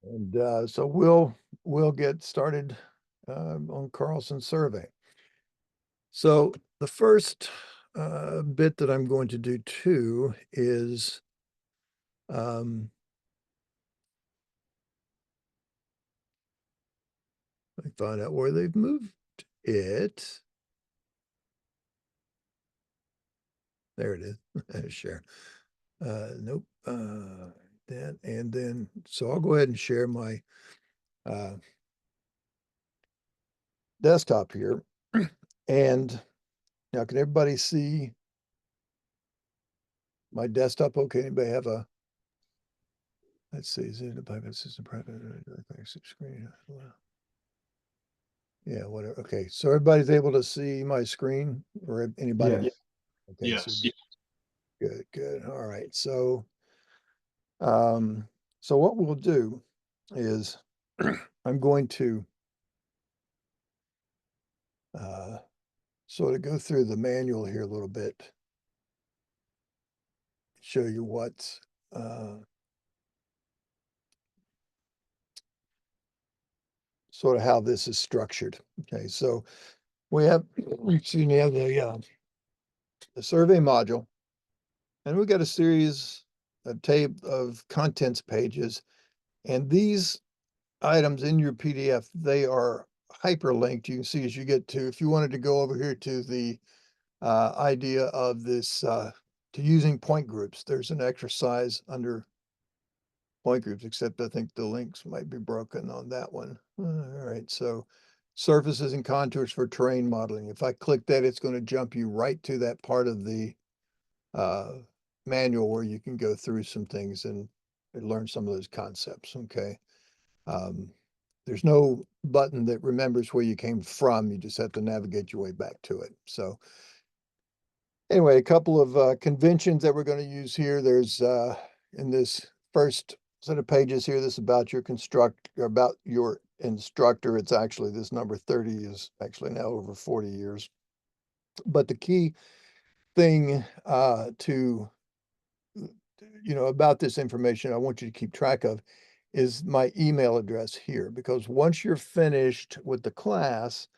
And so we'll get started on Carlson survey. So the first bit that I'm going to do too is I find out where they've moved it. There it is. Share. Nope. That and then so I'll go ahead and share my desktop here. And now can everybody see my desktop? Okay, anybody have a, let's see, is it a private system, private screen? Yeah, whatever. Okay, so everybody's able to see my screen or anybody? Yes. Okay, so Yes. good, good. All right. Um, so what we'll do is I'm going to sort of go through the manual here a little bit, show you what's sort of how this is structured. Okay, so we have, excuse me, the survey module, and we've got a series of contents pages, and these items in your PDF, they are hyperlinked. You can see as you get to, if you wanted to go over here to the idea of this, to using point groups, there's an exercise under point groups, except I think the links might be broken on that one. All right, so surfaces and contours for terrain modeling. If I click that, it's going to jump you right to that part of the manual where you can go through some things and learn some of those concepts. Okay. Um, there's no button that remembers where you came from. You just have to navigate your way back to it. So anyway, a couple of conventions that we're going to use here. There's in this first set of pages here, this is about your about your instructor. It's actually, this number 30 is actually now over 40 years. But the key thing about this information I want you to keep track of is my email address here, because once you're finished with the class,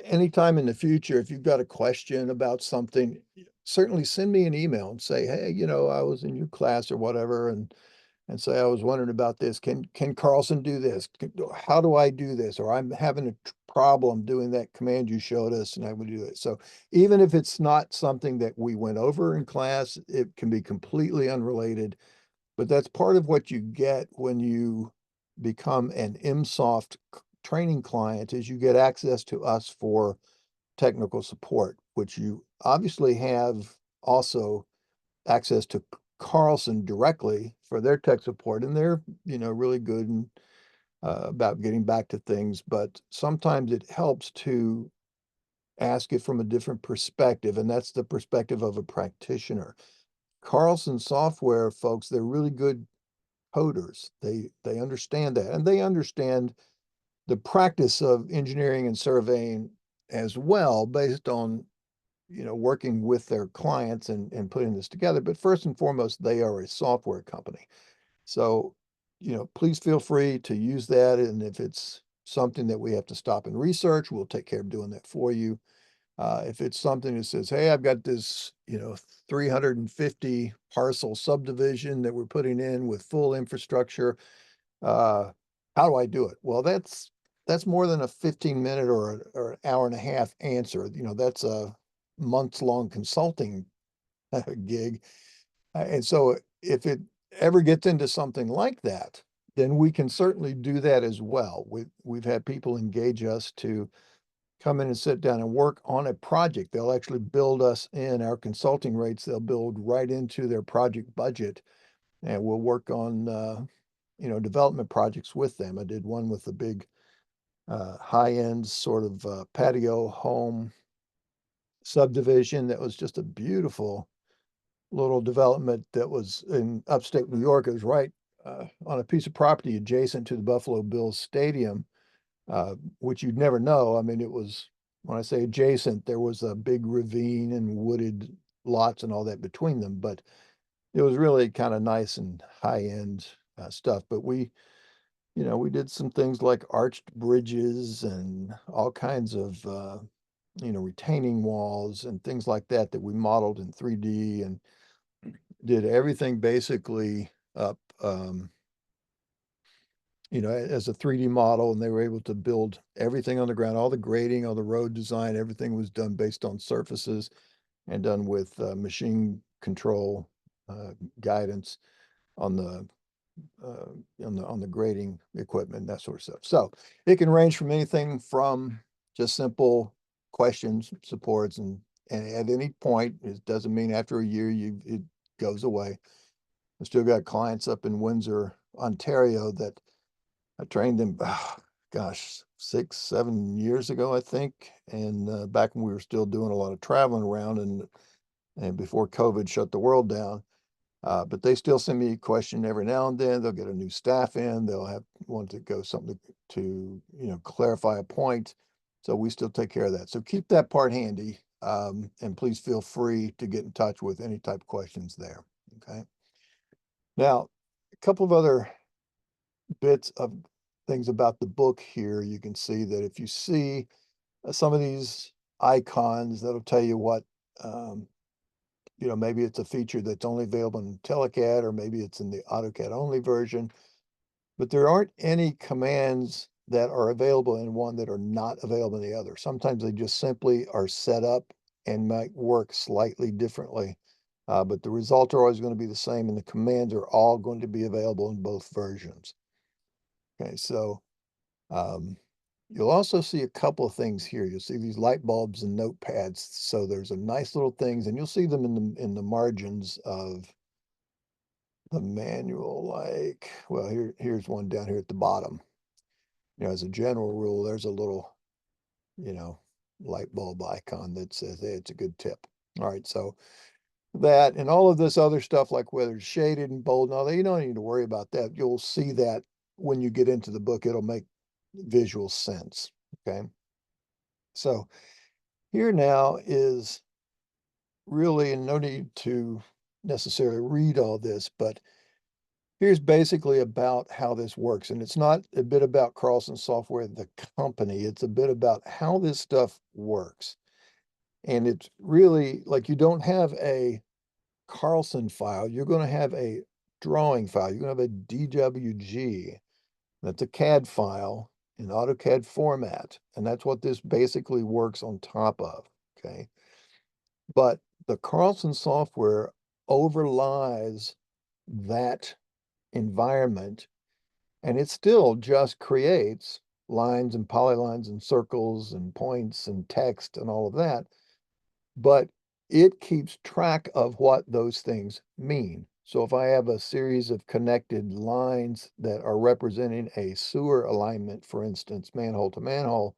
anytime in the future, if you've got a question about something, certainly send me an email and say, hey, I was in your class or whatever, and say, I was wondering about this. Can Carlson do this? How do I do this? Or I'm having a problem doing that command you showed us, and I would do it. So even if it's not something that we went over in class, it can be completely unrelated. But that's part of what you get when you become an MSoft training client, is you get access to us for technical support, which you obviously have also access to Carlson directly for their tech support, and they're really good and about getting back to things. But sometimes it helps to ask it from a different perspective, and that's the perspective of a practitioner. Carlson software folks, they're really good coders. They understand that, and they understand the practice of engineering and surveying as well, based on working with their clients and putting this together. But first and foremost, they are a software company. So, please feel free to use that. And if it's something that we have to stop and research, we'll take care of doing that for you. If it's something that says, hey, I've got this, 350 parcel subdivision that we're putting in with full infrastructure, how do I do it? Well, that's more than a 15-minute or an hour and a half answer. That's a months-long consulting gig. And so if it ever gets into something like that, then we can certainly do that as well. We've had people engage us to come in and sit down and work on a project. They'll actually build us in our consulting rates. They'll build right into their project budget, and we'll work on development projects with them. I did one with a big high-end sort of patio home subdivision that was just a beautiful little development that was in upstate New York. It was right on a piece of property adjacent to the Buffalo Bills Stadium, which you'd never know. I mean, it was, when I say adjacent, there was a big ravine and wooded lots and all that between them, but it was really kind of nice and high-end stuff. But we we did some things like arched bridges and all kinds of, retaining walls and things like that that we modeled in 3D and did everything basically up, as a 3D model, and they were able to build everything on the ground, all the grading, all the road design, everything was done based on surfaces and done with machine control guidance on the on the grading equipment, that sort of stuff. So it can range from anything from just simple questions, supports, and at any point, it doesn't mean after a year it goes away. I still got clients up in Windsor, Ontario that I trained them, gosh, 6, 7 years ago, I think, and back when we were still doing a lot of traveling around and before COVID shut the world down. But they still send me a question every now and then. They'll get a new staff in. They'll have want to go something to clarify a point. So we still take care of that. So keep that part handy, and please feel free to get in touch with any type of questions there. Okay. Now, a couple of other bits of things about the book here. You can see that if you see some of these icons, that'll tell you what um, maybe it's a feature that's only available in IntelliCAD, or maybe it's in the AutoCAD only version, but there aren't any commands that are available in one that are not available in the other. Sometimes they just simply are set up and might work slightly differently, but the results are always going to be the same, and the commands are all going to be available in both versions. Okay, so um, you'll also see a couple of things here. You'll see these light bulbs and notepads. So there's a nice little things, and you'll see them in the margins of the manual. Like, well, here's one down here at the bottom. As a general rule, there's a little, you know, light bulb icon that says, hey, it's a good tip. All right, so that and all of this other stuff, like whether it's shaded and bold and all that, you don't need to worry about that. You'll see that when you get into the book, it'll make visual sense. Okay. So here now is really, and no need to necessarily read all this, but here's basically about how this works. And it's not a bit about Carlson Software, the company, it's a bit about how this stuff works. And it's really like you don't have a Carlson file, you're going to have a drawing file. You're going to have a DWG. That's a CAD file in AutoCAD format. And that's what this basically works on top of. Okay. But the Carlson software overlies that environment, and it still just creates lines and polylines and circles and points and text and all of that, but it keeps track of what those things mean. So if I have a series of connected lines that are representing a sewer alignment, for instance, manhole to manhole,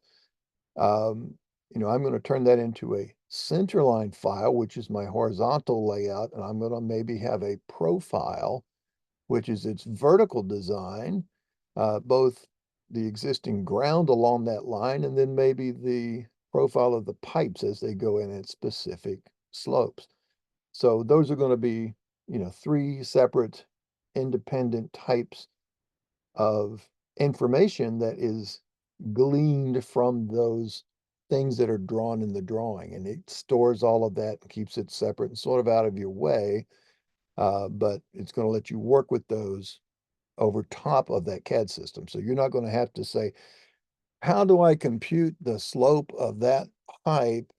um, I'm going to turn that into a centerline file, which is my horizontal layout, and I'm going to maybe have a profile, which is its vertical design, both the existing ground along that line, and then maybe the profile of the pipes as they go in at specific slopes. So those are going to be, three separate independent types of information that is gleaned from those things that are drawn in the drawing. And it stores all of that and keeps it separate and sort of out of your way. But it's going to let you work with those over top of that CAD system. So you're not going to have to say, how do I compute the slope of that pipe?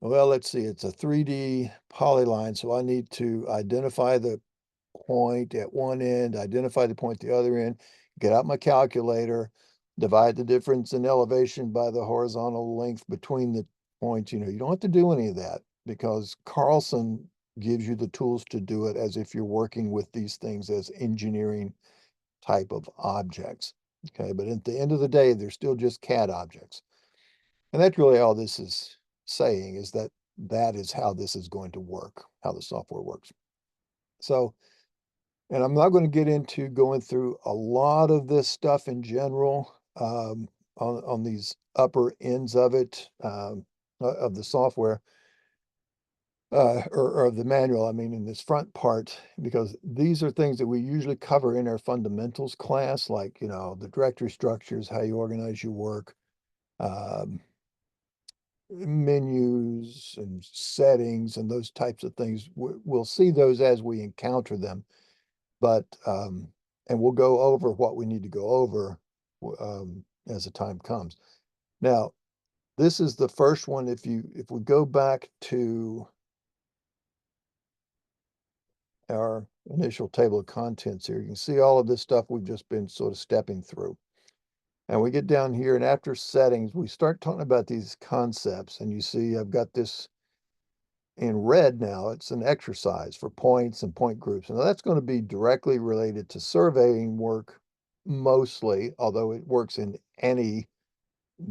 Well, let's see, it's a 3D polyline. So I need to identify the point at one end, identify the point at the other end, get out my calculator, divide the difference in elevation by the horizontal length between the points. You don't have to do any of that because Carlson gives you the tools to do it as if you're working with these things as engineering type of objects. Okay, but at the end of the day, they're still just CAD objects. And that's really all this is saying, is that that is how this is going to work, how the software works. So, and I'm not going to get into going through a lot of this stuff in general on these upper ends of it, of the software. or the manual, I mean, in this front part, because these are things that we usually cover in our fundamentals class, like, the directory structures, how you organize your work, um, menus and settings and those types of things. We'll see those as we encounter them, but, and we'll go over what we need to go over as the time comes. Now, this is the first one. If we go back to our initial table of contents here, you can see all of this stuff we've just been sort of stepping through. And we get down here, and after settings, we start talking about these concepts. And you see I've got this in red now. It's an exercise for points and point groups. And that's going to be directly related to surveying work mostly, although it works in any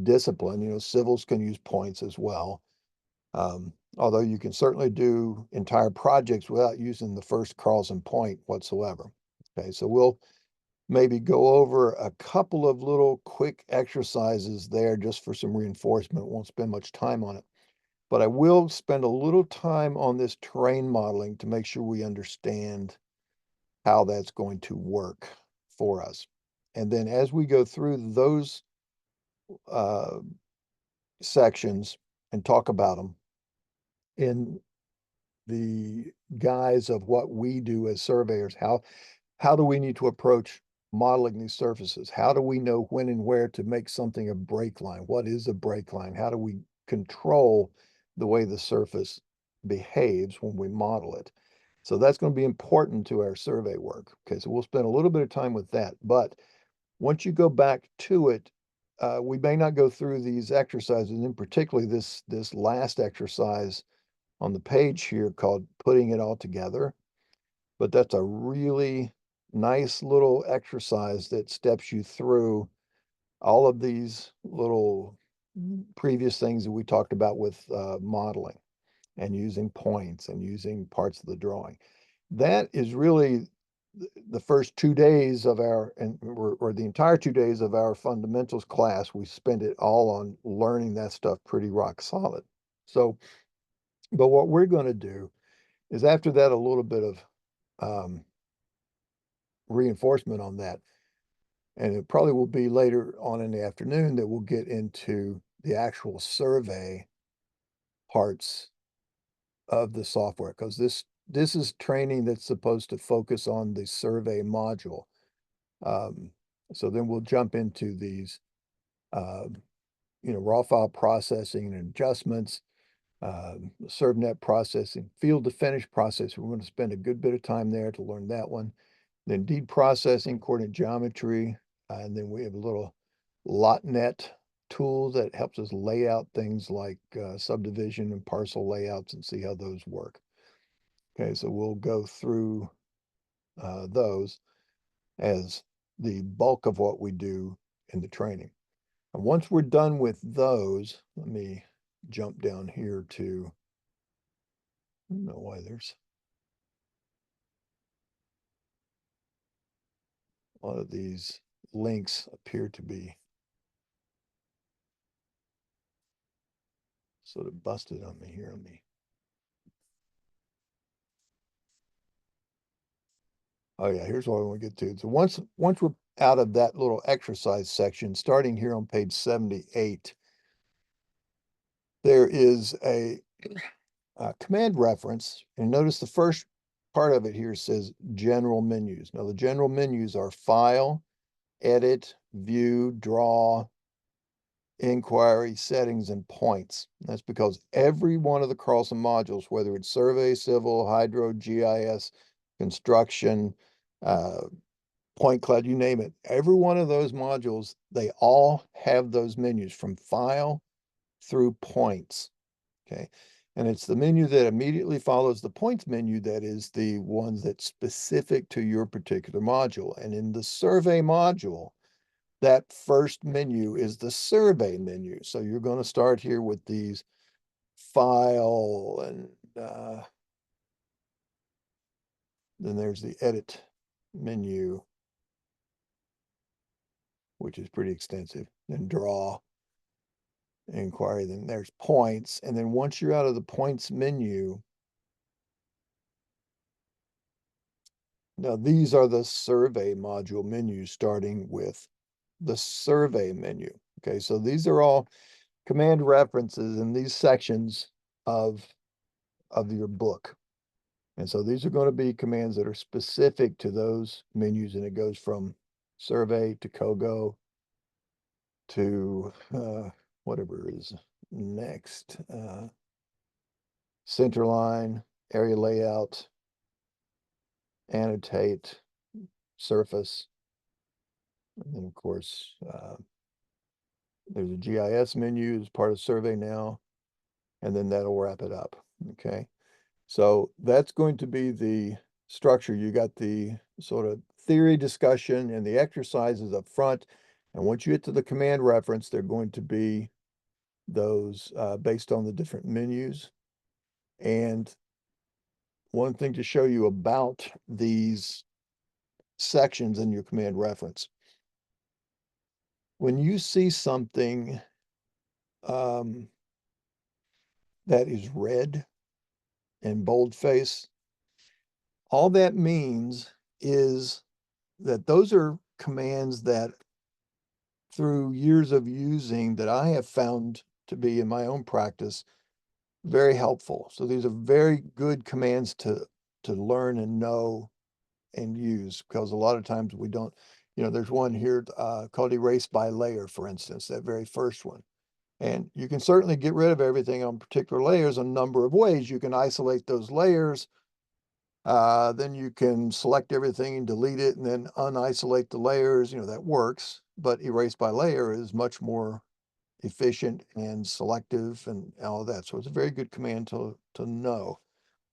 discipline. Civils can use points as well. Although you can certainly do entire projects without using the first Carlson point whatsoever. Okay, so we'll maybe go over a couple of little quick exercises there just for some reinforcement. Won't spend much time on it, but I will spend a little time on this terrain modeling to make sure we understand how that's going to work for us. And then as we go through those uh, sections and talk about them in the guise of what we do as surveyors, how do we need to approach modeling these surfaces? How do we know when and where to make something a break line? What is a break line? How do we control the way the surface behaves when we model it? So that's going to be important to our survey work. Okay, so we'll spend a little bit of time with that. But once you go back to it, we may not go through these exercises, and particularly this last exercise on the page here called putting it all together. But that's a really nice little exercise that steps you through all of these little previous things that we talked about with modeling and using points and using parts of the drawing. That is really the first 2 days of or the entire 2 days of our fundamentals class. We spend it all on learning that stuff pretty rock solid. So, but what we're going to do is after that, a little bit of reinforcement on that. And it probably will be later on in the afternoon that we'll get into the actual survey parts of the software, because this is training that's supposed to focus on the survey module. Um, so then we'll jump into these, uh, raw file processing and adjustments, ServNet processing, field to finish processing. We're going to spend a good bit of time there to learn that one. Then deed processing, coordinate geometry, and then we have a little LotNet tool that helps us lay out things like subdivision and parcel layouts and see how those work. Okay, so we'll go through those as the bulk of what we do in the training. And once we're done with those, let me jump down here to, I don't know why there's a lot of these links appear to be sort of busted on me here. Let me. Oh yeah, here's what I want to get to. So once we're out of that little exercise section, starting here on page 78, there is a command reference, and notice the first part of it here says general menus. Now the general menus are file, edit, view, draw, inquiry, settings, and points. That's because every one of the Carlson modules, whether it's survey, civil, hydro, GIS, construction, point cloud, you name it, every one of those modules, they all have those menus from file through points. Okay. And it's the menu that immediately follows the points menu that is the one that's specific to your particular module. And in the survey module, that first menu is the survey menu. So you're going to start here with these file, and then there's the edit menu, which is pretty extensive. Then draw, inquiry, then there's points. And then once you're out of the points menu, Now, these are the survey module menus, starting with the survey menu. Okay, so these are all command references in these sections of, your book. And so these are going to be commands that are specific to those menus, and it goes from survey to COGO to whatever is next. Centerline, area layout, annotate, surface, and then of course there's a GIS menu as part of survey now, and then that'll wrap it up. Okay, so that's going to be the structure. You got the sort of theory discussion and the exercises up front, and once you get to the command reference, they're going to be those based on the different menus. And one thing to show you about these sections in your command reference, when you see something um, that is red and boldface, all that means is that those are commands that through years of using that I have found to be in my own practice very helpful. So these are very good commands to learn and know and use, because a lot of times we don't, there's one here called erase by layer, for instance, that very first one. And you can certainly get rid of everything on particular layers a number of ways. You can isolate those layers, then you can select everything and delete it and then unisolate the layers, that works. But erase by layer is much more efficient and selective and all of that. So it's a very good command to know.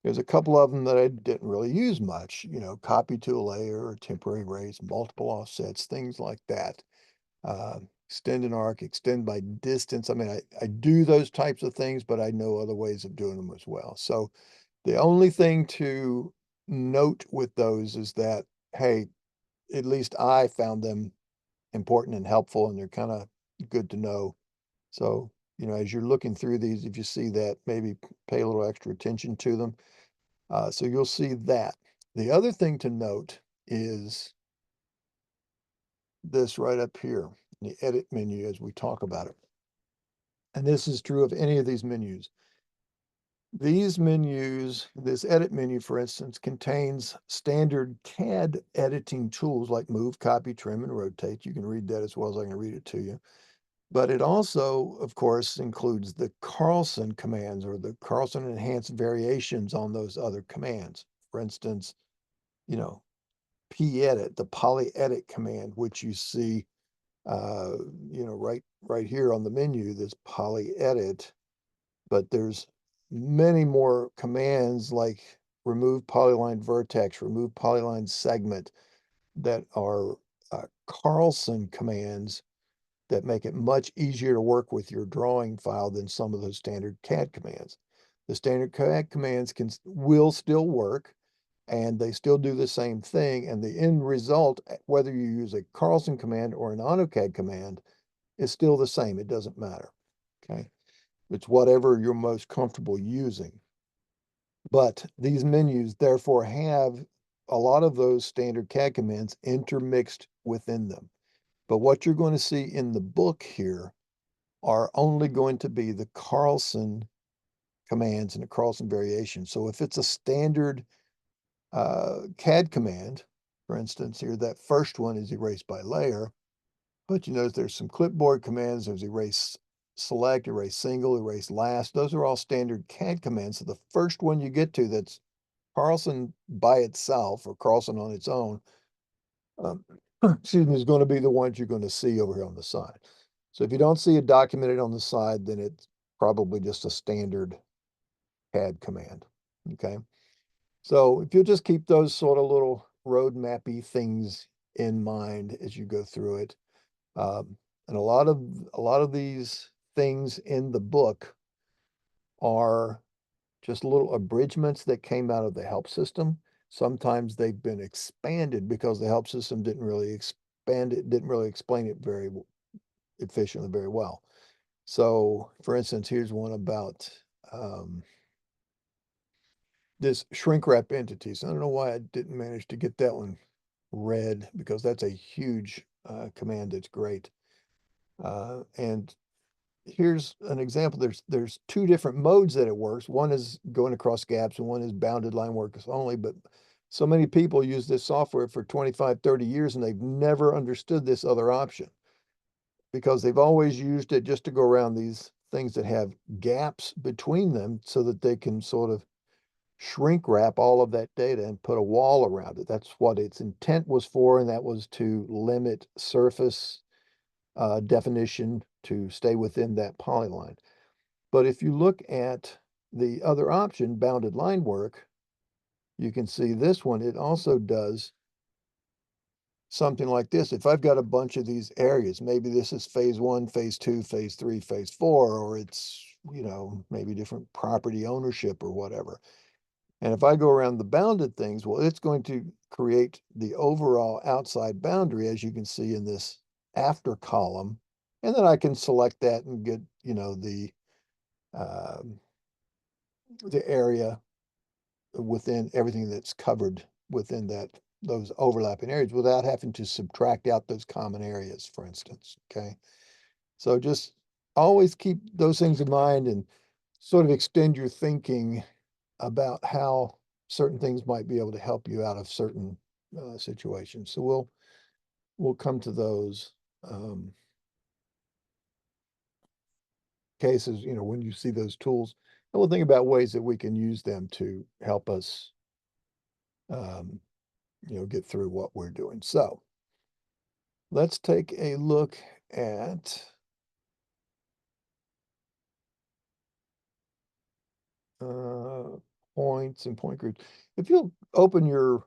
There's a couple of them that I didn't really use much, copy to a layer or temporary erase, multiple offsets, things like that. Extend an arc, extend by distance. I mean, I do those types of things, but I know other ways of doing them as well. So the only thing to note with those is that, hey, at least I found them important and helpful, and they're kind of good to know. So, as you're looking through these, if you see that, maybe pay a little extra attention to them. So you'll see that. The other thing to note is this right up here, the edit menu as we talk about it. And this is true of any of these menus. These menus, this edit menu, for instance, contains standard CAD editing tools like move, copy, trim, and rotate. You can read that as well as I can read it to you. But it also, of course, includes the Carlson commands or the Carlson enhanced variations on those other commands. For instance, p-edit, the poly-edit command, which you see, right here on the menu, this poly-edit. But there's many more commands like remove polyline vertex, remove polyline segment, that are Carlson commands that make it much easier to work with your drawing file than some of those standard CAD commands. The standard CAD commands will still work, and they still do the same thing. And the end result, whether you use a Carlson command or an AutoCAD command, is still the same. It doesn't matter. Okay. It's whatever you're most comfortable using. But these menus therefore have a lot of those standard CAD commands intermixed within them. But what you're going to see in the book here are only going to be the Carlson commands and the Carlson variations. So if it's a standard CAD command, for instance, here, that first one is erase by layer, but you notice there's some clipboard commands. There's erase select, erase single, erase last. Those are all standard CAD commands. So the first one you get to that's Carlson by itself or Carlson on its own, excuse me, is going to be the ones you're going to see over here on the side. So if you don't see it documented on the side, then it's probably just a standard CAD command. Okay. So if you'll just keep those sort of little roadmappy things in mind as you go through it. And a lot of these things in the book are just little abridgments that came out of the help system. Sometimes they've been expanded because the help system didn't really expand it, didn't really explain it very efficiently, very well. So, for instance, here's one about this shrink wrap entities. I don't know why I didn't manage to get that one read because that's a huge command that's great. And here's an example. There's two different modes that it works. One is going across gaps and one is bounded line works only. But so many people use this software for 25, 30 years and they've never understood this other option because they've always used it just to go around these things that have gaps between them so that they can sort of shrink wrap all of that data and put a wall around it. That's what its intent was for, and that was to limit surface definition to stay within that polyline. But if you look at the other option, bounded line work, you can see this one, it also does something like this. If I've got a bunch of these areas, maybe this is phase one, phase two, phase three, phase four, or it's, maybe different property ownership or whatever. And if I go around the bounded things, well, it's going to create the overall outside boundary, as you can see in this after column. And then I can select that and get, um, the area within everything that's covered within those overlapping areas without having to subtract out those common areas, for instance. Okay. So just always keep those things in mind and sort of extend your thinking about how certain things might be able to help you out of certain situations. So we'll come to those cases, when you see those tools, and we'll think about ways that we can use them to help us, um, get through what we're doing. So let's take a look at uh, points and point groups. If you'll open your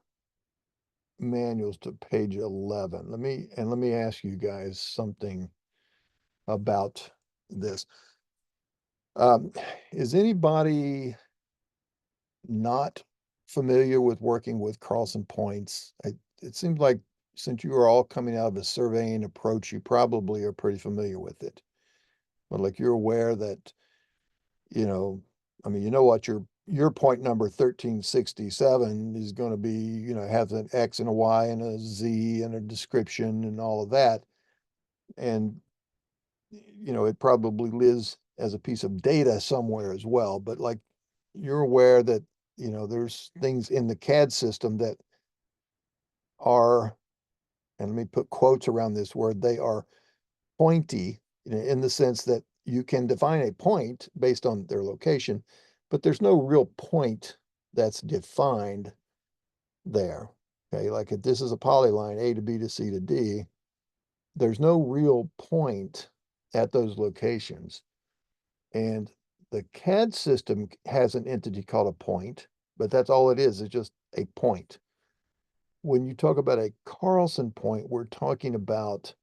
manuals to page 11, let me ask you guys something about this. Um, is anybody not familiar with working with Carlson points? It seems like since you are all coming out of a surveying approach, you probably are pretty familiar with it. But like you're aware that, you know, I mean, you know what your point number 1367 is going to be, has an X and a Y and a Z and a description and all of that. And it probably lives as a piece of data somewhere as well. But like you're aware that, there's things in the CAD system that are, and let me put quotes around this word, they are pointy, in the sense that you can define a point based on their location, but there's no real point that's defined there. Okay, like if this is a polyline, A to B to C to D, there's no real point at those locations. And the CAD system has an entity called a point, but that's all it is. It's just a point. When you talk about a Carlson point, we're talking about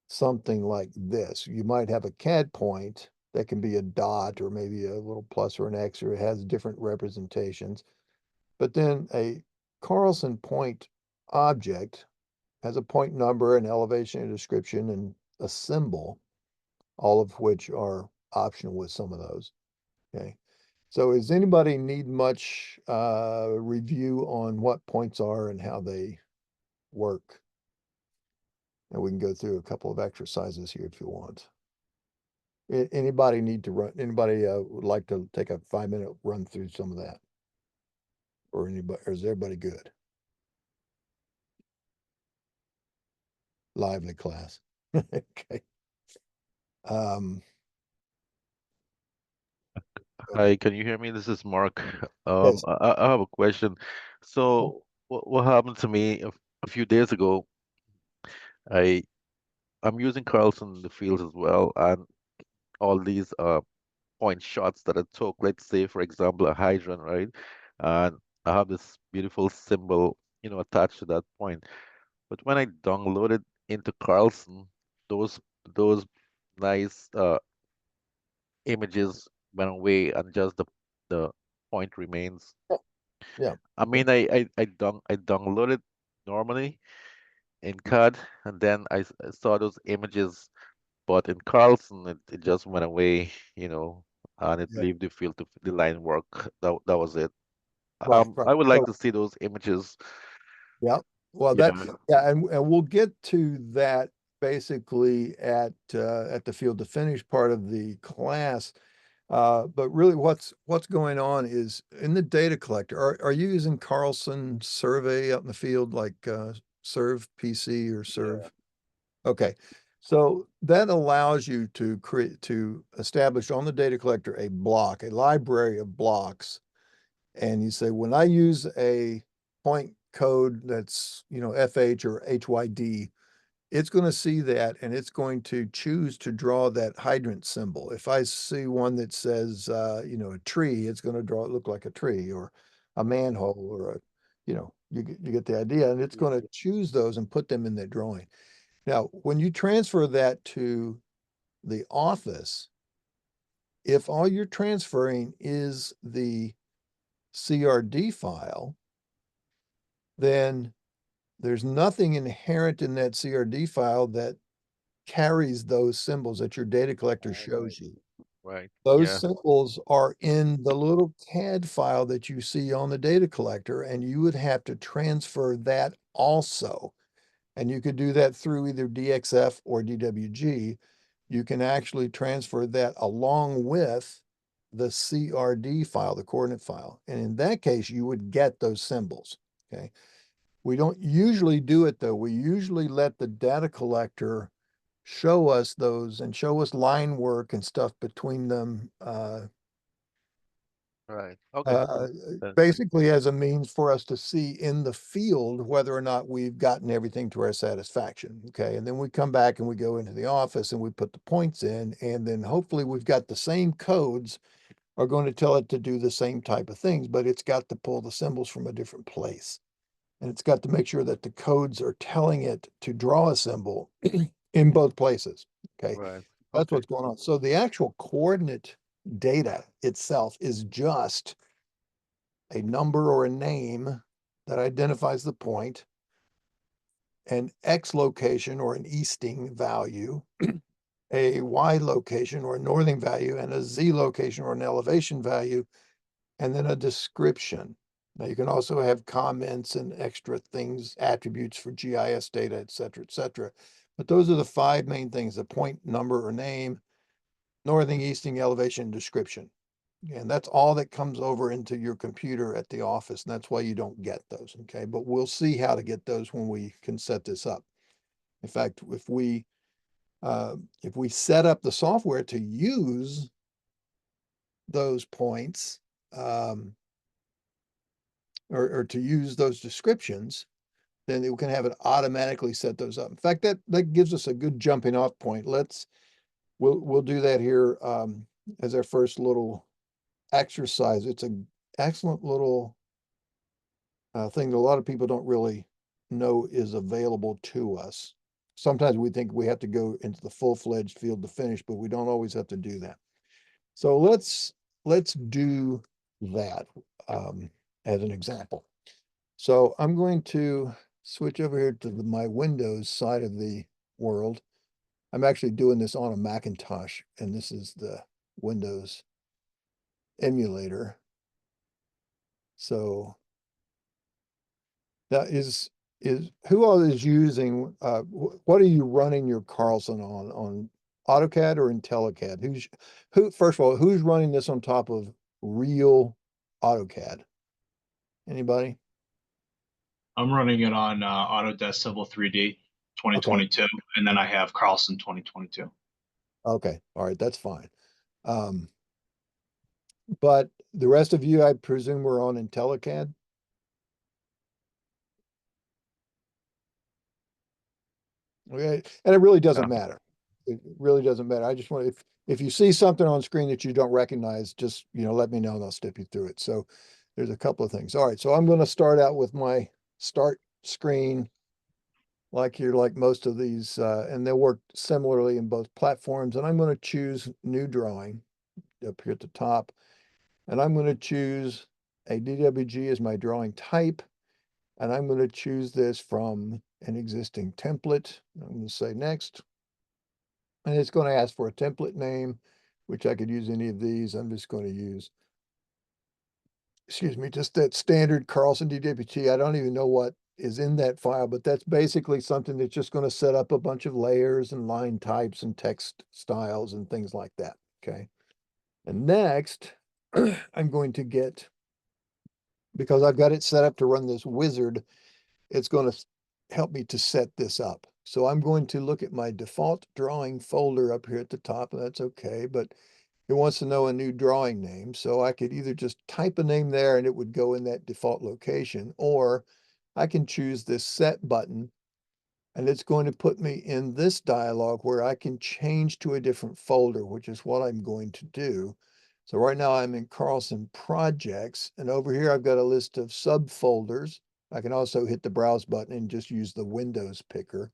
something like this. You might have a CAD point that can be a dot or maybe a little plus or an X, or it has different representations. But then a Carlson point object has a point number, an elevation, a description, and a symbol, all of which are optional with some of those. Okay. So does anybody need much review on what points are and how they work? And we can go through a couple of exercises here if you want. Anybody need to run, anybody would like to take a 5-minute run through some of that? Or anybody, or is everybody good? Lively class. Okay. Um, go ahead. Hi, can you hear me? This is Mark. Yes. I have a question. So, what happened to me a few days ago? I I'm using Carlson in the fields as well, and all these point shots that I took. Let's say, for example, a hydrant, right? And I have this beautiful symbol, attached to that point. But when I downloaded into Carlson, those those nice images went away, and just the point remains. Yeah. Yeah. I Okay. mean, I downloaded normally in CAD, and then I saw those images, but in Carlson it just went away. and it Yeah. leave the field to the line work. That was it. Right, right. I would like So, to see those images. yeah, well, that, Yeah, yeah, and we'll get to that basically at the field to finish part of the class. But really what's going on is in the data collector, are you using Carlson survey out in the field like Serve PC or yeah, Serve? Okay. So that allows you to establish on the data collector a block, a library of blocks. And you say, when I use a point code that's, FH or HYD, it's going to see that and it's going to choose to draw that hydrant symbol. If I see one that says, a tree, it's going to look like a tree or a manhole or you get the idea. And it's going to choose those and put them in that drawing. Now, when you transfer that to the office, if all you're transferring is the CRD file, then there's nothing inherent in that CRD file that carries those symbols that your data collector shows you. right. Those Yeah, symbols are in the little CAD file that you see on the data collector, and you would have to transfer that also. And you could do that through either DXF or DWG. You can actually transfer that along with the CRD file, the coordinate file. And in that case, you would get those symbols. Okay. We don't usually do it though. We usually let the data collector show us those and show us line work and stuff between them, right. Okay. uh, Then, basically as a means for us to see in the field whether or not we've gotten everything to our satisfaction. Okay. And then we come back and we go into the office and we put the points in, and then hopefully we've got the same codes are going to tell it to do the same type of things, but it's got to pull the symbols from a different place. And it's got to make sure that the codes are telling it to draw a symbol in both places. Okay. right. That's Okay. what's going on. So the actual coordinate data itself is just a number or a name that identifies the point, an X location or an easting value, a Y location or a northing value, and a Z location or an elevation value, and then a description. Now you can also have comments and extra things, attributes for GIS data, et cetera, et cetera. But those are the five main things: the point, number or name, northing, easting, elevation, description. And that's all that comes over into your computer at the office. And that's why you don't get those. Okay. But we'll see how to get those when we can set this up. In fact, if we set up the software to use those points, um, or to use those descriptions, then it can have it automatically set those up. In fact, that gives us a good jumping off point. We'll do that here as our first little exercise. It's an excellent little thing that a lot of people don't really know is available to us. Sometimes we think we have to go into the full-fledged field to finish, but we don't always have to do that. So let's do that as an example. So I'm going to switch over here to my Windows side of the world. I'm actually doing this on a Macintosh, and this is the Windows emulator. So that is who all is using, what are you running your Carlson on AutoCAD or IntelliCAD? First of all, who's running this on top of real AutoCAD? Anybody? I'm running it on Autodesk Civil 3D Okay. 2022, and then I have Carlson 2022. Okay. All right. That's fine. Um, but the rest of you, I presume, were on IntelliCAD. Okay. And it really doesn't Yeah. matter. It really doesn't matter. I just want, if you see something on screen that you don't recognize, just, let me know and I'll step you through it. So there's a couple of things. All right. So I'm going to start out with my start screen like most of these, and they'll work similarly in both platforms. And I'm going to choose new drawing up here at the top. And I'm going to choose a DWG as my drawing type. And I'm going to choose this from an existing template. I'm going to say next. And it's going to ask for a template name, which I could use any of these. I'm just going to use, excuse me, just that standard Carlson DWT. I don't even know what is in that file, but that's basically something that's just going to set up a bunch of layers and line types and text styles and things like that. Okay. And next, I'm going to get, because I've got it set up to run this wizard, it's going to help me to set this up. So I'm going to look at my default drawing folder up here at the top, and that's okay, but it wants to know a new drawing name. So I could either just type a name there and it would go in that default location, or I can choose this set button and it's going to put me in this dialog where I can change to a different folder, which is what I'm going to do. So right now I'm in Carlson projects, and over here I've got a list of subfolders. I can also hit the browse button and just use the Windows picker.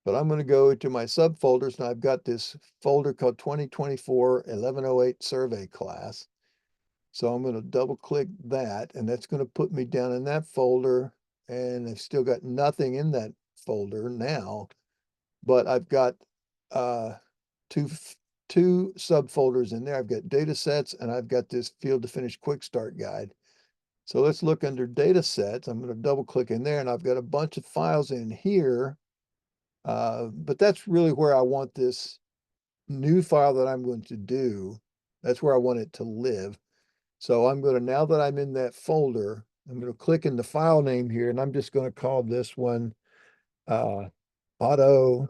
But I'm going to go to my subfolders, and I've got this folder called 2024-1108 survey class. So I'm going to double click that, and that's going to put me down in that folder. And I've still got nothing in that folder now, but I've got two subfolders in there. I've got data sets, and I've got this field to finish quick start guide. So let's look under data sets. I'm going to double click in there, and I've got a bunch of files in here. But that's really where I want this new file that I'm going to do. That's where I want it to live. So I'm going to, now that I'm in that folder, I'm going to click in the file name here, and I'm just going to call this one auto-symbs.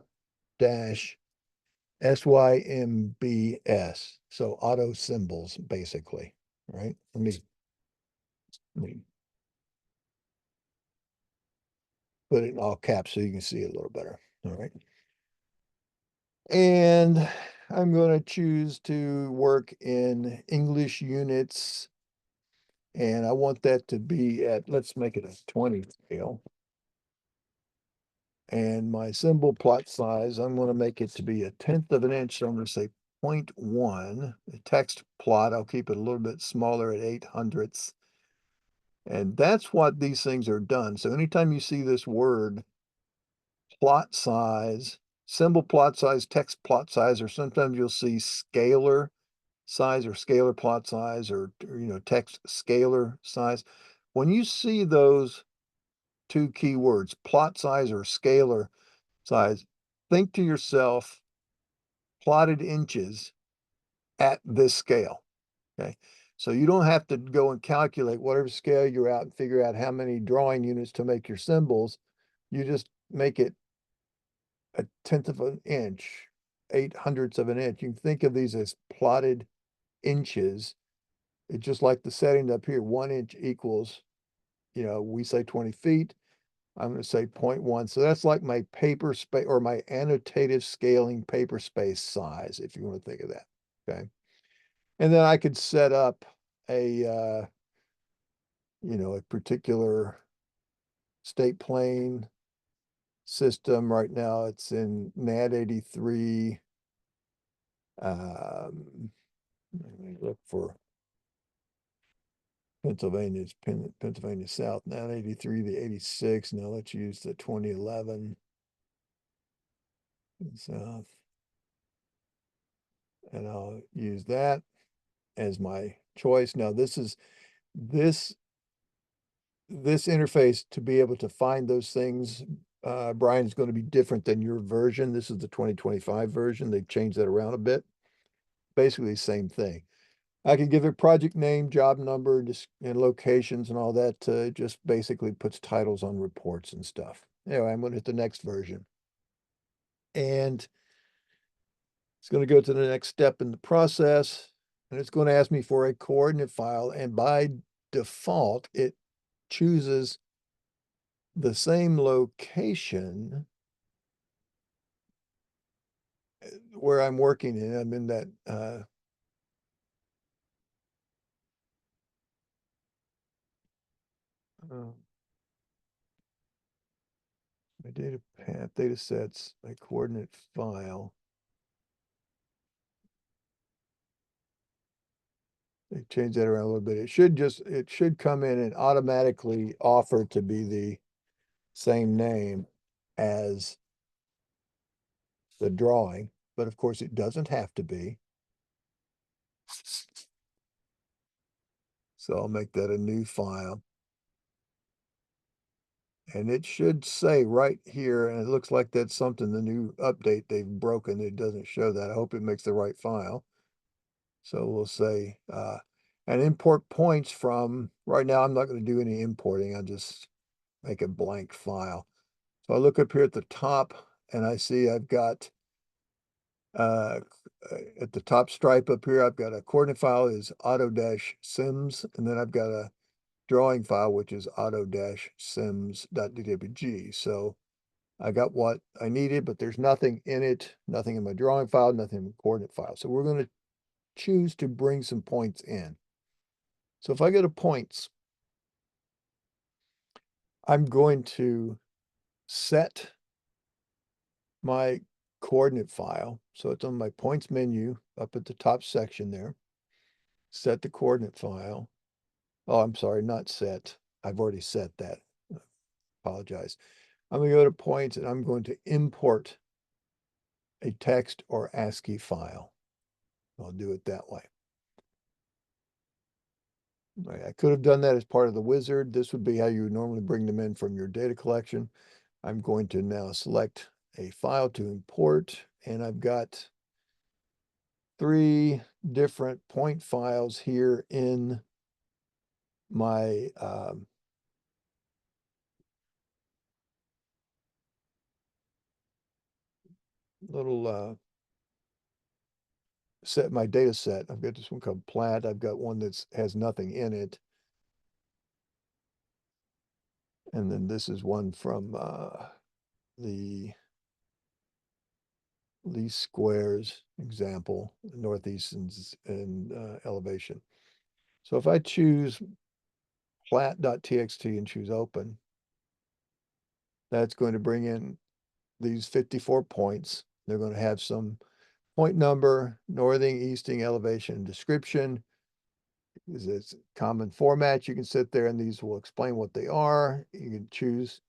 So auto symbols, basically, right? Let me put it in all caps so you can see it a little better. All right. And I'm going to choose to work in English units. And I want that to be at, let's make it a 20 scale. And my symbol plot size, I'm going to make it to be 1/10 of an inch. So I'm going to say 0.1. The text plot, I'll keep it a little bit smaller at 8/100. And that's what these things are done. So anytime you see this word plot size, symbol plot size, text plot size, or sometimes you'll see scalar size or scalar plot size, or text scalar size. When you see those two keywords, plot size or scalar size, think to yourself, plotted inches at this scale. Okay. So you don't have to go and calculate whatever scale you're at and figure out how many drawing units to make your symbols. You just make it 1/10 of an inch, 8/100 of an inch. You can think of these as plotted inches. It's just like the setting up here, 1 inch equals, we say 20 feet. I'm going to say 0.1. So that's like my paper space, or my annotative scaling paper space size, if you want to think of that. Okay. And then I could set up a particular state plane system. Right now it's in NAD83. Let me look for Pennsylvania's Pennsylvania South, NAD83, the 86. Now let's use the 2011 South. And I'll use that as my choice. Now this interface, to be able to find those things, Brian, is going to be different than your version. This is the 2025 version. They've changed that around a bit. Basically the same thing. I can give it project name, job number, and locations and all that. Just basically puts titles on reports and stuff. Anyway, I'm going to hit the next version. And it's going to go to the next step in the process. And it's going to ask me for a coordinate file. And by default, it chooses the same location where I'm working in. I'm in that my data path, data sets, my coordinate file. They changed that around a little bit. It should come in and automatically offer to be the same name as the drawing, but of course it doesn't have to be. So I'll make that a new file. And it should say right here, and it looks like that's something, the new update they've broken. It doesn't show that. I hope it makes the right file. So we'll say, and import points from, right now I'm not going to do any importing. I'll just make a blank file. So I look up here at the top and I see I've got, at the top stripe up here, I've got a coordinate file is auto-sims, and then I've got a drawing file, which is auto-sims.dwg. So I got what I needed, but there's nothing in it, nothing in my drawing file, nothing in the coordinate file. So we're going to choose to bring some points in. So if I go to points, I'm going to set my coordinate file. So it's on my points menu up at the top section there. Set the coordinate file. Oh, I'm sorry, not set. I've already set that. Apologize. I'm going to go to points and I'm going to import a text or ASCII file. I'll do it that way. I could have done that as part of the wizard. This would be how you would normally bring them in from your data collection. I'm going to now select a file to import, and I've got 3 different point files here in my little set, my data set. I've got this one called plat. I've got one that has nothing in it. And then this is one from the least squares example, northeast and elevation. So if I choose plat.txt and choose open, that's going to bring in these 54 points. They're going to have some point number, northing, easting, elevation, and description. It's common format. You can sit there and these will explain what they are. You can choose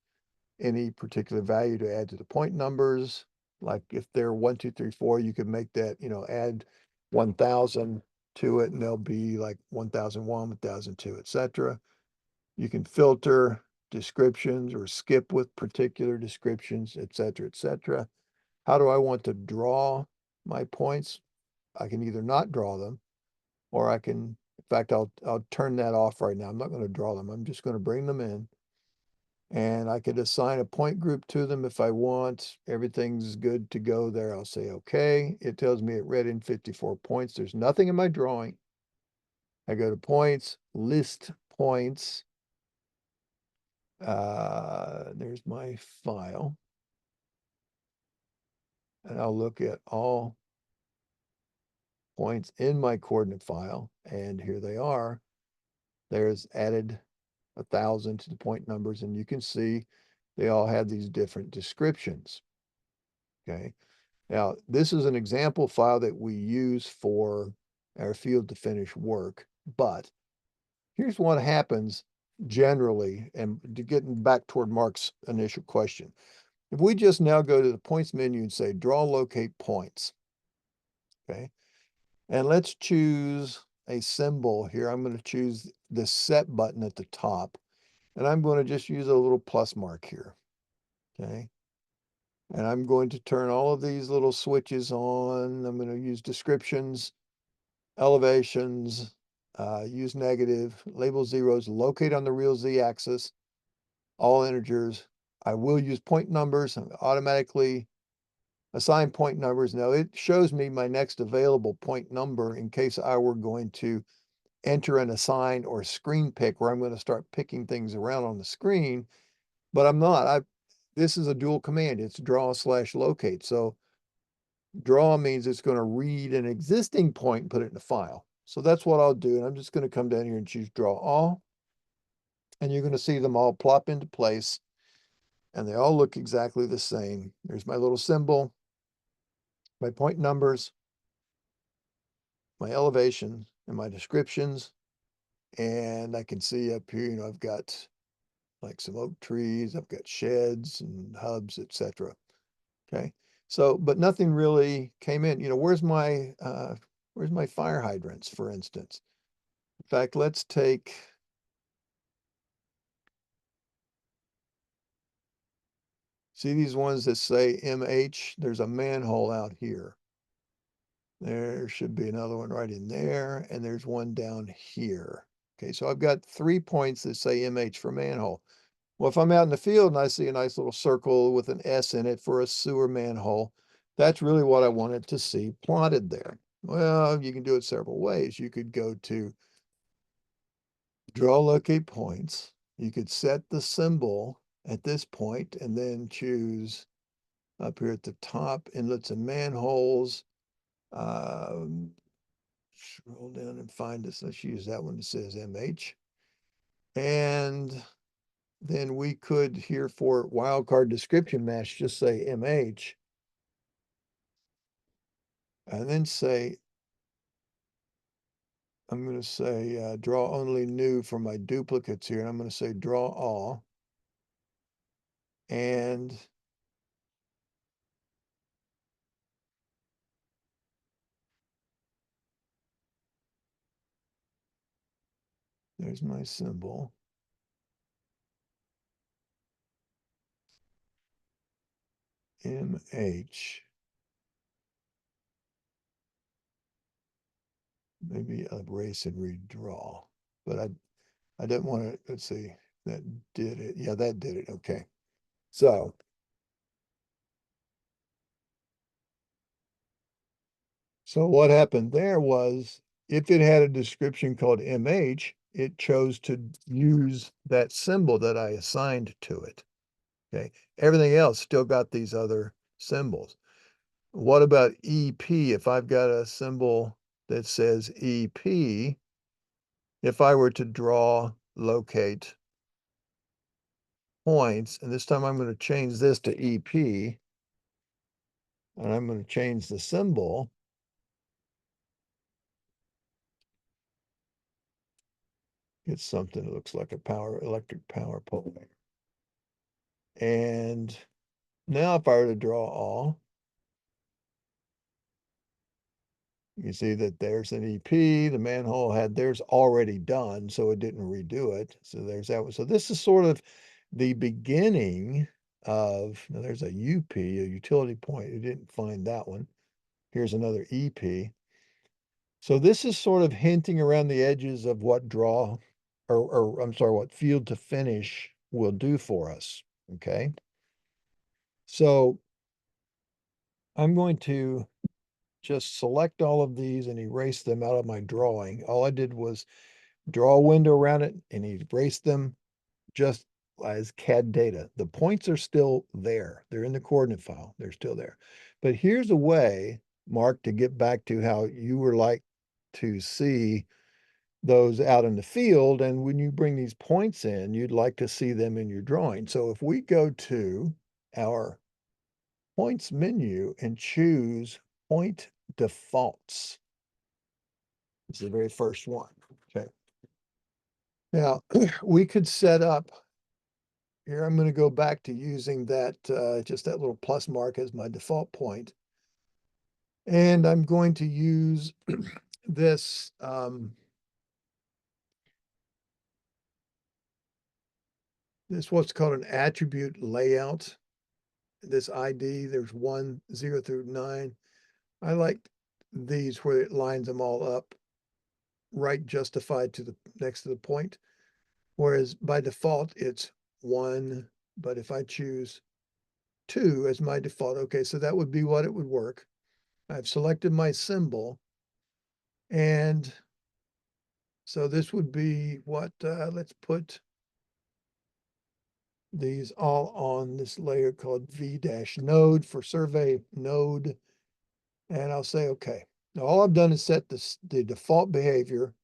any particular value to add to the point numbers. Like if they're 1, 2, 3, 4, you could make that, add 1,000 to it, and they'll be like 1,001, 1,002, etc. You can filter descriptions or skip with particular descriptions, etc., etc. How do I want to draw my points? I can either not draw them, or I can, in fact, I'll turn that off right now. I'm not going to draw them. I'm just going to bring them in. And I could assign a point group to them if I want. Everything's good to go there. I'll say, okay. It tells me it read in 54 points. There's nothing in my drawing. I go to points, list points. There's my file. And I'll look at all points in my coordinate file. And here they are. There's added 1,000 to the point numbers. And you can see they all have these different descriptions. Okay. Now, this is an example file that we use for our field to finish work, but here's what happens generally, and getting back toward Mark's initial question. If we just now go to the points menu and say draw locate points, okay, and let's choose a symbol here. I'm going to choose the set button at the top, and I'm going to just use a little plus mark here, okay. And I'm going to turn all of these little switches on. I'm going to use descriptions, elevations, use negative, label zeros, locate on the real z-axis, all integers. I will use point numbers and automatically assign point numbers. Now it shows me my next available point number in case I were going to enter an assign or screen pick where I'm going to start picking things around on the screen, but I'm not. This is a dual command. It's draw/locate. So draw means it's going to read an existing point and put it in a file. So that's what I'll do. And I'm just going to come down here and choose draw all. And you're going to see them all plop into place. And they all look exactly the same. There's my little symbol, my point numbers, my elevation, and my descriptions. And I can see up here, I've got like some oak trees, I've got sheds and hubs, etc. Okay. So, but nothing really came in. Where's my Where's my fire hydrants, for instance? In fact, let's take, see these ones that say MH? There's a manhole out here. There should be another one right in there, and there's one down here. Okay, so I've got 3 points that say MH for manhole. Well, if I'm out in the field and I see a nice little circle with an S in it for a sewer manhole, that's really what I wanted to see plotted there. Well, you can do it several ways. You could go to draw locate points. You could set the symbol at this point and then choose up here at the top, inlets and manholes. Scroll down and find this. Let's use that one that says MH. And then we could here for wildcard description match, just say MH. And then say, I'm going to say draw only new for my duplicates here. And I'm going to say draw all. And there's my symbol. MH. Maybe erase and redraw. But I didn't want to, let's see, that did it. Yeah, that did it. Okay. So what happened there was if it had a description called MH, it chose to use that symbol that I assigned to it. Okay. Everything else still got these other symbols. What about EP? If I've got a symbol that says EP, if I were to draw, locate points, and this time I'm going to change this to EP, and I'm going to change the symbol. It's something that looks like a electric power pole. And now if I were to draw all, you see that there's an EP, the manhole had theirs already done, so it didn't redo it. So there's that one. So this is sort of the beginning of, now there's a UP, a utility point. You didn't find that one. Here's another EP. So this is sort of hinting around the edges of what draw, or I'm sorry, what field to finish will do for us, okay? So I'm going to just select all of these and erase them out of my drawing. All I did was draw a window around it and erase them just as CAD data. The points are still there. They're in the coordinate file. They're still there. But here's a way, Mark, to get back to how you were like to see those out in the field. And when you bring these points in, you'd like to see them in your drawing. So if we go to our points menu and choose point defaults, it's the very first one. Okay. Now we could set up here. I'm going to go back to using that, just that little plus mark as my default point. And I'm going to use this, this what's called an attribute layout. This ID, there's 1, 0 through 9. I like these where it lines them all up right justified to the next to the point. Whereas by default, it's 1, but if I choose 2 as my default, okay, so that would be what it would work. I've selected my symbol, and so this would be what, let's put these all on this layer called V-node for survey node, and I'll say, okay. Now all I've done is set the default behavior.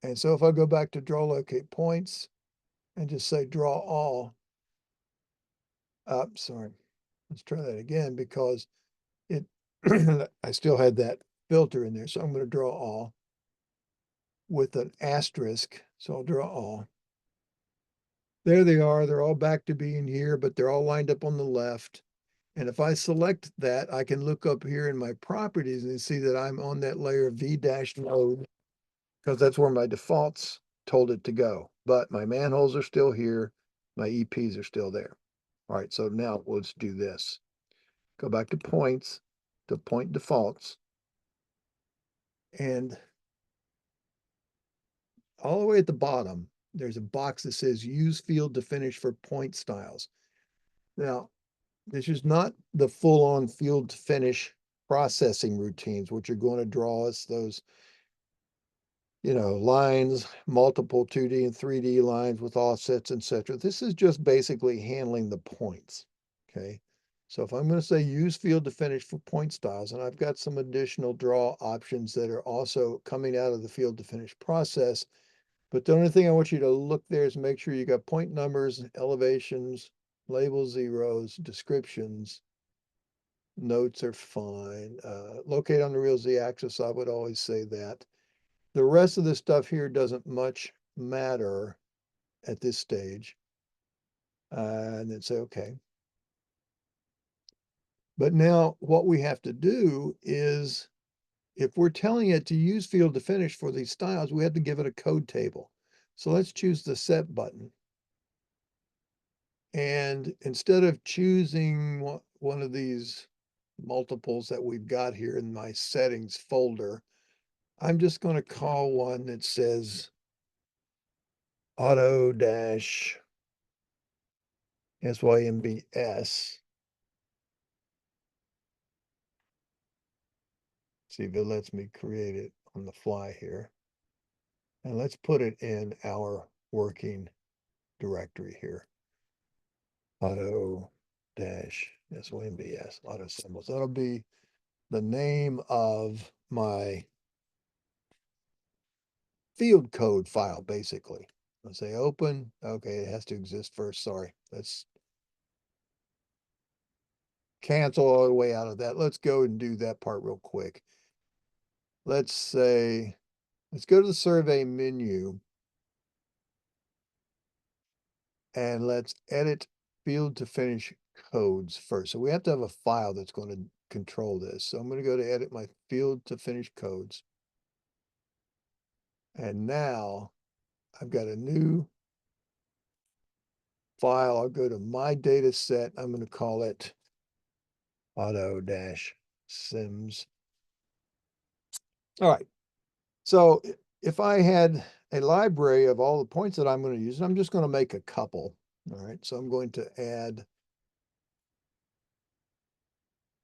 And so if I go back to draw locate points and just say draw all, sorry, let's try that again because it, I still had that filter in there. So I'm going to draw all with an asterisk. So I'll draw all. There they are. They're all back to being here, but they're all lined up on the left. And if I select that, I can look up here in my properties and see that I'm on that layer V-node because that's where my defaults told it to go. But my manholes are still here. My EPs are still there. All right, so now let's do this. Go back to points, to point defaults. And all the way at the bottom, there's a box that says use field to finish for point styles. Now, this is not the full-on field to finish processing routines, which are going to draw us those, lines, multiple 2D and 3D lines with offsets, etc. This is just basically handling the points, okay? So if I'm going to say use field to finish for point styles, and I've got some additional draw options that are also coming out of the field to finish process, but the only thing I want you to look there is make sure you got point numbers, elevations, label zeros, descriptions, notes are fine. Locate on the real Z-axis, I would always say that. The rest of the stuff here doesn't much matter at this stage. And then say, okay. But now what we have to do is, if we're telling it to use field to finish for these styles, we have to give it a code table. So let's choose the set button. And instead of choosing one of these multiples that we've got here in my settings folder, I'm just going to call one that says auto-symbs. See if it lets me create it on the fly here. And let's put it in our working directory here. Auto-symbs, auto symbols. That'll be the name of my field code file, basically. I'll say open. Okay, it has to exist first. Sorry. Let's cancel all the way out of that. Let's go and do that part real quick. Let's go to the survey menu and let's edit field to finish codes first. So we have to have a file that's going to control this. So I'm going to go to edit my field to finish codes. And now I've got a new file. I'll go to my data set. I'm going to call it auto-symbs. All right. So if I had a library of all the points that I'm going to use, I'm just going to make a couple. All right. So I'm going to add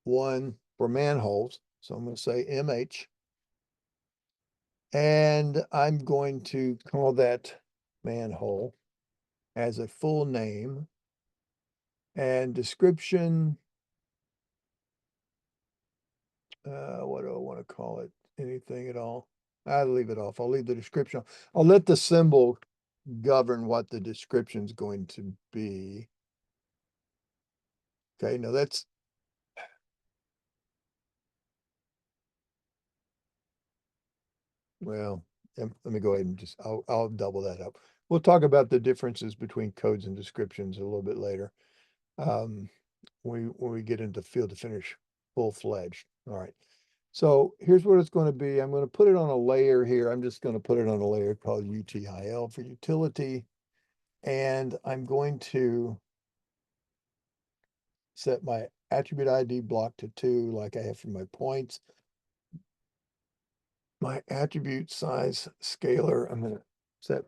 one for manholes. So I'm going to say MH. And I'm going to call that manhole as a full name and description. What do I want to call it? Anything at all? I'll leave it off. I'll leave the description. I'll let the symbol govern what the description is going to be. Okay, now that's well, let me go ahead and just I'll double that up. We'll talk about the differences between codes and descriptions a little bit later. When we get into field to finish full-fledged. All right. So here's what it's going to be. I'm going to put it on a layer here. I'm just going to put it on a layer called UTIL for utility. And I'm going to set my attribute ID block to 2 like I have for my points. My attribute size scalar, I'm going to set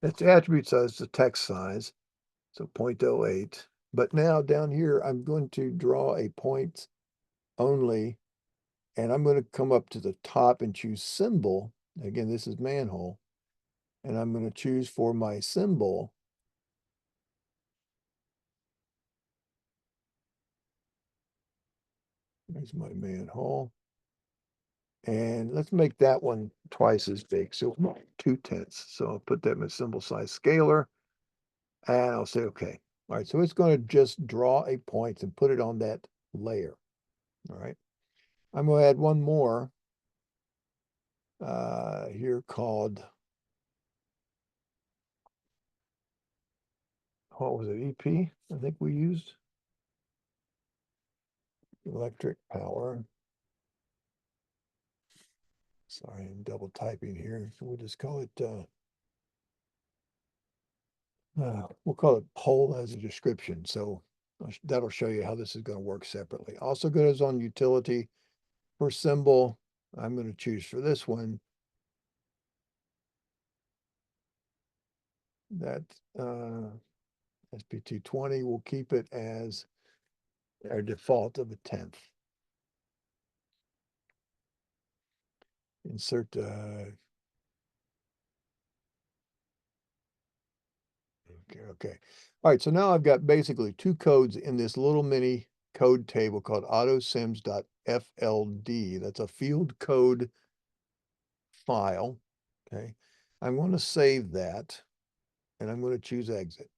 it's attribute size to text size. So 0.08. But now down here, I'm going to draw a point only. And I'm going to come up to the top and choose symbol. Again, this is manhole. And I'm going to choose for my symbol. There's my manhole. And let's make that one twice as big. So 2/10. So I'll put that in my symbol size scalar. And I'll say, okay. All right. So it's going to just draw a point and put it on that layer. All right. I'm going to add one more here called, what was it, EP? I think we used. electric power. Sorry, I'm double typing here. So we'll just call it, we'll call it poll as a description. So that'll show you how this is going to work separately. Also goes on utility for symbol. I'm going to choose for this one that SP220. We'll keep it as our default of a 10th. Insert okay. All right, so now I've got basically two codes in this little mini code table called autosims.fld. That's a field code file. Okay. I'm going to save that and I'm going to choose exit.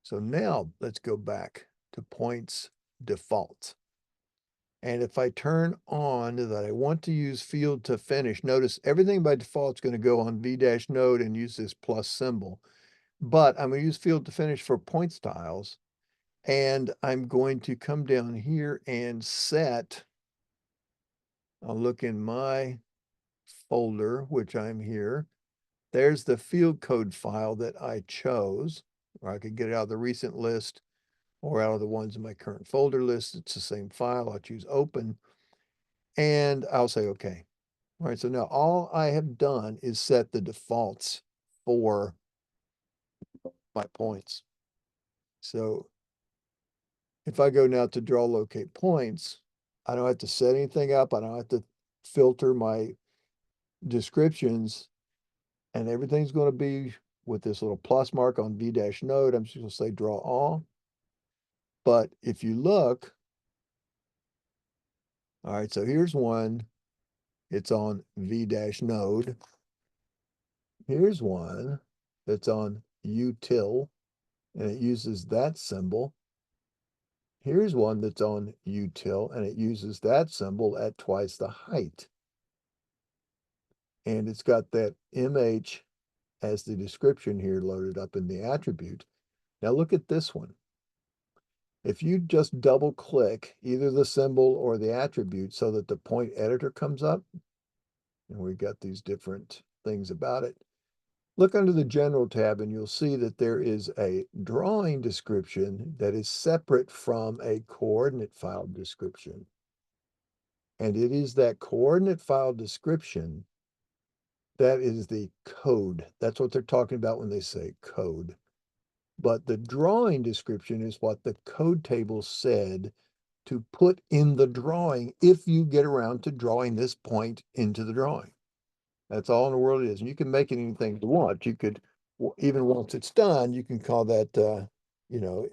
So now let's go back to points default. And if I turn on that I want to use field to finish, notice everything by default is going to go on v-node and use this plus symbol. But I'm going to use field to finish for point styles. And I'm going to come down here and set, I'll look in my folder, which I'm here. There's the field code file that I chose, or I could get it out of the recent list or out of the ones in my current folder list. It's the same file. I'll choose open and I'll say, okay. All right, so now all I have done is set the defaults for my points. So if I go now to draw locate points, I don't have to set anything up. I don't have to filter my descriptions, and everything's going to be with this little plus mark on v-node. I'm just going to say draw all. But if you look, all right, so here's one. It's on v-node. Here's one that's on util, and it uses that symbol. Here's one that's on util, and it uses that symbol at twice the height. And it's got that MH as the description here loaded up in the attribute. Now look at this one. If you just double click either the symbol or the attribute so that the point editor comes up, and we've got these different things about it, look under the general tab and you'll see that there is a drawing description that is separate from a coordinate file description. And it is that coordinate file description that is the code. That's what they're talking about when they say code. But the drawing description is what the code table said to put in the drawing if you get around to drawing this point into the drawing. That's all in the world it is. And you can make it anything you want. You could, even once it's done, you can call that, you know,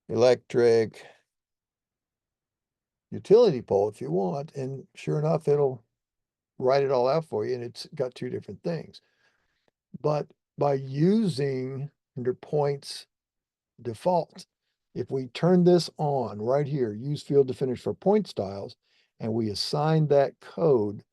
electric utility pole if you want. And sure enough, it'll write it all out for you. And it's got two different things. But by using under points default, if we turn this on right here, use field to finish for point styles, and we assign that code,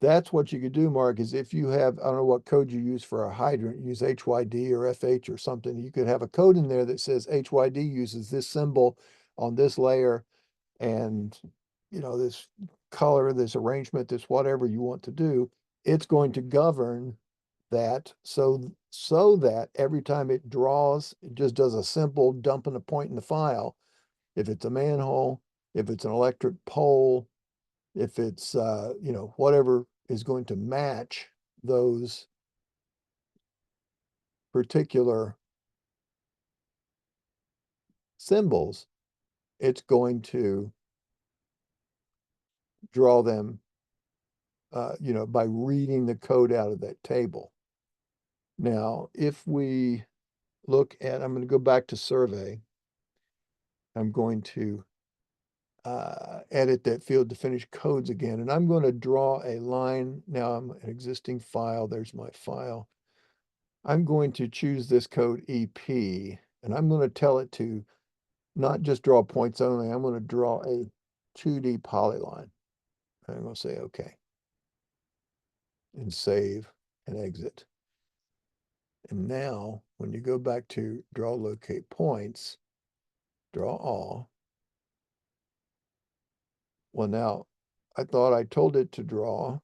that's what you could do, Mark, is if you have, I don't know what code you use for a hydrant, use HYD or FH or something, you could have a code in there that says HYD uses this symbol on this layer and, you know, this color, this arrangement, this whatever you want to do, it's going to govern that so that every time it draws, it just does a simple dumping a point in the file. If it's a manhole, if it's an electric pole, if it's, you know, whatever is going to match those particular symbols, it's going to draw them, you know, by reading the code out of that table. Now, if we look at, I'm going to go back to survey. I'm going to edit that field to finish codes again. And I'm going to draw a line. Now I'm an existing file. There's my file. I'm going to choose this code EP, and I'm going to tell it to not just draw points only. I'm going to draw a 2D polyline. I'm going to say OK and save and exit. And now when you go back to draw locate points, draw all, Well, now, I thought I told it to draw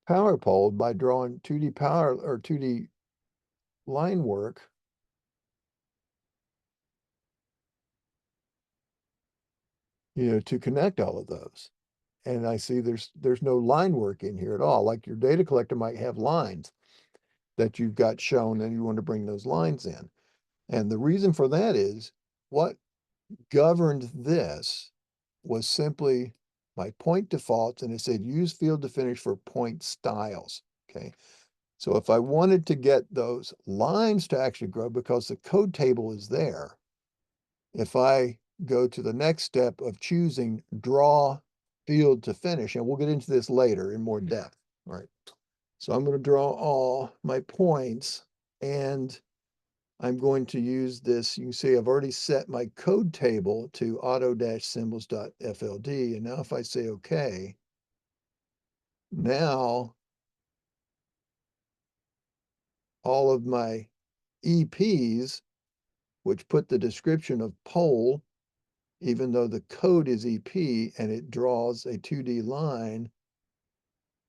power pole by drawing 2D power or 2D line work. To connect all of those. And I see there's no line work in here at all. Like your data collector might have lines that you've got shown and you want to bring those lines in. And the reason for that is what governed this was simply my point defaults, and it said use field to finish for point styles. Okay. So if I wanted to get those lines to actually grow because the code table is there, if I go to the next step of choosing draw field to finish, and we'll get into this later in more depth, right? So I'm going to draw all my points, and I'm going to use this. You can see I've already set my code table to auto-symbols.fld. And now if I say OK, now all of my EPs, which put the description of pole, even though the code is EP, and it draws a 2D line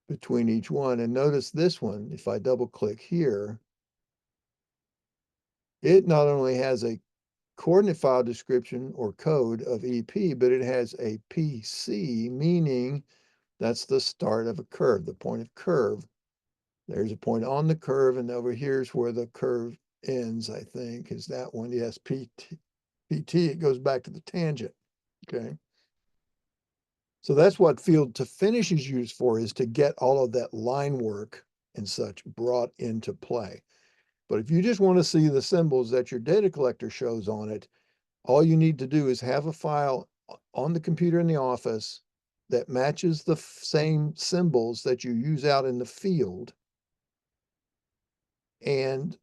between each one. And notice this one, if I double click here, it not only has a coordinate file description or code of EP, but it has a PC, meaning that's the start of a curve, the point of curve. There's a point on the curve, and over here's where the curve ends, I think, is that one. Yes, PT, it goes back to the tangent, okay? So that's what field to finish is used for, is to get all of that line work and such brought into play. But if you just want to see the symbols that your data collector shows on it, all you need to do is have a file on the computer in the office that matches the same symbols that you use out in the field, and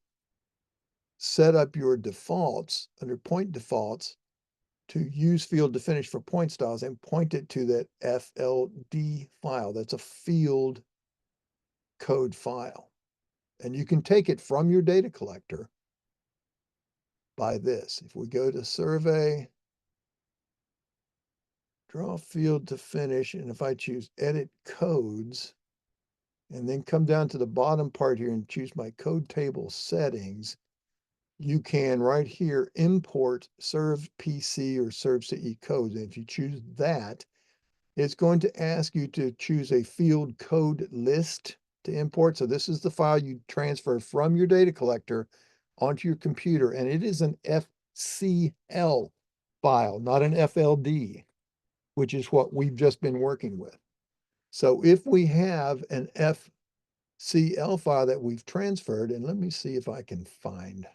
set up your defaults under point defaults to use field to finish for point styles and point it to that FLD file. That's a field code file. And you can take it from your data collector by this. If we go to survey, draw field to finish, and if I choose edit codes, and then come down to the bottom part here and choose my code table settings, you can right here import serve PC or serve CE codes. And if you choose that, it's going to ask you to choose a field code list to import. So this is the file you transfer from your data collector onto your computer, and it is an FCL file, not an FLD, which is what we've just been working with. So if we have an FCL file that we've transferred, and let me see if I can find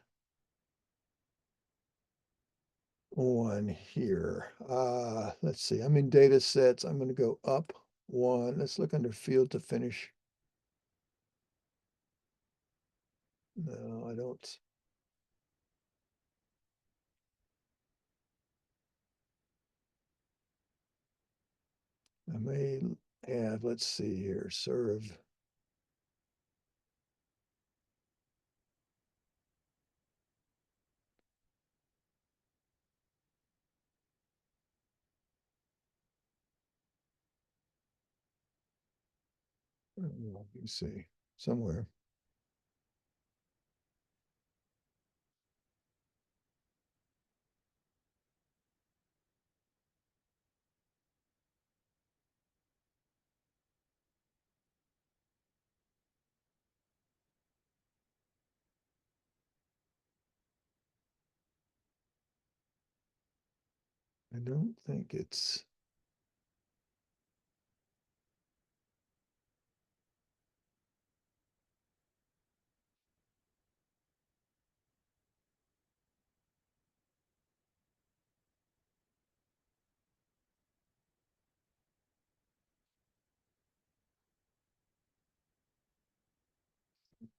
one here. Let's see, I'm in data sets. I'm going to go up one. Let's look under field to finish. No, I don't. I may have, let's see here, serve. Let me see, somewhere. I don't think it's.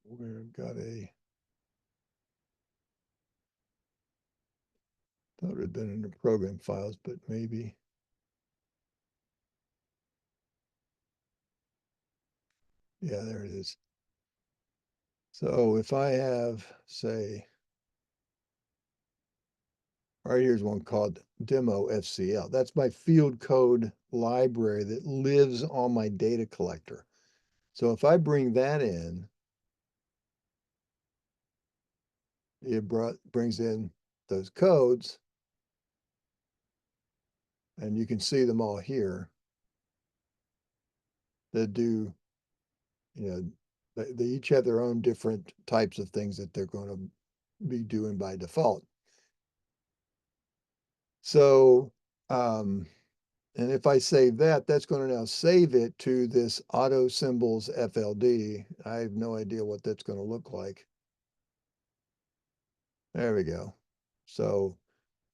We've got a. Thought it had been in the program files, but maybe. Yeah, there it is. So if I have, say, All right, here's one called demo FCL. That's my field code library that lives on my data collector. So if I bring that in, it brings in those codes, and you can see them all here that do, they each have their own different types of things that they're going to be doing by default. So, and if I save that, that's going to now save it to this auto symbols FLD. I have no idea what that's going to look like. There we go. So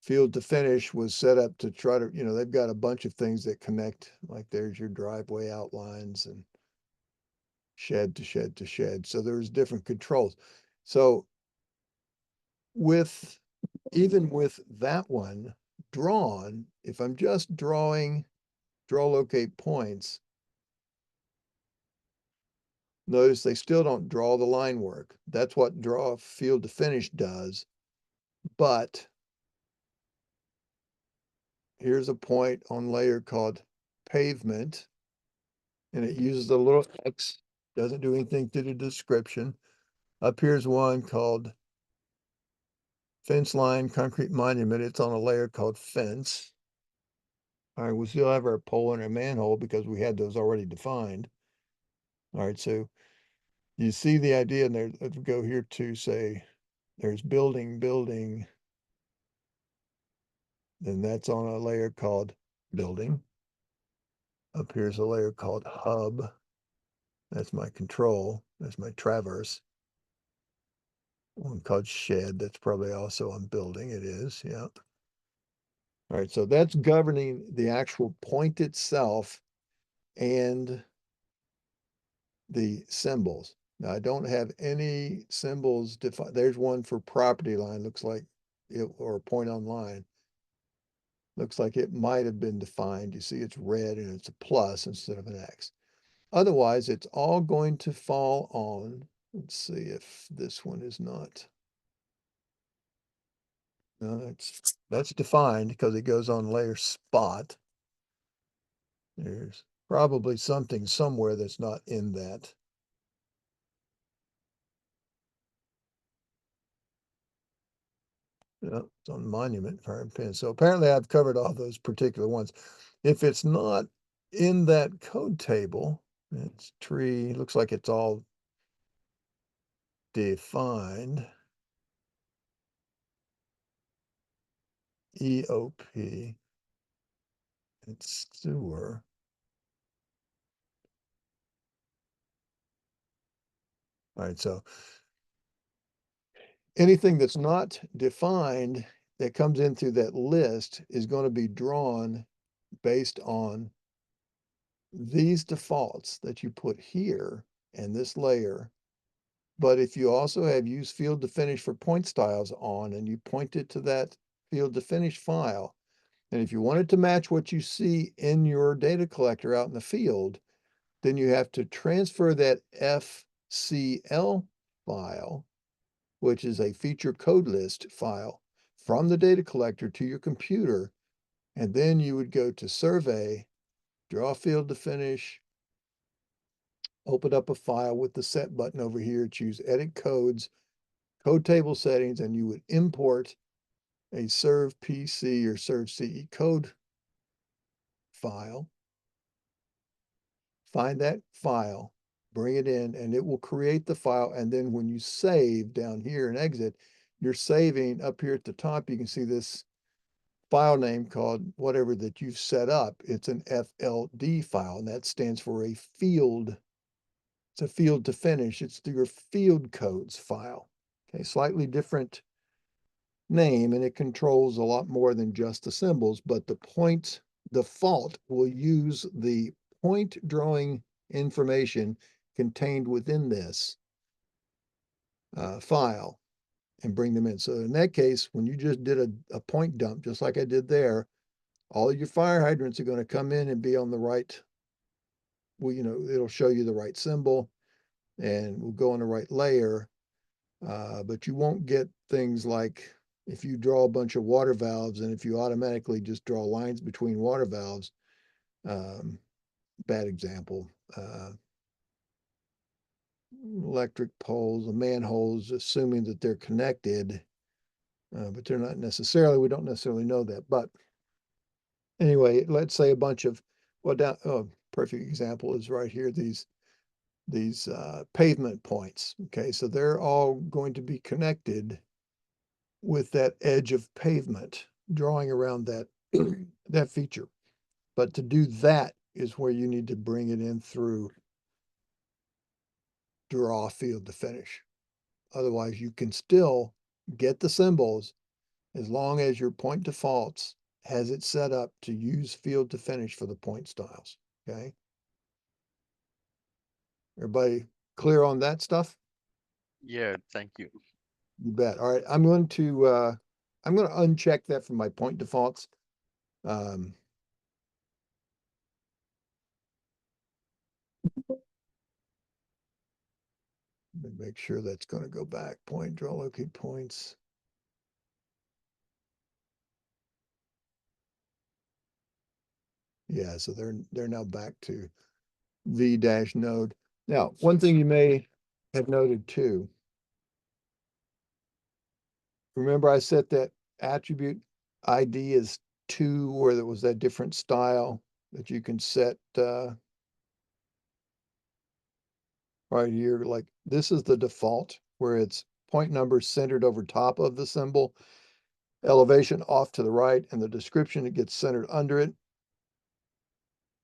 field to finish was set up to try to, they've got a bunch of things that connect, like there's your driveway outlines and shed to shed to shed. So there's different controls. So even with that one drawn, if I'm just draw locate points, notice they still don't draw the line work. That's what draw field to finish does. But here's a point on layer called pavement, and it uses a little X, doesn't do anything to the description. Up here's one called fence line concrete monument. It's on a layer called fence. All right, we still have our pole and our manhole because we had those already defined. All right, so you see the idea, and there, let's go here to say there's building, then that's on a layer called building. Up here's a layer called hub. That's my control. That's my traverse. One called shed. That's probably also on building. It is, yeah. All right, so that's governing the actual point itself and the symbols. Now, I don't have any symbols defined. There's one for property line, looks like it, or point on line. Looks like it might have been defined. You see it's red and it's a plus instead of an X. Otherwise, it's all going to fall on, let's see if this one is not. No, that's defined because it goes on layer spot. There's probably something somewhere that's not in that. Yeah, it's on monument, fire and pin. So apparently I've covered all those particular ones. If it's not in that code table, it's tree, looks like it's all defined. EOP, it's sewer. All right, so anything that's not defined that comes in through that list is going to be drawn based on these defaults that you put here and this layer. But if you also have use field to finish for point styles on and you point it to that field to finish file, and if you want it to match what you see in your data collector out in the field, then you have to transfer that FCL file, which is a feature code list file, from the data collector to your computer. And then you would go to survey, draw field to finish, open up a file with the set button over here, choose edit codes, code table settings, and you would import a serve PC or serve CE code file. Find that file, bring it in, and it will create the file. And then when you save down here and exit, you're saving up here at the top. You can see this file name called whatever that you've set up. It's an FLD file, and that stands for a field. It's a field to finish. It's your field codes file. Okay, slightly different name, and it controls a lot more than just the symbols, but the point default will use the point drawing information contained within this file and bring them in. So in that case, when you just did a point dump, just like I did there, all of your fire hydrants are going to come in and be on the right, well, it'll show you the right symbol and we'll go on the right layer. But you won't get things like if you draw a bunch of water valves and if you automatically just draw lines between water valves, bad example, electric poles, manholes, assuming that they're connected, but they're not necessarily, we don't necessarily know that. But anyway, let's say a bunch of, well, down, oh, perfect example is right here, these pavement points. Okay, so they're all going to be connected with that edge of pavement, drawing around that that feature. But to do that is where you need to bring it in through draw field to finish. Otherwise, you can still get the symbols as long as your point defaults has it set up to use field to finish for the point styles. Okay. Everybody clear on that stuff? Yeah, thank you. You bet. All right. I'm going to uncheck that from my point defaults. Let me make sure that's going to go back. Point, draw, locate points. Yeah, so they're now back to v-node. Now, one thing you may have noted too. Remember I set that attribute ID as 2, where there was that different style that you can set right here. Like this is the default where it's point number centered over top of the symbol, elevation off to the right, and the description, it gets centered under it.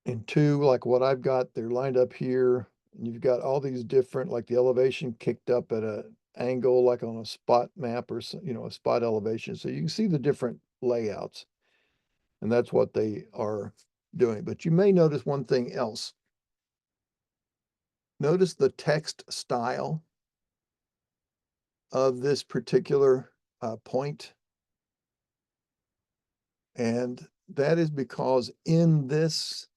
And 2, like what I've got, they're lined up here. And you've got all these different, like the elevation kicked up at an angle, like on a spot map or, a spot elevation. So you can see the different layouts. And that's what they are doing. But you may notice one thing else. Notice the text style of this particular point. And that is because in this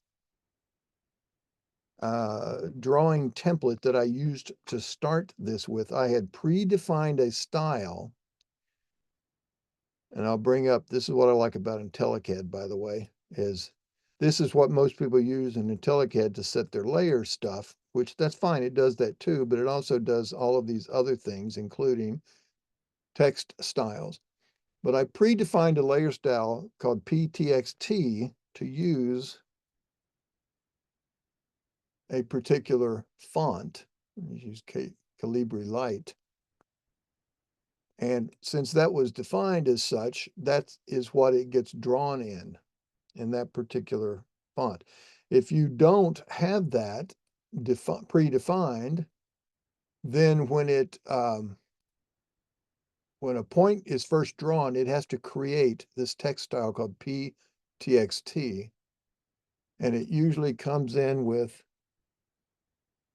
drawing template that I used to start this with, I had predefined a style. And I'll bring up, this is what I like about IntelliCAD, by the way, is this is what most people use in IntelliCAD to set their layer stuff, which that's fine. It does that too, but it also does all of these other things, including text styles. But I predefined a layer style called PTXT to use a particular font. Let's use Calibri Light. And since that was defined as such, that is what it gets drawn in that particular font. If you don't have that predefined, then when when a point is first drawn, it has to create this text style called PTXT. And it usually comes in with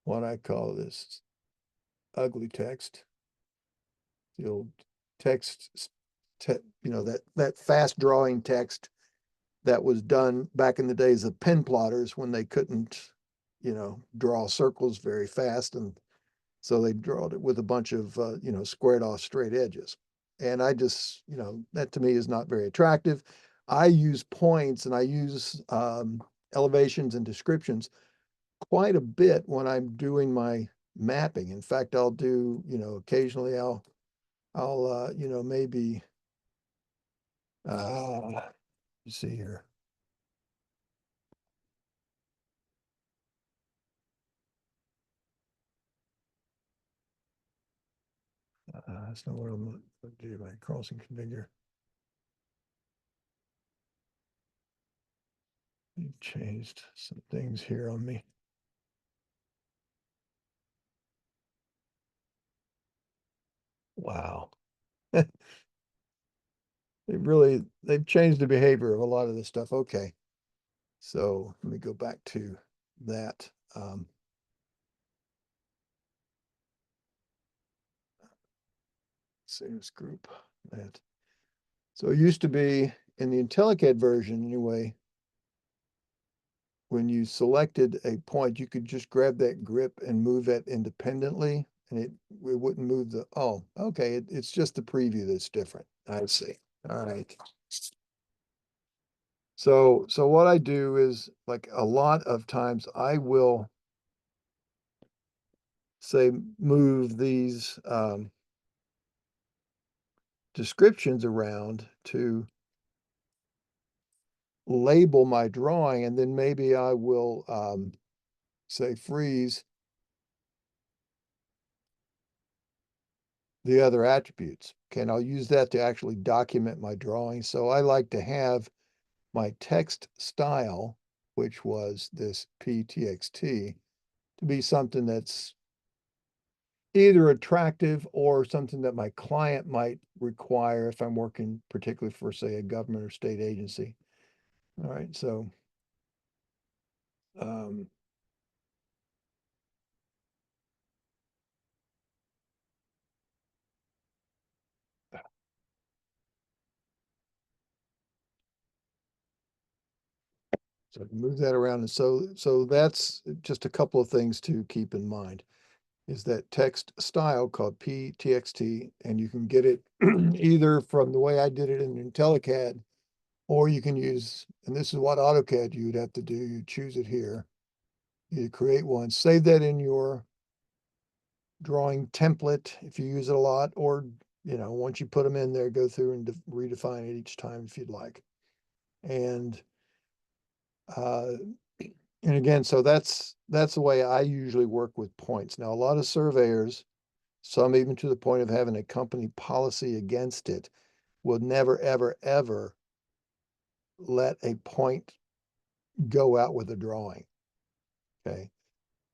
what I call this ugly text. The old text, that fast drawing text that was done back in the days of pen plotters when they couldn't, draw circles very fast. And so they draw it with a bunch of, squared off straight edges. And I just, that to me is not very attractive. I use points and I use elevations and descriptions quite a bit when I'm doing my mapping. In fact, I'll do, occasionally I'll maybe, let's see here. That's not what I'm going to do. My Carlson configure. You've changed some things here on me. Wow. They've changed the behavior of a lot of this stuff. Okay. So let me go back to that. Sales group that. So it used to be in the IntelliCAD version anyway, when you selected a point, you could just grab that grip and move that independently and it wouldn't move the, oh, okay. It's just the preview that's different. I see. All right. So what I do is, like, a lot of times I will say move these descriptions around to label my drawing, and then maybe I will say freeze the other attributes. Okay, and I'll use that to actually document my drawing. So I like to have my text style, which was this PTXT, to be something that's either attractive or something that my client might require if I'm working particularly for, say, a government or state agency. All right, so um, so I can move that around. And so that's just a couple of things to keep in mind, is that text style called PTXT, and you can get it either from the way I did it in IntelliCAD, or you can use, and this is what AutoCAD you'd have to do. You choose it here. You create one, save that in your drawing template if you use it a lot, or, once you put them in there, go through and redefine it each time if you'd like. And uh, and again, so that's the way I usually work with points. Now, a lot of surveyors, some even to the point of having a company policy against it, will never, ever, ever let a point go out with a drawing. Okay.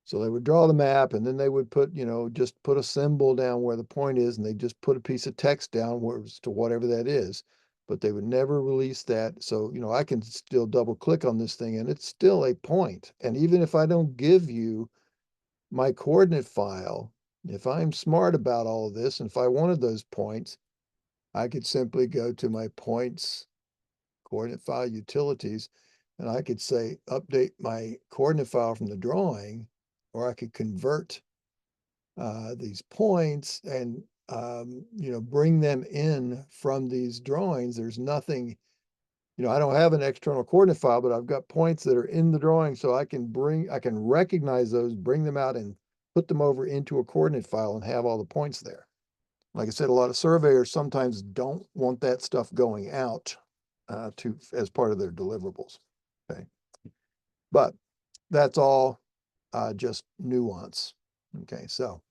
So they would draw the map, and then they would put, just put a symbol down where the point is, and they just put a piece of text down where as to whatever that is. But they would never release that. So, I can still double click on this thing and it's still a point. And even if I don't give you my coordinate file, if I'm smart about all of this, and if I wanted those points, I could simply go to my points coordinate file utilities, and I could say update my coordinate file from the drawing, or I could convert these points and bring them in from these drawings. There's nothing, I don't have an external coordinate file, but I've got points that are in the drawing, so I can recognize those, bring them out and put them over into a coordinate file and have all the points there. Like I said, a lot of surveyors sometimes don't want that stuff going out as part of their deliverables. Okay, but that's all just nuance. Okay, so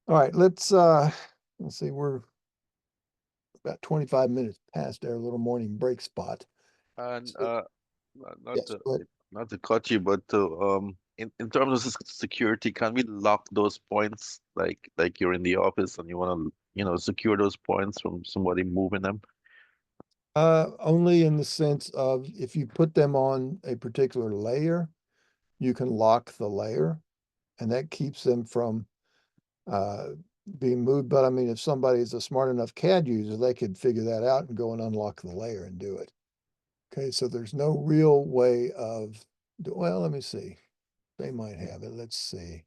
all right, let's see, we're about 25 minutes past our little morning break spot. And So, not yes, to go ahead. not to cut you, but to in terms of security, can we lock those points like you're in the office and you want to secure those points from somebody moving them? Only in the sense of if you put them on a particular layer, you can lock the layer, and that keeps them from uh, being moved. But I mean, if somebody is a smart enough CAD user, they could figure that out and go and unlock the layer and do it. Okay, so there's no real way of, well, let me see. They might have it. Let's see.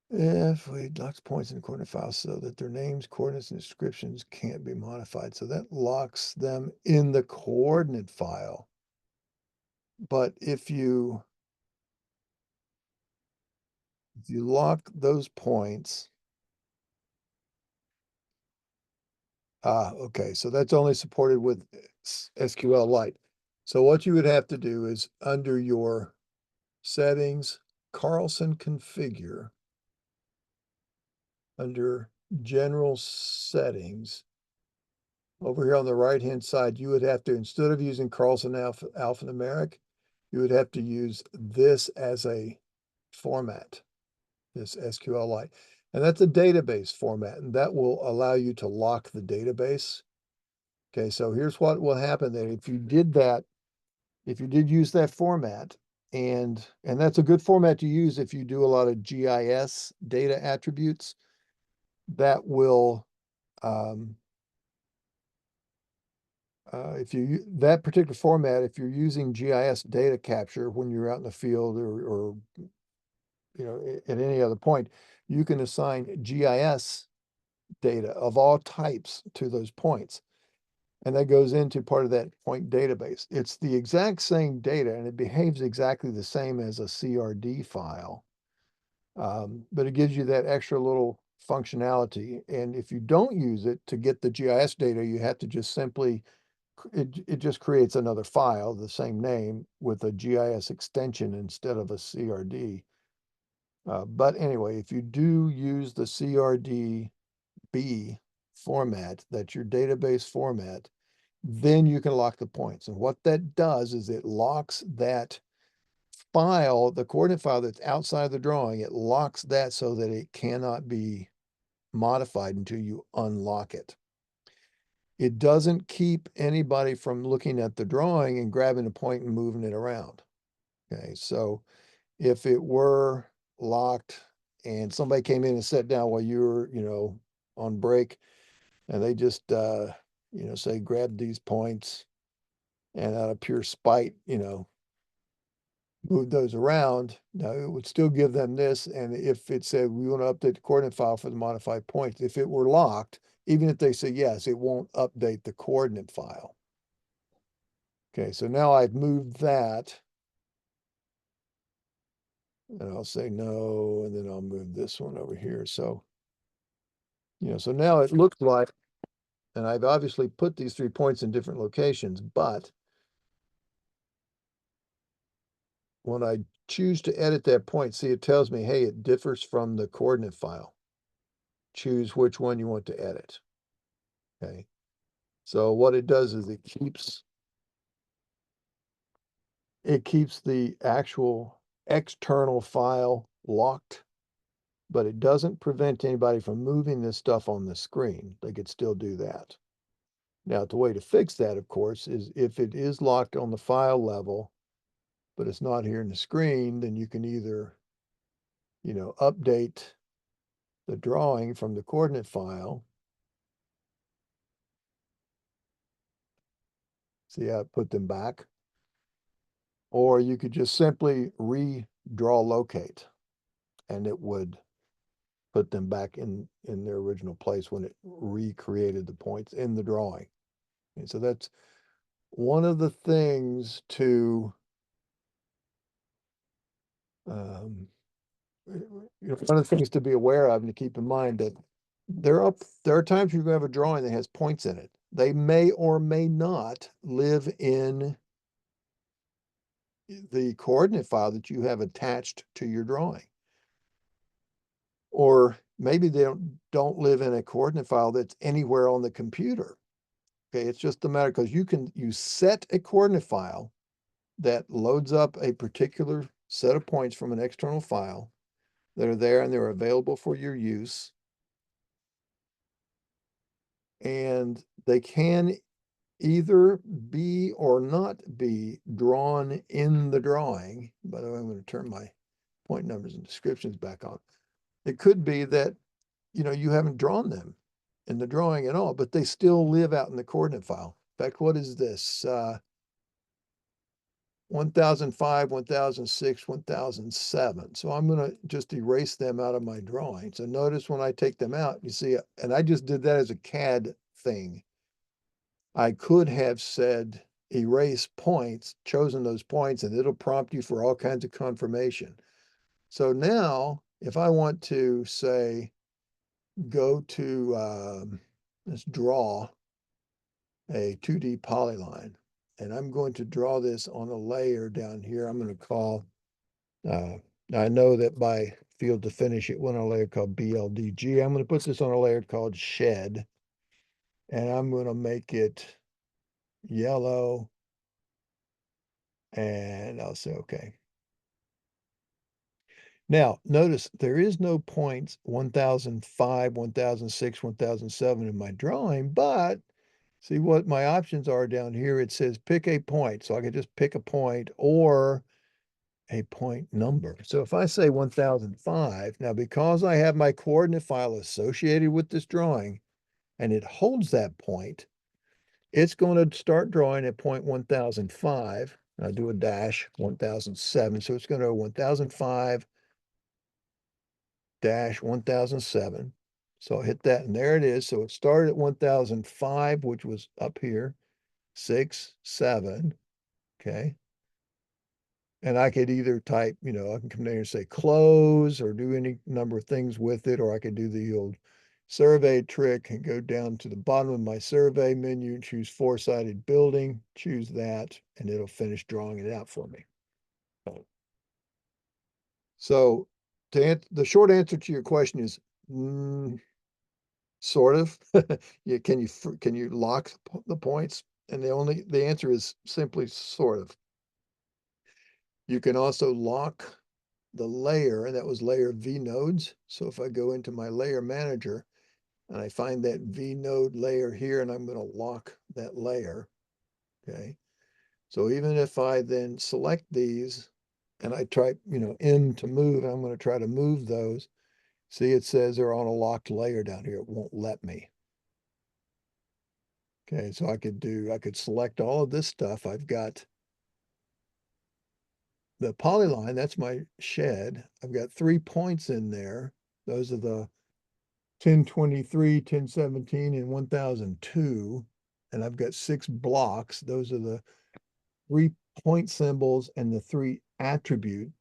If we lock points in the coordinate file so that their names, coordinates, and descriptions can't be modified. So that locks them in the coordinate file. But if you lock those points, okay, so that's only supported with SQLite. So what you would have to do is under your settings, Carlson configure, under general settings, over here on the right-hand side, you would have to, instead of using Carlson alphanumeric, you would have to use this as a format, this SQLite. And that's a database format, and that will allow you to lock the database. Okay, so here's what will happen then. If you did that, if you did use that format, and that's a good format to use if you do a lot of GIS data attributes, that will if you that particular format, if you're using GIS data capture when you're out in the field, or at any other point, you can assign GIS data of all types to those points. And that goes into part of that point database. It's the exact same data and it behaves exactly the same as a CRD file. But it gives you that extra little functionality. And if you don't use it to get the GIS data, you have to just simply, it just creates another file, the same name with a GIS extension instead of a CRD. But anyway, if you do use the CRDB format, that's your database format, then you can lock the points. And what that does is it locks that file, the coordinate file that's outside the drawing, it locks that so that it cannot be modified until you unlock it. It doesn't keep anybody from looking at the drawing and grabbing a point and moving it around. Okay, so if it were locked and somebody came in and sat down while you were, on break, and they just, say, grab these points and out of pure spite, move those around, now it would still give them this. And if it said, we want to update the coordinate file for the modified points, if it were locked, even if they say yes, it won't update the coordinate file. Okay, so now I've moved that. And I'll say no, and then I'll move this one over here. So, so now it looks like, and I've obviously put these 3 points in different locations, but when I choose to edit that point, see, it tells me, hey, it differs from the coordinate file. Choose which one you want to edit. Okay. So what it does is it keeps the actual external file locked, but it doesn't prevent anybody from moving this stuff on the screen. They could still do that. Now, the way to fix that, of course, is if it is locked on the file level, but it's not here in the screen, then you can either, update the drawing from the coordinate file. See how I put them back? Or you could just simply redraw locate, and it would put them back in their original place when it recreated the points in the drawing. And so that's one of the things to, one of the things to be aware of and to keep in mind that there are times you're going to have a drawing that has points in it. They may or may not live in the coordinate file that you have attached to your drawing. Or maybe they don't live in a coordinate file that's anywhere on the computer. Okay, it's just a matter because you set a coordinate file that loads up a particular set of points from an external file that are there and they're available for your use. And they can either be or not be drawn in the drawing. By the way, I'm going to turn my point numbers and descriptions back on. It could be that, you haven't drawn them in the drawing at all, but they still live out in the coordinate file. In fact, what is this? 1005, 1006, 1007. So I'm going to just erase them out of my drawing. So notice when I take them out, you see, and I just did that as a CAD thing. I could have said erase points, chosen those points, and it'll prompt you for all kinds of confirmation. So now, if I want to say, go to, let's draw a 2D polyline, and I'm going to draw this on a layer down here. I'm going to call, I know that by field to finish, it went on a layer called BLDG. I'm going to put this on a layer called shed, and I'm going to make it yellow, and I'll say, okay. Now, notice there is no points 1005, 1006, 1007 in my drawing, but see what my options are down here. It says pick a point. So I could just pick a point or a point number. So if I say 1005, now because I have my coordinate file associated with this drawing and it holds that point, it's going to start drawing at point 1005. I do a dash 1007. So it's going to 1005 dash 1007. So I'll hit that and there it is. So it started at 1005, which was up here, 6, 7, okay. And I could either type, I can come down here and say close or do any number of things with it, or I could do the old survey trick and go down to the bottom of my survey menu and choose four-sided building, choose that, and it'll finish drawing it out for me. So the short answer to your question is sort of. Can you lock the points? And the answer is simply sort of. You can also lock the layer, and that was layer V nodes. So if I go into my layer manager and I find that V node layer here, and I'm going to lock that layer, okay? So even if I then select these and I type, M to move, I'm going to try to move those. See, it says they're on a locked layer down here. It won't let me. Okay, so I could select all of this stuff. I've got the polyline, that's my shed. I've got 3 points in there. Those are the 1023, 1017, and 1002. And I've got 6 blocks. Those are the 3 point symbols and the 3 attributes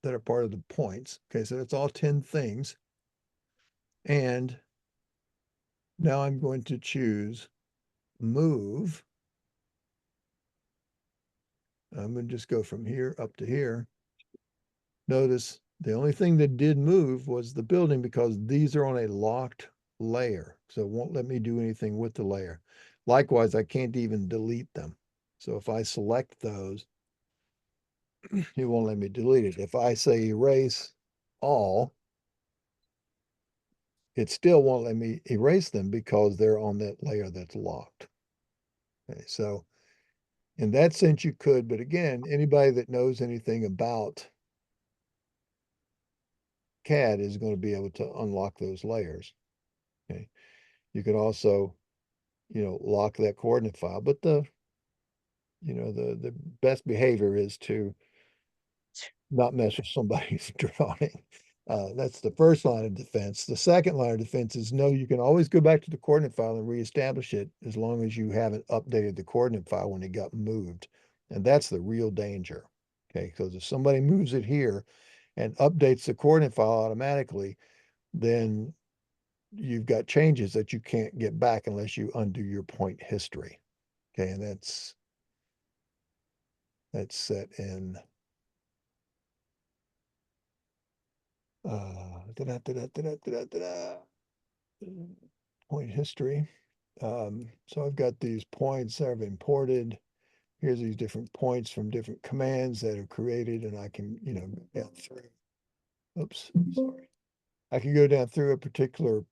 that are part of the points. Okay, so that's all 10 things. And now I'm going to choose move. I'm going to just go from here up to here. Notice the only thing that did move was the building because these are on a locked layer. So it won't let me do anything with the layer. Likewise, I can't even delete them. So if I select those, it won't let me delete it. If I say erase all, it still won't let me erase them because they're on that layer that's locked. Okay, so in that sense, you could, but again, anybody that knows anything about CAD is going to be able to unlock those layers. Okay. You could also, lock that coordinate file, but the best behavior is to not mess with somebody's drawing. That's the first line of defense. The second line of defense is no, you can always go back to the coordinate file and reestablish it as long as you haven't updated the coordinate file when it got moved. And that's the real danger. Okay, because if somebody moves it here and updates the coordinate file automatically, then you've got changes that you can't get back unless you undo your point history. Okay, and that's set in point history. So I've got these points that I've imported. Here's these different points from different commands that are created, and I can, go down through. Oops, sorry. I can go down through a particular,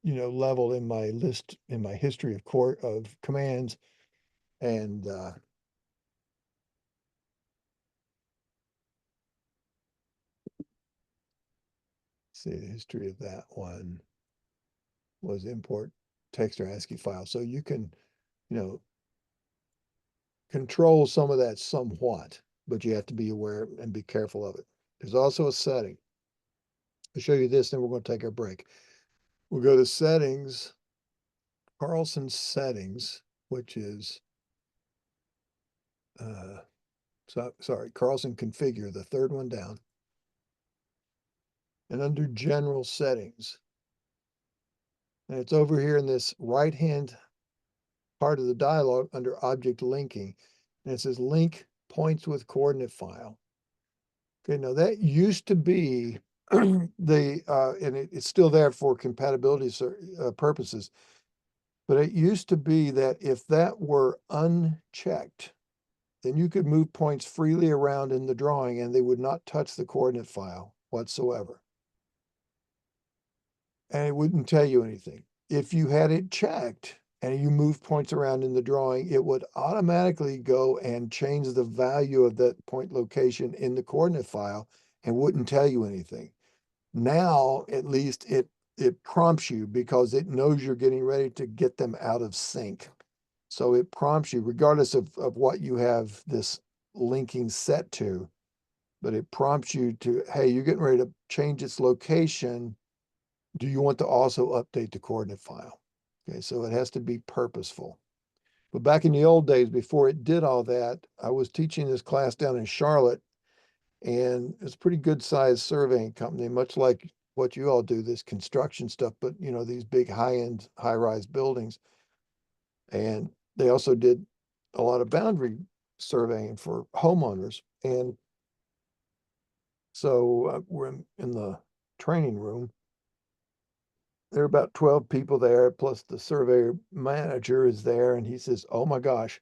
level in my list, in my history of commands, and see the history of that one was import text or ASCII file. So you can, control some of that somewhat, but you have to be aware and be careful of it. There's also a setting. I'll show you this, then we're going to take our break. We'll go to settings, Carlson settings, which is, sorry, Carlson configure, the third one down. And under general settings, and it's over here in this right-hand part of the dialog under object linking, and it says link points with coordinate file. Okay, now that used to be and it's still there for compatibility purposes, but it used to be that if that were unchecked, then you could move points freely around in the drawing and they would not touch the coordinate file whatsoever. And it wouldn't tell you anything. If you had it checked and you move points around in the drawing, it would automatically go and change the value of that point location in the coordinate file and wouldn't tell you anything. Now, at least it prompts you because it knows you're getting ready to get them out of sync. So it prompts you, regardless of what you have this linking set to, but it prompts you to, hey, you're getting ready to change its location. do you want to also update the coordinate file? Okay, so it has to be purposeful. But back in the old days, before it did all that, I was teaching this class down in Charlotte, and it's a pretty good sized surveying company, much like what you all do, this construction stuff, but you know, these big high-end, high-rise buildings. And they also did a lot of boundary surveying for homeowners. And so we're in the training room. There are about 12 people there, plus the surveyor manager is there. And he says, "Oh my gosh,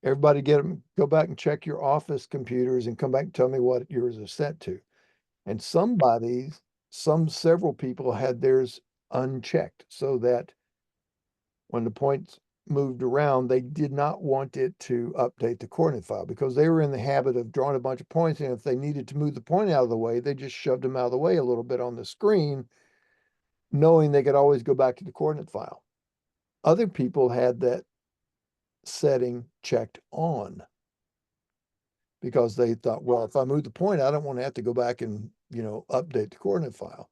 everybody go back and check your office computers and come back and tell me what yours is set to." And several people had theirs unchecked so that when the points moved around, they did not want it to update the coordinate file because they were in the habit of drawing a bunch of points. And if they needed to move the point out of the way, they just shoved them out of the way a little bit on the screen, knowing they could always go back to the coordinate file. Other people had that setting checked on because they thought, well, if I move the point, I don't want to have to go back and, you know, update the coordinate file.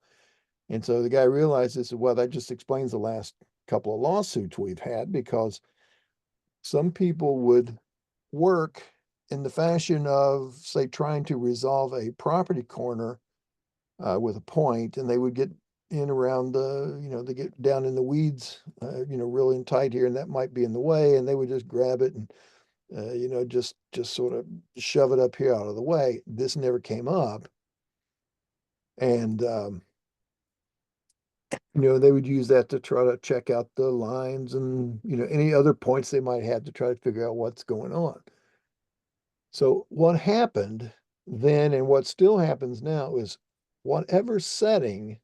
And so the guy realized this, well, that just explains the last couple of lawsuits we've had, because some people would work in the fashion of, say, trying to resolve a property corner with a point, and they would get in around the, you know, they get down in the weeds, you know, really tight here, and that might be in the way, and they would just grab it and, you know, just sort of shove it up here out of the way. This never came up. And, you know, they would use that to try to check out the lines and, you know, any other points they might have to try to figure out what's going on. So what happened then and what still happens now is whatever setting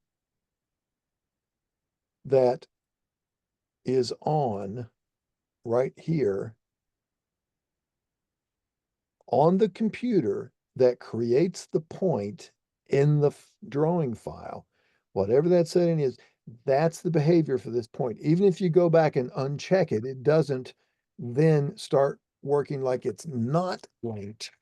that is on right here on the computer that creates the point in the drawing file, whatever that setting is, that's the behavior for this point. Even if you go back and uncheck it, it doesn't then start working like it's not linked.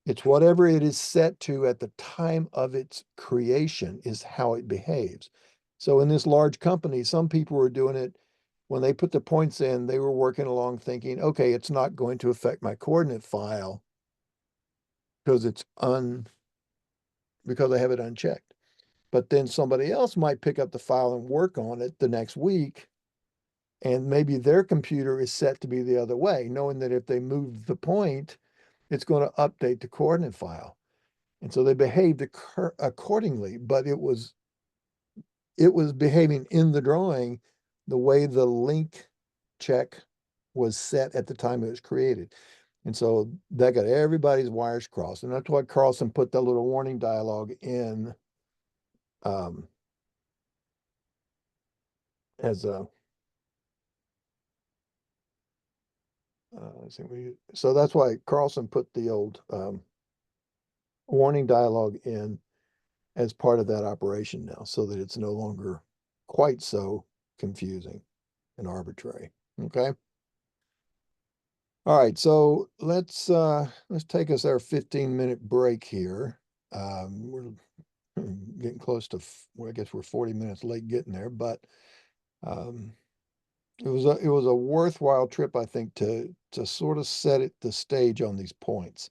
It's whatever it is set to at the time of its creation is how it behaves. So in this large company, some people were doing it when they put the points in, they were working along thinking, okay, it's not going to affect my coordinate file because because I have it unchecked. But then somebody else might pick up the file and work on it the next week, and maybe their computer is set to be the other way, knowing that if they move the point, it's going to update the coordinate file. And so they behaved accordingly, but it was behaving in the drawing the way the link check was set at the time it was created. And so that got everybody's wires crossed. And that's why Carlson put that little warning dialogue in as a, so that's why Carlson put the old warning dialogue in as part of that operation now, so that it's no longer quite so confusing and arbitrary. Okay. All right, so let's take us our 15-minute break here. We're getting close to, well, I guess we're 40 minutes late getting there, but it was a worthwhile trip, I think, to sort of set the stage on these points.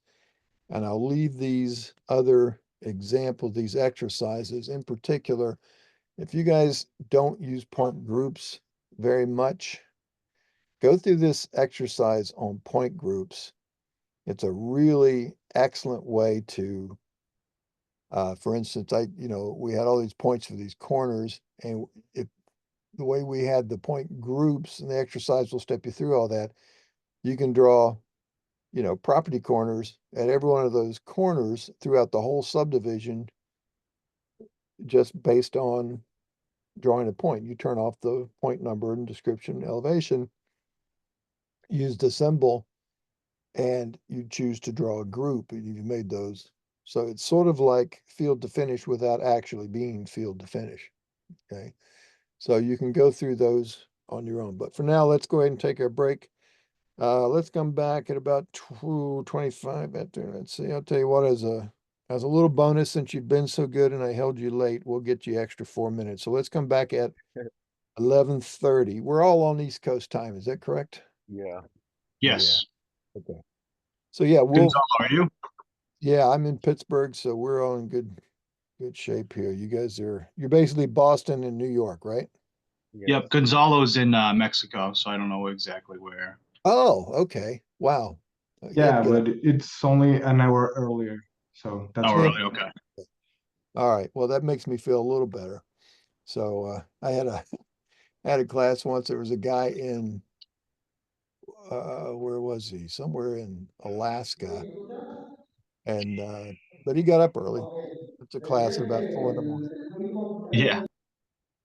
And I'll leave these other examples, these exercises in particular. If you guys don't use point groups very much, go through this exercise on point groups. It's a really excellent way to, for instance, we had all these points for these corners, and if the way we had the point groups, and the exercise will step you through all that, you can draw, property corners at every one of those corners throughout the whole subdivision just based on drawing a point. You turn off the point number and description and elevation, use the symbol, and you choose to draw a group, and you've made those. So it's sort of like field to finish without actually being field to finish. Okay. So you can go through those on your own. But for now, let's go ahead and take our break. Let's come back at about 2:25 after. Let's see. I'll tell you what, as a As a little bonus, since you've been so good and I held you late, we'll get you extra 4 minutes. So let's come back at 11:30. We're all on East Coast time. Is that correct? Yeah. Yeah. Yes. Okay. So yeah, Gonzalo, are you? yeah, I'm in Pittsburgh, so we're all in good shape here. You're basically Boston and New York, right? Yes. Yep. Gonzalo's in Mexico, so I don't know exactly where. Oh, okay. Wow. You had to Yeah, get up. but it's only an hour earlier, so that's Oh, Yeah. really? Okay. All right. Well, that makes me feel a little better. So I had a I had a class once. There was a guy in where was he? Somewhere in Alaska. And but he got up early. It's a class at about 4 in the morning. Yeah.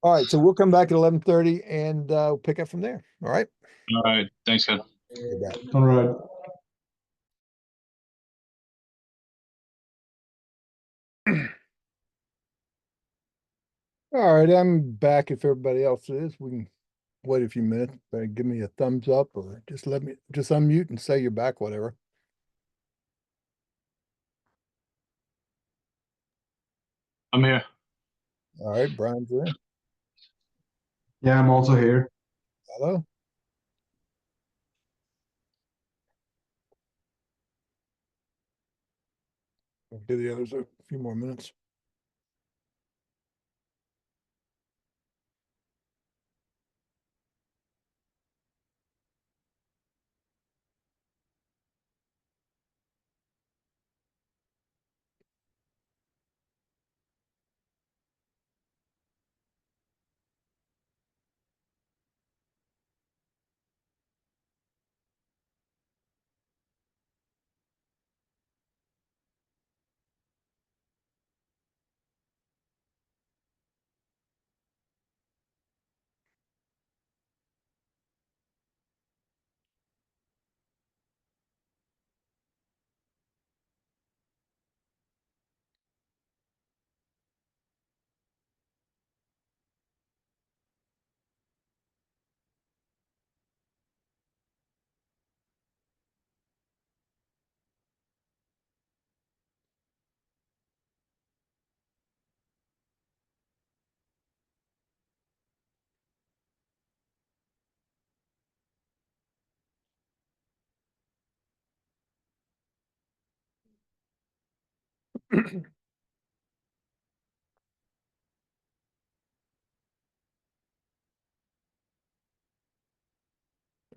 All right, so we'll come back at 11:30 and we'll pick up from there. All right. All right. Thanks, Ken. You bet. all right. All right, I'm back. If everybody else is, we can wait a few minutes. Give me a thumbs up or just unmute and say you're back, whatever. I'm here. All right, Brian's there. Yeah, I'm also here. Hello. I'll give the others a few more minutes.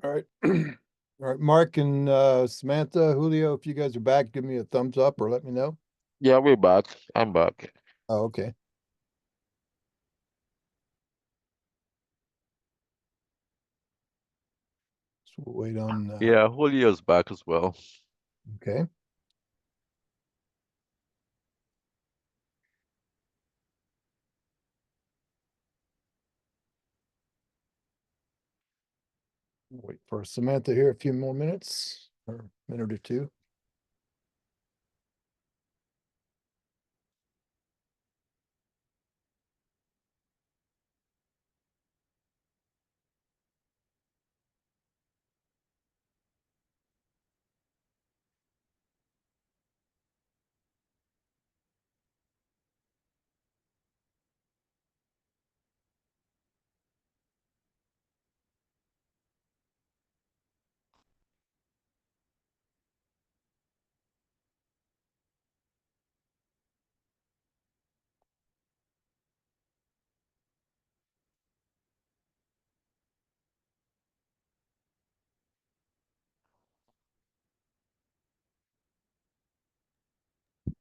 All right. All right, Mark and Samantha, Julio, if you guys are back, give me a thumbs up or let me know. Yeah, we're back. I'm back. Oh, okay. So we'll wait on, Yeah, Julio's back as well. okay. Wait for Samantha here a few more minutes or a minute or two.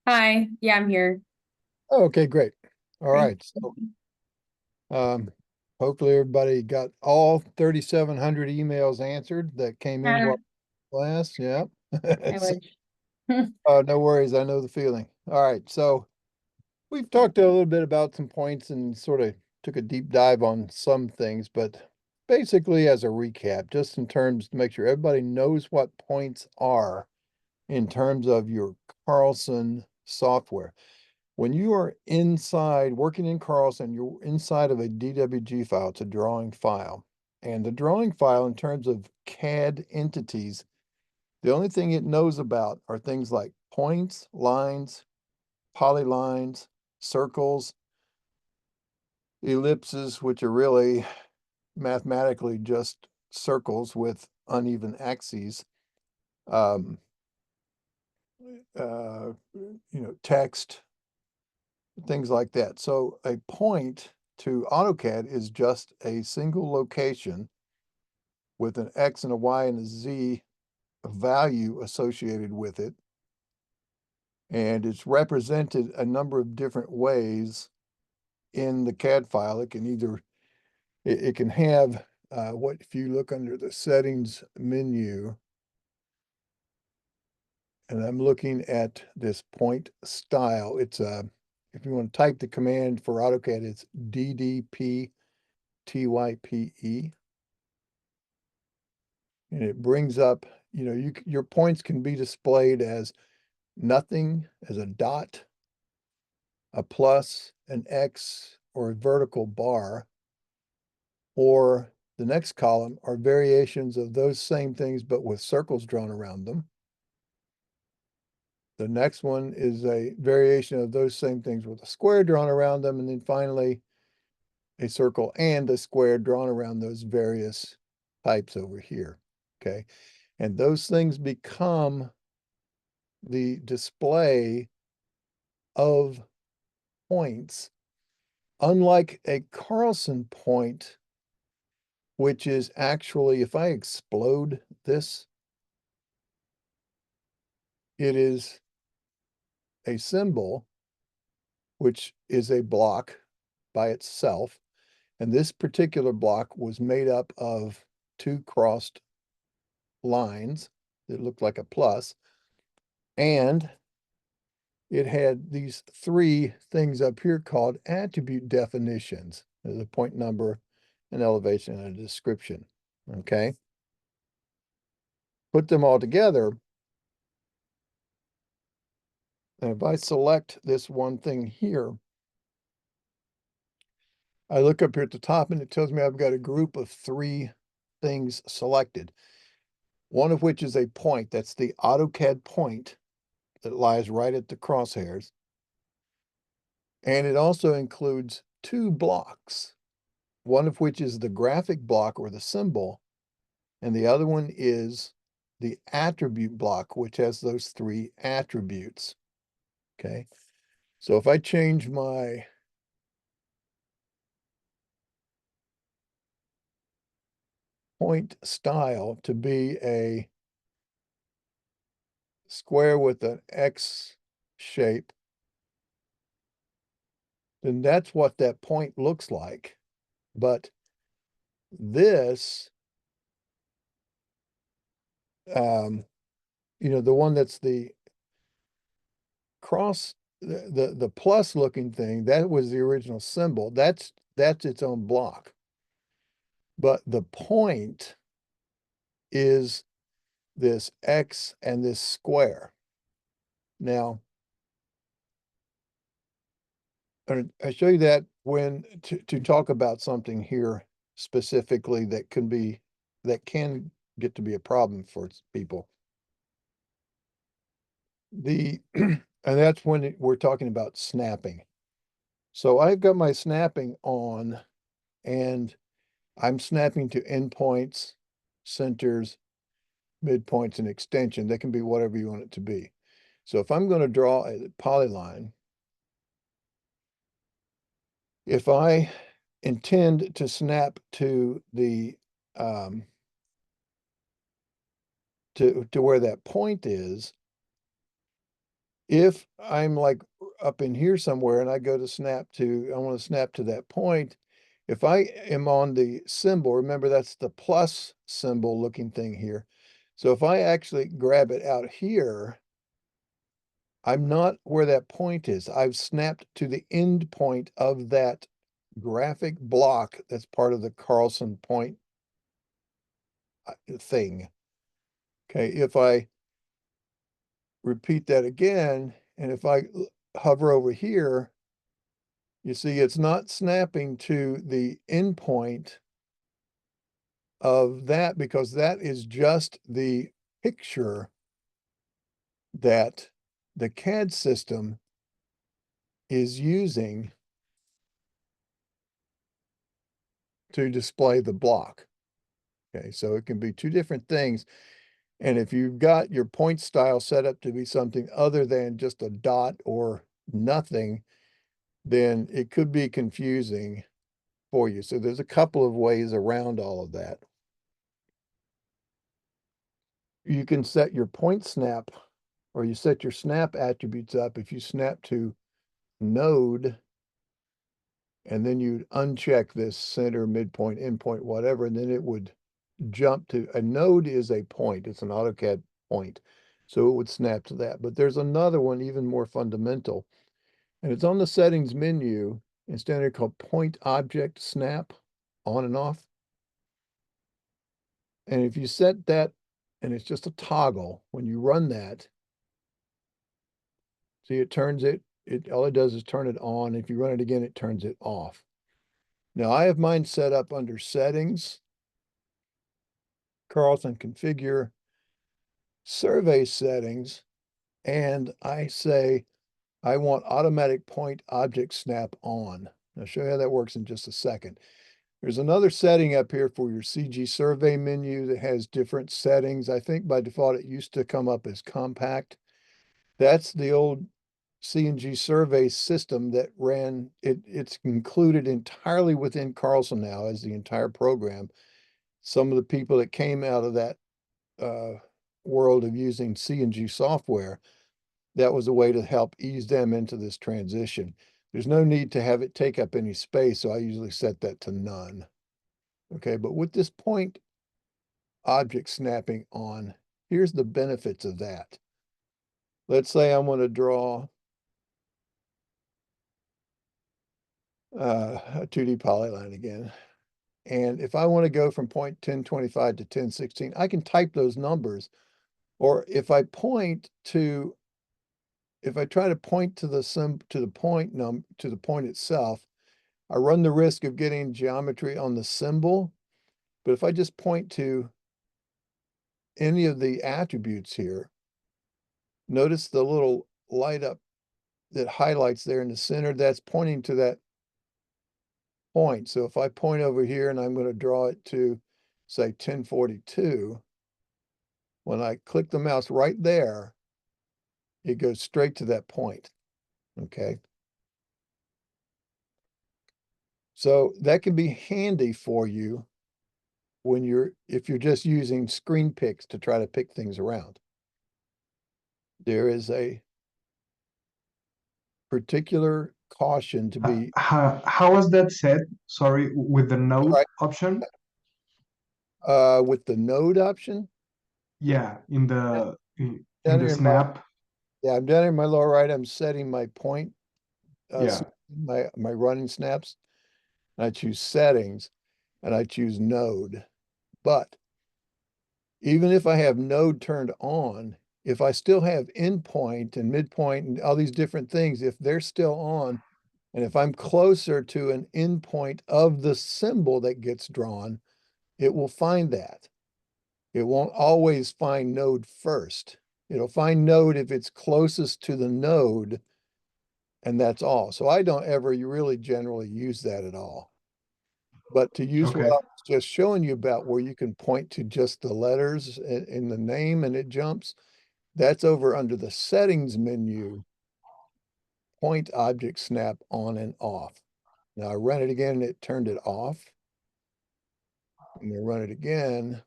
Hi, yeah, I'm here. Oh, okay, great. All Great. right. So hopefully everybody got all 3,700 emails answered that came in while class. Yeah. I So, wish. no worries. I know the feeling. All right. So we've talked a little bit about some points and sort of took a deep dive on some things, but basically as a recap, just in terms to make sure everybody knows what points are in terms of your Carlson software. When you are inside working in Carlson, you're inside of a DWG file, it's a drawing file. And the drawing file, in terms of CAD entities, the only thing it knows about are things like points, lines, polylines, circles, ellipses, which are really mathematically just circles with uneven axes, um, text, things like that. So a point to AutoCAD is just a single location with an X and a Y and a Z value associated with it. And it's represented a number of different ways in the CAD file. It can either, it can have, what if you look under the settings menu, and I'm looking at this point style. It's if you want to type the command for AutoCAD, it's DDP-TYPE. And it brings up, your points can be displayed as nothing, as a dot, a plus, an X, or a vertical bar, or the next column are variations of those same things, but with circles drawn around them. The next one is a variation of those same things with a square drawn around them. And then finally, a circle and a square drawn around those various types over here. Okay. And those things become the display of points, unlike a Carlson point, which is actually, if I explode this, it is a symbol, which is a block by itself. And this particular block was made up of two crossed lines that looked like a plus. And it had these three things up here called attribute definitions. There's a point number, an elevation, and a description. Okay. Put them all together. And if I select this one thing here, I look up here at the top and it tells me I've got a group of three things selected. One of which is a point. That's the AutoCAD point that lies right at the crosshairs. And it also includes two blocks, one of which is the graphic block or the symbol, and the other one is the attribute block, which has those three attributes. Okay. So if I change my point style to be a square with an X shape, then that's what that point looks like. But this, the one that's the cross, the plus looking thing, that was the original symbol. That's its own block. But the point is this X and this square. Now, I show you that when to talk about something here specifically that can get to be a problem for people. And that's when we're talking about snapping. So I've got my snapping on, and I'm snapping to endpoints, centers, midpoints, and extension. That can be whatever you want it to be. So if I'm going to draw a polyline, if I intend to snap to the to where that point is, if I'm like up in here somewhere and I go to I want to snap to that point, if I am on the symbol, remember that's the plus symbol looking thing here. So if I actually grab it out here, I'm not where that point is. I've snapped to the end point of that graphic block that's part of the Carlson point thing. Okay, if I repeat that again, and if I hover over here, you see it's not snapping to the endpoint of that, because that is just the picture that the CAD system is using to display the block. Okay, so it can be two different things. And if you've got your point style set up to be something other than just a dot or nothing, then it could be confusing for you. So there's a couple of ways around all of that. You can set your point snap, or you set your snap attributes up. If you snap to node, and then you'd uncheck this center, midpoint, endpoint, whatever, and then it would jump to a node is a point. It's an AutoCAD point. So it would snap to that. But there's another one even more fundamental. And it's on the settings menu in standard called point object snap on and off. And if you set that, and it's just a toggle, when you run that, see it turns it all it does is turn it on. If you run it again, it turns it off. Now I have mine set up under settings, Carlson configure, survey settings, and I say I want automatic point object snap on. I'll show you how that works in just a second. There's another setting up here for your CG survey menu that has different settings. I think by default it used to come up as compact. That's the old CNG survey system that ran, it's included entirely within Carlson now as the entire program. Some of the people that came out of that world of using CNG software, that was a way to help ease them into this transition. There's no need to have it take up any space, so I usually set that to none. Okay, but with this point object snapping on, here's the benefits of that. Let's say I want to draw a 2D polyline again. And if I want to go from point 1025 to 1016, I can type those numbers. Or if I point to, if I try to point to the point itself, I run the risk of getting geometry on the symbol. But if I just point to any of the attributes here, notice the little light up that highlights there in the center, that's pointing to that point. So if I point over here and I'm going to draw it to, say, 1042, when I click the mouse right there, it goes straight to that point. Okay. So that can be handy for you when if you're just using screen picks to try to pick things around. There is a particular caution to be. How was that set? Sorry, with the node Right. option? With the node option. Yeah, in the Down the here snap. Yeah, I'm down in my lower right. I'm setting my point, Yeah. my running snaps. I choose settings and I choose node. But even if I have node turned on, if I still have endpoint and midpoint and all these different things, if they're still on, and if I'm closer to an endpoint of the symbol that gets drawn, it will find that. It won't always find node first. It'll find node if it's closest to the node, and that's all. So I don't ever really generally use that at all. But to use what I Okay. was just showing you about, where you can point to just the letters in the name and it jumps, that's over under the settings menu, point object snap on and off. Now I run it again and it turned it off. I'm going to run it again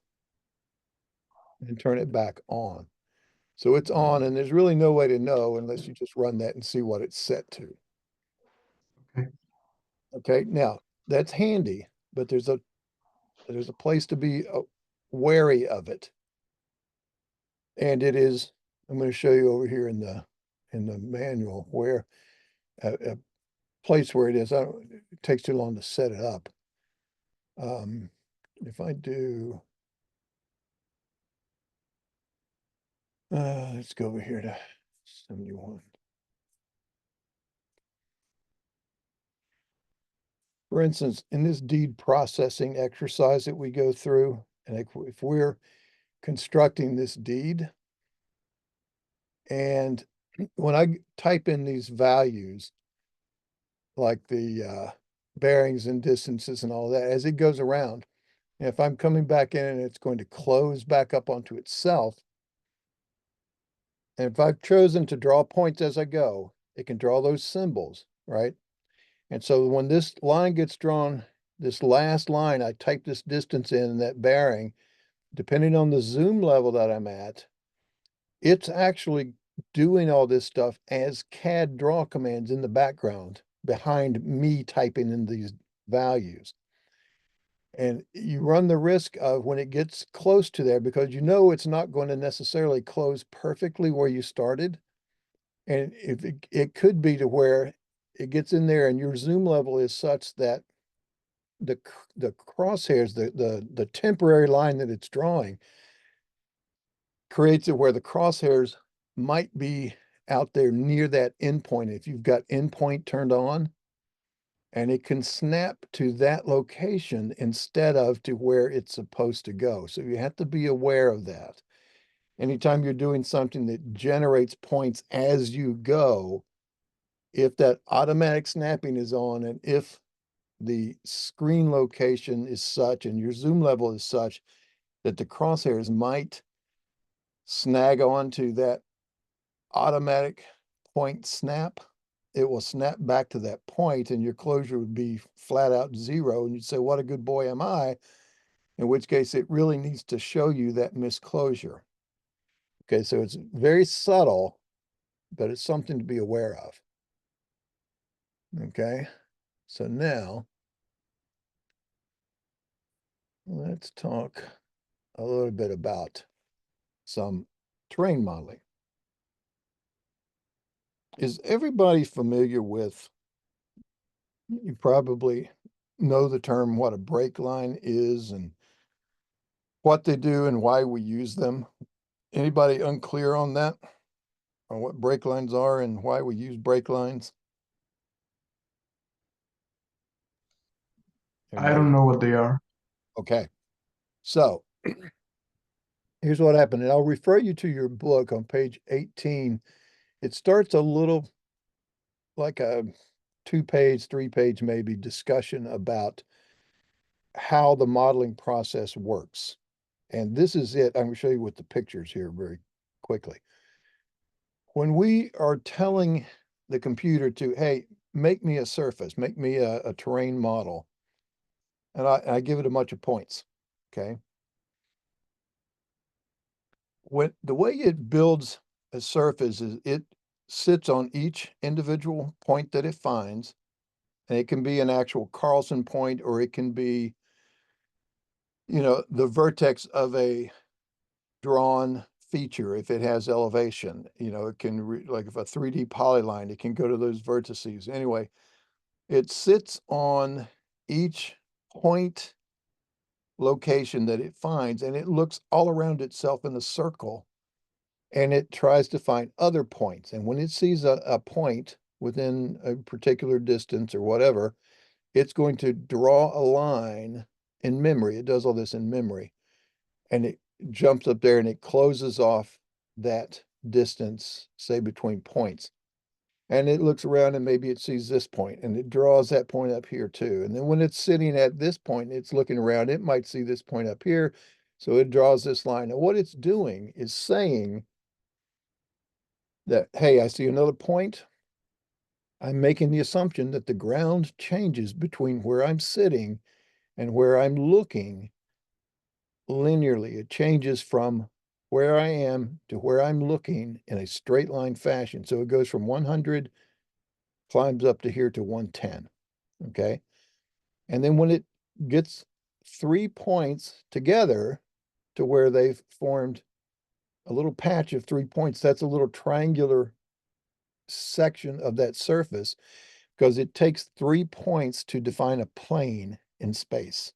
and turn it back on. So it's on, and there's really no way to know unless you just run that and see what it's set to. Okay. Okay, now that's handy, but there's a place to be wary of it. And it is, I'm going to show you over here in the manual where a place where it is. It takes too long to set it up. If I do, let's go over here to 71. For instance, in this deed processing exercise that we go through, and if we're constructing this deed, and when I type in these values, like the bearings and distances and all that, as it goes around. And if I'm coming back in and it's going to close back up onto itself, and if I've chosen to draw points as I go, it can draw those symbols, right? And so when this line gets drawn, this last line, I type this distance in that bearing, depending on the zoom level that I'm at, it's actually doing all this stuff as CAD draw commands in the background behind me typing in these values. And you run the risk of when it gets close to there, because you know it's not going to necessarily close perfectly where you started. And if it could be to where it gets in there and your zoom level is such that the crosshairs, the temporary line that it's drawing creates it where the crosshairs might be out there near that endpoint. If you've got endpoint turned on, and it can snap to that location instead of to where it's supposed to go. So you have to be aware of that. Anytime you're doing something that generates points as you go, if that automatic snapping is on and if the screen location is such and your zoom level is such that the crosshairs might snag onto that automatic point snap, it will snap back to that point and your closure would be flat out 0. And you'd say, what a good boy am I? In which case it really needs to show you that misclosure. Okay, so it's very subtle, but it's something to be aware of. Okay, so now let's talk a little bit about some terrain modeling. Is everybody familiar with, you probably know the term, what a break line is and what they do and why we use them? Anybody unclear on that? On what break lines are and why we use break lines? I don't know what they are. Okay, so here's what happened, and I'll refer you to your book on page 18. It starts a little like a 2-page, 3-page maybe discussion about how the modeling process works. And this is it. I'm going to show you with the pictures here very quickly. When we are telling the computer to, hey, make me a surface, make me a terrain model, and I give it a bunch of points, okay? When the way it builds a surface is it sits on each individual point that it finds, and it can be an actual Carlson point, or it can be, you know, the vertex of a drawn feature if it has elevation. You know, it can, like if a 3D polyline, it can go to those vertices. Anyway, it sits on each point location that it finds, and it looks all around itself in a circle, and it tries to find other points. And when it sees a point within a particular distance or whatever, it's going to draw a line in memory. It does all this in memory, and it jumps up there and it closes off that distance, say between points. And it looks around and maybe it sees this point and it draws that point up here too. And then when it's sitting at this point, it's looking around, it might see this point up here. So it draws this line. And what it's doing is saying that, hey, I see another point. I'm making the assumption that the ground changes between where I'm sitting and where I'm looking linearly. It changes from where I am to where I'm looking in a straight line fashion. So it goes from 100, climbs up to here to 110, okay? And then when it gets 3 points together to where they've formed a little patch of 3 points, that's a little triangular section of that surface, because it takes 3 points to define a plane in space.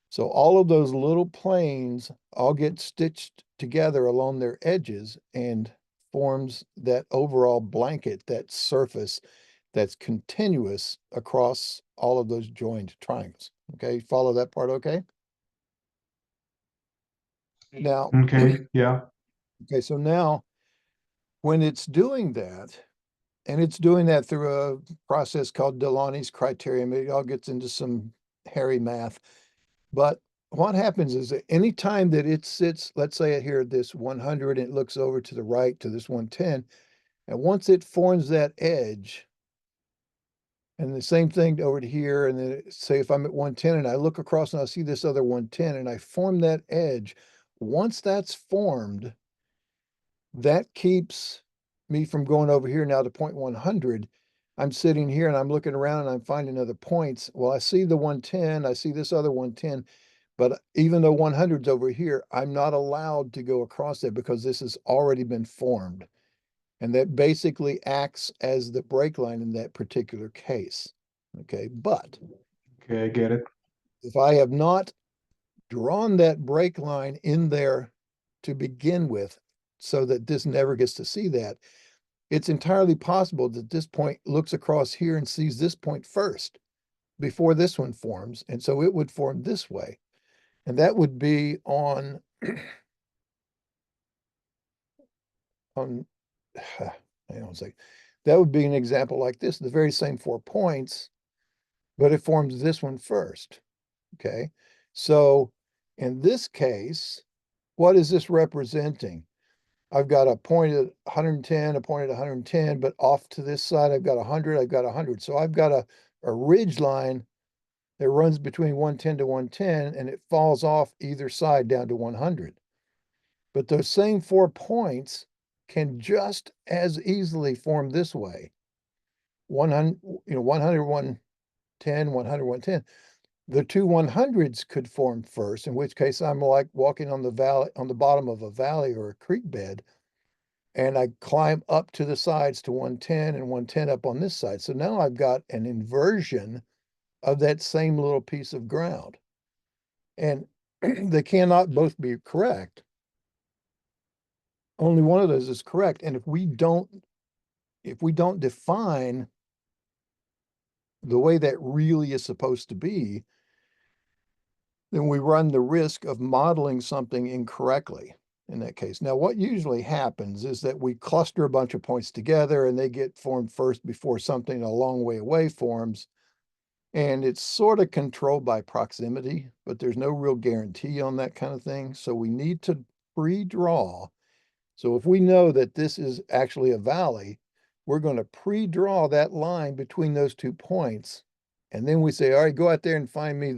So all of those little planes all get stitched together along their edges and forms that overall blanket, that surface that's continuous across all of those joined triangles. Okay, follow that part, okay? Now, Okay, yeah. okay, so now when it's doing that, And it's doing that through a process called Delaunay's criterion. It all gets into some hairy math. But what happens is that any time that it sits, let's say here at this 100, and it looks over to the right to this 110, and once it forms that edge, and the same thing over to here, and then say if I'm at 110 and I look across and I see this other 110 and I form that edge, once that's formed, that keeps me from going over here now to point 100. I'm sitting here and I'm looking around and I'm finding other points. Well, I see the 110, I see this other 110, but even though 100's over here, I'm not allowed to go across there because this has already been formed. And that basically acts as the break line in that particular case. Okay, but Okay, I get it. if I have not drawn that break line in there to begin with, so that this never gets to see that, it's entirely possible that this point looks across here and sees this point first before this one forms. And so it would form this way. And that would be on, hang on a second. That would be an example like this, the very same 4 points, but it forms this one first. Okay. So in this case, what is this representing? I've got a point at 110, a point at 110, but off to this side, I've got 100, I've got 100. So I've got a ridge line that runs between 110 to 110, and it falls off either side down to 100. But those same 4 points can just as easily form this way. 100, 100, 110, 100, 110. The two 100s could form first, in which case I'm like walking on the valley, on the bottom of a valley or a creek bed, and I climb up to the sides to 110 and 110 up on this side. So now I've got an inversion of that same little piece of ground. And they cannot both be correct. Only one of those is correct. And if we don't define the way that really is supposed to be, then we run the risk of modeling something incorrectly in that case. Now, what usually happens is that we cluster a bunch of points together and they get formed first before something a long way away forms. And it's sort of controlled by proximity, but there's no real guarantee on that kind of thing. So we need to pre-draw. So if we know that this is actually a valley, we're going to pre-draw that line between those 2 points. And then we say, all right, go out there and find me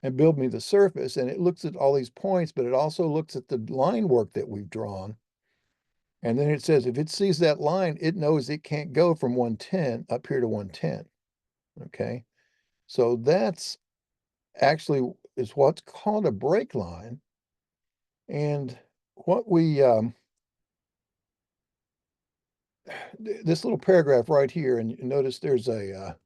and build me the surface. And it looks at all these points, but it also looks at the line work that we've drawn. And then it says, if it sees that line, it knows it can't go from 110 up here to 110. Okay. So that's actually is what's called a break line. And what we, this little paragraph right here, and you notice there's a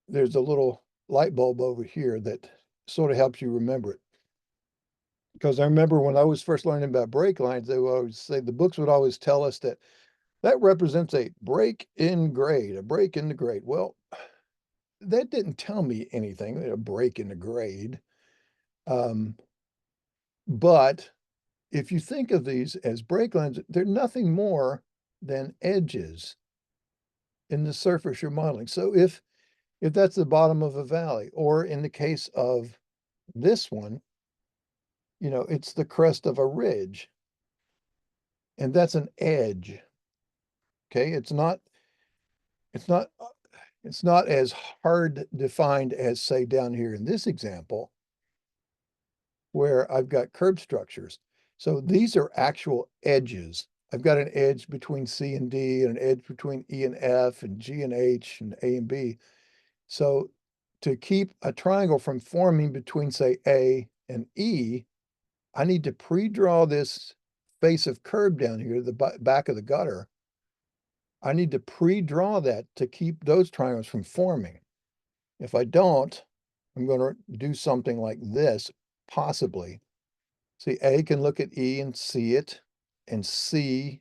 little light bulb over here that sort of helps you remember it. Because I remember when I was first learning about break lines, they would always say, the books would always tell us that represents a break in grade, a break in the grade. Well, that didn't tell me anything, a break in the grade. But if you think of these as break lines, they're nothing more than edges in the surface you're modeling. So if that's the bottom of a valley, or in the case of this one, it's the crest of a ridge, and that's an edge. Okay, it's not as hard defined as, say, down here in this example, where I've got curb structures. So these are actual edges. I've got an edge between C and D, and an edge between E and F, and G and H, and A and B. So to keep a triangle from forming between, say, A and E, I need to pre-draw this face of curb down here, the back of the gutter. I need to pre-draw that to keep those triangles from forming. If I don't, I'm going to do something like this, possibly. See, A can look at E and see it, and C,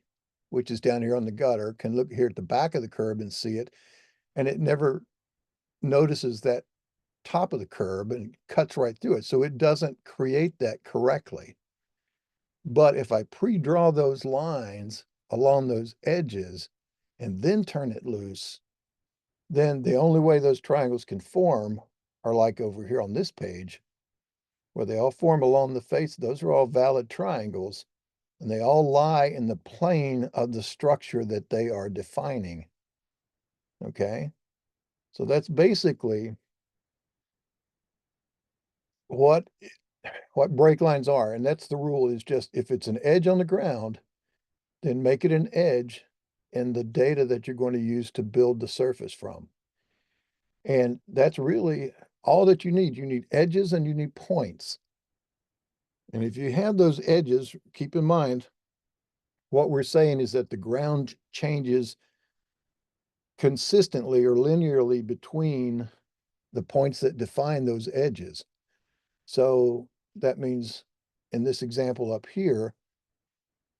which is down here on the gutter, can look here at the back of the curb and see it, and it never notices that top of the curb and cuts right through it. So it doesn't create that correctly. But if I pre-draw those lines, along those edges and then turn it loose, then the only way those triangles can form are like over here on this page, where they all form along the face. Those are all valid triangles, and they all lie in the plane of the structure that they are defining. Okay? So that's basically what break lines are. And that's the rule, is just if it's an edge on the ground, then make it an edge in the data that you're going to use to build the surface from. And that's really all that you need. You need edges and you need points. And if you have those edges, keep in mind, what we're saying is that the ground changes consistently or linearly between the points that define those edges. So that means in this example up here,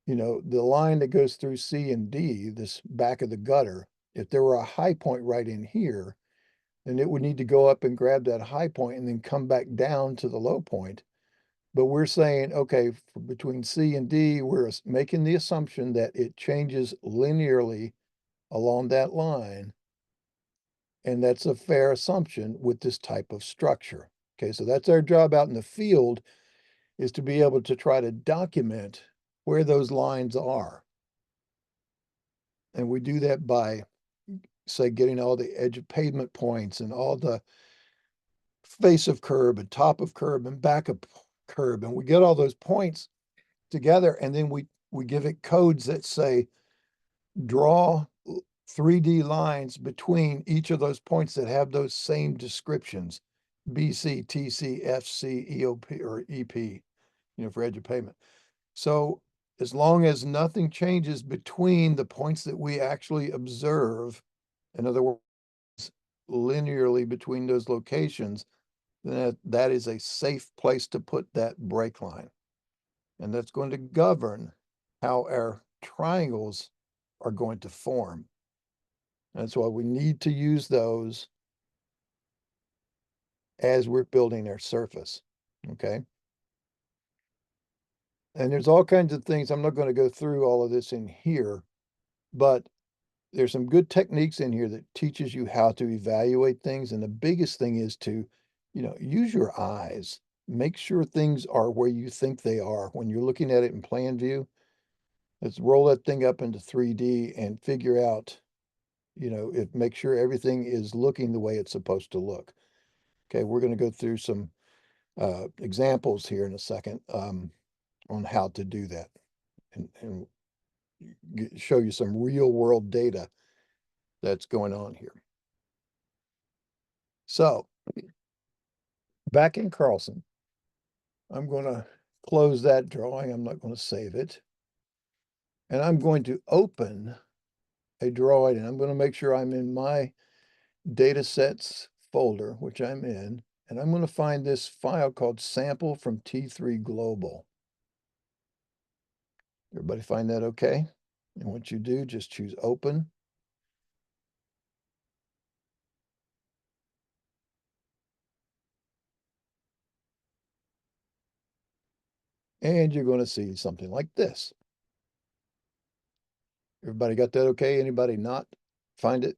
you know, the line that goes through C and D, this back of the gutter, if there were a high point right in here, then it would need to go up and grab that high point and then come back down to the low point. But we're saying, okay, between C and D, we're making the assumption that it changes linearly along that line. And that's a fair assumption with this type of structure. Okay, so that's our job out in the field, is to be able to try to document where those lines are. And we do that by, say, getting all the edge of pavement points and all the face of curb and top of curb and back of curb. And we get all those points together, and then we give it codes that say, draw 3D lines between each of those points that have those same descriptions, BC, TC, FC, EOP, or EP, you know, for edge of pavement. So as long as nothing changes between the points that we actually observe, in other words, linearly between those locations, then that is a safe place to put that break line. And that's going to govern how our triangles are going to form. That's why we need to use those as we're building our surface, okay? And there's all kinds of things. I'm not going to go through all of this in here, but there's some good techniques in here that teaches you how to evaluate things. And the biggest thing is to, you know, use your eyes. Make sure things are where you think they are when you're looking at it in plan view. Let's roll that thing up into 3D and figure out, you know, make sure everything is looking the way it's supposed to look. Okay, we're going to go through some examples here in a second on how to do that, and show you some real world data that's going on here. So back in Carlson, I'm going to close that drawing. I'm not going to save it. And I'm going to open a drawing, and I'm going to make sure I'm in my data sets folder, which I'm in, and I'm going to find this file called sample from T3 Global. Everybody find that okay? And what you do, just choose open. And you're going to see something like this. Everybody got that okay? Anybody not find it?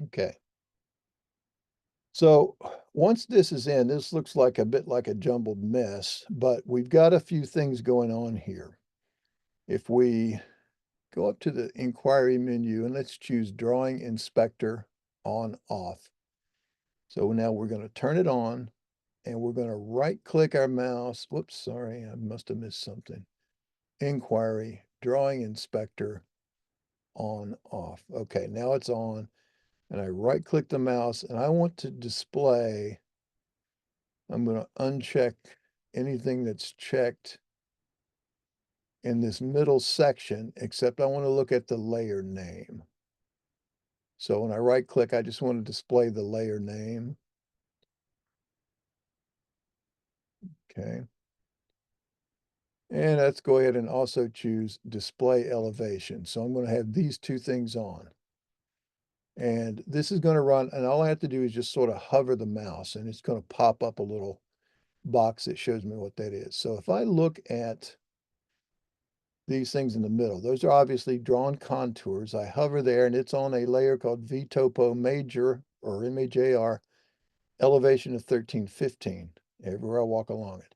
Okay. So once this is in, this looks like a bit like a jumbled mess, but we've got a few things going on here. If we go up to the inquiry menu and let's choose Drawing Inspector on off. So now we're going to turn it on, and we're going to right click our mouse. Whoops, sorry, I must have missed something. Inquiry, Drawing Inspector on off. Okay, now it's on, and I right click the mouse, and I want to display. I'm going to uncheck anything that's checked in this middle section, except I want to look at the layer name. So when I right click, I just want to display the layer name. Okay. And let's go ahead and also choose display elevation. So I'm going to have these two things on. And this is going to run, and all I have to do is just sort of hover the mouse, and it's going to pop up a little box that shows me what that is. So if I look at these things in the middle. Those are obviously drawn contours. I hover there and it's on a layer called VTopo Major or MAJR, elevation of 1315, everywhere I walk along it.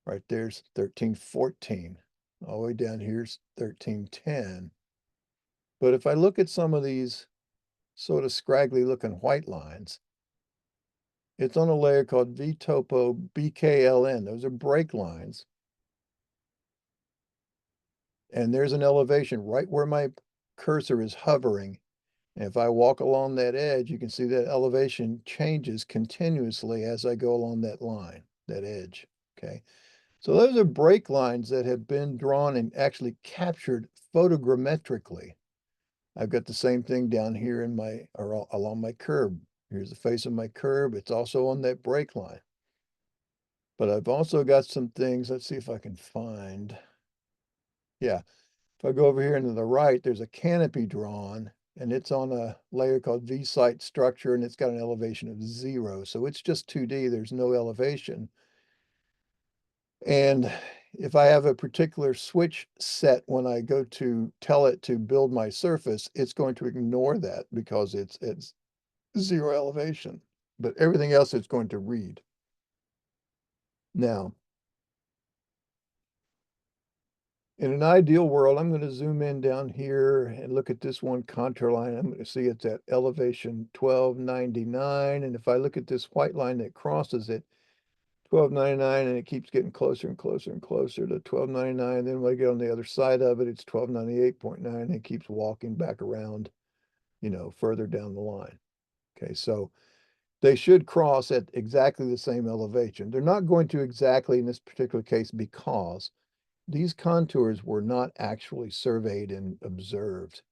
Right there's 1314. All the way down here's 1310. But if I look at some of these sort of scraggly looking white lines, it's on a layer called VTopo BKLN. Those are break lines. And there's an elevation right where my cursor is hovering. And if I walk along that edge, you can see that elevation changes continuously as I go along that line, that edge, okay? So those are break lines that have been drawn and actually captured photogrammetrically. I've got the same thing down here in my, or along my curb. Here's the face of my curb. It's also on that break line. But I've also got some things, let's see if I can find. Yeah, if I go over here into the right, there's a canopy drawn and it's on a layer called V-site structure and it's got an elevation of 0. So it's just 2D, there's no elevation. And if I have a particular switch set when I go to tell it to build my surface, it's going to ignore that because it's 0 elevation, but everything else it's going to read. Now, in an ideal world, I'm going to zoom in down here and look at this one contour line. I'm going to see it's at elevation 1299. And if I look at this white line that crosses it, 1299, and it keeps getting closer and closer and closer to 1299. Then when I get on the other side of it, it's 1298.9, and it keeps walking back around, you know, further down the line. Okay, so they should cross at exactly the same elevation. They're not going to exactly in this particular case because these contours were not actually surveyed and observed.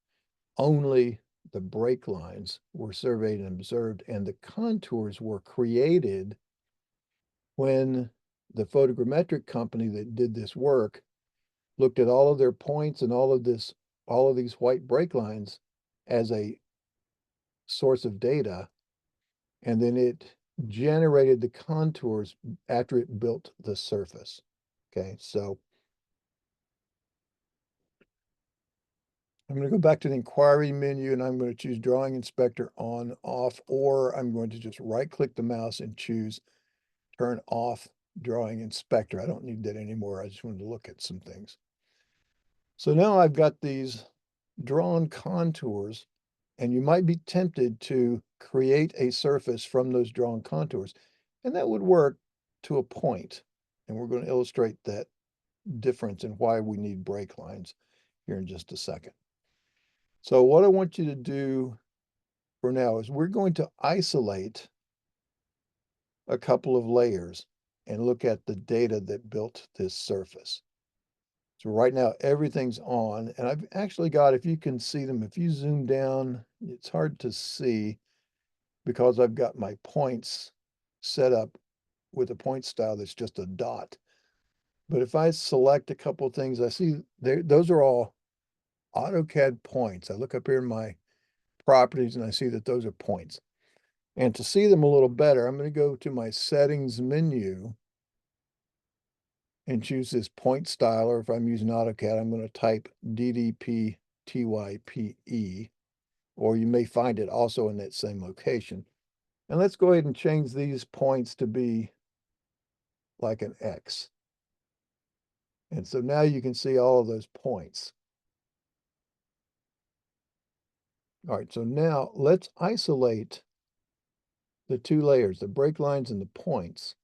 Only the break lines were surveyed and observed, and the contours were created when the photogrammetric company that did this work looked at all of their points and all of these white break lines as a source of data, and then it generated the contours after it built the surface. Okay, so I'm going to go back to the inquiry menu and I'm going to choose Drawing Inspector on, off, or I'm going to just right click the mouse and choose Turn Off Drawing Inspector. I don't need that anymore. I just wanted to look at some things. So now I've got these drawn contours, and you might be tempted to create a surface from those drawn contours, and that would work to a point. And we're going to illustrate that difference and why we need break lines here in just a second. So what I want you to do for now is we're going to isolate a couple of layers and look at the data that built this surface. So right now everything's on, and I've actually got, if you can see them, if you zoom down, it's hard to see because I've got my points set up with a point style that's just a dot. But if I select a couple of things, I see those are all AutoCAD points. I look up here in my properties and I see that those are points. And to see them a little better, I'm going to go to my settings menu and choose this point style, or if I'm using AutoCAD, I'm going to type DDP-TYPE, or you may find it also in that same location. And let's go ahead and change these points to be like an X. And so now you can see all of those points. All right, so now let's isolate the two layers, the break lines and the points.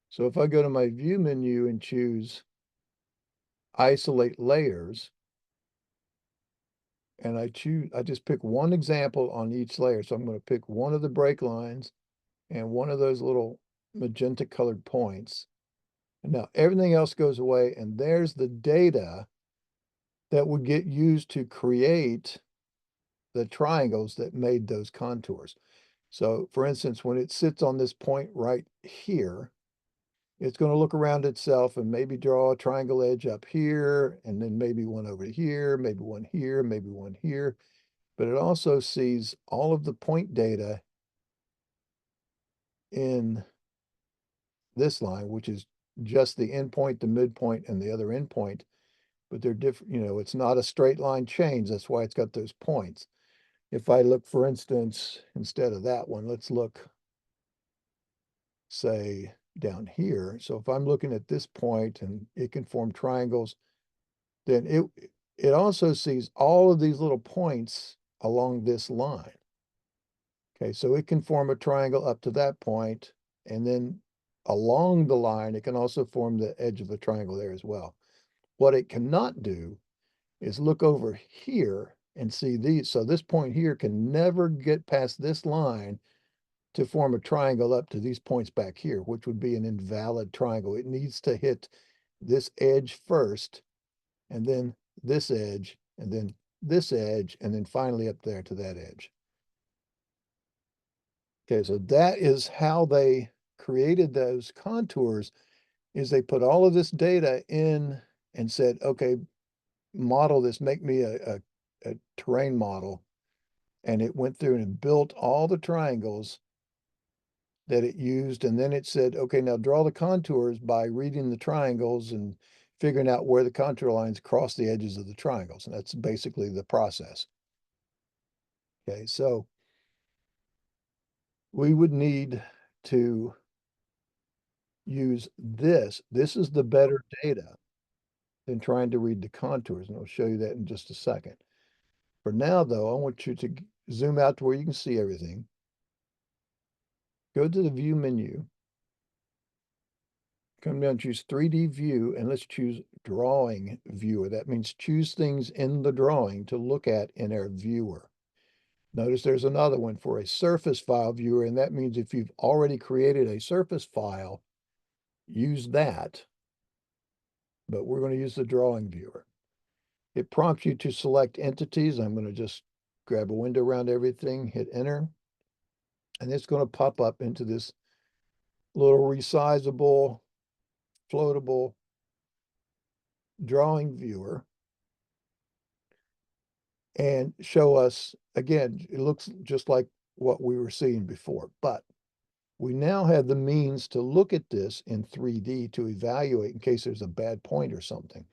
So if I go to my view menu and choose isolate layers, and I just pick one example on each layer. So I'm going to pick one of the break lines and one of those little magenta colored points. And now everything else goes away, and there's the data that would get used to create the triangles that made those contours. So for instance, when it sits on this point right here, it's going to look around itself and maybe draw a triangle edge up here, and then maybe one over here, maybe one here, maybe one here. But it also sees all of the point data in this line, which is just the endpoint, the midpoint, and the other endpoint. but they're different, it's not a straight line change. That's why it's got those points. If I look, for instance, instead of that one, let's look, say, down here. So if I'm looking at this point and it can form triangles, then it also sees all of these little points along this line. Okay, so it can form a triangle up to that point, and then along the line, it can also form the edge of the triangle there as well. What it cannot do is look over here and see these. So this point here can never get past this line to form a triangle up to these points back here, which would be an invalid triangle. It needs to hit this edge first, and then this edge, and then this edge, and then finally up there to that edge. Okay, so that is how they created those contours, is they put all of this data in and said, okay, model this, make me a terrain model. And it went through and built all the triangles that it used. And then it said, okay, now draw the contours by reading the triangles and figuring out where the contour lines cross the edges of the triangles. And that's basically the process. Okay, so we would need to use this. This is the better data than trying to read the contours, and I'll show you that in just a second. For now, though, I want you to zoom out to where you can see everything. Go to the View menu. Come down, choose 3D View, and let's choose Drawing Viewer. That means choose things in the drawing to look at in our viewer. Notice there's another one for a surface file viewer, and that means if you've already created a surface file, use that. But we're going to use the drawing viewer. It prompts you to select entities. I'm going to just grab a window around everything, hit enter, and it's going to pop up into this little resizable, floatable drawing viewer and show us, again, it looks just like what we were seeing before, but we now have the means to look at this in 3D to evaluate in case there's a bad point or something.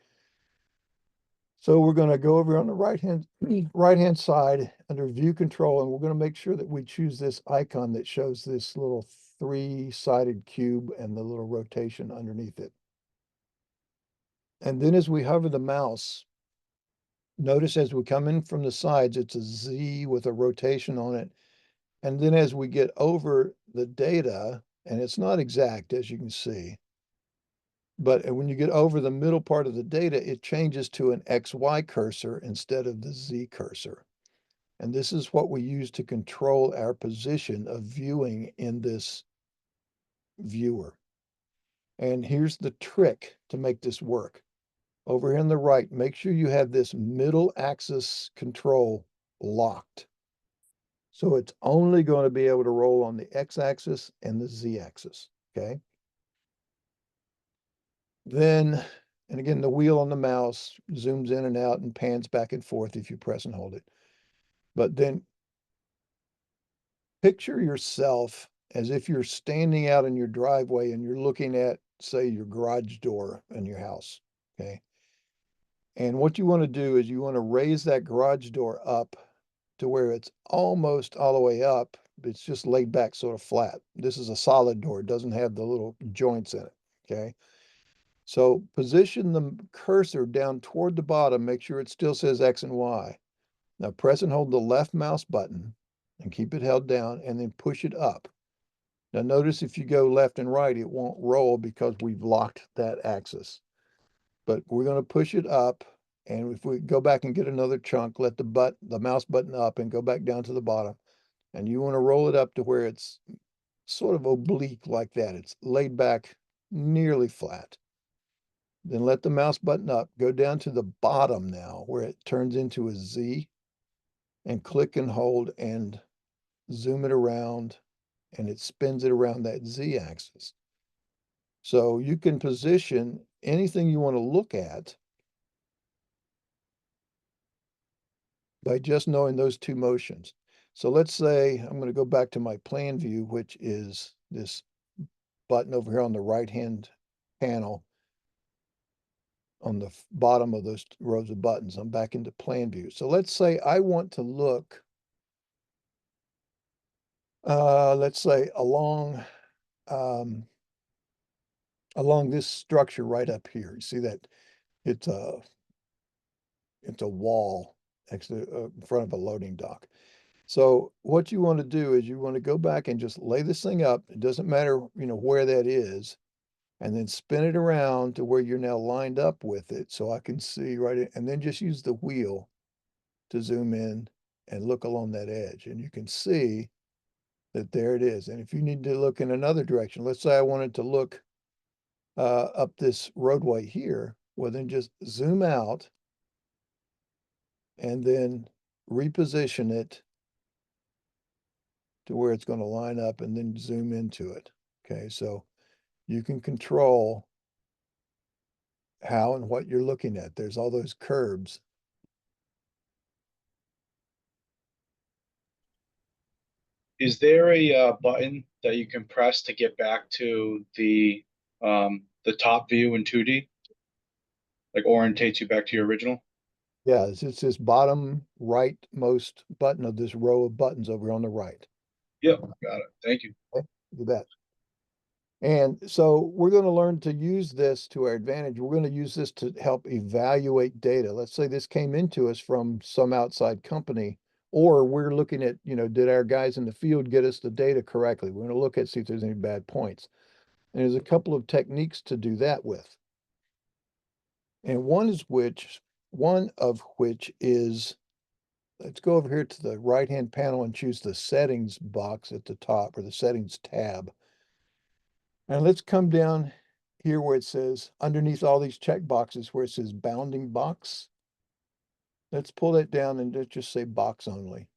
So we're going to go over on the right-hand side under View Control, and we're going to make sure that we choose this icon that shows this little 3-sided cube and the little rotation underneath it. And then as we hover the mouse, notice as we come in from the sides, it's a Z with a rotation on it. And then as we get over the data, and it's not exact, as you can see, but when you get over the middle part of the data, it changes to an XY cursor instead of the Z cursor. And this is what we use to control our position of viewing in this viewer. And here's the trick to make this work. Over here on the right, make sure you have this middle axis control locked. So it's only going to be able to roll on the X-axis and the Z-axis, okay? Then, and again, the wheel on the mouse zooms in and out and pans back and forth if you press and hold it. But then picture yourself as if you're standing out in your driveway and you're looking at, say, your garage door in your house, okay? And what you want to do is you want to raise that garage door up to where it's almost all the way up. It's just laid back sort of flat. This is a solid door. It doesn't have the little joints in it, okay? So position the cursor down toward the bottom. Make sure it still says X and Y. Now press and hold the left mouse button and keep it held down and then push it up. Now notice if you go left and right, it won't roll because we've locked that axis. But we're going to push it up. And if we go back and get another chunk, let the mouse button up and go back down to the bottom. And you want to roll it up to where it's sort of oblique like that. It's laid back nearly flat. Then let the mouse button up, go down to the bottom now where it turns into a Z, and click and hold and zoom it around, and it spins it around that Z axis. So you can position anything you want to look at by just knowing those two motions. So let's say I'm going to go back to my plan view, which is this button over here on the right-hand panel. on the bottom of those rows of buttons. I'm back into plan view. So let's say I want to look, let's say along this structure right up here. You see that it's a wall next to in front of a loading dock. So what you want to do is you want to go back and just lay this thing up. It doesn't matter, where that is, and then spin it around to where you're now lined up with it. So I can see and then just use the wheel to zoom in and look along that edge. And you can see that there it is. And if you need to look in another direction, let's say I wanted to look up this roadway here, well, then just zoom out and then reposition it to where it's going to line up and then zoom into it. Okay, so you can control how and what you're looking at. There's all those curbs. Is there a button that you can press to get back to the top view in 2D? Like orientates you back to your original? Yeah, it's this bottom rightmost button of this row of buttons over on the right. Yep, got it. Thank you. Okay, do that. And so we're going to learn to use this to our advantage. We're going to use this to help evaluate data. Let's say this came into us from some outside company, or we're looking at, did our guys in the field get us the data correctly? We're going to look at, see if there's any bad points. And there's a couple of techniques to do that with. And one of which is, let's go over here to the right-hand panel and choose the settings box at the top, or the settings tab. And let's come down here where it says, underneath all these check boxes where it says bounding box. Let's pull that down and let's just say box only.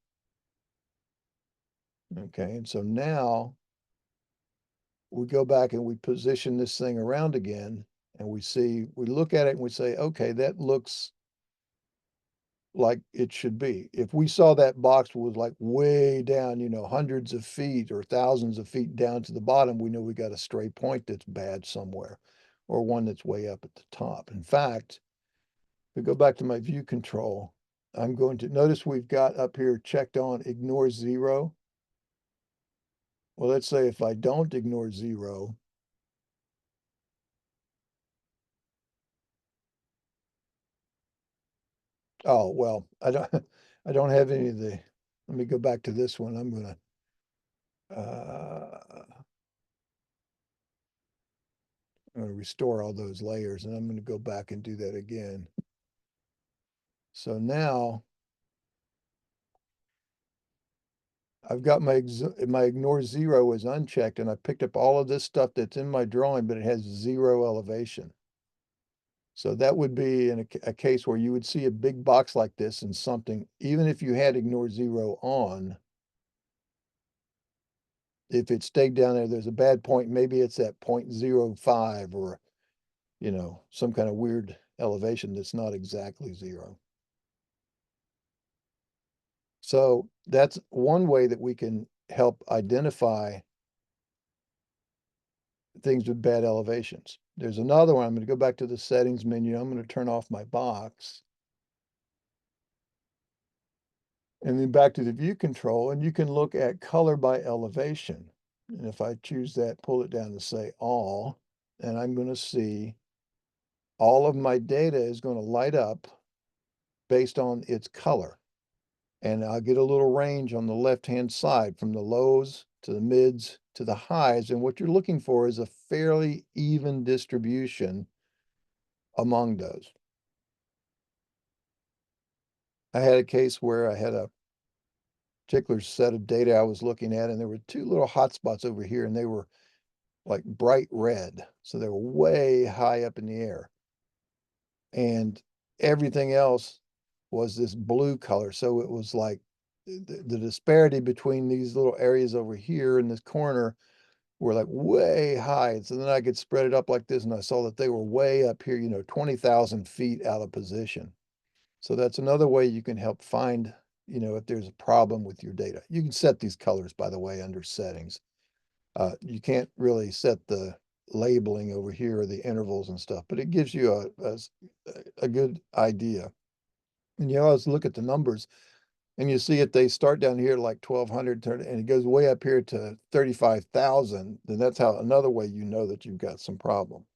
Okay, and so now we go back and we position this thing around again, and we look at it and we say, okay, that looks like it should be. If we saw that box was like way down, hundreds of feet or thousands of feet down to the bottom, we know we got a stray point that's bad somewhere, or one that's way up at the top. In fact, if we go back to my view control, I'm going to notice we've got up here checked on ignore zero. Well, let's say if I don't ignore zero, oh, well, I don't have any of the, let me go back to this one. I'm going to restore all those layers, and I'm going to go back and do that again. So now I've got my ignore zero is unchecked, and I picked up all of this stuff that's in my drawing, but it has zero elevation. So that would be in a case where you would see a big box like this and something, even if you had ignore zero on, if it stayed down there, there's a bad point. Maybe it's at 0.05 or, some kind of weird elevation that's not exactly zero. So that's one way that we can help identify things with bad elevations. There's another one. I'm going to go back to the settings menu. I'm going to turn off my box. And then back to the view control, and you can look at color by elevation. And if I choose that, pull it down to say all, and I'm going to see all of my data is going to light up based on its color. And I'll get a little range on the left-hand side from the lows to the mids to the highs. And what you're looking for is a fairly even distribution among those. I had a case where I had a particular set of data I was looking at, and there were two little hot spots over here, and they were like bright red. So they were way high up in the air. And everything else was this blue color. So it was like the disparity between these little areas over here in this corner were like way high. So then I could spread it up like this, and I saw that they were way up here, 20,000 feet out of position. So that's another way you can help find, if there's a problem with your data. You can set these colors, by the way, under settings. You can't really set the labeling over here, the intervals and stuff, but it gives you a good idea. And you always look at the numbers and you see it, they start down here like 1200 and it goes way up here to 35,000. Then that's how another way you know that you've got some problem.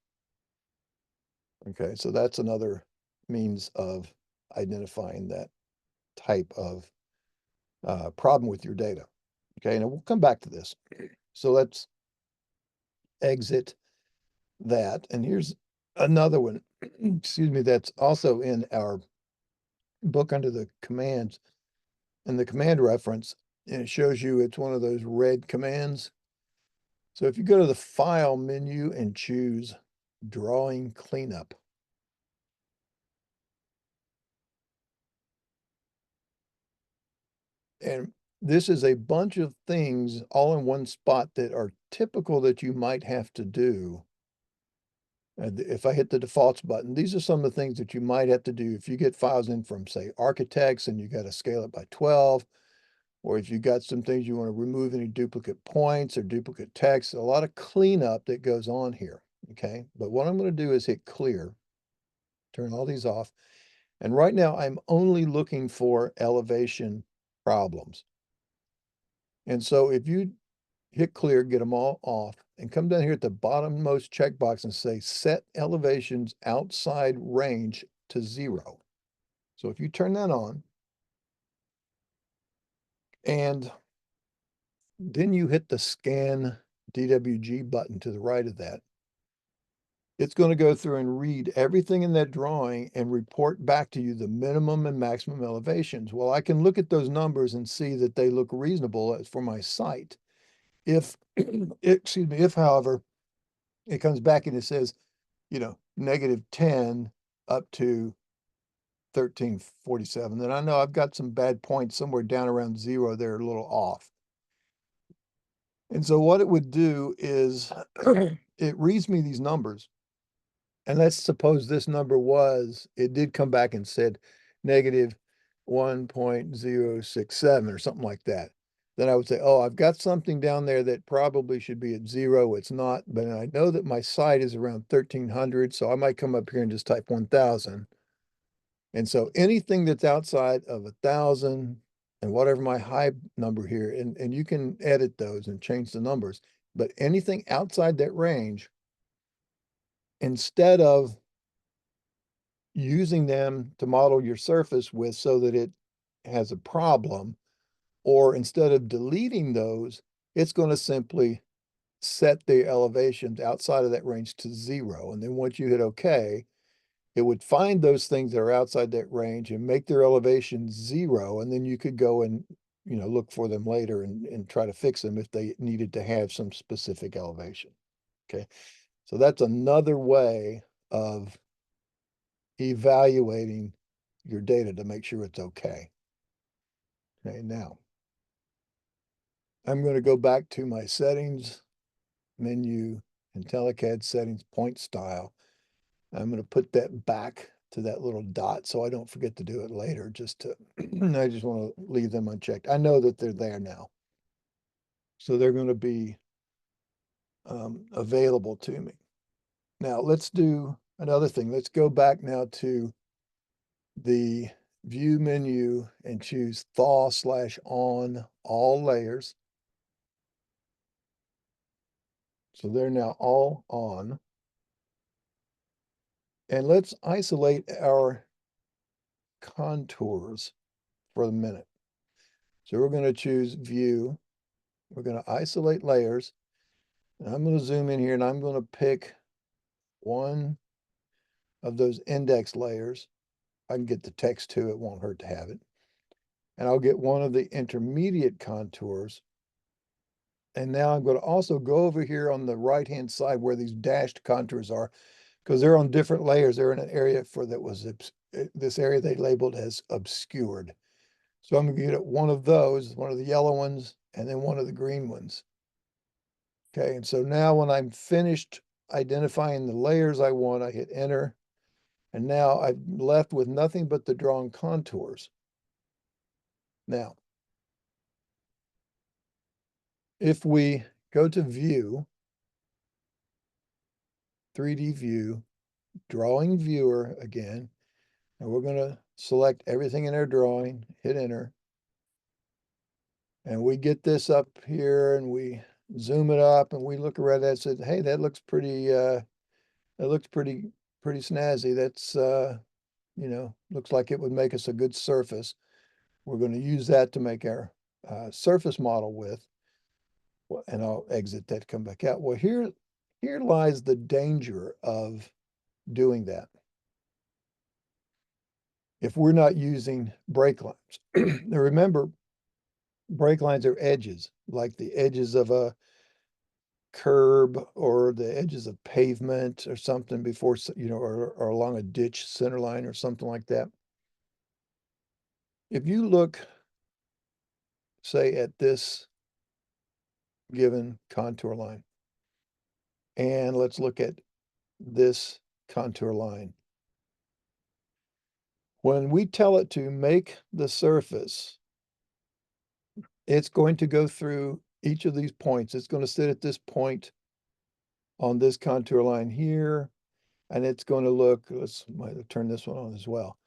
Okay, so that's another means of identifying that type of problem with your data. Okay, and we'll come back to this. So let's exit that. And here's another one, excuse me, that's also in our book under the commands. And the command reference, and it shows you it's one of those red commands. So if you go to the File menu and choose Drawing Cleanup, and this is a bunch of things all in one spot that are typical that you might have to do. And if I hit the defaults button, these are some of the things that you might have to do if you get files in from, say, architects and you got to scale it by 12, or if you got some things you want to remove any duplicate points or duplicate text, a lot of cleanup that goes on here. Okay, but what I'm going to do is hit clear, turn all these off. And right now I'm only looking for elevation problems. And so if you hit clear, get them all off, and come down here at the bottommost checkbox and say set elevations outside range to 0. So if you turn that on, and then you hit the scan DWG button to the right of that, it's going to go through and read everything in that drawing and report back to you the minimum and maximum elevations. Well, I can look at those numbers and see that they look reasonable for my site. If, excuse me, if however, it comes back and it says, you know, -10 up to 1347, then I know I've got some bad points somewhere down around 0. They're a little off. And so what it would do is it reads me these numbers. And let's suppose this number was, it did come back and said -1.067 or something like that. Then I would say, oh, I've got something down there that probably should be at 0. It's not, but I know that my site is around 1300. So I might come up here and just type 1000. And so anything that's outside of 1000 and whatever my high number here, and you can edit those and change the numbers, but anything outside that range, instead of using them to model your surface with so that it has a problem, or instead of deleting those, it's going to simply set the elevations outside of that range to 0. And then once you hit OK, it would find those things that are outside that range and make their elevation 0. And then you could go and, you know, look for them later and try to fix them if they needed to have some specific elevation. Okay. So that's another way of evaluating your data to make sure it's okay. Okay, now I'm going to go back to my settings menu, IntelliCAD settings, point style. I'm going to put that back to that little dot so I don't forget to do it later, just to, I just want to leave them unchecked. I know that they're there now. So they're going to be available to me. Now let's do another thing. Let's go back now to the view menu and choose thaw/on all layers. So they're now all on. And let's isolate our contours for a minute. So we're going to choose view. We're going to isolate layers. And I'm going to zoom in here and I'm going to pick one of those index layers. I can get the text too, it won't hurt to have it. And I'll get one of the intermediate contours. And now I'm going to also go over here on the right-hand side where these dashed contours are, because they're on different layers. They're in an area that was, this area they labeled as obscured. So I'm going to get one of those, one of the yellow ones, and then one of the green ones. Okay, and so now when I'm finished identifying the layers I want, I hit enter. And now I'm left with nothing but the drawn contours. Now, if we go to view 3D view, drawing viewer again, and we're gonna select everything in our drawing, hit enter. And we get this up here and we zoom it up and we look around that and said, hey, that looks pretty, pretty snazzy. That's, you know, looks like it would make us a good surface. We're going to use that to make our surface model with. And I'll exit that, come back out. Well, here lies the danger of doing that. If we're not using break lines. Now remember, break lines are edges, like the edges of a curb or the edges of pavement or something before, you know, or along a ditch center line or something like that. If you look, say, at this given contour line, and let's look at this contour line. When we tell it to make the surface, it's going to go through each of these points. It's going to sit at this point on this contour line here, and it's going to look, might turn this one on as well.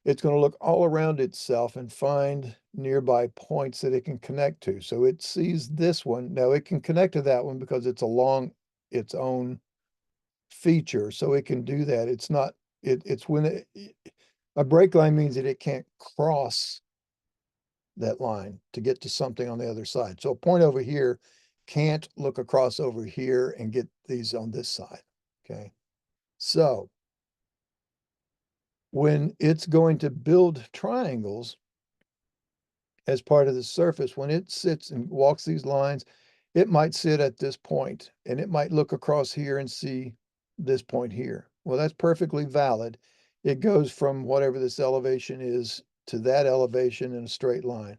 It's going to look all around itself and find nearby points that it can connect to. So it sees this one. Now it can connect to that one because it's along its own feature. So it can do that. It's not, it's when a break line means that it can't cross that line to get to something on the other side. So a point over here can't look across over here and get these on this side. Okay. So when it's going to build triangles as part of the surface, when it sits and walks these lines, it might sit at this point and it might look across here and see this point here. Well, that's perfectly valid. It goes from whatever this elevation is to that elevation in a straight line.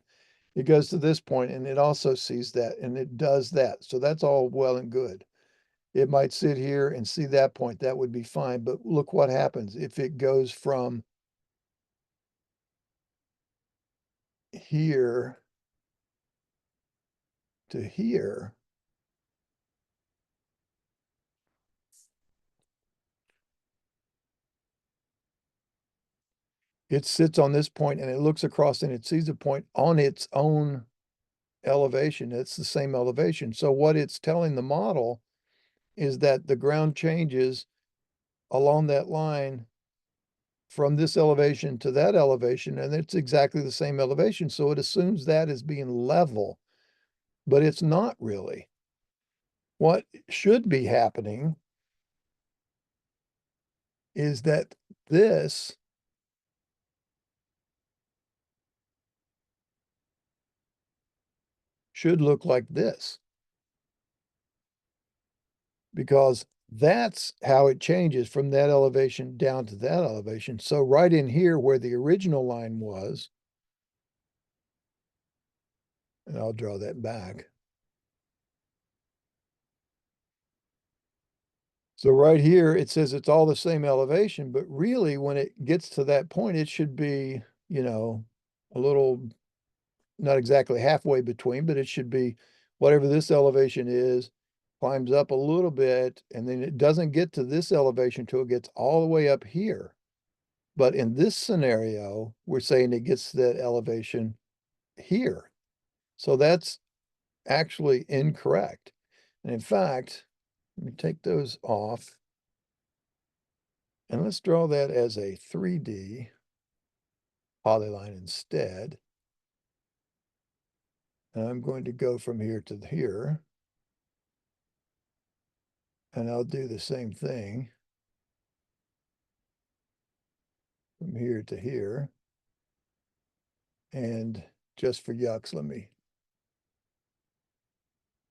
It goes to this point and it also sees that and it does that. So that's all well and good. It might sit here and see that point. That would be fine. But look what happens if it goes from here to here. It sits on this point and it looks across and it sees a point on its own elevation. It's the same elevation. So what it's telling the model is that the ground changes along that line from this elevation to that elevation, and it's exactly the same elevation. So it assumes that is being level, but it's not really. What should be happening is that this should look like this, because that's how it changes from that elevation down to that elevation. So right in here where the original line was, and I'll draw that back. So right here, it says it's all the same elevation, but really when it gets to that point, it should be, you know, a little, not exactly halfway between, but it should be whatever this elevation is, climbs up a little bit, and then it doesn't get to this elevation till it gets all the way up here. But in this scenario, we're saying it gets to that elevation here. So that's actually incorrect. And in fact, let me take those off. And let's draw that as a 3D polyline instead. And I'm going to go from here to here. And I'll do the same thing from here to here. And just for yucks, let me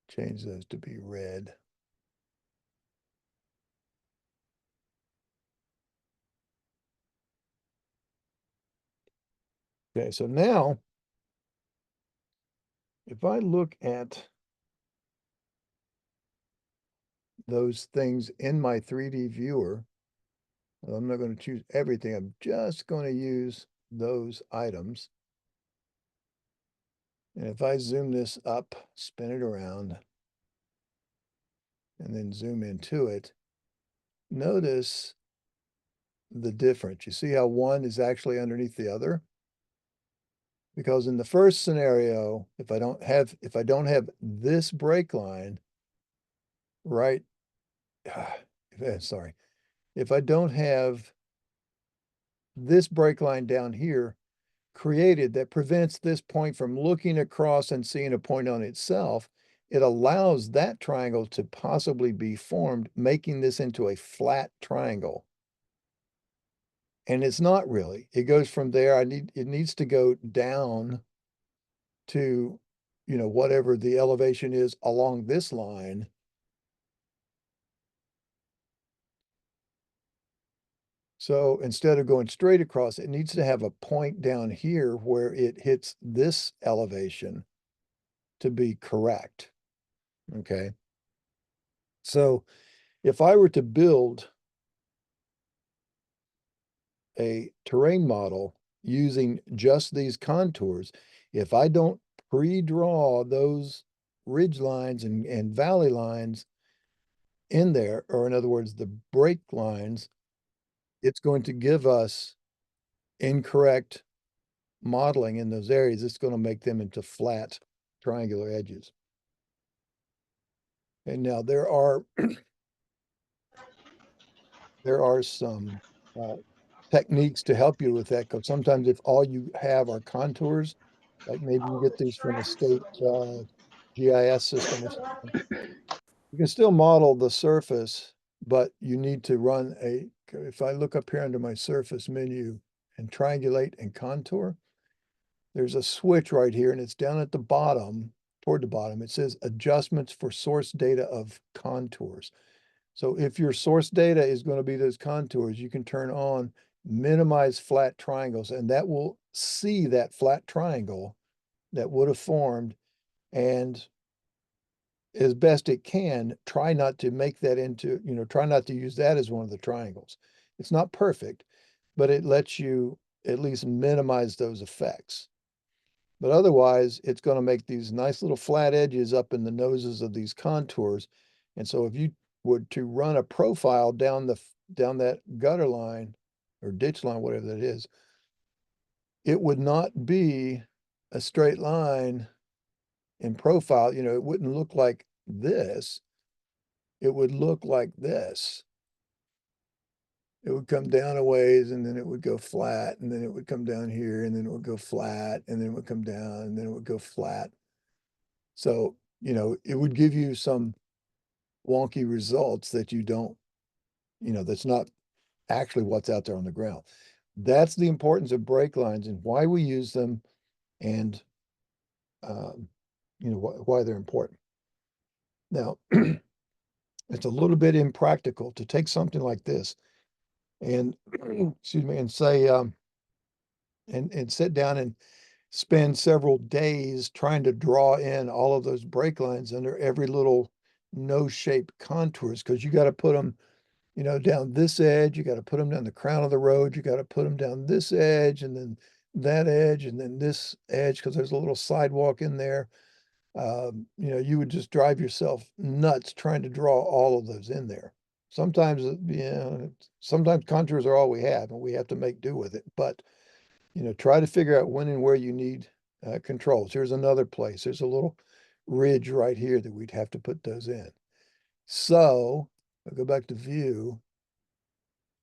change those to be red. Okay, so now, if I look at those things in my 3D viewer, well, I'm not going to choose everything. I'm just going to use those items. And if I zoom this up, spin it around, and then zoom into it, notice the difference. You see how one is actually underneath the other? Because in the first scenario, if I don't have this break line, right? Sorry. If I don't have this break line down here created that prevents this point from looking across and seeing a point on itself, it allows that triangle to possibly be formed, making this into a flat triangle. And it's not really. It goes from there. It needs to go down to, you know, whatever the elevation is along this line. So instead of going straight across, it needs to have a point down here where it hits this elevation to be correct. Okay. So if I were to build a terrain model using just these contours, if I don't pre-draw those ridge lines and valley lines in there, or in other words, the break lines, it's going to give us incorrect modeling in those areas. It's going to make them into flat triangular edges. And now there are some techniques to help you with that, because sometimes if all you have are contours, like maybe you get these from a state GIS system or something, you can still model the surface, but you need to run if I look up here under my surface menu and triangulate and contour, there's a switch right here and it's down at the bottom, toward the bottom. It says adjustments for source data of contours. So if your source data is going to be those contours, you can turn on minimize flat triangles, and that will see that flat triangle that would have formed, and as best it can, try not to make that into, try not to use that as one of the triangles. It's not perfect, but it lets you at least minimize those effects. But otherwise, it's going to make these nice little flat edges up in the noses of these contours. And so if you were to run a profile down that gutter line or ditch line, whatever that is, it would not be a straight line in profile. It wouldn't look like this. It would look like this. It would come down a ways and then it would go flat, and then it would come down here and then it would go flat, and then it would come down and then it would go flat. So, it would give you some wonky results that you don't, that's not actually what's out there on the ground. That's the importance of break lines and why we use them, and, why they're important. Now, it's a little bit impractical to take something like this and, excuse me, and say, and sit down and spend several days trying to draw in all of those break lines under every little nose-shaped contours, because you got to put them, down this edge, you got to put them down the crown of the road, you got to put them down this edge, and then that edge, and then this edge, because there's a little sidewalk in there. You would just drive yourself nuts trying to draw all of those in there. Sometimes, sometimes contours are all we have, and we have to make do with it. But, try to figure out when and where you need controls. Here's another place. There's a little ridge right here that we'd have to put those in. So I'll go back to view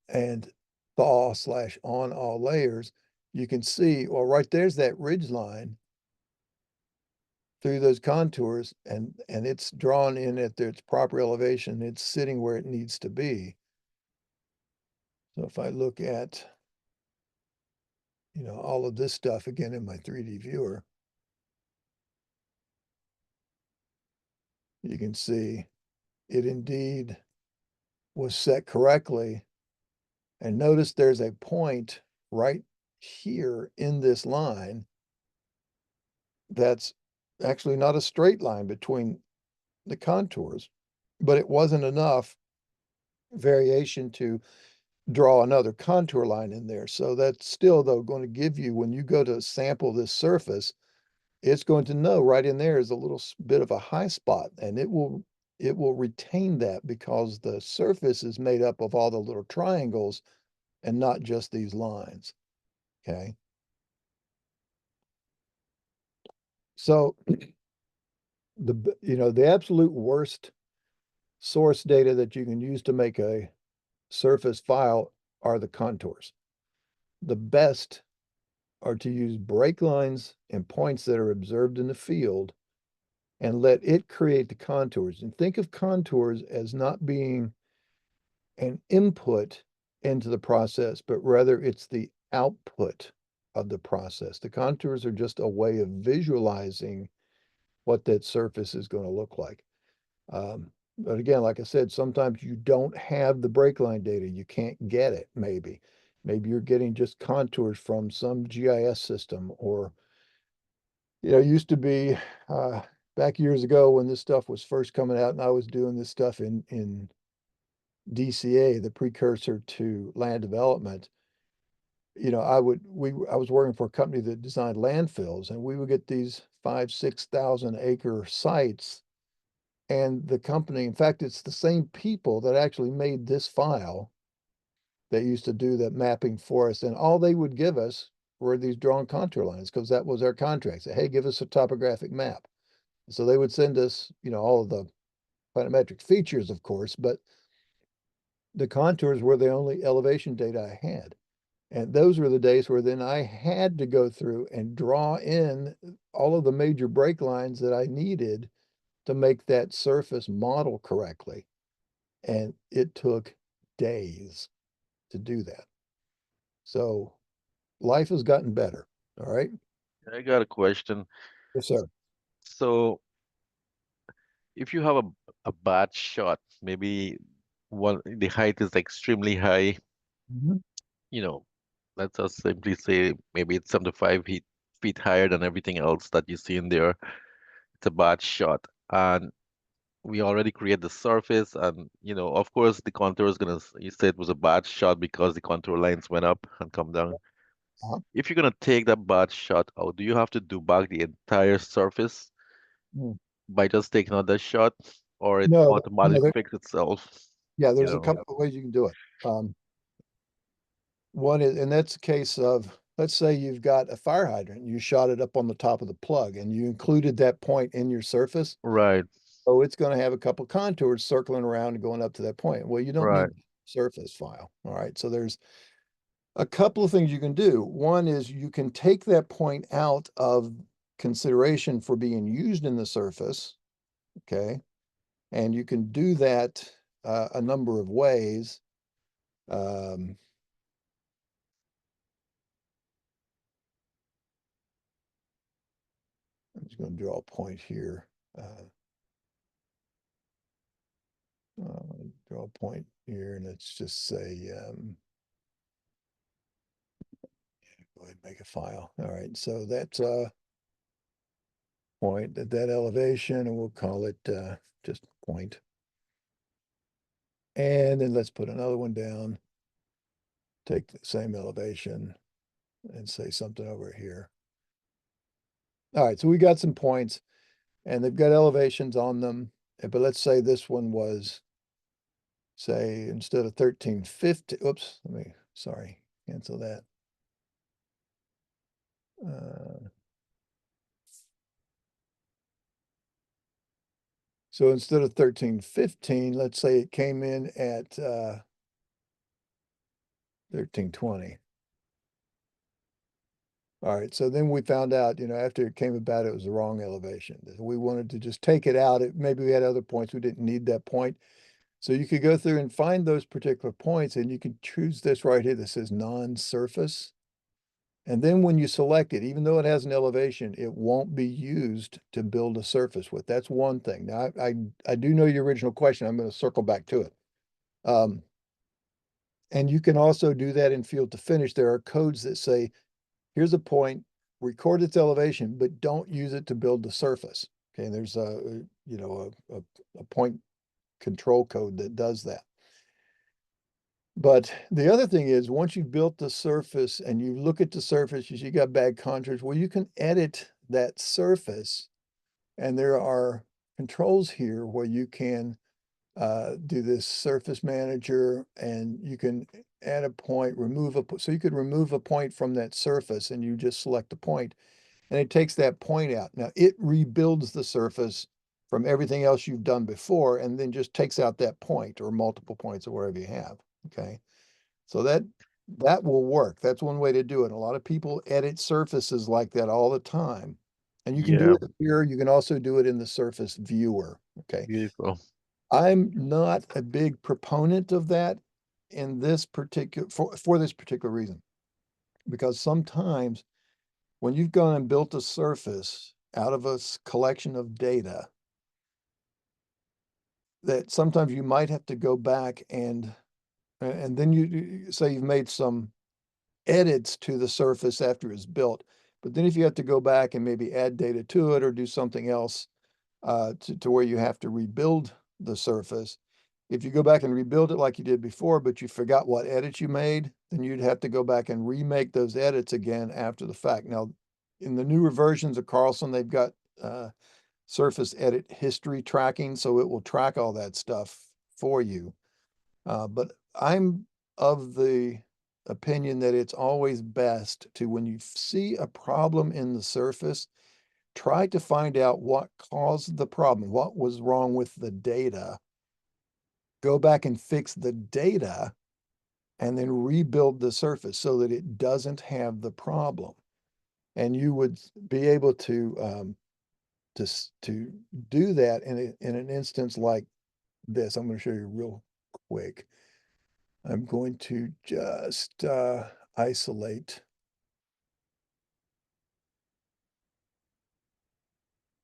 and thaw/on all layers. You can see, well, right there's that ridge line through those contours, and it's drawn in at its proper elevation. It's sitting where it needs to be. So if I look at, all of this stuff again in my 3D viewer, you can see it indeed was set correctly. And notice there's a point right here in this line that's actually not a straight line between the contours, but it wasn't enough variation to draw another contour line in there. So that's still, though, going to give you, when you go to sample this surface, it's going to know right in there is a little bit of a high spot, and it will it will retain that because the surface is made up of all the little triangles and not just these lines, okay? So the absolute worst source data that you can use to make a surface file are the contours. The best are to use break lines and points that are observed in the field and let it create the contours. And think of contours as not being an input into the process, but rather it's the output of the process. The contours are just a way of visualizing what that surface is going to look like. But again, like I said, sometimes you don't have the break line data. You can't get it, maybe. Maybe you're getting just contours from some GIS system, or, it used to be back years ago when this stuff was first coming out and I was doing this stuff in DCA, the precursor to land development. I was working for a company that designed landfills, and we would get these 5,000-6,000 acre sites. And the company, in fact, it's the same people that actually made this file that used to do that mapping for us. And all they would give us were these drawn contour lines, because that was our contract. Say, hey, give us a topographic map. So they would send us, all of the planimetric features, of course, but the contours were the only elevation data I had. And those were the days where then I had to go through and draw in all of the major break lines that I needed to make that surface model correctly. And it took days to do that. So life has gotten better. All right. I got a question. Yes, sir. So if you have a bad shot, maybe the height is extremely high, Mhm. you know, let's just simply say maybe it's 75 feet higher than everything else that you see in there. It's a bad shot. And we already create the surface, and of course the contour is gonna you said it was a bad shot because the contour lines went up and come down. Uh-huh. If you're gonna take that bad shot out, do you have to do back the entire surface Mm. by just taking out that shot, or it No, automatically fix itself? yeah, You there's a know, couple of ways you can do it. One is, and that's a case of, let's say you've got a fire hydrant, you shot it up on the top of the plug and you included that point in your surface. right, Oh, it's going to have a couple contours circling around and going up to that point. Well, you don't right. need surface file. All right. So there's a couple of things you can do. One is you can take that point out of consideration for being used in the surface. Okay. And you can do that a number of ways. Um, I'm just going to draw a point here. Draw a point here, and let's just say, go ahead and make a file. All right, so that's a point at that elevation, and we'll call it just point. And then let's put another one down. Take the same elevation and say something over here. All right, so we got some points, and they've got elevations on them. But let's say this one was, say, instead of 1350, oops, sorry, cancel that. So instead of 1315, let's say it came in at 1320. All right, so then we found out, after it came about, it was the wrong elevation. We wanted to just take it out. Maybe we had other points. We didn't need that point. So you could go through and find those particular points, and you can choose this right here that says non-surface. And then when you select it, even though it has an elevation, it won't be used to build a surface with. That's one thing. Now, I do know your original question. I'm going to circle back to it. And you can also do that in field to finish. There are codes that say, here's a point, record its elevation, but don't use it to build the surface. Okay, and there's a point control code that does that. But the other thing is, once you've built the surface and you look at the surface, you got bad contours, well, you can edit that surface. And there are controls here where you can do this surface manager, and you can add a point, so you could remove a point from that surface and you just select a point and it takes that point out. Now it rebuilds the surface from everything else you've done before and then just takes out that point or multiple points or wherever you have. Okay. So that will work. That's one way to do it. A lot of people edit surfaces like that all the time. And you can do Yeah, it here. You can also do it in the surface viewer. Okay. beautiful. I'm not a big proponent of that in this particular for this particular reason. Because sometimes when you've gone and built a surface out of a collection of data, that sometimes you might have to go back and then you say you've made some edits to the surface after it's built. But then if you have to go back and maybe add data to it or do something else to where you have to rebuild the surface, if you go back and rebuild it like you did before, but you forgot what edits you made, then you'd have to go back and remake those edits again after the fact. Now, in the newer versions of Carlson, they've got surface edit history tracking, so it will track all that stuff for you. But I'm of the opinion that it's always best to, when you see a problem in the surface, try to find out what caused the problem, what was wrong with the data. Go back and fix the data and then rebuild the surface so that it doesn't have the problem. And you would be able to do that in an instance like this. I'm going to show you real quick. I'm going to just isolate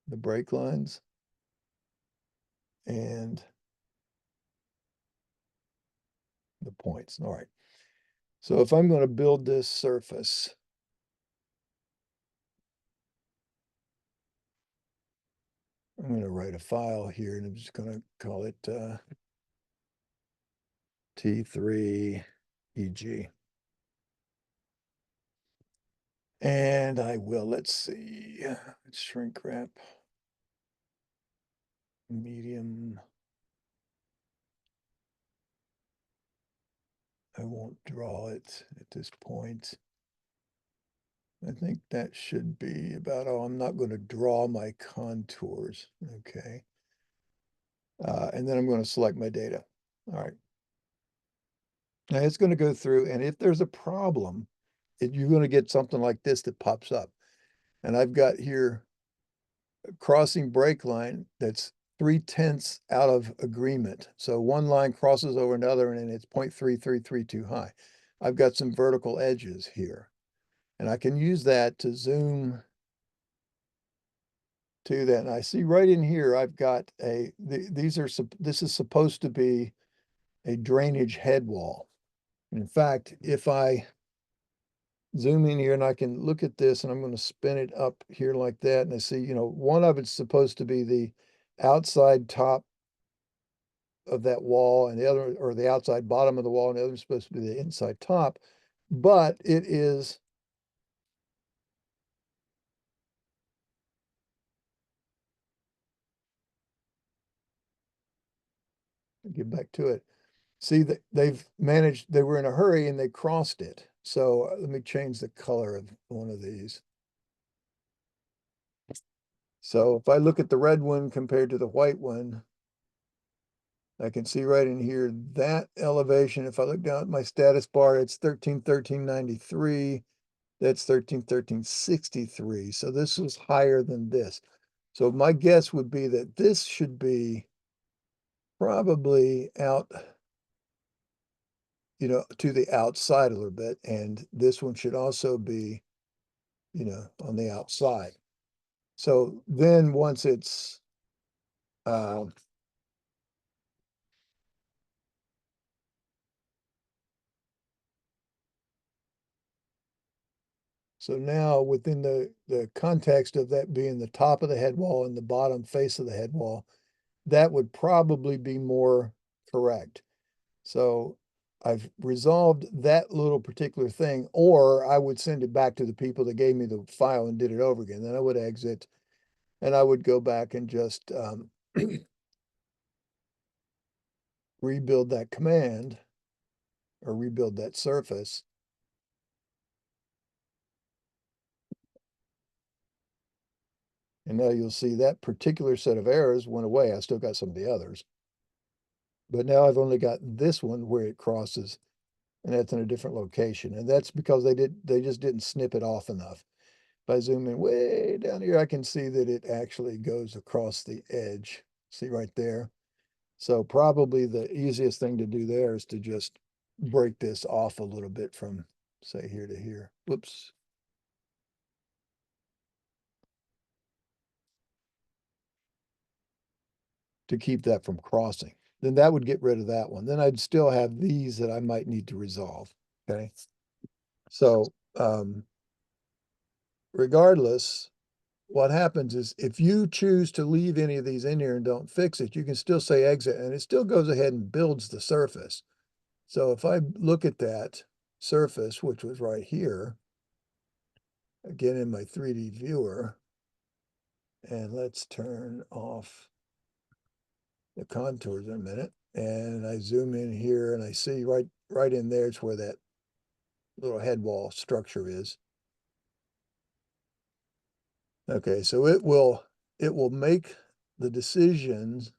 the break lines and the points. All right. So if I'm going to build this surface, I'm going to write a file here and I'm just going to call it T3 EG. And I will, let's see, shrink wrap, medium. I won't draw it at this point. I think that should be about all. I'm not going to draw my contours. Okay. And then I'm going to select my data. All right. Now it's going to go through, and if there's a problem, you're going to get something like this that pops up. And I've got here a crossing break line that's 3/10 out of agreement. So one line crosses over another and it's 0.3332 high. I've got some vertical edges here. And I can use that to zoom to that. And I see right in here, I've got this is supposed to be a drainage head wall. In fact, if I zoom in here and I can look at this and I'm going to spin it up here like that. And I see, one of it's supposed to be the outside top of that wall and the other, or the outside bottom of the wall, and the other is supposed to be the inside top, but it is get back to it. See that they were in a hurry and they crossed it. So let me change the color of one of these. So if I look at the red one compared to the white one, I can see right in here that elevation. If I look down at my status bar, it's 1313.93. That's 1313.63. So this is higher than this. So my guess would be that this should be probably out, to the outside a little bit. And this one should also be, on the outside. So then once it's, so now within the context of that being the top of the head wall and the bottom face of the head wall, that would probably be more correct. So I've resolved that little particular thing, or I would send it back to the people that gave me the file and did it over again. Then I would exit and I would go back and just rebuild that command or rebuild that surface. And now you'll see that particular set of errors went away. I still got some of the others. But now I've only got this one where it crosses, and that's in a different location. And that's because they just didn't snip it off enough. If I zoom in way down here, I can see that it actually goes across the edge. See right there? So probably the easiest thing to do there is to just break this off a little bit from, say, here to here. Whoops. To keep that from crossing. Then that would get rid of that one. Then I'd still have these that I might need to resolve, okay? So regardless, what happens is if you choose to leave any of these in here and don't fix it, you can still say exit and it still goes ahead and builds the surface. So if I look at that surface, which was right here, again in my 3D viewer, and let's turn off the contours in a minute. And I zoom in here and I see right in there, it's where that little head wall structure is. Okay, so it will make the decisions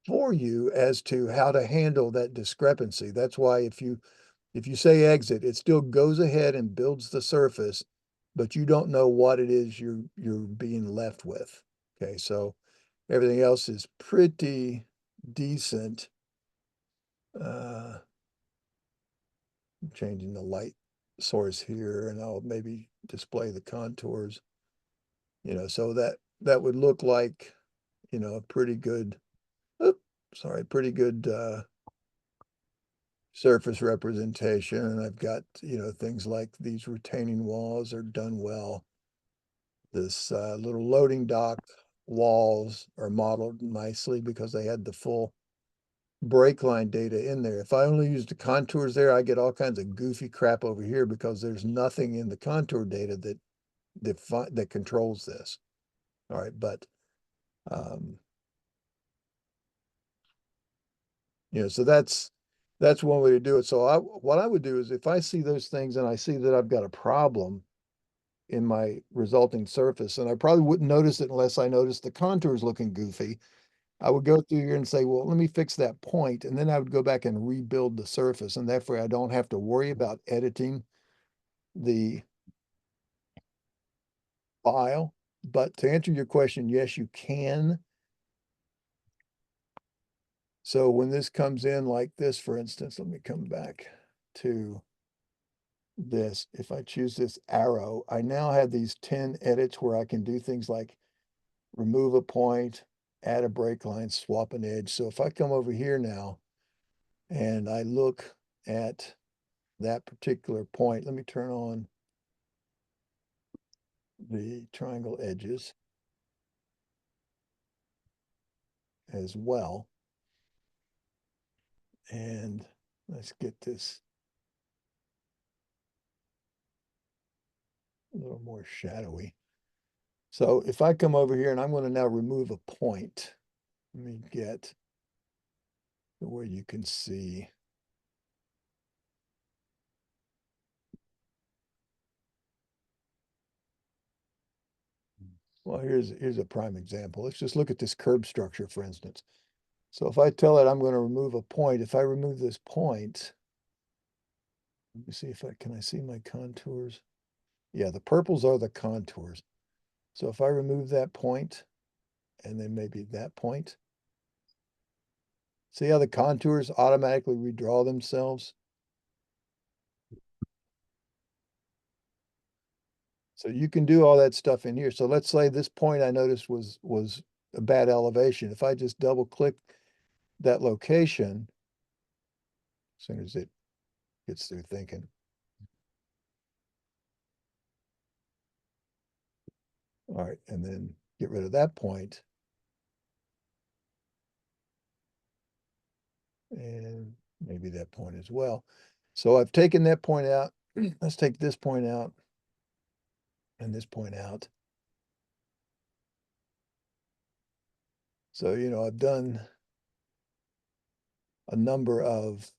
for you as to how to handle that discrepancy. That's why if you say exit, it still goes ahead and builds the surface, but you don't know what it is you're being left with. Okay, so everything else is pretty decent. I'm changing the light source here, and I'll maybe display the contours. You know, so that would look like, you know, a pretty good, pretty good surface representation. And I've got, you know, things like these retaining walls are done well. This little loading dock walls are modeled nicely because they had the full break line data in there. If I only use the contours there, I get all kinds of goofy crap over here because there's nothing in the contour data that controls this. All right, but you know, so that's one way to do it. So what I would do is if I see those things and I see that I've got a problem in my resulting surface, and I probably wouldn't notice it unless I noticed the contours looking goofy, I would go through here and say, well, let me fix that point, and then I would go back and rebuild the surface, and therefore I don't have to worry about editing the file. But to answer your question, yes, you can. So when this comes in like this, for instance, let me come back to this. If I choose this arrow, I now have these 10 edits where I can do things like remove a point, add a break line, swap an edge. So if I come over here now and I look at that particular point, let me turn on the triangle edges as well. And let's get this a little more shadowy. So if I come over here and I'm going to now remove a point, let me get where you can see. Well, here's a prime example. Let's just look at this curb structure, for instance. So if I tell it I'm going to remove a point, if I remove this point, let me see if can I see my contours? Yeah, the purples are the contours. So if I remove that point and then maybe that point, see how the contours automatically redraw themselves? So you can do all that stuff in here. So let's say this point I noticed was a bad elevation. If I just double click that location, as soon as it gets through thinking. All right, and then get rid of that point. And maybe that point as well. So I've taken that point out. Let's take this point out and this point out. So, you know, I've done a number of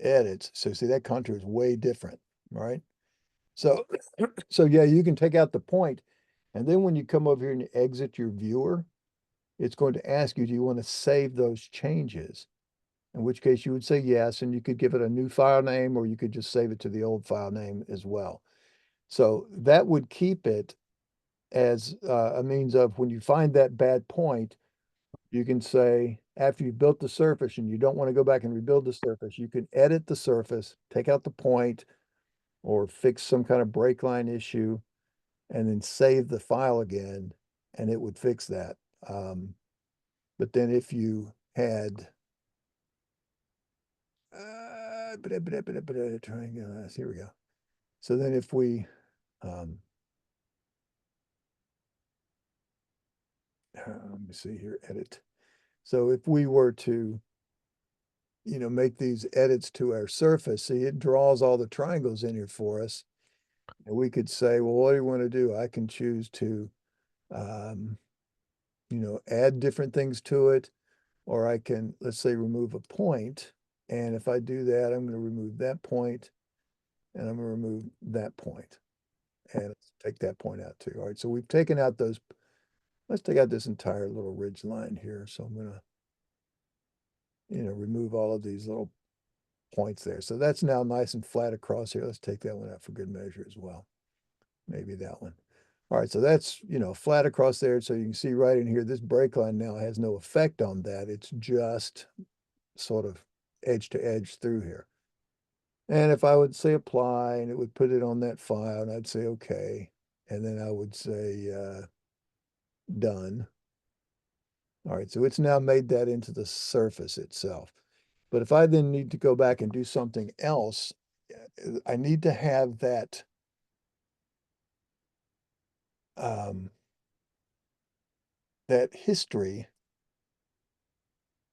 edits. So see, that contour is way different, right? So, so yeah, you can take out the point, and then when you come over here and exit your viewer, it's going to ask you, do you want to save those changes? In which case you would say yes, and you could give it a new file name, or you could just save it to the old file name as well. So that would keep it as a means of when you find that bad point, you can say, after you've built the surface and you don't want to go back and rebuild the surface, you can edit the surface, take out the point, or fix some kind of break line issue, and then save the file again, and it would fix that. But then if you had triangle, here we go. So then if we let me see here, edit. So if we were to, you know, make these edits to our surface, see, it draws all the triangles in here for us. And we could say, well, what do you want to do? I can choose to, you know, add different things to it, or I can, let's say, remove a point. And if I do that, I'm going to remove that point, and I'm going to remove that point. And let's take that point out too. All right, so we've taken out those. Let's take out this entire little ridge line here. So I'm going to, you know, remove all of these little points there. So that's now nice and flat across here. Let's take that one out for good measure as well. Maybe that one. All right, so that's, you know, flat across there. So you can see right in here, this break line now has no effect on that. It's just sort of edge to edge through here. And if I would say apply, and it would put it on that file, and I'd say okay. And then I would say done. All right, so it's now made that into the surface itself. But if I then need to go back and do something else, I need to have that that history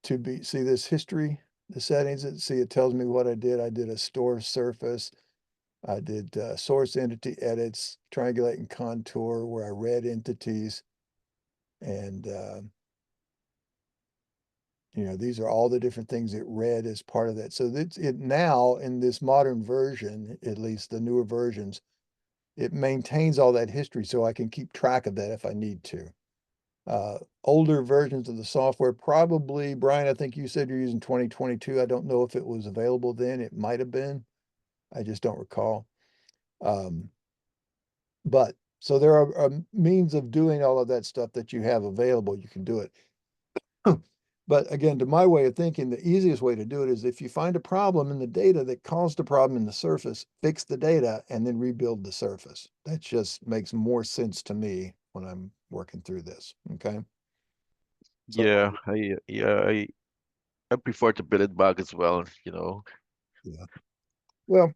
to be, see this history, the settings, see it tells me what I did. I did a store surface. I did source entity edits, triangulate and contour where I read entities. And, you know, these are all the different things it read as part of that. So that's it now in this modern version, at least the newer versions, it maintains all that history so I can keep track of that if I need to. Older versions of the software, probably, Brian, I think you said you're using 2022. I don't know if it was available then. It might have been. I just don't recall. But so there are means of doing all of that stuff that you have available. You can do it. But again, to my way of thinking, the easiest way to do it is if you find a problem in the data that caused a problem in the surface, fix the data and then rebuild the surface. That just makes more sense to me when I'm working through this. Okay. So, I prefer to build it back as well, you know. yeah. Well,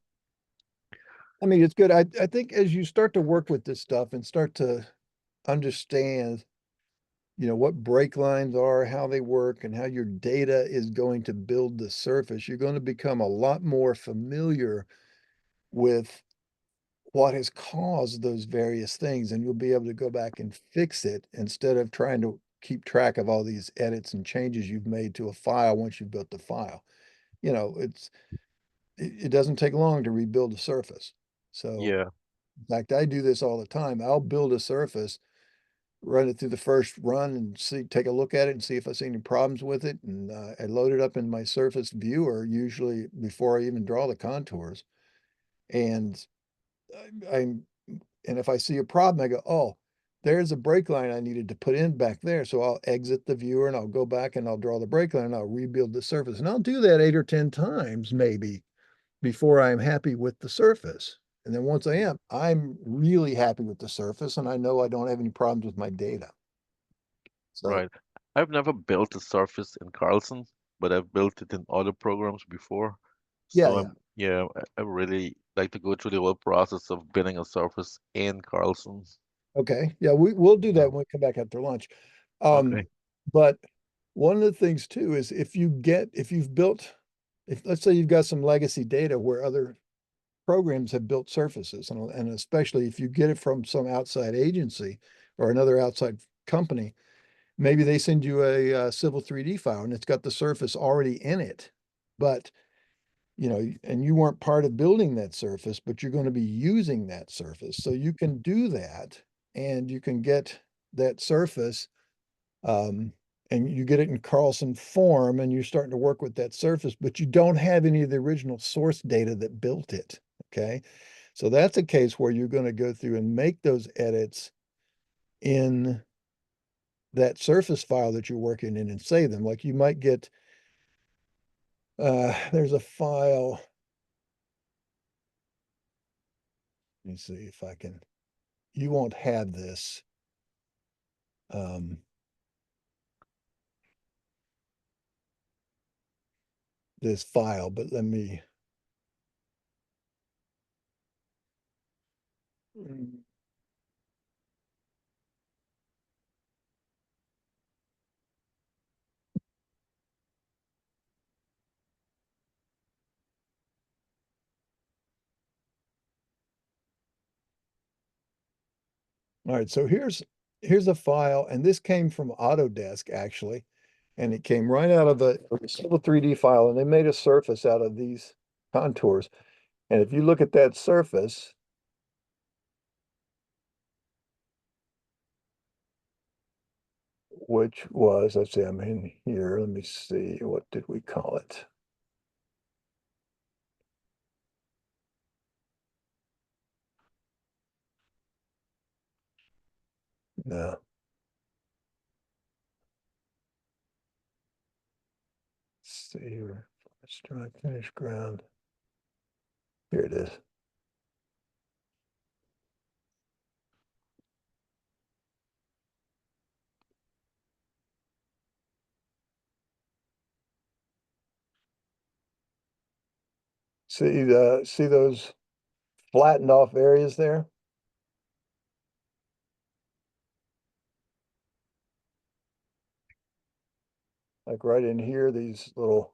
I mean, it's good. I think as you start to work with this stuff and start to understand, you know, what break lines are, how they work, and how your data is going to build the surface, you're going to become a lot more familiar with what has caused those various things, and you'll be able to go back and fix it instead of trying to keep track of all these edits and changes you've made to a file once you've built the file. You know, it doesn't take long to rebuild a surface. So Yeah, in fact, I do this all the time. I'll build a surface, run it through the first run and see, take a look at it and see if I see any problems with it. And I load it up in my surface viewer, usually before I even draw the contours. And I'm, and if I see a problem, I go, oh, there's a break line I needed to put in back there. So I'll exit the viewer and I'll go back and I'll draw the break line and I'll rebuild the surface. And I'll do that 8 or 10 times maybe before I'm happy with the surface. And then once I am, I'm really happy with the surface and I know I don't have any problems with my data. So right. I've never built a surface in Carlson, but I've built it in other programs before. yeah, So yeah. I really like to go through the whole process of building a surface in Carlson. Okay. Yeah, we'll do that So, when we come back after lunch. Um, okay. but one of the things too is if you've built, if let's say you've got some legacy data where other programs have built surfaces, and especially if you get it from some outside agency or another outside company, maybe they send you a Civil 3D file and it's got the surface already in it. But, you know, and you weren't part of building that surface, but you're going to be using that surface. So you can do that and you can get that surface, and you get it in Carlson form and you're starting to work with that surface, but you don't have any of the original source data that built it. Okay. So that's a case where you're going to go through and make those edits in that surface file that you're working in and save them. Like you might get, there's a file. Let me see if I can, you won't have this. This file, but let me. All right, so here's a file, and this came from Autodesk actually, and it came right out of a Civil 3D file, and they made a surface out of these contours. And if you look at that surface, which was, let's see, I'm in here, let me see, what did we call it? No. Let's see here, strike finish ground. Here it is. See those flattened off areas there? Like right in here, these little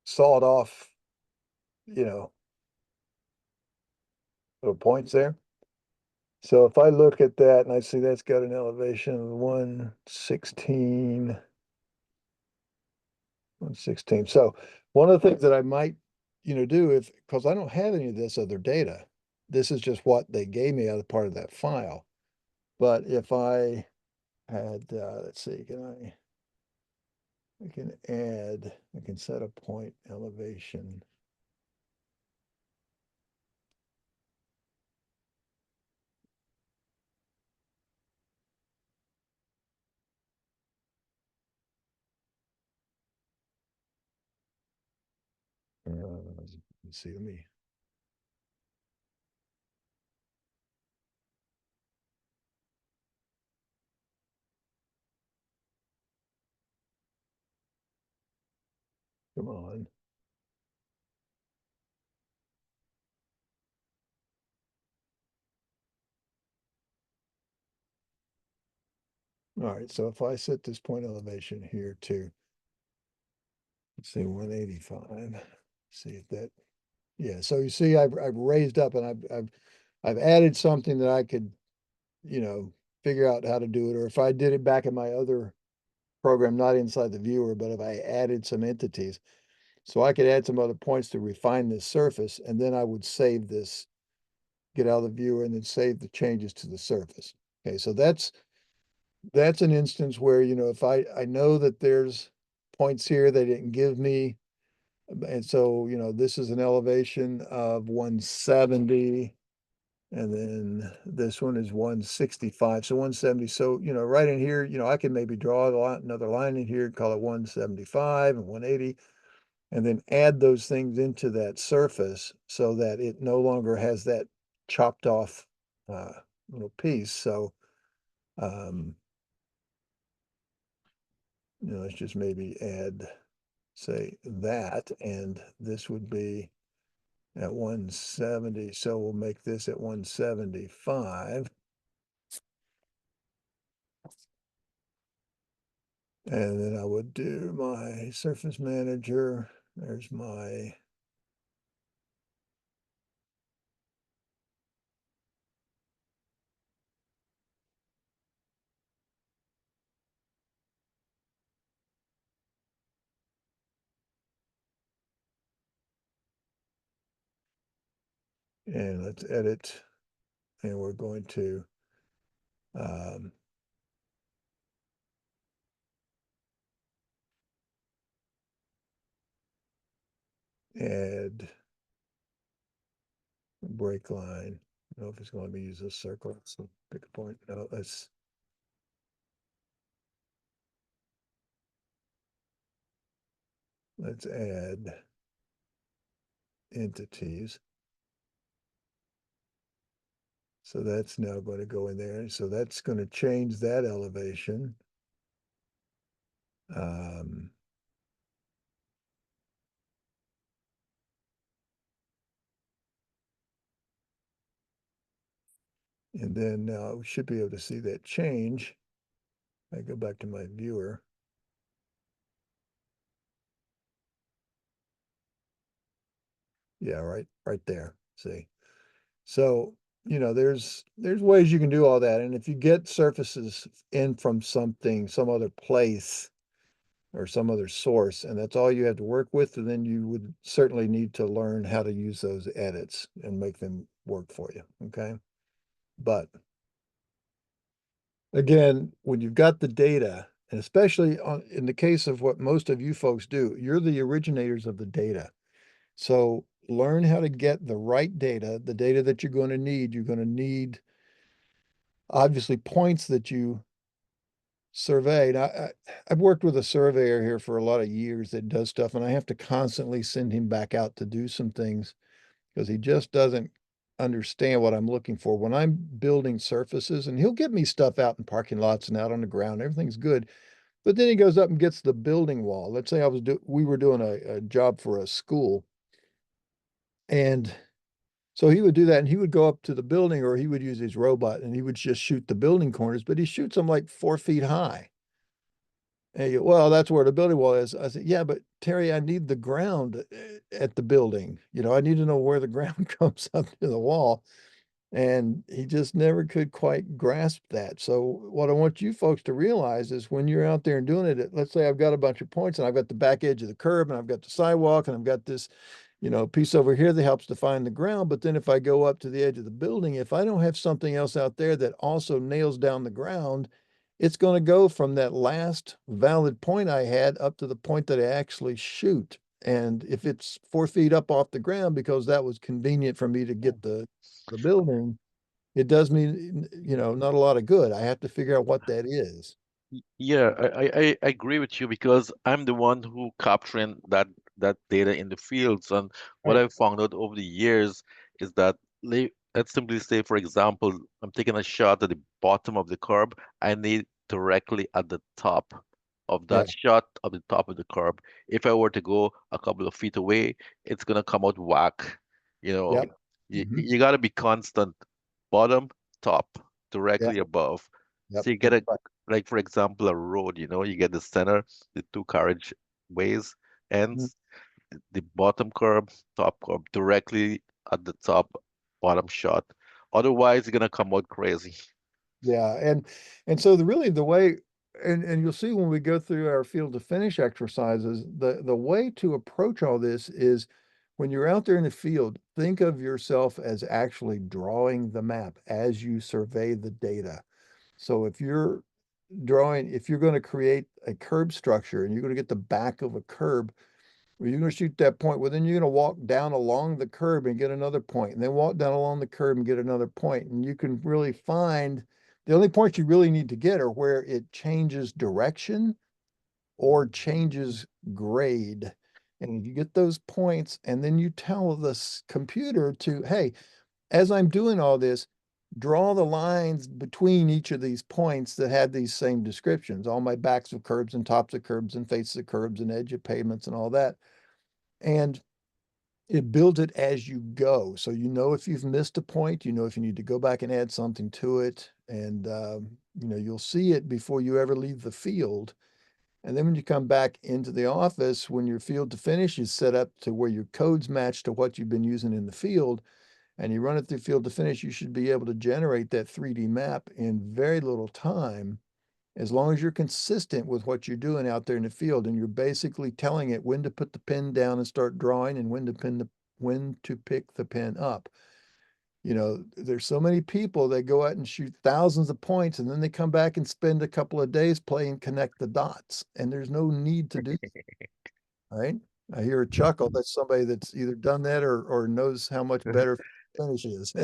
sawed off, you know, little points there. So if I look at that and I see that's got an elevation of 116, 116. So one of the things that I might, do if, because I don't have any of this other data, this is just what they gave me as part of that file. But if I had, let's see, I can add, I can set a point elevation. Let's see, let me. Come on. All right, so if I set this point elevation here to, let's say 185, see if that, yeah, so you see I've raised up and I've added something that I could, figure out how to do it, or if I did it back in my other program, not inside the viewer, but if I added some entities. So I could add some other points to refine this surface, and then I would save this, get out of the viewer, and then save the changes to the surface. Okay, so that's an instance where, if I know that there's points here they didn't give me, and so, this is an elevation of 170, and then this one is 165, so 170. So, right in here, I can maybe draw another line in here, call it 175 and 180, and then add those things into that surface so that it no longer has that chopped off little piece. So, let's just maybe add, say, that, and this would be at 170. So we'll make this at 175. And then I would do my surface manager. There's my, And let's edit, and we're going to add a break line. I don't know if it's going to be use a circle. So pick a point. No, let's add entities. So that's now going to go in there. So that's going to change that elevation. And then now we should be able to see that change. I go back to my viewer. Yeah, right there. See. So, you know, there's ways you can do all that. And if you get surfaces in from something, some other place or some other source, and that's all you have to work with, then you would certainly need to learn how to use those edits and make them work for you. Okay. But again, when you've got the data, and especially in the case of what most of you folks do, you're the originators of the data. So learn how to get the right data, the data that you're going to need. You're going to need obviously points that you surveyed. I've worked with a surveyor here for a lot of years that does stuff, and I have to constantly send him back out to do some things because he just doesn't understand what I'm looking for. When I'm building surfaces, and he'll get me stuff out in parking lots and out on the ground, everything's good. But then he goes up and gets the building wall. Let's say we were doing a job for a school, and so he would do that, and he would go up to the building, or he would use his robot, and he would just shoot the building corners, but he shoots them like 4 feet high. And you, well, that's where the building wall is. I said, yeah, but Terry, I need the ground at the building. You know, I need to know where the ground comes up to the wall. And he just never could quite grasp that. So what I want you folks to realize is when you're out there and doing it, let's say I've got a bunch of points and I've got the back edge of the curb and I've got the sidewalk and I've got this, you know, piece over here that helps define the ground. But then if I go up to the edge of the building, if I don't have something else out there that also nails down the ground, it's going to go from that last valid point I had up to the point that I actually shoot. And if it's 4 feet up off the ground, because that was convenient for me to get the building, it does me, you know, not a lot of good. I have to figure out what that is. Yeah, I agree with you because I'm the one who capturing that data in the fields. And what Right. I've found out over the years is that let's simply say, for example, I'm taking a shot at the bottom of the curb. I need directly at the top of Yeah. that shot of the top of the curb. If I were to go a couple of feet away, it's gonna come out whack. You know, Yep. Mhm. you got to be constant, bottom, top, Yep. directly above. Yep. So you get That's a right. like for example a road, you get the center, the two carriage ways Mhm. ends, the bottom curb, top curb, directly at the top bottom shot. Otherwise you're gonna come out crazy. Yeah. And so really the way, and you'll see when we go through our field to finish exercises, the way to approach all this is when you're out there in the field, think of yourself as actually drawing the map as you survey the data. So if you're if you're going to create a curb structure and you're going to get the back of a curb, well, you're going to shoot that point. Well, then you're going to walk down along the curb and get another point, and then walk down along the curb and get another point. And you can really find the only points you really need to get are where it changes direction or changes grade. And you get those points, and then you tell the computer to, hey, as I'm doing all this, draw the lines between each of these points that had these same descriptions, all my backs of curbs and tops of curbs and faces of curbs and edge of pavements and all that. And it builds it as you go. So you know if you've missed a point, you know if you need to go back and add something to it. And you'll see it before you ever leave the field. And then when you come back into the office, when your field to finish is set up to where your codes match to what you've been using in the field, and you run it through field to finish, you should be able to generate that 3D map in very little time, as long as you're consistent with what you're doing out there in the field, and you're basically telling it when to put the pen down and start drawing, and when to pick the pen up. You know, there's so many people that go out and shoot thousands of points and then they come back and spend a couple of days playing connect the dots. And there's no need to do that, right? I hear a chuckle. That's somebody that's either done that or knows how much better finish is.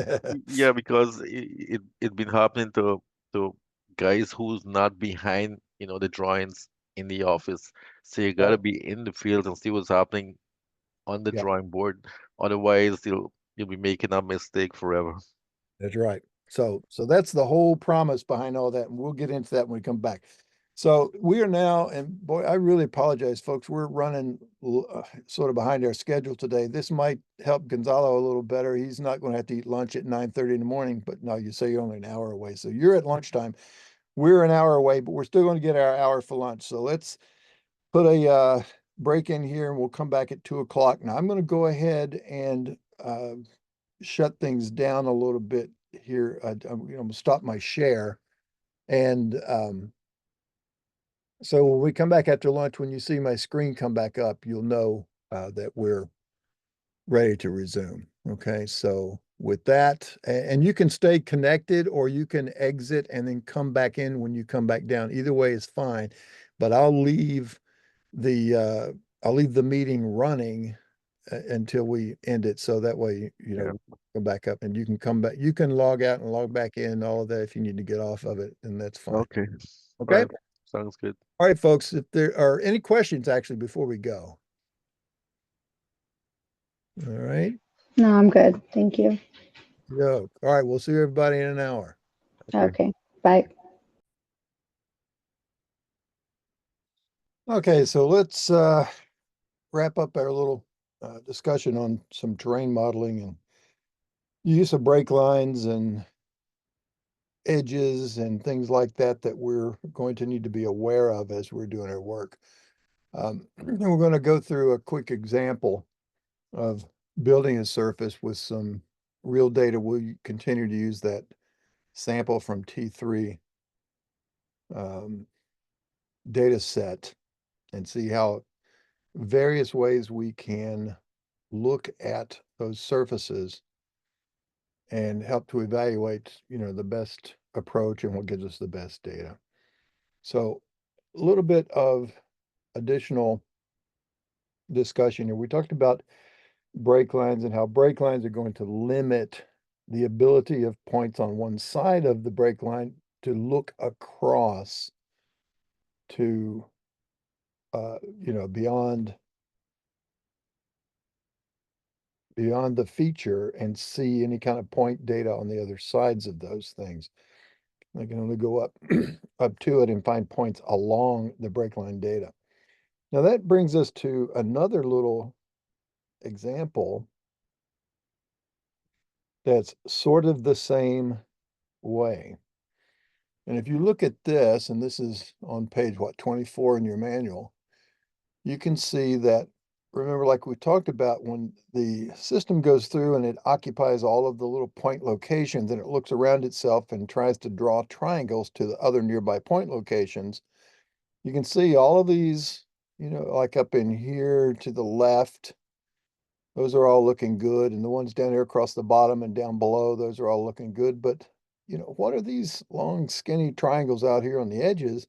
Yeah, because it been happening to guys who's not behind, the drawings in the office. So you gotta Right. be in the field and see what's happening on the Yeah. drawing board. Otherwise, you'll be making a mistake forever. That's right. So that's the whole promise behind all that, and we'll get into that when we come back. So we are now, and boy, I really apologize, folks. We're running sort of behind our schedule today. This might help Gonzalo a little better. He's not going to have to eat lunch at 9:30 in the morning, but no, you say you're only an hour away. So you're at lunchtime. We're an hour away, but we're still going to get our hour for lunch. So let's put a break in here, and we'll come back at 2 o'clock. Now I'm going to go ahead and shut things down a little bit here. I'm gonna stop my share. And so when we come back after lunch, when you see my screen come back up, you'll know that we're ready to resume. Okay, so with that, and you can stay connected or you can exit and then come back in when you come back down. Either way is fine, but I'll leave the meeting running until we end it. So that way, Yeah. go back up and you can come back. You can log out and log back in, all of that. If you need to get off of it, then that's fine. Okay. All Okay. right. Sounds good. All right, folks, if there are any questions actually before we go. All right. No, I'm good. Thank you. Go. All right. We'll see everybody in an hour. Okay. Okay. Bye. Okay. So let's wrap up our little discussion on some terrain modeling and use of break lines and edges and things like that that we're going to need to be aware of as we're doing our work. And we're going to go through a quick example of building a surface with some real data. We'll continue to use that sample from T3 data set and see how various ways we can look at those surfaces and help to evaluate, the best approach and what gives us the best data. So a little bit of additional discussion here. We talked about break lines and how break lines are going to limit the ability of points on one side of the break line to look across to, beyond the feature and see any kind of point data on the other sides of those things. They can only go up up to it and find points along the break line data. Now that brings us to another little example that's sort of the same way. And if you look at this, and this is on page, 24 in your manual, you can see that, remember, like we talked about, when the system goes through and it occupies all of the little point locations and it looks around itself and tries to draw triangles to the other nearby point locations, you can see all of these, like up in here to the left, those are all looking good. And the ones down here across the bottom and down below, those are all looking good. But, what are these long, skinny triangles out here on the edges?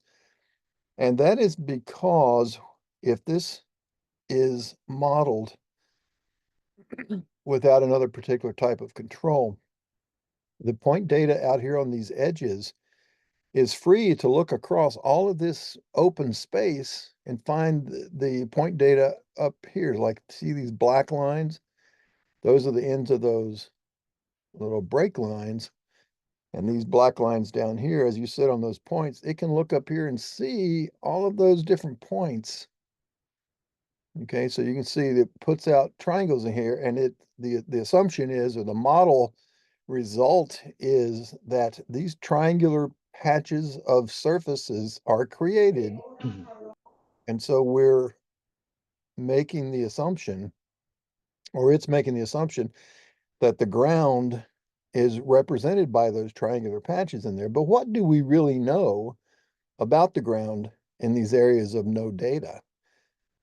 And that is because if this is modeled without another particular type of control, the point data out here on these edges is free to look across all of this open space and find the point data up here. Like, see these black lines? Those are the ends of those little break lines. And these black lines down here, as you sit on those points, it can look up here and see all of those different points. Okay, so you can see that it puts out triangles in here, and the assumption is, or the model result is, that these triangular patches of surfaces are created. And so we're making the assumption, or it's making the assumption, that the ground is represented by those triangular patches in there. But what do we really know about the ground in these areas of no data?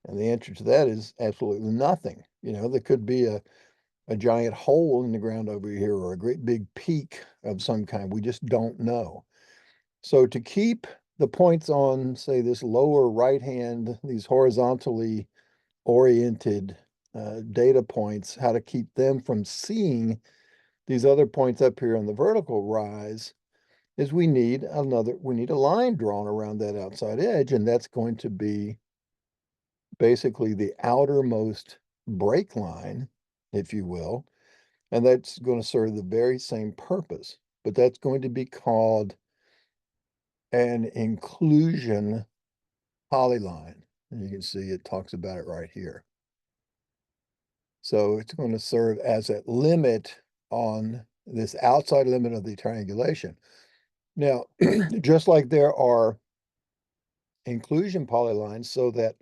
And the answer to that is absolutely nothing. There could be a a giant hole in the ground over here or a great big peak of some kind. We just don't know. So to keep the points on, say, this lower right hand, these horizontally oriented data points, how to keep them from seeing these other points up here on the vertical rise, is we need a line drawn around that outside edge, and that's going to be basically the outermost break line, if you will, and that's going to serve the very same purpose, but that's going to be called an inclusion polyline. And you can see it talks about it right here. So it's going to serve as a limit on this outside limit of the triangulation. Now, just like there are inclusion polylines so that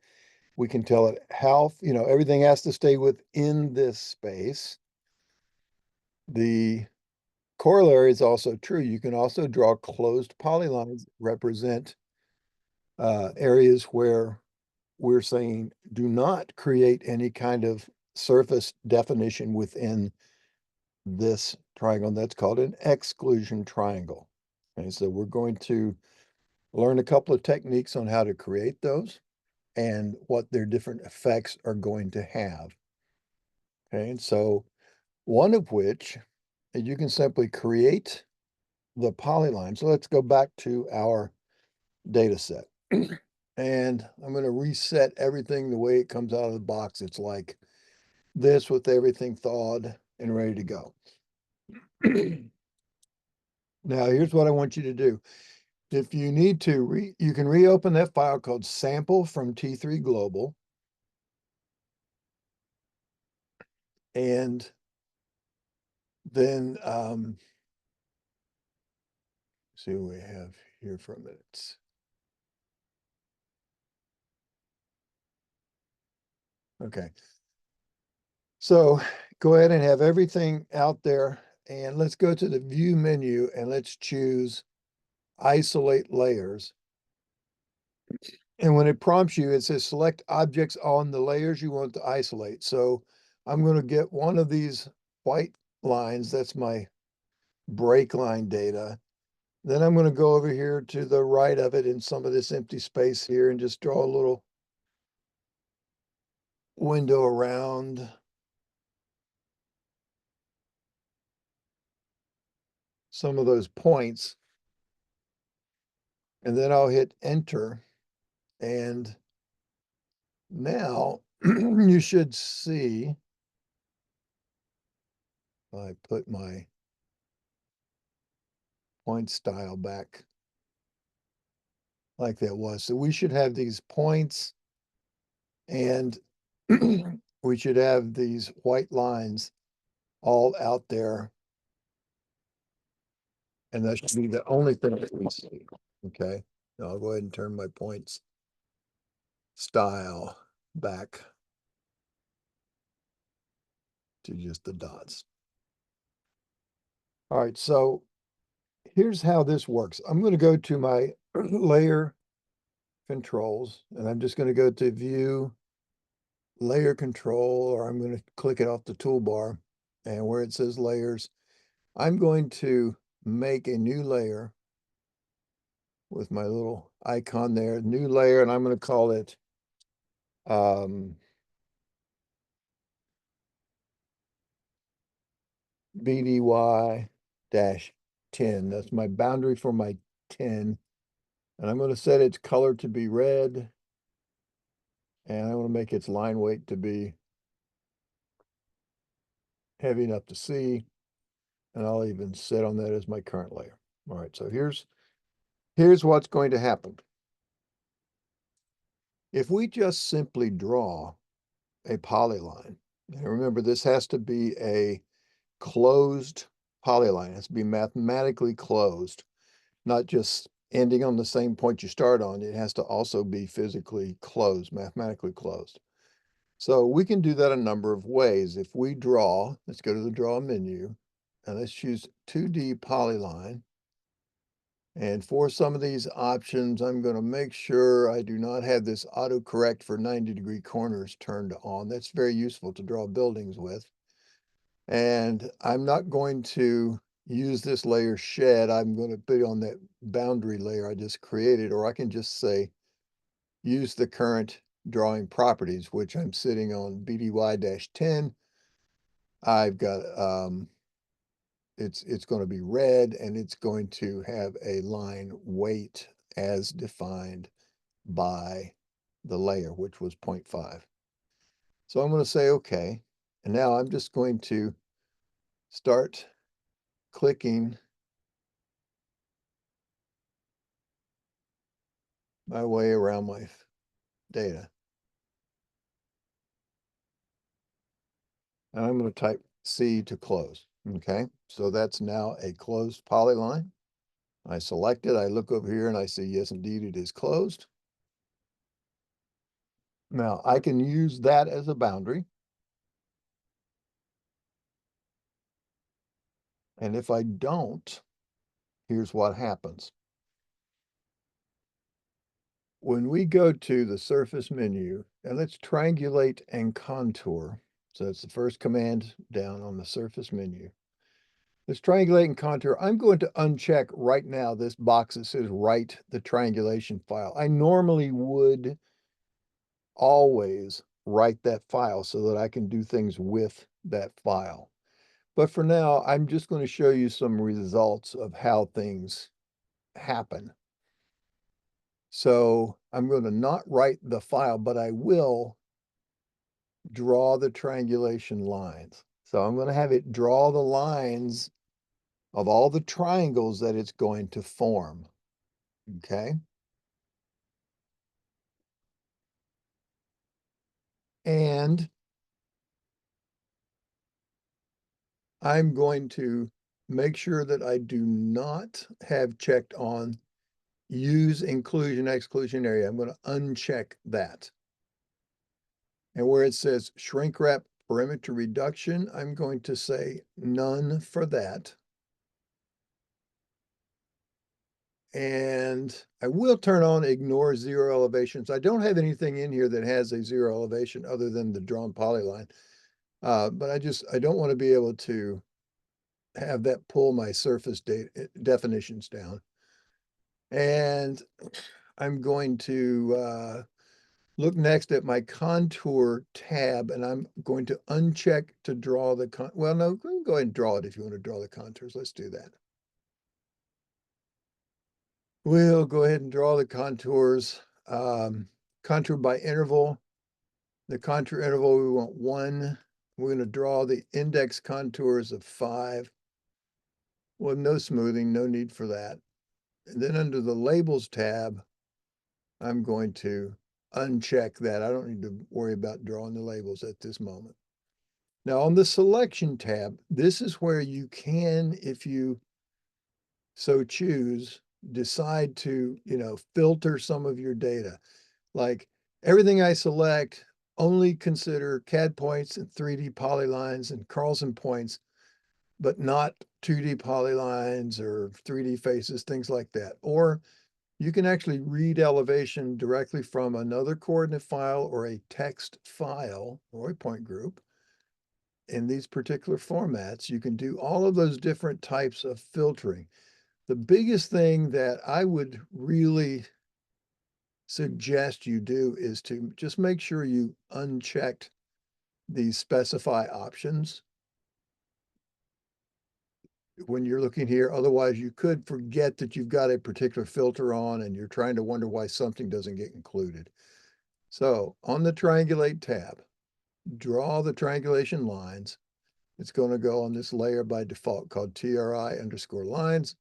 we can tell it how, everything has to stay within this space. The corollary is also true. You can also draw closed polylines, represent areas where we're saying do not create any kind of surface definition within this triangle. And that's called an exclusion triangle. Okay, so we're going to learn a couple of techniques on how to create those and what their different effects are going to have. Okay, and so one of which is you can simply create the polyline. So let's go back to our data set. And I'm going to reset everything the way it comes out of the box. It's like this with everything thawed and ready to go. Now, here's what I want you to do. If you need to, you can reopen that file called sample from T3 Global. And then see what we have here for a minute. Okay. So go ahead and have everything out there, and let's go to the view menu and let's choose isolate layers. And when it prompts you, it says select objects on the layers you want to isolate. So I'm going to get one of these white lines. That's my break line data. Then I'm going to go over here to the right of it in some of this empty space here and just draw a little window around. Some of those points. And then I'll hit enter. And now you should see, I put my point style back like that was. So we should have these points and we should have these white lines all out there. And that should be the only thing that we see. Okay. Now I'll go ahead and turn my points style back to just the dots. All right, so here's how this works. I'm going to go to my layer controls, and I'm just going to go to view layer control, or I'm going to click it off the toolbar, and where it says layers, I'm going to make a new layer with my little icon there, new layer, and I'm going to call it BDY-10. That's my boundary for my 10. And I'm going to set its color to be red. And I want to make its line weight to be heavy enough to see. And I'll even set on that as my current layer. All right, so here's what's going to happen. If we just simply draw a polyline, and remember this has to be a closed polyline, it has to be mathematically closed, not just ending on the same point you start on. It has to also be physically closed, mathematically closed. So we can do that a number of ways. If we draw, let's go to the draw menu, and let's choose 2D polyline. And for some of these options, I'm going to make sure I do not have this autocorrect for 90-degree corners turned on. That's very useful to draw buildings with. And I'm not going to use this layer shed. I'm going to put it on that boundary layer I just created, or I can just say, use the current drawing properties, which I'm sitting on BDY-10. I've got, it's going to be red, and it's going to have a line weight as defined by the layer, which was 0.5. So I'm going to say, okay. And now I'm just going to start clicking my way around my data. And I'm going to type C to close. Okay, so that's now a closed polyline. I select it, I look over here and I see, yes, indeed, it is closed. Now I can use that as a boundary. And if I don't, here's what happens. When we go to the surface menu, and let's triangulate and contour. So that's the first command down on the surface menu. Let's triangulate and contour. I'm going to uncheck right now this box that says write the triangulation file. I normally would always write that file so that I can do things with that file. But for now, I'm just going to show you some results of how things happen. So I'm going to not write the file, but I will draw the triangulation lines. So I'm going to have it draw the lines of all the triangles that it's going to form. Okay. And I'm going to make sure that I do not have checked on use inclusion exclusion area. I'm going to uncheck that. And where it says shrink wrap perimeter reduction, I'm going to say none for that. And I will turn on ignore zero elevations. I don't have anything in here that has a zero elevation other than the drawn polyline. But I don't want to be able to have that pull my surface definitions down. And I'm going to look next at my contour tab, and I'm going to uncheck to draw the well, no, go ahead and draw it if you want to draw the contours. Let's do that. We'll go ahead and draw the contours. Contour by interval. The contour interval, we want 1. We're going to draw the index contours of 5. Well, no smoothing, no need for that. And then under the labels tab, I'm going to uncheck that. I don't need to worry about drawing the labels at this moment. Now on the selection tab, this is where you can, if you so choose, decide to, filter some of your data. Like everything I select, only consider CAD points and 3D polylines and Carlson points, but not 2D polylines or 3D faces, things like that. Or you can actually read elevation directly from another coordinate file or a text file or a point group. In these particular formats, you can do all of those different types of filtering. The biggest thing that I would really suggest you do is to just make sure you unchecked these specify options when you're looking here. Otherwise, you could forget that you've got a particular filter on and you're trying to wonder why something doesn't get included. So on the triangulate tab, draw the triangulation lines. It's going to go on this layer by default called TRI_lines.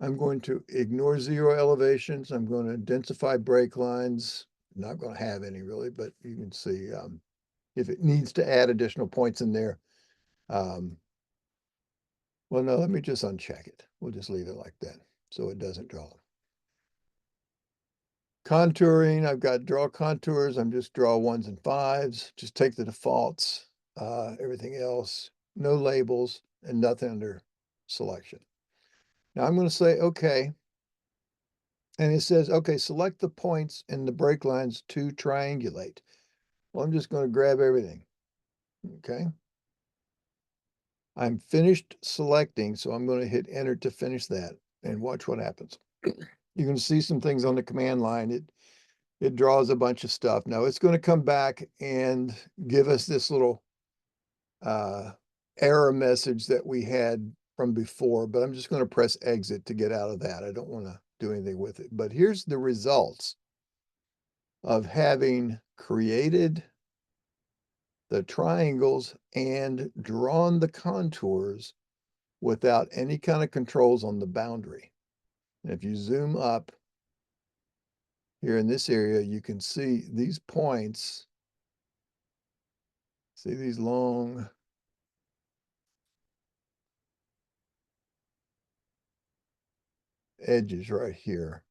I'm going to ignore zero elevations. I'm going to densify break lines. I'm not going to have any really, but you can see if it needs to add additional points in there. Well, no, let me just uncheck it. We'll just leave it like that so it doesn't draw. Contouring, I've got draw contours. I'm just draw 1s and 5s. Just take the defaults. Everything else, no labels and nothing under selection. Now I'm going to say, okay. And it says, okay, select the points in the break lines to triangulate. Well, I'm just going to grab everything. Okay. I'm finished selecting, so I'm going to hit enter to finish that and watch what happens. You're going to see some things on the command line. It draws a bunch of stuff. Now it's going to come back and give us this little error message that we had from before, but I'm just going to press exit to get out of that. I don't want to do anything with it. But here's the results of having created the triangles and drawn the contours without any kind of controls on the boundary. And if you zoom up here in this area, you can see these points. See these long edges right here.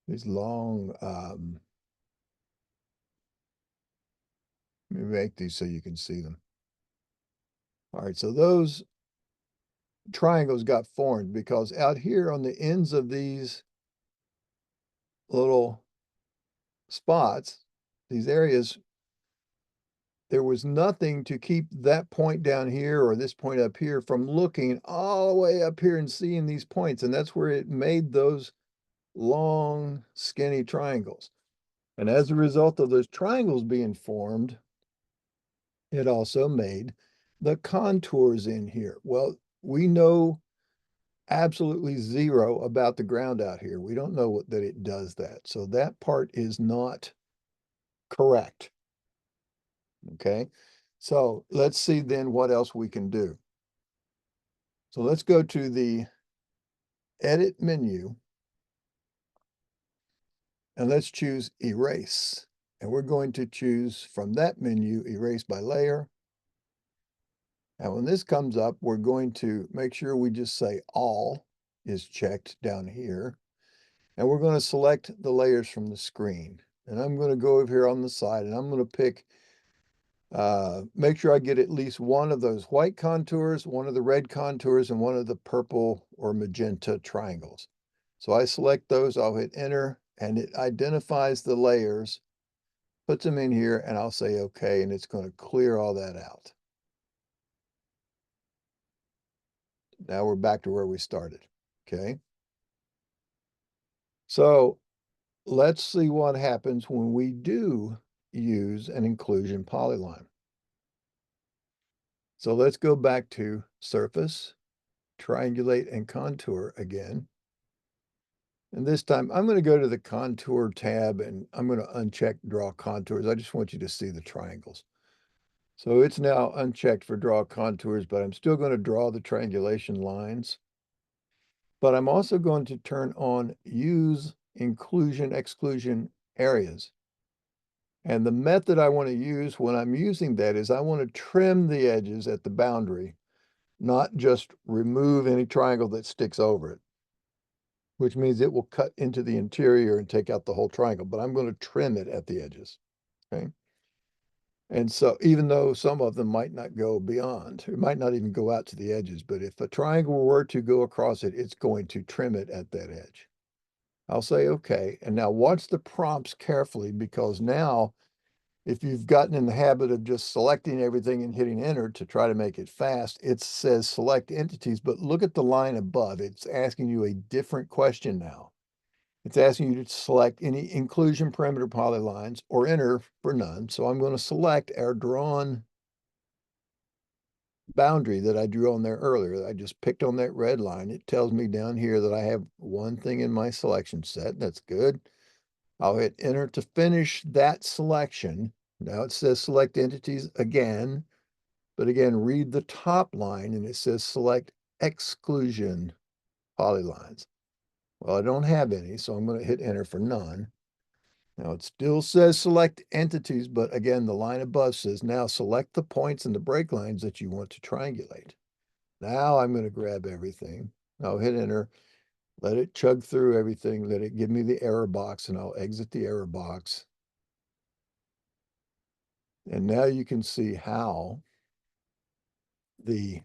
These long, let me make these so you can see them. All right, so those triangles got formed because out here on the ends of these little spots, these areas, there was nothing to keep that point down here or this point up here from looking all the way up here and seeing these points. And that's where it made those long, skinny triangles. And as a result of those triangles being formed, it also made the contours in here. Well, we know absolutely zero about the ground out here. We don't know that it does that. So that part is not correct. Okay. So let's see then what else we can do. So let's go to the edit menu and let's choose erase. And we're going to choose from that menu, erase by layer. And when this comes up, we're going to make sure we just say all is checked down here. And we're going to select the layers from the screen. And I'm going to go over here on the side and I'm going to pick, make sure I get at least one of those white contours, one of the red contours, and one of the purple or magenta triangles. So I select those, I'll hit enter, and it identifies the layers, puts them in here, and I'll say okay, and it's going to clear all that out. Now we're back to where we started, okay? So let's see what happens when we do use an inclusion polyline. So let's go back to surface, triangulate, and contour again. And this time I'm going to go to the contour tab and I'm going to uncheck draw contours. I just want you to see the triangles. So it's now unchecked for draw contours, but I'm still going to draw the triangulation lines. But I'm also going to turn on use inclusion exclusion areas. And the method I want to use when I'm using that is I want to trim the edges at the boundary, not just remove any triangle that sticks over it, which means it will cut into the interior and take out the whole triangle, but I'm going to trim it at the edges, okay? And so even though some of them might not go beyond, it might not even go out to the edges, but if a triangle were to go across it, it's going to trim it at that edge. I'll say, okay. And now watch the prompts carefully, because now if you've gotten in the habit of just selecting everything and hitting enter to try to make it fast, it says select entities, but look at the line above. It's asking you a different question now. It's asking you to select any inclusion perimeter polylines or enter for none. So I'm going to select our drawn boundary that I drew on there earlier. I just picked on that red line. It tells me down here that I have one thing in my selection set. That's good. I'll hit enter to finish that selection. Now it says select entities again, but again, read the top line and it says select exclusion polylines. Well, I don't have any, so I'm going to hit enter for none. Now it still says select entities, but again, the line above says now select the points and the break lines that you want to triangulate. Now I'm going to grab everything. I'll hit enter, let it chug through everything, let it give me the error box, and I'll exit the error box. And now you can see how the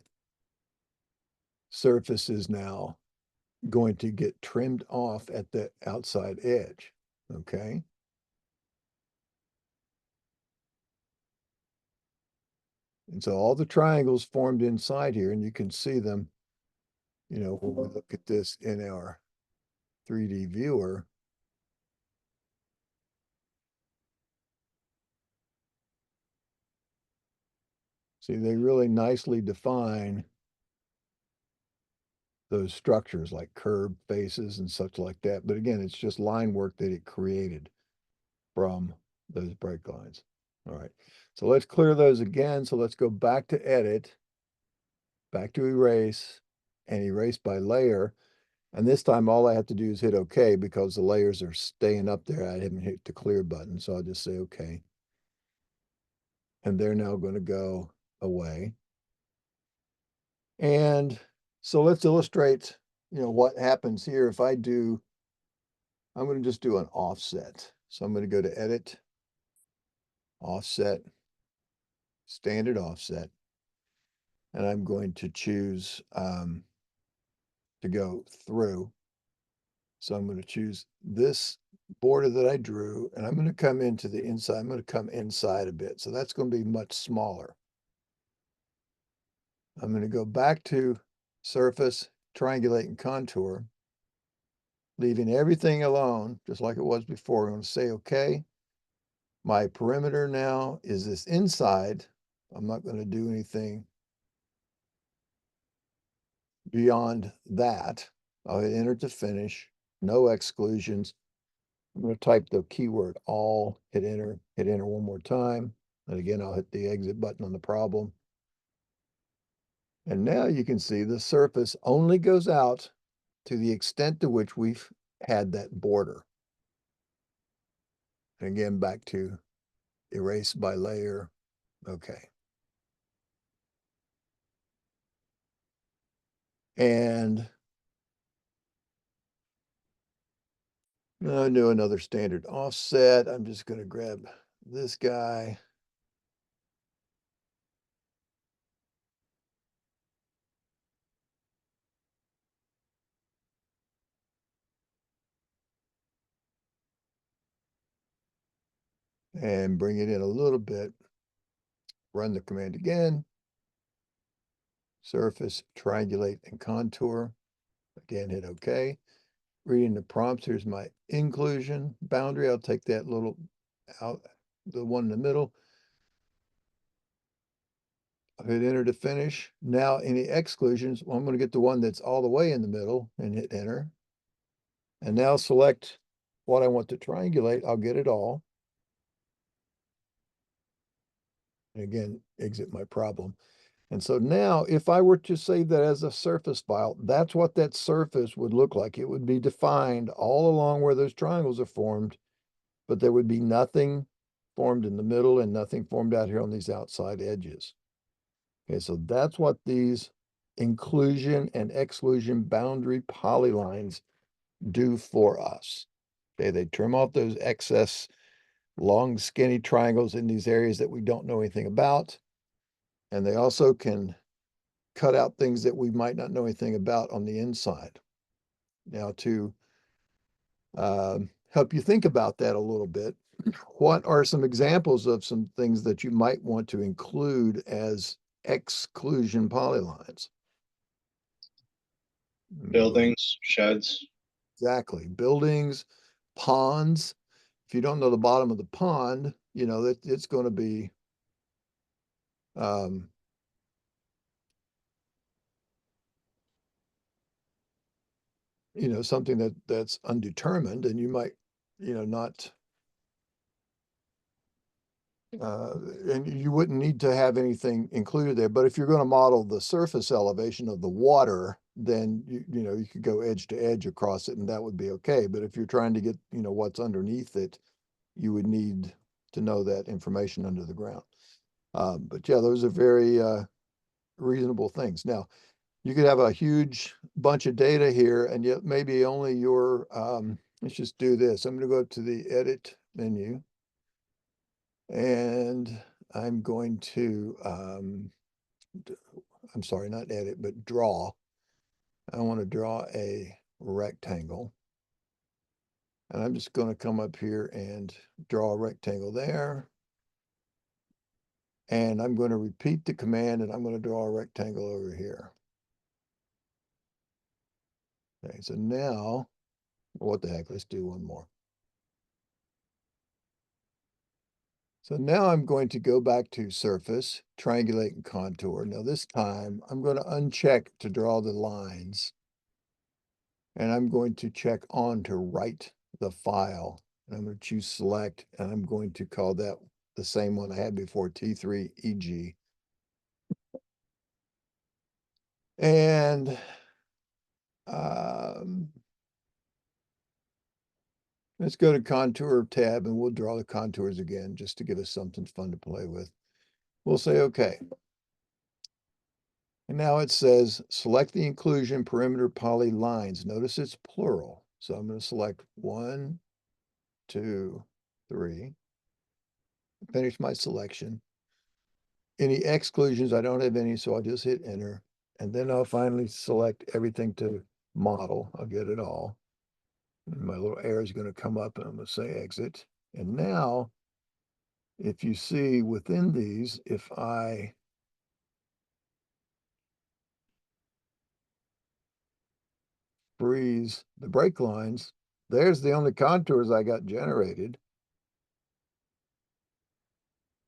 surface is now going to get trimmed off at the outside edge. Okay. And so all the triangles formed inside here, and you can see them, you know, when we look at this in our 3D viewer. See, they really nicely define those structures like curved faces and such like that. But again, it's just line work that it created from those break lines. All right, so let's clear those again. So let's go back to edit, back to erase, and erase by layer. And this time all I have to do is hit OK because the layers are staying up there. I haven't hit the clear button, so I'll just say OK. And they're now going to go away. And so let's illustrate, you know, what happens here if I'm going to just do an offset. So I'm going to go to edit, offset, standard offset, and I'm going to choose to go through. So I'm going to choose this border that I drew, and I'm going to come into the inside. I'm going to come inside a bit. So that's going to be much smaller. I'm going to go back to surface, triangulate and contour, leaving everything alone, just like it was before. I'm going to say OK. My perimeter now is this inside. I'm not going to do anything beyond that. I'll hit enter to finish, no exclusions. I'm going to type the keyword all, hit enter one more time. And again, I'll hit the exit button on the problem. And now you can see the surface only goes out to the extent to which we've had that border. And again, back to erase by layer. Okay. And I'll do another standard offset. I'm just going to grab this guy. And bring it in a little bit. Run the command again. Surface, triangulate, and contour. Again, hit OK. Reading the prompts, here's my inclusion boundary. I'll take that little out, the one in the middle. I'll hit enter to finish. Now, any exclusions, well, I'm going to get the one that's all the way in the middle and hit enter. And now select what I want to triangulate. I'll get it all. And again, exit my problem. And so now if I were to save that as a surface file, that's what that surface would look like. It would be defined all along where those triangles are formed, but there would be nothing formed in the middle and nothing formed out here on these outside edges. Okay, so that's what these inclusion and exclusion boundary polylines do for us. Okay, they trim off those excess long, skinny triangles in these areas that we don't know anything about. And they also can cut out things that we might not know anything about on the inside. Now, to help you think about that a little bit, what are some examples of some things that you might want to include as exclusion polylines? Buildings, sheds. Exactly. Buildings, ponds. If you don't know the bottom of the pond, you know that it's going to be you know, something that's undetermined, and you might, you know, not and you wouldn't need to have anything included there. But if you're going to model the surface elevation of the water, then you know, you could go edge to edge across it and that would be okay. But if you're trying to get, you know, what's underneath it, you would need to know that information under the ground. But yeah, those are very reasonable things. Now, you could have a huge bunch of data here and yet maybe only your, let's just do this. I'm going to go up to the edit menu. And I'm going to, I'm sorry, not edit, but draw. I want to draw a rectangle. And I'm just going to come up here and draw a rectangle there. And I'm going to repeat the command and I'm going to draw a rectangle over here. Okay, so now, what the heck, let's do one more. So now I'm going to go back to surface, triangulate and contour. Now this time I'm going to uncheck to draw the lines. And I'm going to check on to write the file. And I'm going to choose select, and I'm going to call that the same one I had before, T3EG. And let's go to contour tab and we'll draw the contours again just to give us something fun to play with. We'll say okay. And now it says select the inclusion perimeter poly lines. Notice it's plural. So I'm going to select 1, 2, 3. Finish my selection. Any exclusions, I don't have any, so I'll just hit enter. And then I'll finally select everything to model. I'll get it all. And my little arrow is going to come up and I'm going to say exit. And now, if you see within these, if I freeze the break lines, there's the only contours I got generated.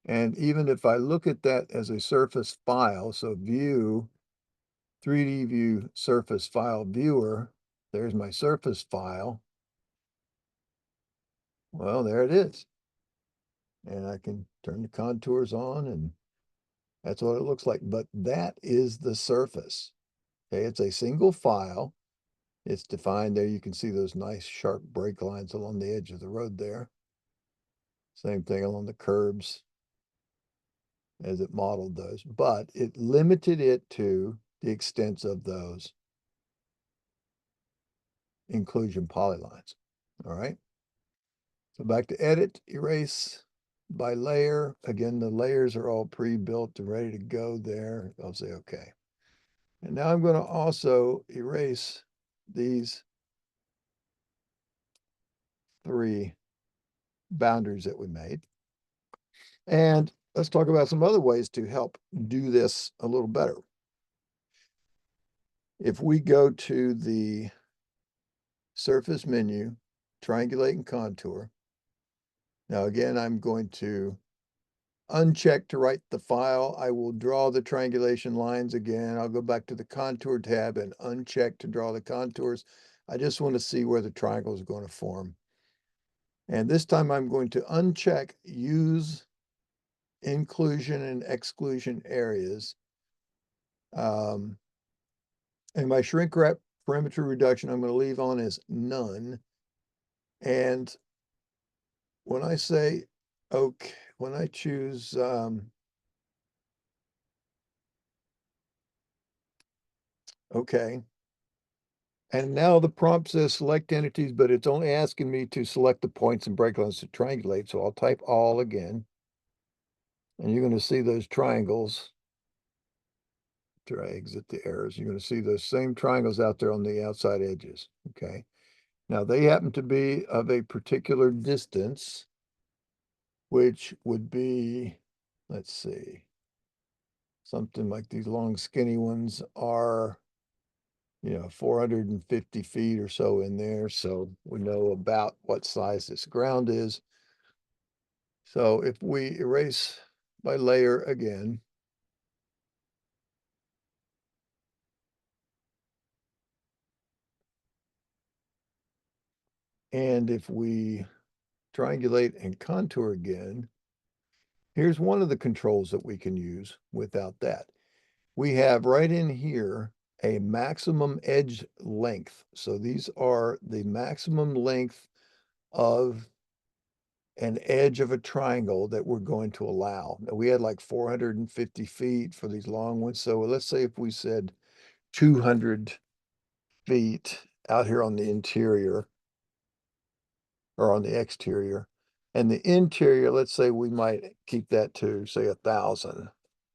And even if I look at that as a surface file, so view, 3D view surface file viewer, there's my surface file. Well, there it is. And I can turn the contours on and that's what it looks like. But that is the surface. Okay, it's a single file. It's defined there. You can see those nice sharp break lines along the edge of the road there. Same thing along the curbs as it modeled those, but it limited it to the extents of those inclusion polylines. All right. So back to edit, erase by layer. Again, the layers are all pre-built and ready to go there. I'll say okay. And now I'm going to also erase these 3 boundaries that we made. And let's talk about some other ways to help do this a little better. If we go to the surface menu, triangulate and contour. Now again, I'm going to uncheck to write the file. I will draw the triangulation lines again. I'll go back to the contour tab and uncheck to draw the contours. I just want to see where the triangle is going to form. And this time I'm going to uncheck use inclusion and exclusion areas. And my shrink wrap perimeter reduction, I'm going to leave on as none. And when I say, okay, when I choose, okay. And now the prompt says select entities, but it's only asking me to select the points and break lines to triangulate. So I'll type all again. And you're going to see those triangles. After I exit the errors, you're going to see those same triangles out there on the outside edges. Okay. Now they happen to be of a particular distance, which would be, let's see, something like these long skinny ones are, 450 feet or so in there. So we know about what size this ground is. So if we erase by layer again, and if we triangulate and contour again, here's one of the controls that we can use without that. We have right in here a maximum edge length. So these are the maximum length of an edge of a triangle that we're going to allow. Now, we had like 450 feet for these long ones. So let's say if we said 200 feet out here on the interior or on the exterior, and the interior, let's say we might keep that to say 1,000.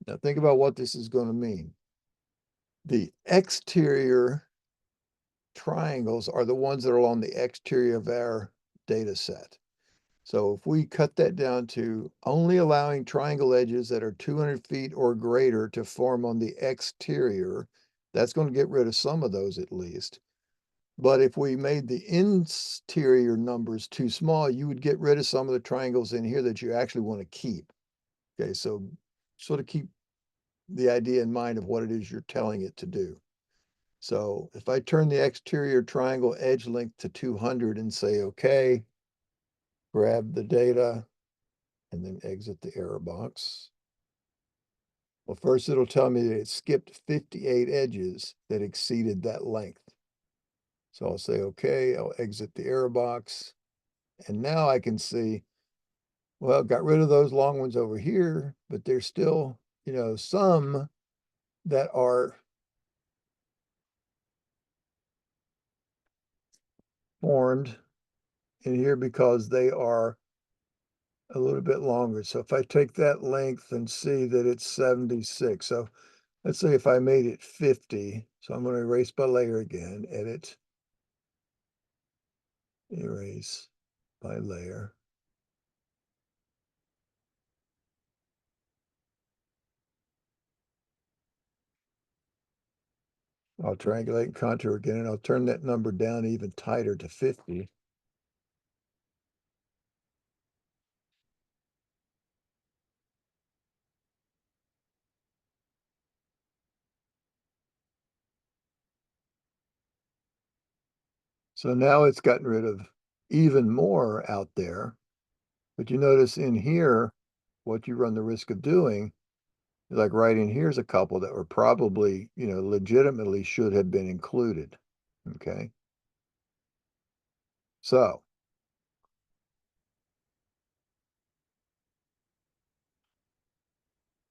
Now think about what this is going to mean. The exterior triangles are the ones that are along the exterior of our data set. So if we cut that down to only allowing triangle edges that are 200 feet or greater to form on the exterior, that's going to get rid of some of those at least. But if we made the interior numbers too small, you would get rid of some of the triangles in here that you actually want to keep. Okay, so sort of keep the idea in mind of what it is you're telling it to do. So if I turn the exterior triangle edge length to 200 and say, okay, grab the data and then exit the error box. Well, first it'll tell me that it skipped 58 edges that exceeded that length. So I'll say, okay, I'll exit the error box. And now I can see, well, got rid of those long ones over here, but there's still, some that are formed in here because they are a little bit longer. So if I take that length and see that it's 76. So let's say if I made it 50, so I'm going to erase by layer again, edit, erase by layer. I'll triangulate and contour again, and I'll turn that number down even tighter to 50. So now it's gotten rid of even more out there. But you notice in here, what you run the risk of doing is like right in here's a couple that were probably, legitimately should have been included. Okay. So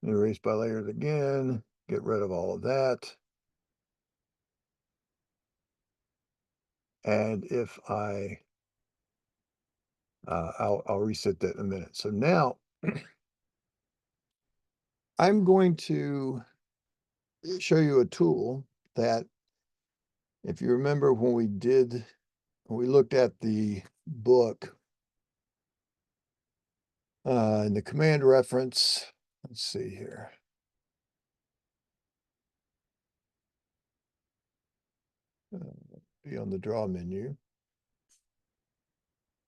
erase by layers again, get rid of all of that. And if I'll reset that in a minute. So now I'm going to show you a tool that, if you remember when we looked at the book in the command reference, let's see here. Be on the draw menu.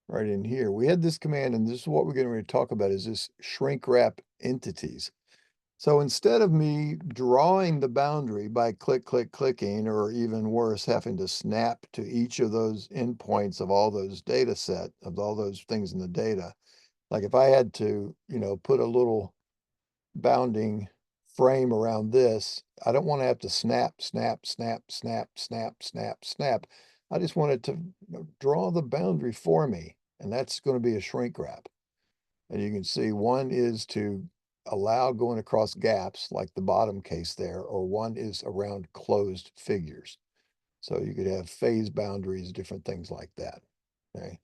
Right in here, we had this command, and this is what we're going to talk about, is this shrink wrap entities. So instead of me drawing the boundary by clicking, or even worse, having to snap to each of those endpoints of all those data set, of all those things in the data, like if I had to, put a little bounding frame around this, I don't want to have to snap. I just want it to draw the boundary for me, and that's going to be a shrink wrap. And you can see one is to allow going across gaps, like the bottom case there, or one is around closed figures. So you could have phase boundaries, different things like that. Okay.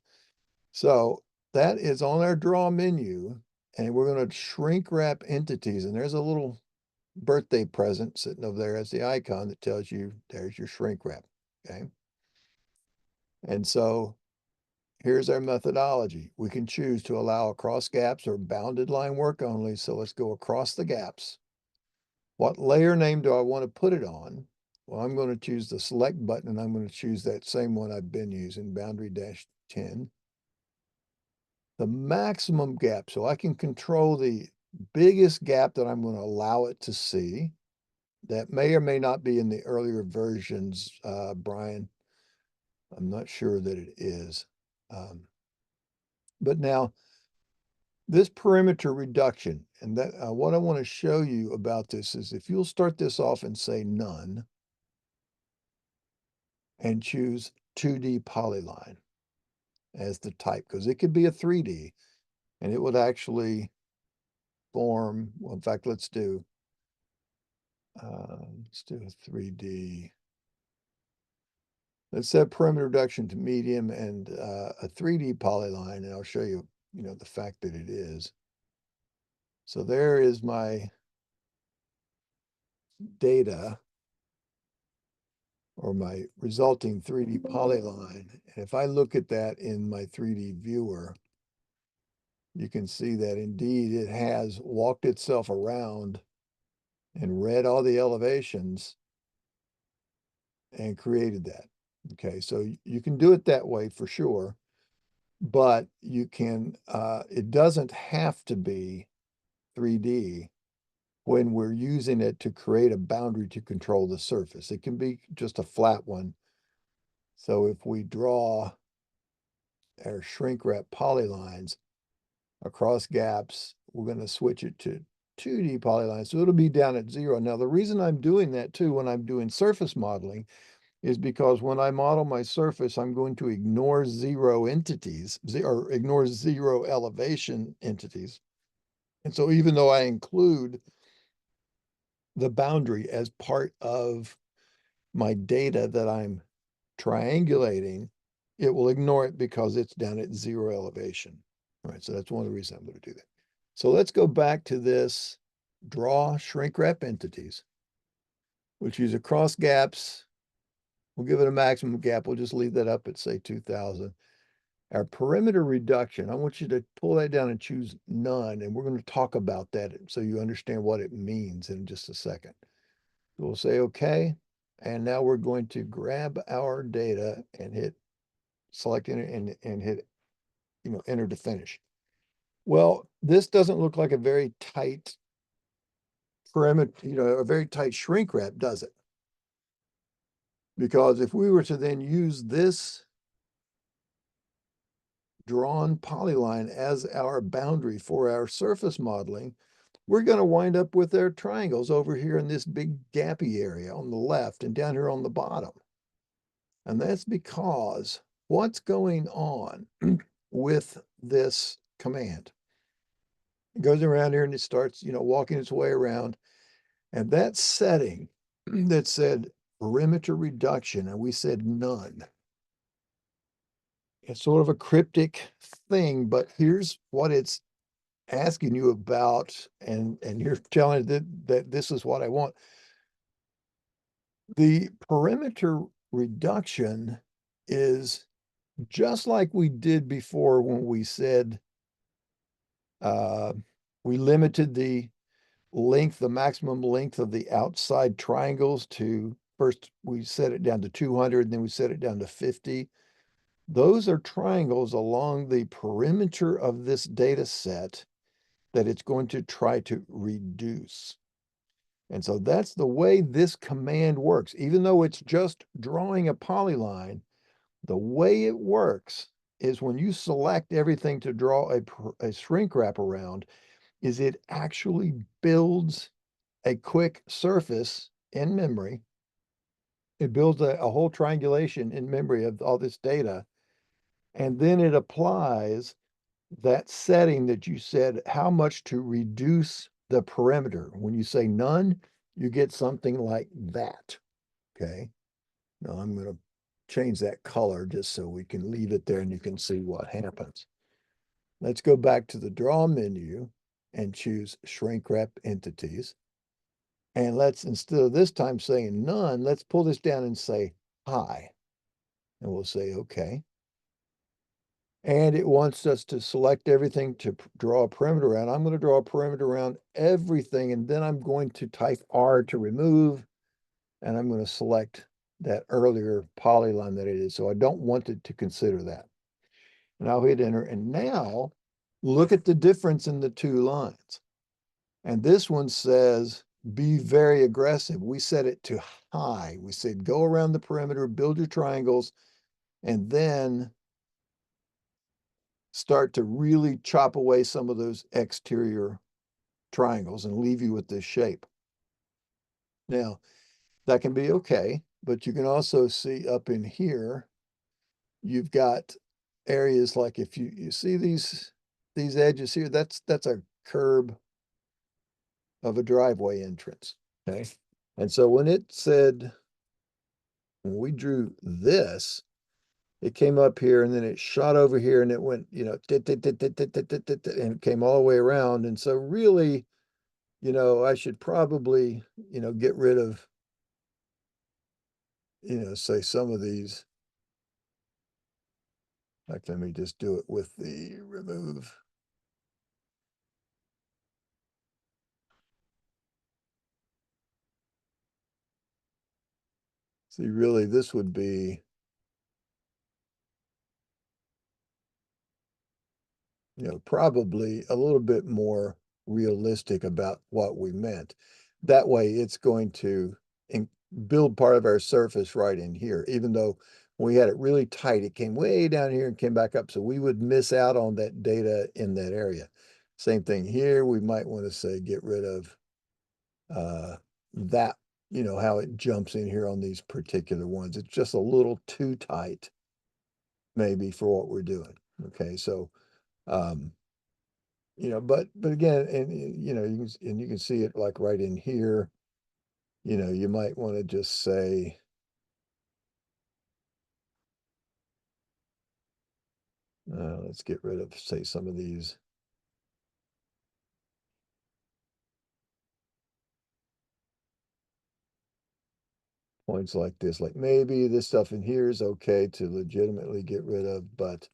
So that is on our draw menu, and we're going to shrink wrap entities. And there's a little birthday present sitting over there as the icon that tells you there's your shrink wrap. Okay. And so here's our methodology. We can choose to allow across gaps or bounded line work only. So let's go across the gaps. What layer name do I want to put it on? Well, I'm going to choose the select button, and I'm going to choose that same one I've been using, boundary-10. The maximum gap, so I can control the biggest gap that I'm going to allow it to see. That may or may not be in the earlier versions, Brian. I'm not sure that it is. But now, this perimeter reduction, and that what I want to show you about this is, if you'll start this off and say none, and choose 2D polyline as the type, because it could be a 3D, and it would actually form, well, in fact, let's do a 3D. Let's set perimeter reduction to medium and a 3D polyline, and I'll show you, the fact that it is. So there is my data. or my resulting 3D polyline. And if I look at that in my 3D viewer, you can see that indeed it has walked itself around and read all the elevations and created that. Okay, so you can do it that way for sure, but you can, it doesn't have to be 3D when we're using it to create a boundary to control the surface. It can be just a flat one. So if we draw our shrink wrap polylines across gaps, we're going to switch it to 2D polylines. So it'll be down at 0. Now, the reason I'm doing that too when I'm doing surface modeling is because when I model my surface, I'm going to ignore 0 entities, or ignore 0 elevation entities. And so even though I include the boundary as part of my data that I'm triangulating, it will ignore it because it's down at 0 elevation. All right, so that's one of the reasons I'm going to do that. So let's go back to this draw shrink wrap entities. We'll choose across gaps. We'll give it a maximum gap. We'll just leave that up at say 2000. Our perimeter reduction, I want you to pull that down and choose none. And we're going to talk about that so you understand what it means in just a second. We'll say okay. And now we're going to grab our data and hit select enter and hit, enter to finish. Well, this doesn't look like a very tight perimeter, a very tight shrink wrap, does it? Because if we were to then use this drawn polyline as our boundary for our surface modeling, we're going to wind up with our triangles over here in this big gappy area on the left and down here on the bottom. And that's because what's going on with this command? It goes around here and it starts, walking its way around. And that setting that said perimeter reduction, and we said none. It's sort of a cryptic thing, but here's what it's asking you about, and you're telling it that this is what I want. The perimeter reduction is just like we did before when we said we limited the length, the maximum length of the outside triangles to, first we set it down to 200, and then we set it down to 50. Those are triangles along the perimeter of this data set that it's going to try to reduce. And so that's the way this command works. Even though it's just drawing a polyline, the way it works is when you select everything to draw a shrink wrap around, is it actually builds a quick surface in memory. It builds a whole triangulation in memory of all this data. And then it applies that setting that you said, how much to reduce the perimeter. When you say none, you get something like that. Okay. Now I'm going to change that color just so we can leave it there and you can see what happens. Let's go back to the draw menu and choose shrink wrap entities. And let's, instead of this time saying none, let's pull this down and say hi. And we'll say okay. And it wants us to select everything to draw a perimeter around. I'm going to draw a perimeter around everything, and then I'm going to type R to remove, and I'm going to select that earlier polyline that it is. So I don't want it to consider that. And I'll hit enter. And now look at the difference in the two lines. And this one says, be very aggressive. We set it to high. We said, go around the perimeter, build your triangles, and then start to really chop away some of those exterior triangles and leave you with this shape. Now, that can be okay, but you can also see up in here, you've got areas like if you see these edges here, that's a curb of a driveway entrance, okay? And so when it said, when we drew this, it came up here and then it shot over here and it went, and it came all the way around. And so really, I should probably, get rid of say some of these. Like, let me just do it with the remove. See, really, this would be, probably a little bit more realistic about what we meant. That way, it's going to build part of our surface right in here, even though we had it really tight, it came way down here and came back up. So we would miss out on that data in that area. Same thing here. We might want to say, get rid of that, how it jumps in here on these particular ones. It's just a little too tight, maybe, for what we're doing. Okay, so, but again, and you can see it like right in here. You might want to just say, let's get rid of, say, some of these. Points like this, like maybe this stuff in here is okay to legitimately get rid of, but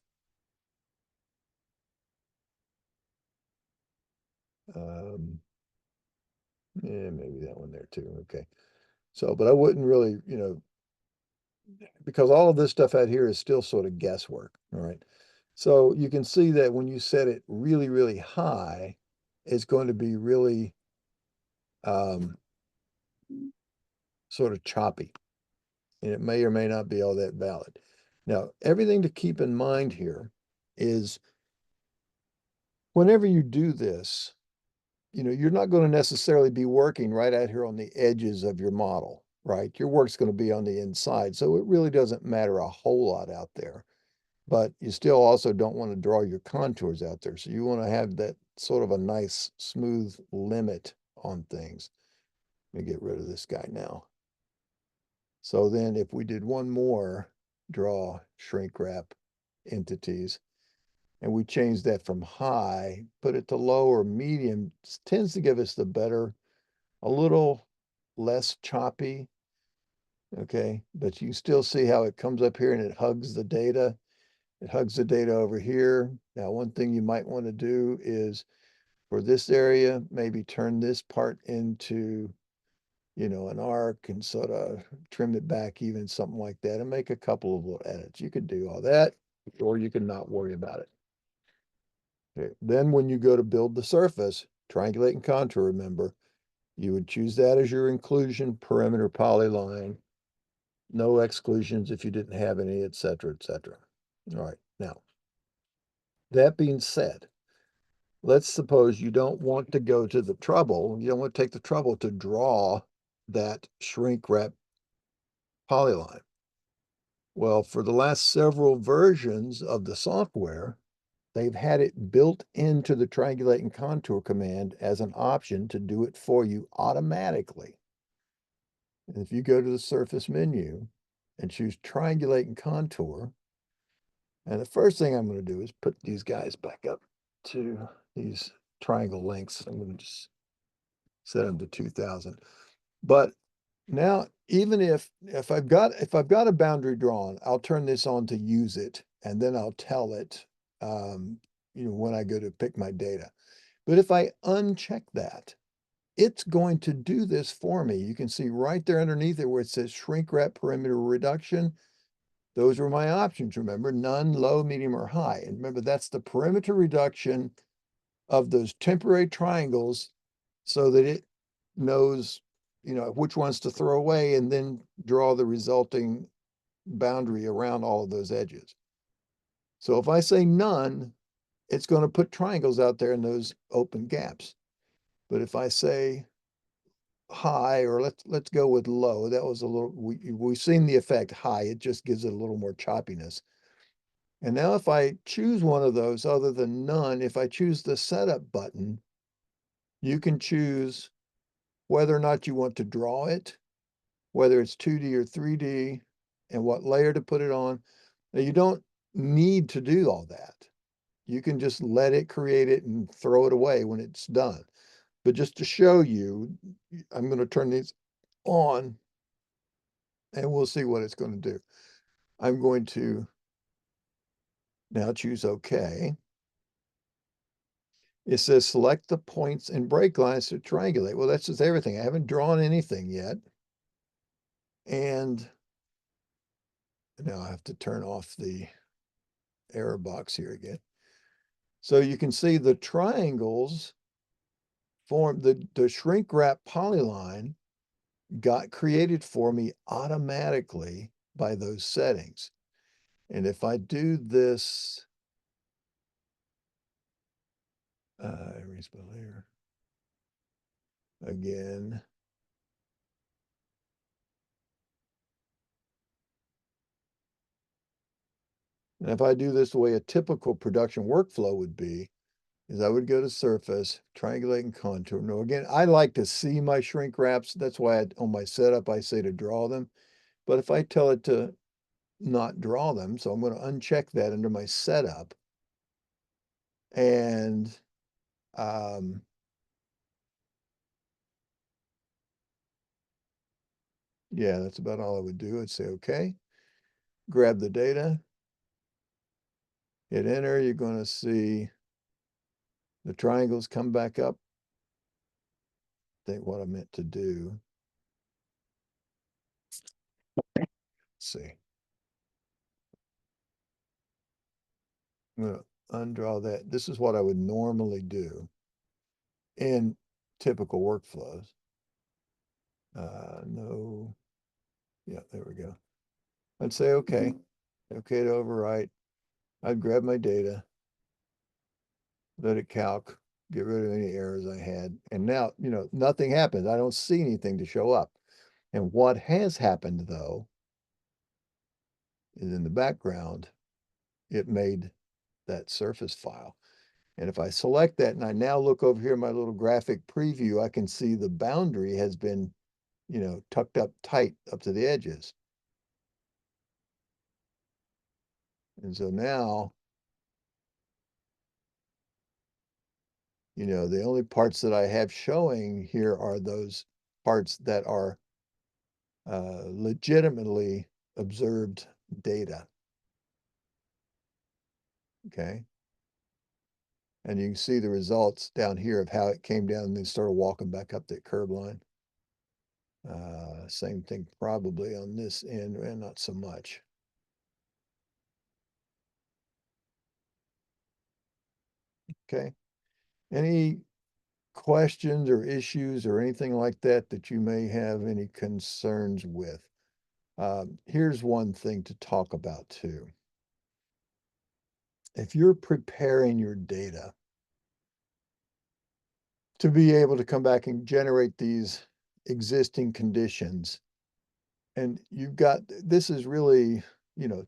yeah, maybe that one there too. Okay. So, but I wouldn't really, because all of this stuff out here is still sort of guesswork. All right. So you can see that when you set it really, really high, it's going to be really sort of choppy. And it may or may not be all that valid. Now, everything to keep in mind here is whenever you do this, you're not going to necessarily be working right out here on the edges of your model, right? Your work's going to be on the inside. So it really doesn't matter a whole lot out there. But you still also don't want to draw your contours out there. So you want to have that sort of a nice smooth limit on things. Let me get rid of this guy now. So then if we did one more, draw shrink wrap entities, and we change that from high, put it to low or medium, tends to give us the better, a little less choppy. Okay, but you still see how it comes up here and it hugs the data. It hugs the data over here. Now, one thing you might want to do is for this area, maybe turn this part into, an arc and sort of trim it back even, something like that, and make a couple of little edits. You could do all that, or you can not worry about it. Okay. Then when you go to build the surface, triangulate and contour, remember, you would choose that as your inclusion perimeter polyline, no exclusions if you didn't have any, et cetera, et cetera. All right, now, that being said, let's suppose you don't want to go to the trouble, you don't want to take the trouble to draw that shrink wrap polyline. Well, for the last several versions of the software, they've had it built into the triangulate and contour command as an option to do it for you automatically. And if you go to the surface menu and choose triangulate and contour, and the first thing I'm going to do is put these guys back up to these triangle lengths. I'm going to just set them to 2000. But now, even if I've got a boundary drawn, I'll turn this on to use it, and then I'll tell it, when I go to pick my data. But if I uncheck that, it's going to do this for me. You can see right there underneath it where it says shrink wrap perimeter reduction. Those were my options, remember, none, low, medium, or high. And remember, that's the perimeter reduction of those temporary triangles so that it knows, which ones to throw away and then draw the resulting boundary around all of those edges. So if I say none, it's going to put triangles out there in those open gaps. But if I say high, or let's go with low, that was a little, we've seen the effect high, it just gives it a little more choppiness. And now if I choose one of those other than none, if I choose the setup button, you can choose whether or not you want to draw it, whether it's 2D or 3D, and what layer to put it on. Now, you don't need to do all that. You can just let it create it and throw it away when it's done. But just to show you, I'm going to turn these on. and we'll see what it's going to do. I'm going to now choose OK. It says select the points and break lines to triangulate. Well, that's just everything. I haven't drawn anything yet. And now I have to turn off the error box here again. So you can see the triangles form, the shrink wrap polyline got created for me automatically by those settings. And if I do this, erase by layer again. And if I do this the way a typical production workflow would be, is I would go to surface, triangulate and contour. Now, again, I like to see my shrink wraps. That's why on my setup, I say to draw them. But if I tell it to not draw them, so I'm going to uncheck that under my setup. And yeah, that's about all I would do. I'd say, okay, grab the data, hit enter. You're going to see the triangles come back up. I think what I meant to do. Let's see. I'm going to undraw that. This is what I would normally do in typical workflows. No. Yeah, there we go. I'd say, okay, okay to overwrite. I'd grab my data, let it calc, get rid of any errors I had. And now, nothing happens. I don't see anything to show up. And what has happened, though, is in the background, it made that surface file. And if I select that and I now look over here in my little graphic preview, I can see the boundary has been, tucked up tight up to the edges. And so now, the only parts that I have showing here are those parts that are legitimately observed data. Okay. And you can see the results down here of how it came down and then started walking back up that curve line. Same thing probably on this end, and not so much. Okay. Any questions or issues or anything like that that you may have any concerns with? Here's one thing to talk about too. If you're preparing your data to be able to come back and generate these existing conditions, and you've got, this is really,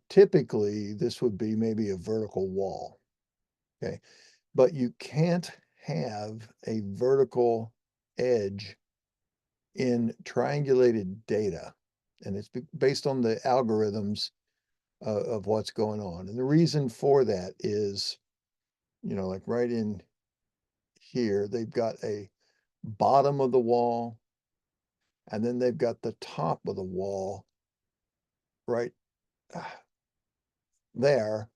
typically this would be maybe a vertical wall, okay? But you can't have a vertical edge in triangulated data. And it's based on the algorithms of what's going on. And the reason for that is, like right in here, they've got a bottom of the wall, and then they've got the top of the wall right there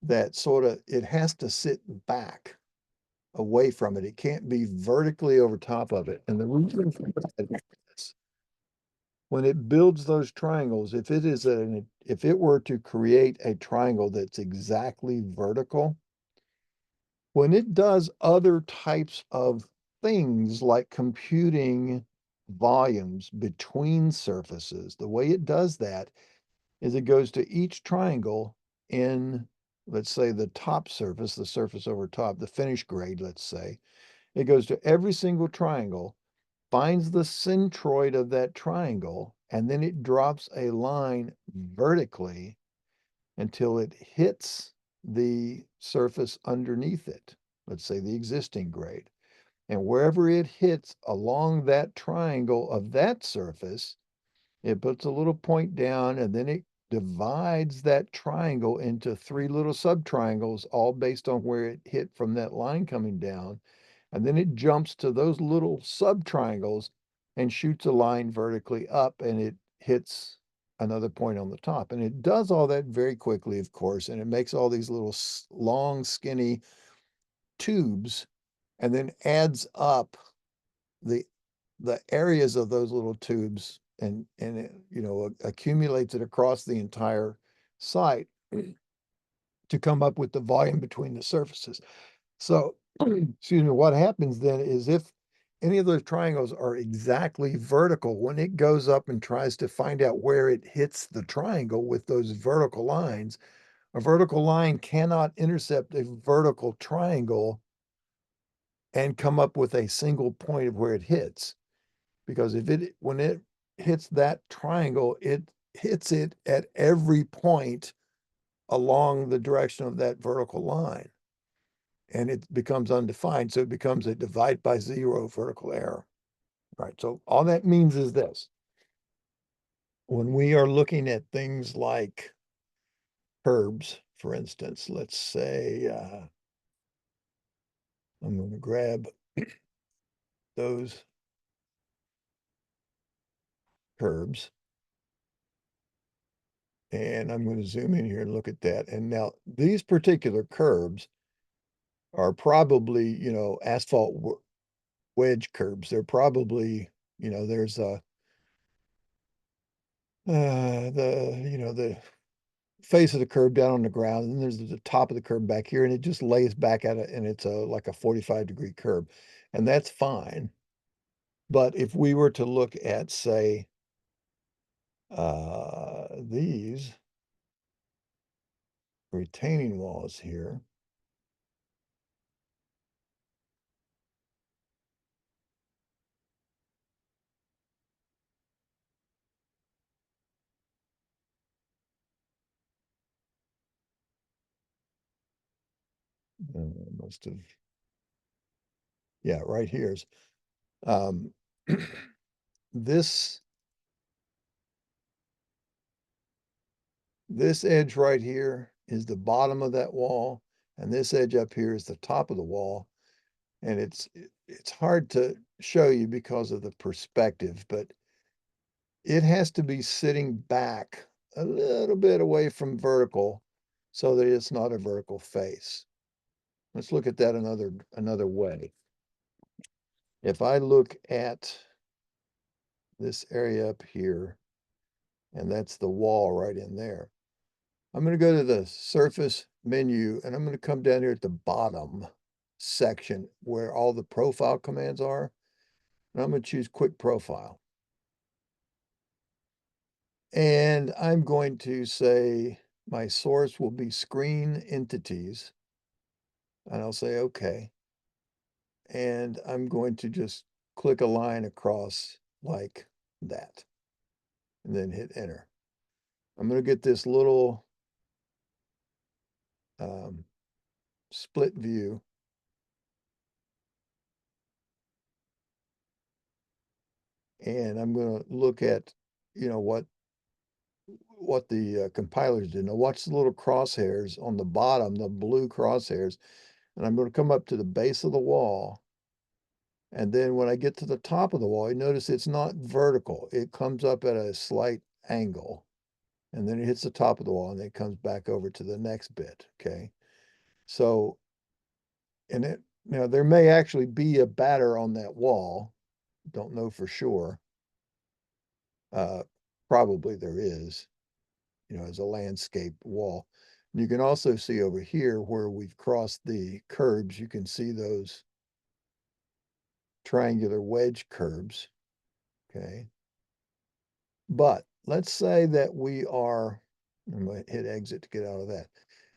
that sort of, it has to sit back away from it. It can't be vertically over top of it. And the reason for that is when it builds those triangles, if it were to create a triangle that's exactly vertical, when it does other types of things like computing volumes between surfaces, the way it does that is it goes to each triangle in, let's say, the top surface, the surface over top, the finished grade, let's say. It goes to every single triangle, finds the centroid of that triangle, and then it drops a line vertically until it hits the surface underneath it, let's say the existing grade. And wherever it hits along that triangle of that surface, it puts a little point down, and then it divides that triangle into 3 little subtriangles, all based on where it hit from that line coming down. And then it jumps to those little subtriangles and shoots a line vertically up, and it hits another point on the top. And it does all that very quickly, of course, and it makes all these little long, skinny tubes, and then adds up the areas of those little tubes, and it, accumulates it across the entire site to come up with the volume between the surfaces. So, excuse me, what happens then is if any of those triangles are exactly vertical, when it goes up and tries to find out where it hits the triangle with those vertical lines, a vertical line cannot intercept a vertical triangle and come up with a single point of where it hits. Because when it hits that triangle, it hits it at every point along the direction of that vertical line. And it becomes undefined. So it becomes a divide by zero vertical error. Right. So all that means is this. When we are looking at things like curbs, for instance, let's say I'm going to grab those curbs. And I'm going to zoom in here and look at that. And now these particular curbs are probably, asphalt wedge curbs. They're probably, there's the face of the curb down on the ground, and then there's the top of the curb back here, and it just lays back at it, and it's like a 45-degree curb, and that's fine. But if we were to look at, say, these retaining walls here, must have, yeah, right here's this edge right here is the bottom of that wall, and this edge up here is the top of the wall. And it's hard to show you because of the perspective, but it has to be sitting back a little bit away from vertical so that it's not a vertical face. Let's look at that another way. If I look at this area up here, and that's the wall right in there, I'm going to go to the surface menu, and I'm going to come down here at the bottom section where all the profile commands are. And I'm going to choose quick profile. And I'm going to say my source will be screen entities. And I'll say, okay. And I'm going to just click a line across like that. And then hit enter. I'm going to get this little split view. And I'm going to look at, what the compilers did. Now watch the little crosshairs on the bottom, the blue crosshairs. And I'm going to come up to the base of the wall. And then when I get to the top of the wall, you notice it's not vertical. It comes up at a slight angle. And then it hits the top of the wall, and then it comes back over to the next bit, okay? So, there may actually be a batter on that wall. Don't know for sure. Probably there is, as a landscape wall. And you can also see over here where we've crossed the curbs, you can see those triangular wedge curbs, okay? But let's say that we are, I'm going to hit exit to get out of that.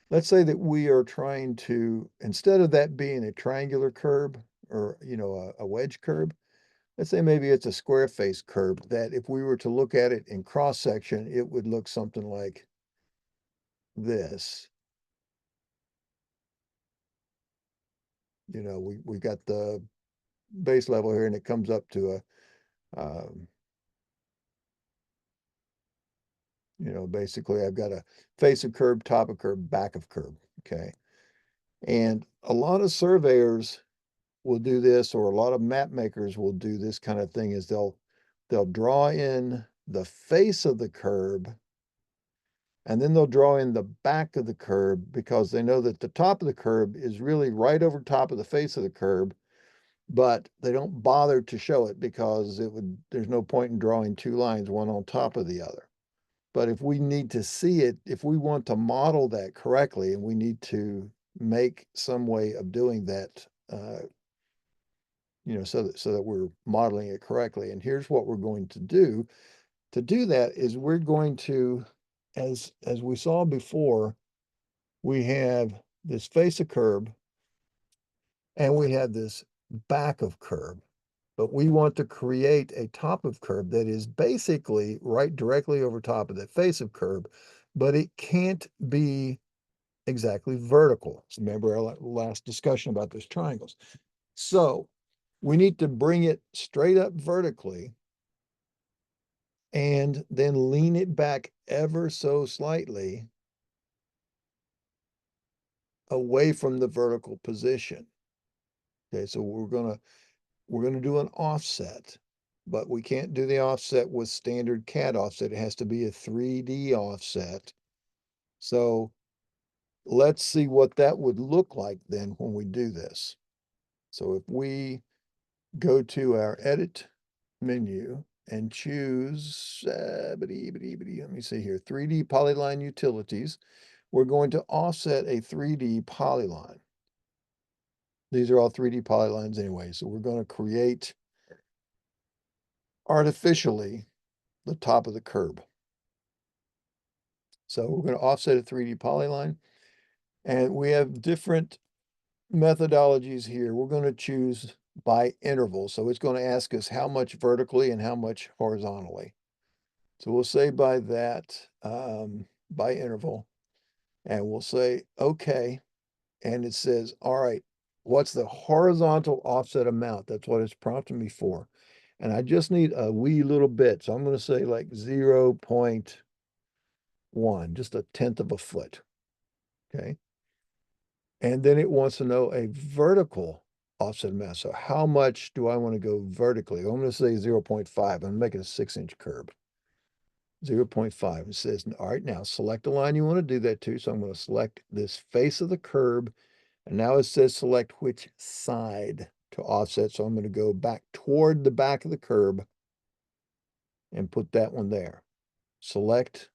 Let's say that we are trying to, instead of that being a triangular curb or, a wedge curb, let's say maybe it's a square face curb that if we were to look at it in cross section, it would look something like this. We got the base level here, and it comes up to a, basically I've got a face of curb, top of curb, back of curb, okay? And a lot of surveyors will do this, or a lot of map makers will do this kind of thing, is they'll draw in the face of the curb, and then they'll draw in the back of the curb because they know that the top of the curb is really right over top of the face of the curb, but they don't bother to show it because there's no point in drawing two lines, one on top of the other. But if we need to see it, if we want to model that correctly, and we need to make some way of doing that, so that we're modeling it correctly. And here's what we're going to do. To do that is we're going to, as we saw before, we have this face of curb and we have this back of curb, but we want to create a top of curb that is basically right directly over top of the face of curb, but it can't be exactly vertical. Remember our last discussion about those triangles. So we need to bring it straight up vertically and then lean it back ever so slightly away from the vertical position. Okay, so we're gonna do an offset, but we can't do the offset with standard CAD offset. It has to be a 3D offset. So let's see what that would look like then when we do this. So if we go to our edit menu and choose, let me see here, 3D polyline utilities, we're going to offset a 3D polyline. These are all 3D polylines anyway, so we're going to create artificially the top of the curb. So we're going to offset a 3D polyline, and we have different methodologies here. We're going to choose by interval. So it's going to ask us how much vertically and how much horizontally. So we'll say by that, by interval, and we'll say, okay. And it says, all right, what's the horizontal offset amount? That's what it's prompting me for. And I just need a wee little bit. So I'm going to say like 0.1, just a tenth of a foot. Okay. And then it wants to know a vertical offset amount. So how much do I want to go vertically? I'm going to say 0.5. I'm going to make it a 6-inch curb. 0.5. It says, all right, now select the line you want to do that to. So I'm going to select this face of the curb. And now it says select which side to offset. So I'm going to go back toward the back of the curb and put that one there. Select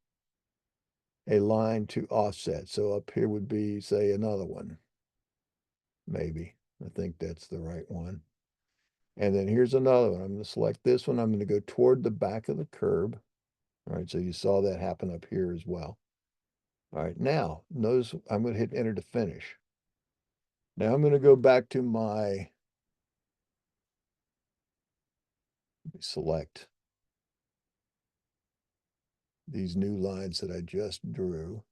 a line to offset. So up here would be, say, another one. Maybe. I think that's the right one. And then here's another one. I'm going to select this one. I'm going to go toward the back of the curb. All right, so you saw that happen up here as well. All right, now notice I'm going to hit enter to finish. Now I'm going to go back to my, select these new lines that I just drew.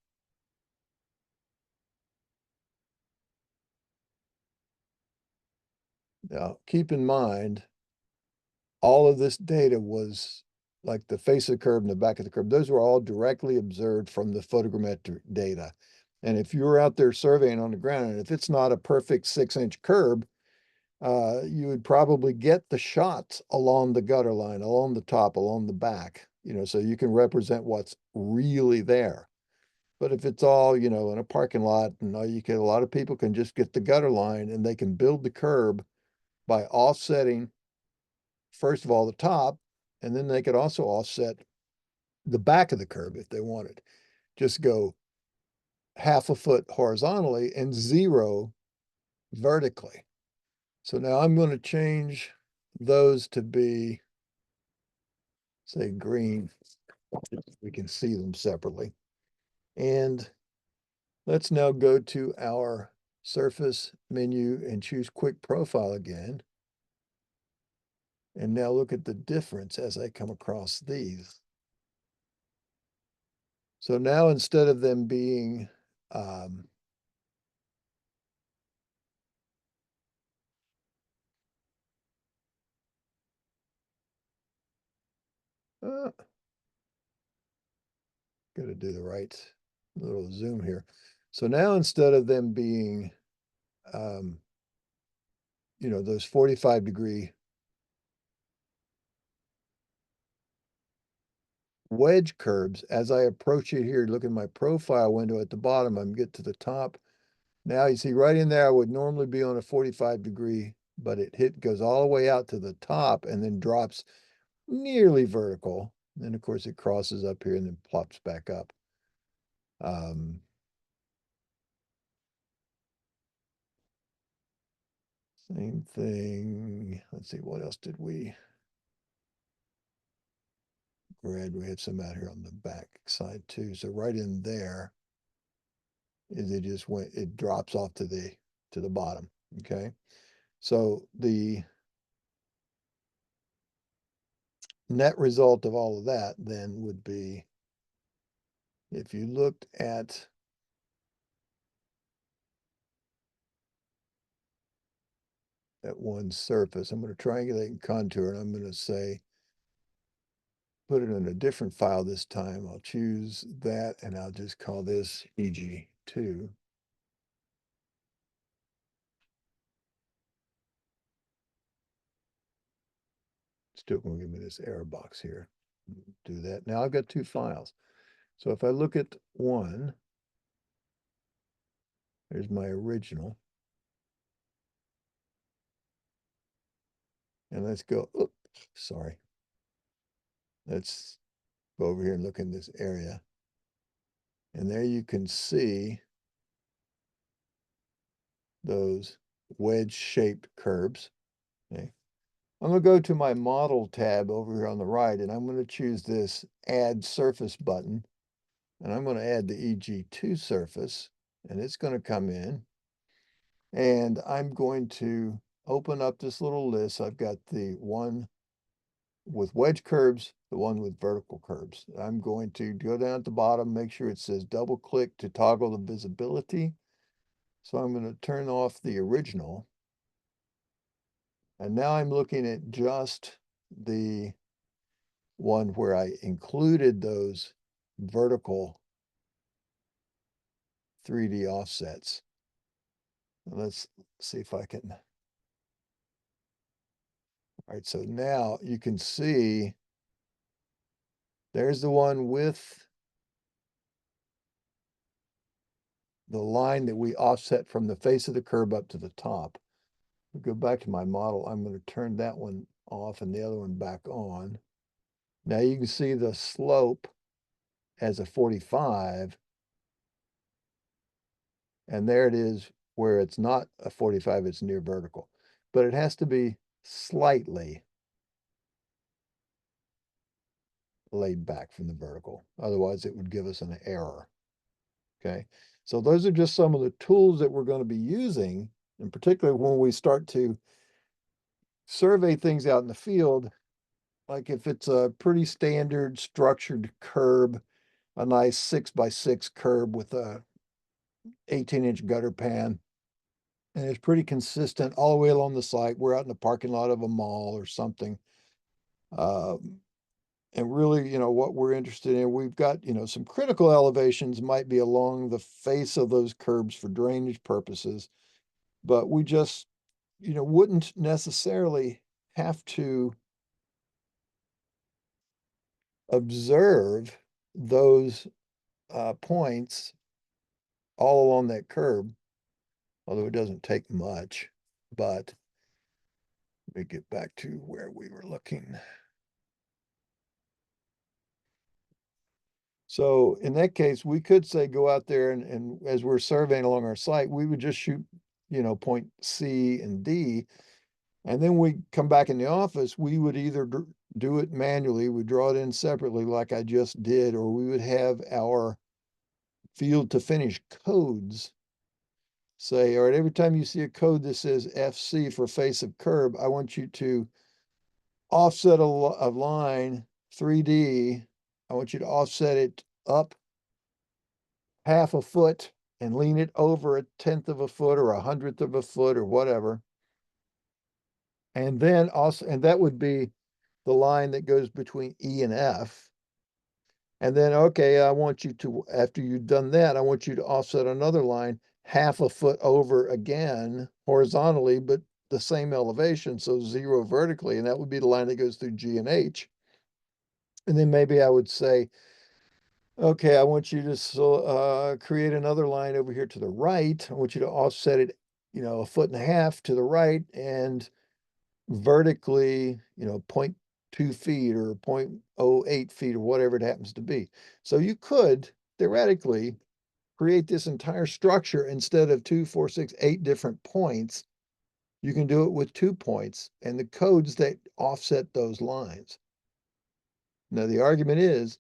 Now, keep in mind, all of this data was like the face of the curb and the back of the curb. Those were all directly observed from the photogrammetric data. And if you're out there surveying on the ground, and if it's not a perfect 6-inch curb, you would probably get the shots along the gutter line, along the top, along the back, so you can represent what's really there. But if it's all, in a parking lot, and a lot of people can just get the gutter line and they can build the curb by offsetting, first of all, the top, and then they could also offset the back of the curb if they wanted. Just go half a foot horizontally and 0 vertically. So now I'm going to change those to be, say, green. We can see them separately. And let's now go to our surface menu and choose quick profile again. And now look at the difference as I come across these. So now instead of them being got to do the right little zoom here. So now instead of them being, those 45-degree wedge curbs. As I approach it here, look at my profile window at the bottom, I'm get to the top. Now you see right in there, I would normally be on a 45-degree, but it goes all the way out to the top and then drops nearly vertical. Then of course it crosses up here and then plops back up. Same thing. Let's see, what else did we grad? We had some out here on the back side too. So right in there is it drops off to the bottom. Okay. So the net result of all of that then would be, if you looked at that one surface, I'm going to triangulate and contour, and I'm going to say, put it in a different file this time. I'll choose that, and I'll just call this EG2. Still going to give me this error box here. Do that. Now I've got two files. So if I look at one, there's my original. And let's go, oops, sorry. Let's go over here and look in this area. And there you can see those wedge-shaped curbs. Okay. I'm going to go to my model tab over here on the right, and I'm going to choose this Add Surface button. And I'm going to add the EG2 surface, and it's going to come in. And I'm going to open up this little list. I've got the one with wedge curbs, the one with vertical curbs. I'm going to go down at the bottom, make sure it says double click to toggle the visibility. So I'm going to turn off the original. And now I'm looking at just the one where I included those vertical 3D offsets. Let's see if I can. All right, so now you can see there's the one with the line that we offset from the face of the curb up to the top. We go back to my model. I'm going to turn that one off and the other one back on. Now you can see the slope as a 45. And there it is where it's not a 45, it's near vertical. But it has to be slightly laid back from the vertical. Otherwise, it would give us an error. Okay. So those are just some of the tools that we're going to be using, and particularly when we start to survey things out in the field. Like if it's a pretty standard structured curb, a nice 6x6 curb with a 18-inch gutter pan, and it's pretty consistent all the way along the site. We're out in the parking lot of a mall or something. And really, what we're interested in, we've got, some critical elevations might be along the face of those curbs for drainage purposes, but we just, wouldn't necessarily have to observe those points all along that curb, although it doesn't take much. But let me get back to where we were looking. So in that case, we could say go out there and as we're surveying along our site, we would just shoot, point C and D. And then we come back in the office, we would either do it manually, we draw it in separately like I just did, or we would have our field to finish codes say, all right, every time you see a code that says FC for face of curb, I want you to offset a line 3D. I want you to offset it up half a foot and lean it over 1/10 of a foot or 100th of a foot or whatever. And then also, and that would be the line that goes between E and F. And then, okay, I want you to, after you've done that, I want you to offset another line half a foot over again horizontally, but the same elevation, so 0 vertically, and that would be the line that goes through G and H. And then maybe I would say, okay, I want you to create another line over here to the right. I want you to offset it, 1.5 feet to the right and vertically, 0.2 feet or 0.08 feet or whatever it happens to be. So you could theoretically create this entire structure instead of 2, 4, 6, 8 different points. You can do it with 2 points and the codes that offset those lines. Now, the argument is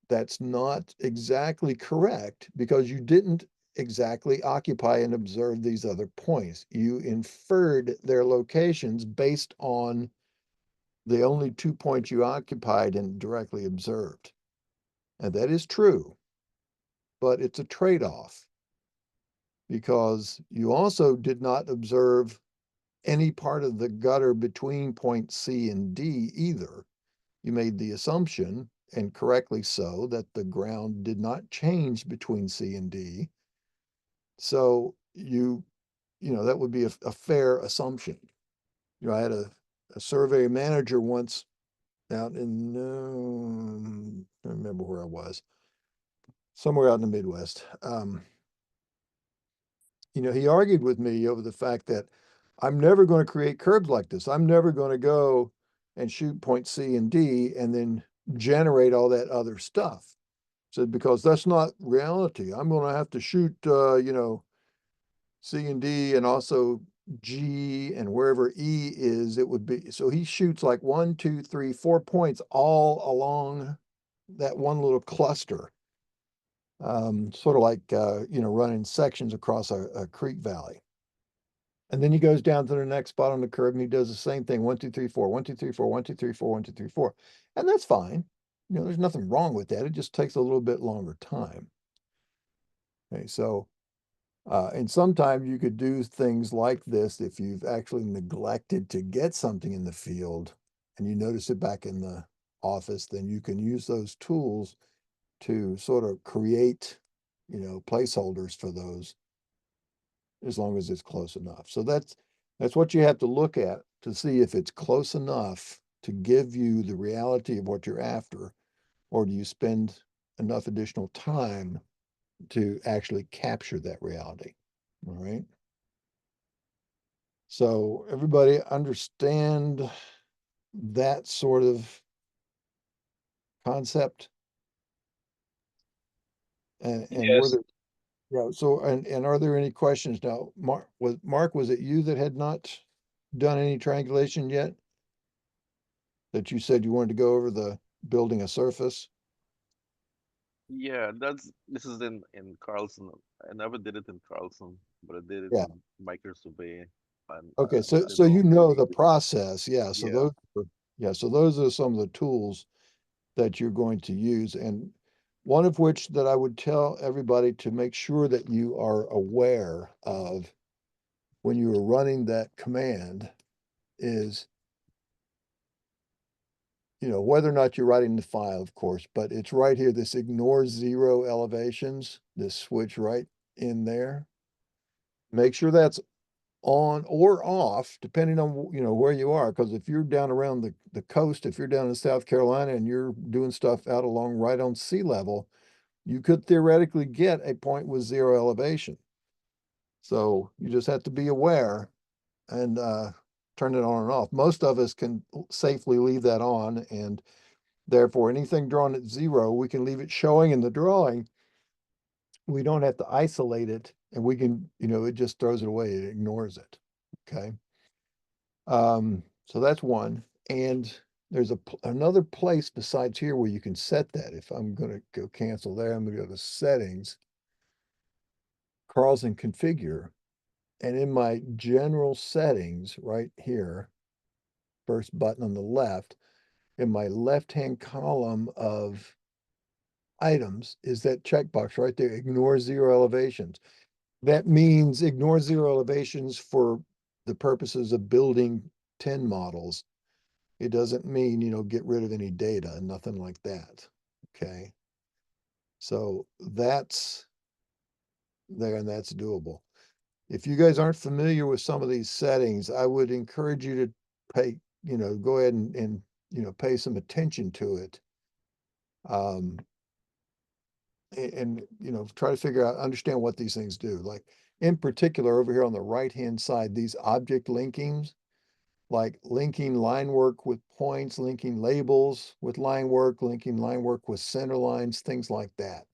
that's not exactly correct because you didn't exactly occupy and observe these other points. You inferred their locations based on the only 2 points you occupied and directly observed. And that is true, but it's a trade-off because you also did not observe any part of the gutter between point C and D either. You made the assumption, and correctly so, that the ground did not change between C and D. So that would be a fair assumption. I had a survey manager once out in, I don't remember where I was, somewhere out in the Midwest. He argued with me over the fact that I'm never going to create curbs like this. I'm never going to go and shoot point C and D and then generate all that other stuff. Said, because that's not reality. I'm going to have to shoot, C and D and also G and wherever E is, it would be. So he shoots like 1, 2, 3, 4 points all along that one little cluster. Sort of like, running sections across a creek valley. And then he goes down to the next spot on the curve and he does the same thing. 1, 2, 3, 4, 1, 2, 3, 4, 1, 2, 3, 4, 1, 2, 3, 4. And that's fine. There's nothing wrong with that. It just takes a little bit longer time. Okay, so, and sometimes you could do things like this if you've actually neglected to get something in the field and you notice it back in the office, then you can use those tools to sort of create, placeholders for those as long as it's close enough. So that's what you have to look at to see if it's close enough to give you the reality of what you're after, or do you spend enough additional time to actually capture that reality? All right. So everybody understand that sort of concept? And were Yes. there, so and are there any questions now? Mark, was it you that had not done any triangulation yet? That you said you wanted to go over the building a surface? Yeah, this is in Carlson. I never did it in Carlson, but I did it Yeah. in Micro Survey, and Okay, I so did all. the process, yeah. So Yeah. those are some of the tools that you're going to use, and one of which that I would tell everybody to make sure that you are aware of when you are running that command is, whether or not you're writing the file, of course, but it's right here, this ignore zero elevations, this switch right in there. Make sure that's on or off, depending on, where you are. Because if you're down around the coast, if you're down in South Carolina and you're doing stuff out along right on sea level, you could theoretically get a point with zero elevation. So you just have to be aware and turn it on and off. Most of us can safely leave that on, and therefore anything drawn at zero, we can leave it showing in the drawing. We don't have to isolate it, and we can, it just throws it away. It ignores it. Okay. So that's one. And there's another place besides here where you can set that. If I'm going to go cancel there, I'm going to go to settings, Carlson configure. And in my general settings right here, first button on the left, in my left-hand column of items is that checkbox right there, ignore zero elevations. That means ignore zero elevations for the purposes of building 10 models. It doesn't mean, get rid of any data, nothing like that. Okay. So that's there and that's doable. If you guys aren't familiar with some of these settings, I would encourage you to go ahead and pay some attention to it Um, and, you know, try to figure out, understand what these things do. Like in particular, over here on the right-hand side, these object linkings, like linking line work with points, linking labels with line work with center lines, things like that.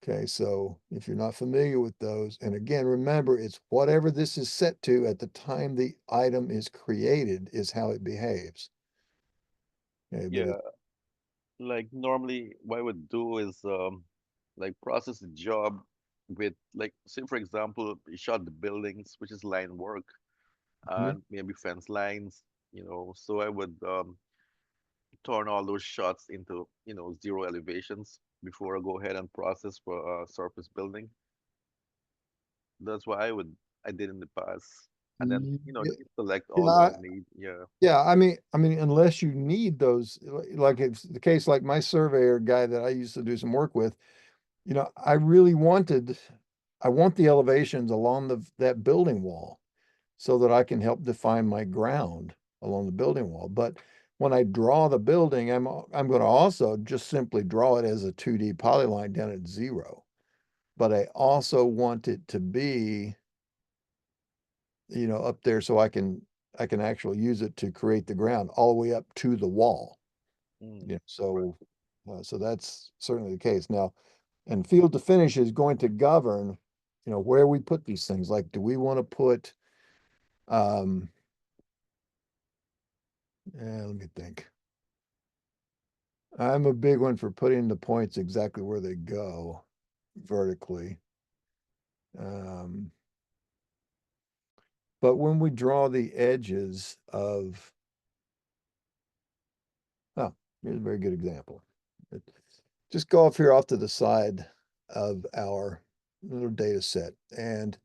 Okay, so if you're not familiar with those, and again, remember, it's whatever this is set to at the time the item is created is how it behaves. Okay, but Yeah, like normally what I would do is like process the job with like say for example you shot the buildings which is line work Mhm. and maybe fence lines, so I would turn all those shots into, zero elevations before I go ahead and process for surface building. That's what I did in the past. And then, Yeah, just select yeah, all that I need. Yeah. yeah, I mean, unless you need those, like it's the case, like my surveyor guy that I used to do some work with, you know, I want the elevations along that building wall so that I can help define my ground along the building wall. But when I draw the building, I'm going to also just simply draw it as a 2D polyline down at 0. But I also want it to be, you know, up there so I can actually use it to create the ground all the way up to the wall. Mm, Yeah, right. so that's certainly the case. Now, and field to finish is going to govern, you know, where we put these things. Like, do we want to put, um, let me think. I'm a big one for putting the points exactly where they go vertically. But when we draw the edges of, oh, here's a very good example. Just go off here off to the side of our little data set and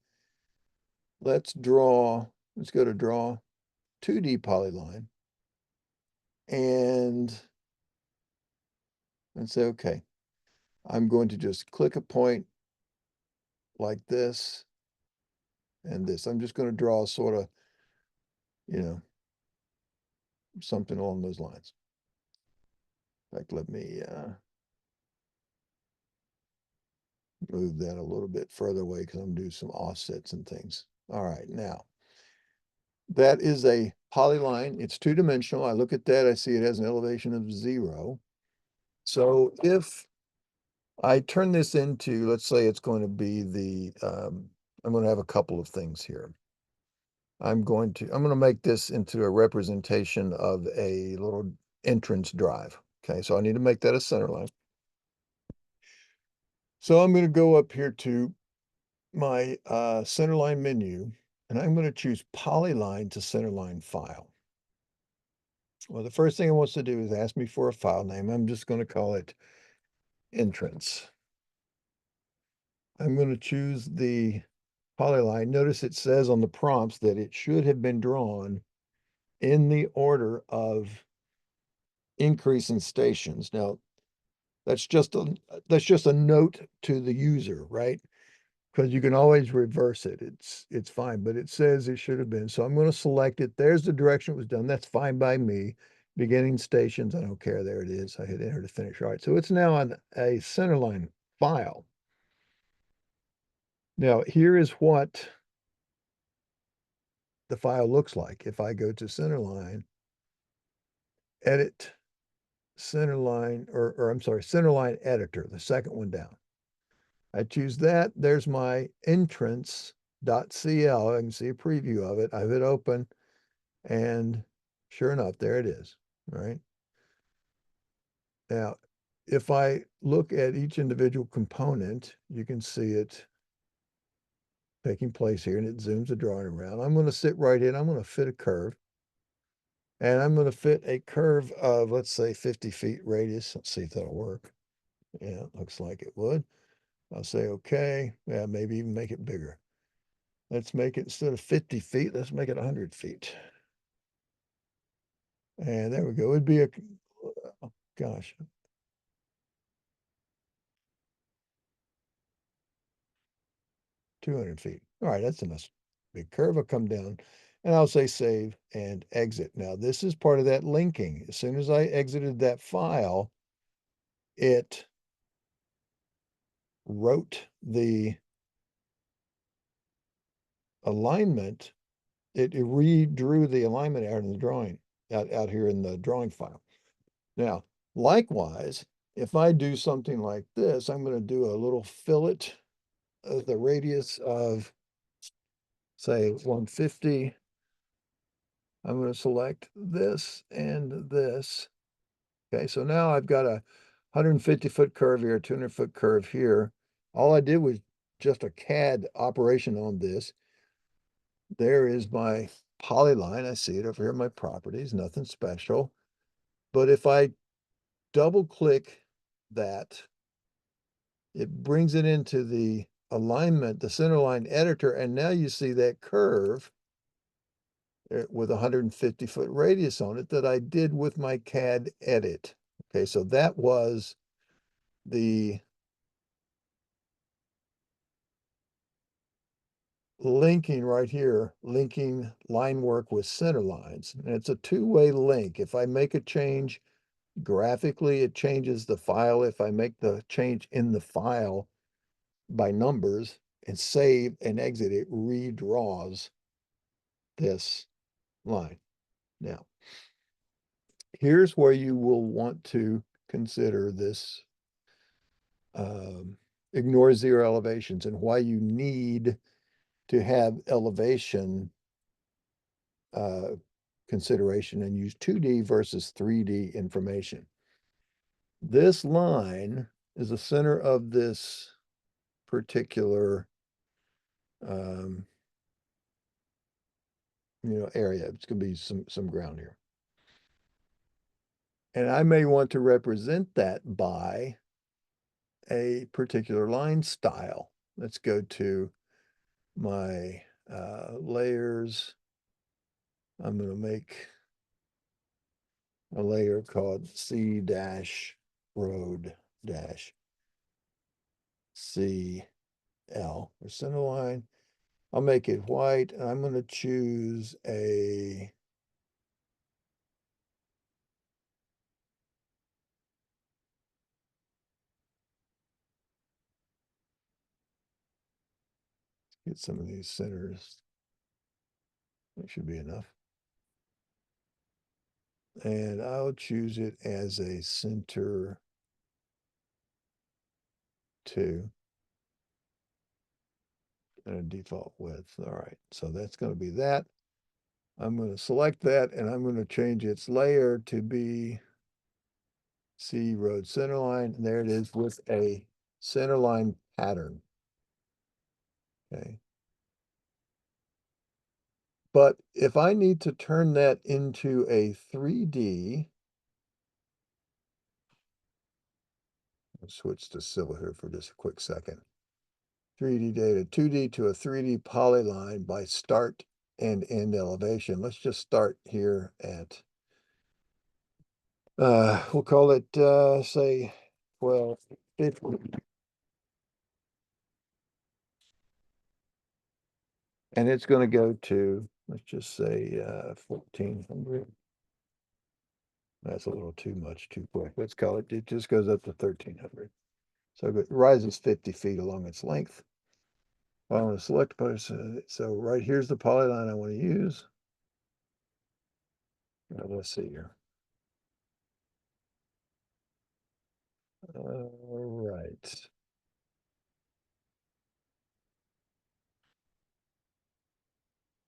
let's go to draw 2D polyline and say, okay, I'm going to just click a point like this and this. I'm just going to draw sort of, you know, something along those lines. In fact, let me move that a little bit further away because I'm doing some offsets and things. All right, now that is a polyline. It's two-dimensional. I look at that, I see it has an elevation of 0. So if I turn this into, let's say it's going to be I'm going to have a couple of things here. I'm going to make this into a representation of a little entrance drive. Okay, so I need to make that a center line. So I'm going to go up here to my centerline menu, and I'm going to choose polyline to centerline file. Well, the first thing it wants to do is ask me for a file name. I'm just going to call it entrance. I'm going to choose the polyline. Notice it says on the prompts that it should have been drawn in the order of increase in stations. Now, that's just a note to the user, right? Because you can always reverse it. It's fine, but it says it should have been. So I'm going to select it. There's the direction it was done. That's fine by me. Beginning stations, I don't care. There it is. I hit enter to finish. All right. So it's now on a centerline file. Now, here is what the file looks like. If I go to centerline, edit centerline, or I'm sorry, centerline editor, the second one down. I choose that. There's my entrance.cl. I can see a preview of it. I hit open, and sure enough, there it is, right? Now, if I look at each individual component, you can see it taking place here, and it zooms the drawing around. I'm going to sit right in. I'm going to fit a curve. And I'm going to fit a curve of, let's say, 50 feet radius. Let's see if that'll work. Yeah, it looks like it would. I'll say, okay. Yeah, maybe even make it bigger. Let's make it, instead of 50 feet, let's make it 100 feet. And there we go. It'd be oh, gosh. $200. All right, that's a nice big curve. I'll come down and I'll say save and exit. Now, this is part of that linking. As soon as I exited that file, it wrote the alignment, it redrew the alignment out in the drawing, out here in the drawing file. Now, likewise, if I do something like this, I'm going to do a little fillet of the radius of, say, 150. I'm going to select this and this. Okay, so now I've got a 150-foot curve here, 200-foot curve here. All I did was just a CAD operation on this. There is my polyline. I see it over here in my properties, nothing special. But if I double click that, it brings it into the alignment, the centerline editor, and now you see that curve with a 150-foot radius on it that I did with my CAD edit. Okay, so that was the linking right here, linking line work with center lines. And it's a two-way link. If I make a change graphically, it changes the file. If I make the change in the file by numbers and save and exit, it redraws this line. Now, here's where you will want to consider this ignore zero elevations and why you need to have elevation consideration and use 2D versus 3D information. This line is the center of this particular area. It's going to be some ground here. And I may want to represent that by a particular line style. Let's go to my layers. I'm going to make a layer called C-road-CL or center line. I'll make it white. I'm going to choose a get some of these centers. That should be enough. And I'll choose it as a center 2 and a default width. All right, so that's going to be that. I'm going to select that and I'm going to change its layer to be C-road centerline. And there it is with a centerline pattern. Okay. But if I need to turn that into a 3D, I'll switch to Civil here for just a quick second. 3D data, 2D to a 3D polyline by start and end elevation. Let's just start here at, we'll call it, say, 1250. And it's going to go to, let's just say, 1400. That's a little too much, too quick. Let's call it, it just goes up to 1300. So it rises 50 feet along its length. I want to select, so right here's the polyline I want to use. Let's see here. All right.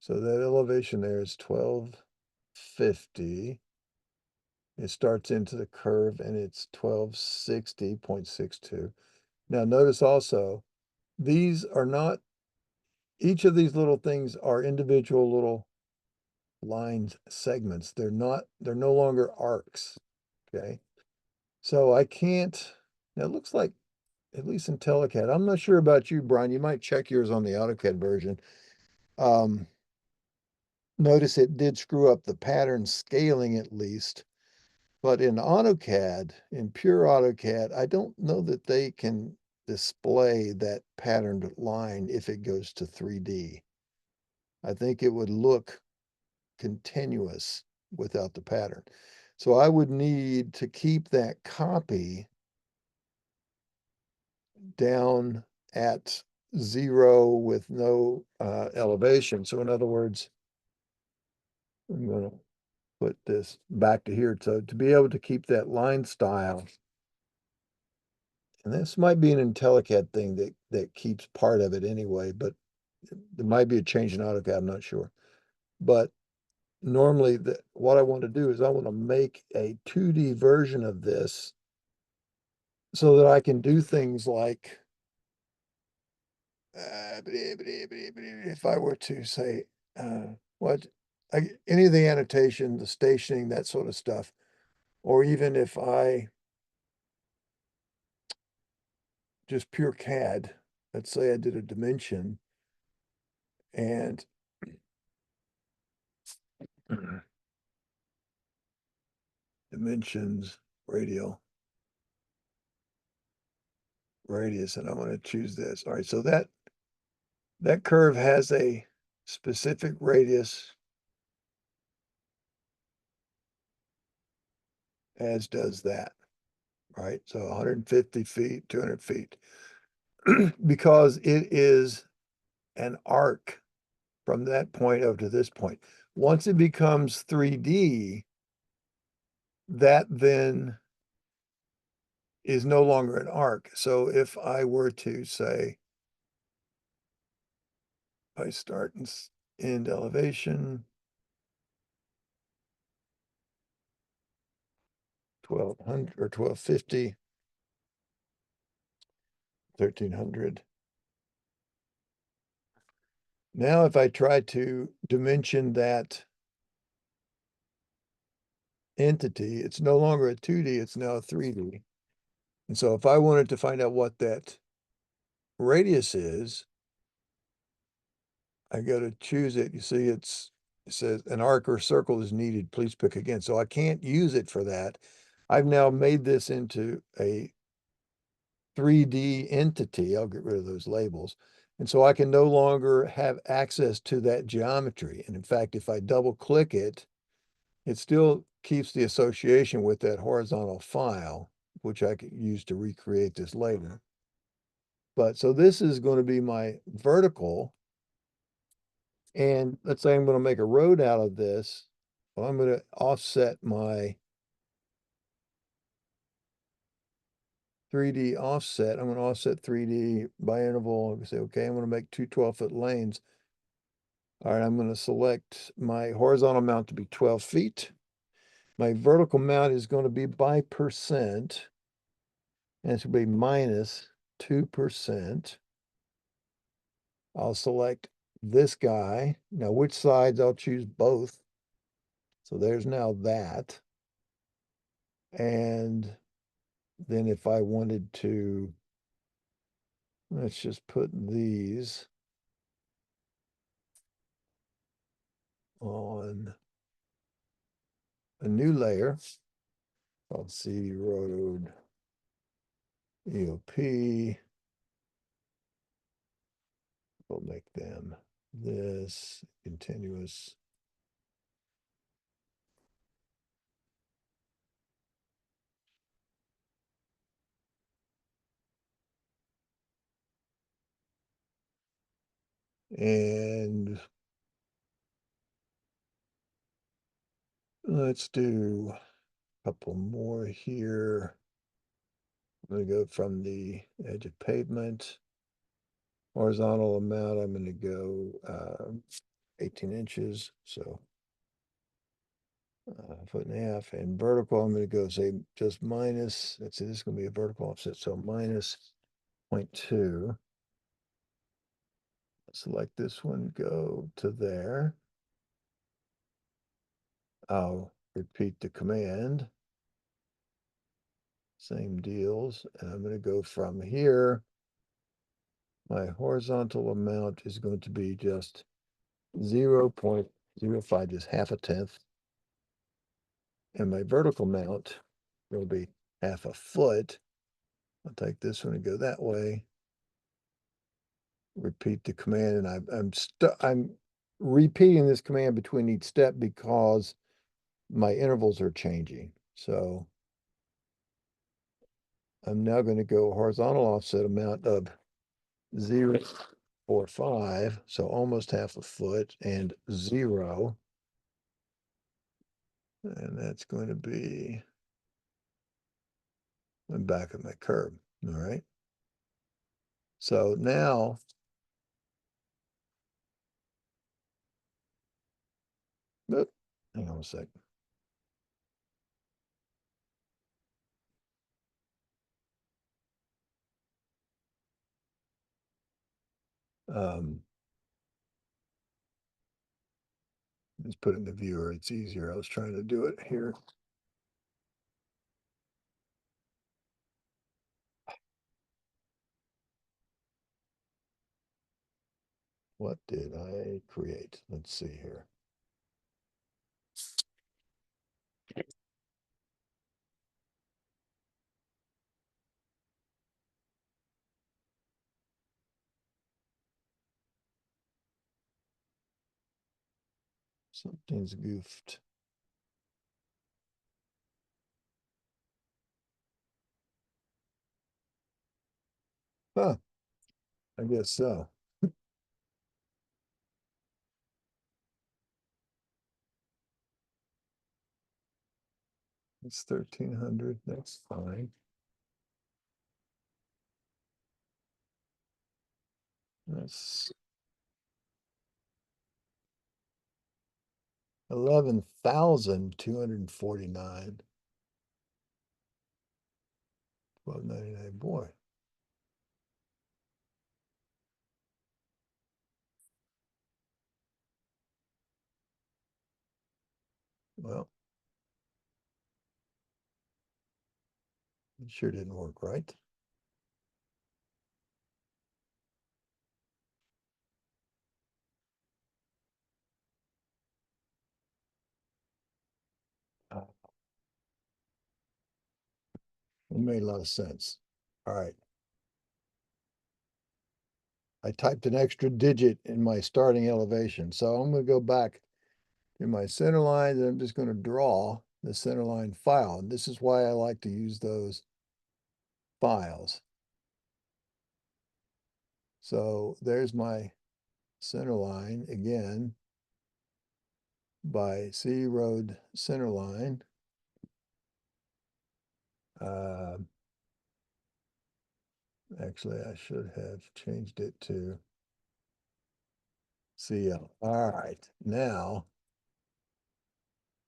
So that elevation there is 1250. It starts into the curve and it's 1260.62. Now notice also, these are not, each of these little things are individual little lines, segments. They're no longer arcs, okay? So I can't, now it looks like, at least in Telecad, I'm not sure about you, Brian, you might check yours on the AutoCAD version. Notice it did screw up the pattern scaling at least, but in AutoCAD, in pure AutoCAD, I don't know that they can display that patterned line if it goes to 3D. I think it would look continuous without the pattern. So I would need to keep that copy down at 0 with no elevation. So in other words, I'm gonna put this back to here. So to be able to keep that line style, and this might be an IntelliCAD thing that keeps part of it anyway, but there might be a change in AutoCAD, I'm not sure. But normally what I want to do is I want to make a 2D version of this so that I can do things like if I were to say any of the annotation, the stationing, that sort of stuff, or even if I just pure CAD, let's say I did a dimension and dimensions, radius, and I want to choose this. All right, so that curve has a specific radius, as does that, right? So 150 feet, 200 feet, because it is an arc from that point over to this point. Once it becomes 3D, that then is no longer an arc. So if I were to say, I start and end elevation, 1200 or 1250, 1300. Now, if I try to dimension that entity, it's no longer a 2D, it's now a 3D. And so if I wanted to find out what that radius is, I go to choose it. You see, it says an arc or circle is needed. Please pick again. So I can't use it for that. I've now made this into a 3D entity. I'll get rid of those labels. And so I can no longer have access to that geometry. And in fact, if I double click it, it still keeps the association with that horizontal file, which I could use to recreate this later. But so this is going to be my vertical. And let's say I'm going to make a road out of this. Well, I'm going to offset my 3D offset. I'm going to offset 3D by interval. I'm going to say, okay, I'm going to make two 12-foot lanes. All right, I'm going to select my horizontal mount to be 12 feet. My vertical mount is going to be by percent, and it's going to be minus 2%. I'll select this guy. Now, which sides? I'll choose both. So there's now that. And then if I wanted to, let's just put these on a new layer called CD Road EOP. We'll make them this continuous. And let's do a couple more here. I'm going to go from the edge of pavement. Horizontal amount, I'm going to go 18 inches. So foot and a half. And vertical, I'm going to go say just minus, let's see, this is going to be a vertical offset. So minus 0.2. Select this one, go to there. I'll repeat the command. Same deals. And I'm going to go from here. My horizontal amount is going to be just 0.05, just half a tenth. And my vertical mount will be half a foot. I'll take this one and go that way. Repeat the command, and I'm repeating this command between each step because my intervals are changing. So I'm now going to go horizontal offset amount of 0.45, so almost half a foot, and 0. And that's going to be the back of my curve. All right. So now oop, hang on a sec. Let's put it in the viewer. It's easier. I was trying to do it here. What did I create? Let's see here. Something's goofed. Huh. I guess so. It's 1,300. That's fine. That's 11,249. 1299. Boy. Well, it sure didn't work right. It made a lot of sense. All right. I typed an extra digit in my starting elevation. So I'm going to go back to my center lines and I'm just going to draw the center line file. And this is why I like to use those files. So there's my center line again by C Road center line. Actually, I should have changed it to CL. All right, now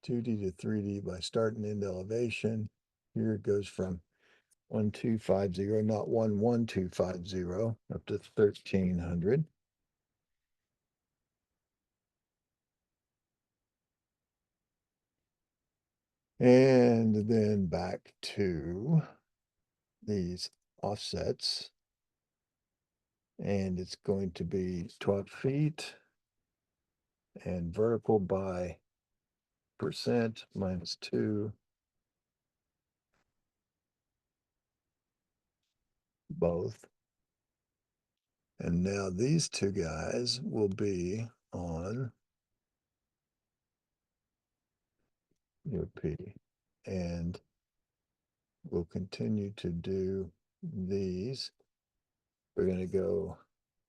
2D to 3D by starting end elevation. Here it goes from 1250, not 11250, up to 1,300. And then back to these offsets. And it's going to be 12 feet and vertical by percent minus 2. Both. And now these two guys will be on your P. And we'll continue to do these. We're going to go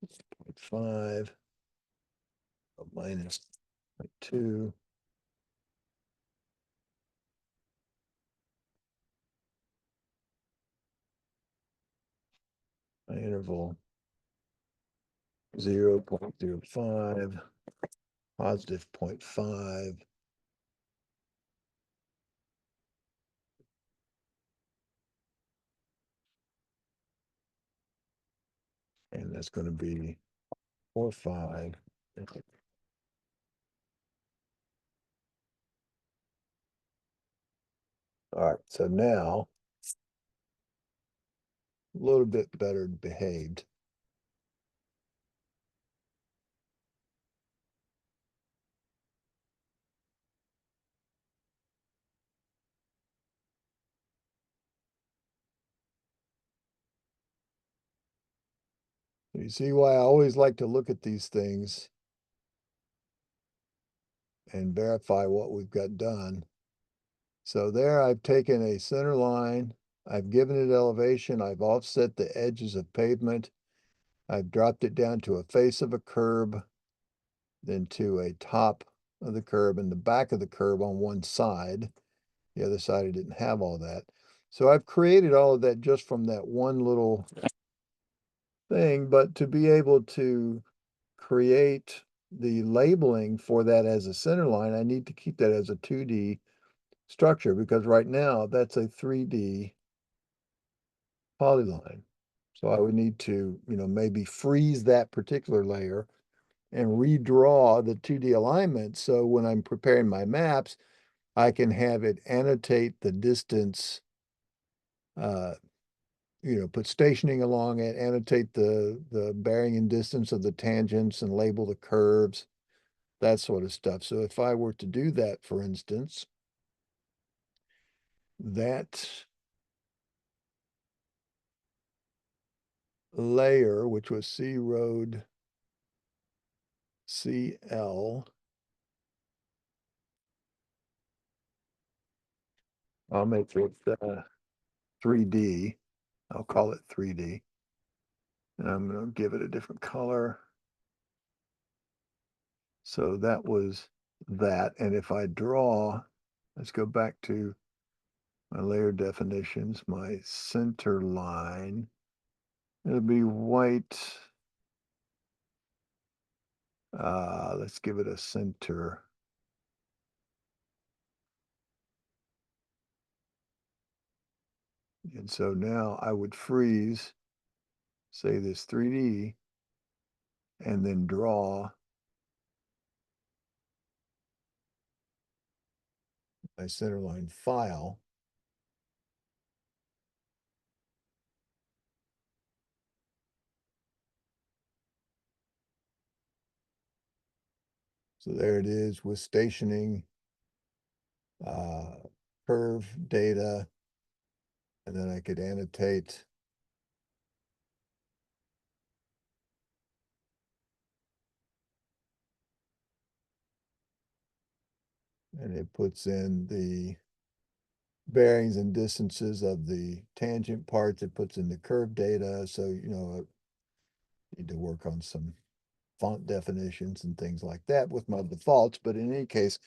0.5 minus 0.2. My interval 0.05, positive 0.5. And that's going to be 4.5. All right, so now a little bit better behaved. You see why I always like to look at these things and verify what we've got done. So there I've taken a center line, I've given it elevation, I've offset the edges of pavement, I've dropped it down to a face of a curb, then to a top of the curb and the back of the curb on one side. The other side, I didn't have all that. So I've created all of that just from that one little thing, but to be able to create the labeling for that as a center line, I need to keep that as a 2D structure, because right now that's a 3D polyline. So I would need to, maybe freeze that particular layer and redraw the 2D alignment. So when I'm preparing my maps, I can have it annotate the distance, put stationing along it, annotate the bearing and distance of the tangents and label the curves, that sort of stuff. So if I were to do that, for instance, that layer, which was C Road CL, I'll make it 3D. I'll call it 3D. And I'm going to give it a different color. So that was that. And if I draw, let's go back to my layer definitions, my center line, it'll be white. Let's give it a center. And so now I would freeze, say this 3D, and then draw my centerline file. So there it is with stationing, curve data, and then I could annotate and it puts in the bearings and distances of the tangent parts. It puts in the curve data. So, I need to work on some font definitions and things like that with my defaults. But in any case,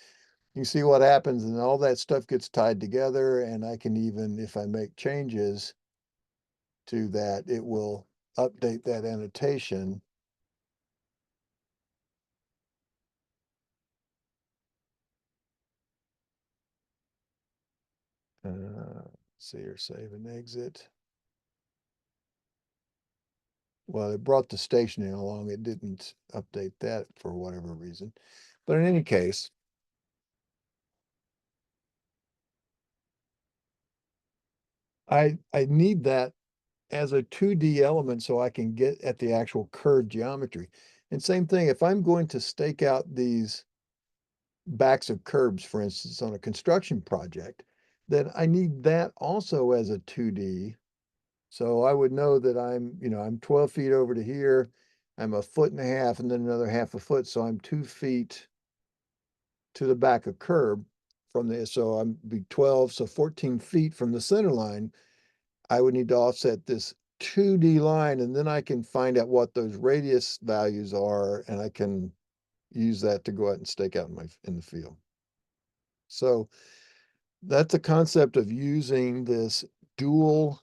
you see what happens, and all that stuff gets tied together. And I can even, if I make changes to that, it will update that annotation. See or save and exit. Well, it brought the stationing along. It didn't update that for whatever reason. But in any case, I need that as a 2D element so I can get at the actual curve geometry. And same thing, if I'm going to stake out these backs of curbs, for instance, on a construction project, then I need that also as a 2D. So I would know that I'm 12 feet over to here, I'm a foot and a half, and then another half a foot. So I'm 2 feet to the back of curb from there. So I'm be 12, so 14 feet from the center line. I would need to offset this 2D line, and then I can find out what those radius values are, and I can use that to go out and stake out in the field. So that's a concept of using this dual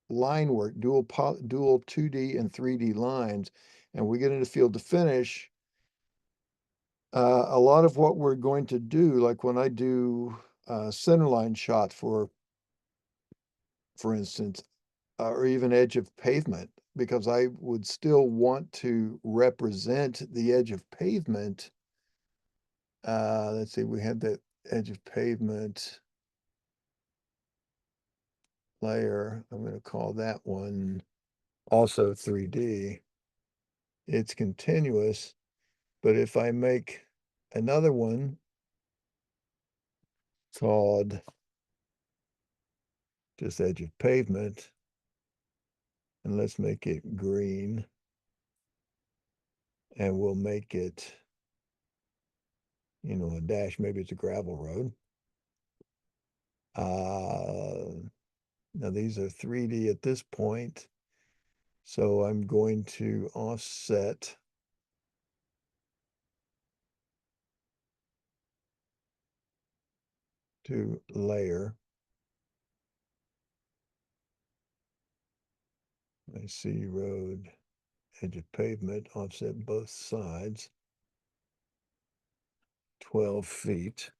line work, dual 2D and 3D lines, and we get into field to finish. A lot of what we're going to do, like when I do center line shot for instance, or even edge of pavement, because I would still want to represent the edge of pavement. Let's see, we had that edge of pavement layer. I'm going to call that one also 3D. It's continuous, but if I make another one called just edge of pavement, and let's make it green, and we'll make it, a dash, maybe it's a gravel road. Now these are 3D at this point. So I'm going to offset to layer. I see road, edge of pavement, offset both sides, 12 feet.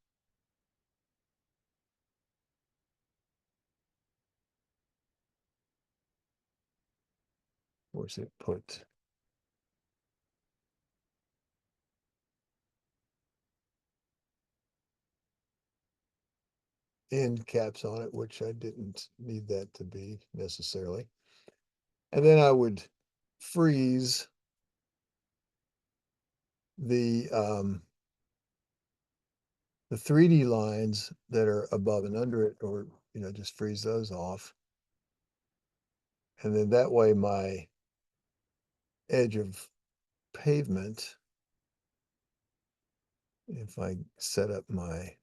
Where's it put? End caps on it, which I didn't need that to be necessarily. And then I would freeze the 3D lines that are above and under it, or just freeze those off. And then that way my edge of pavement, if I set up my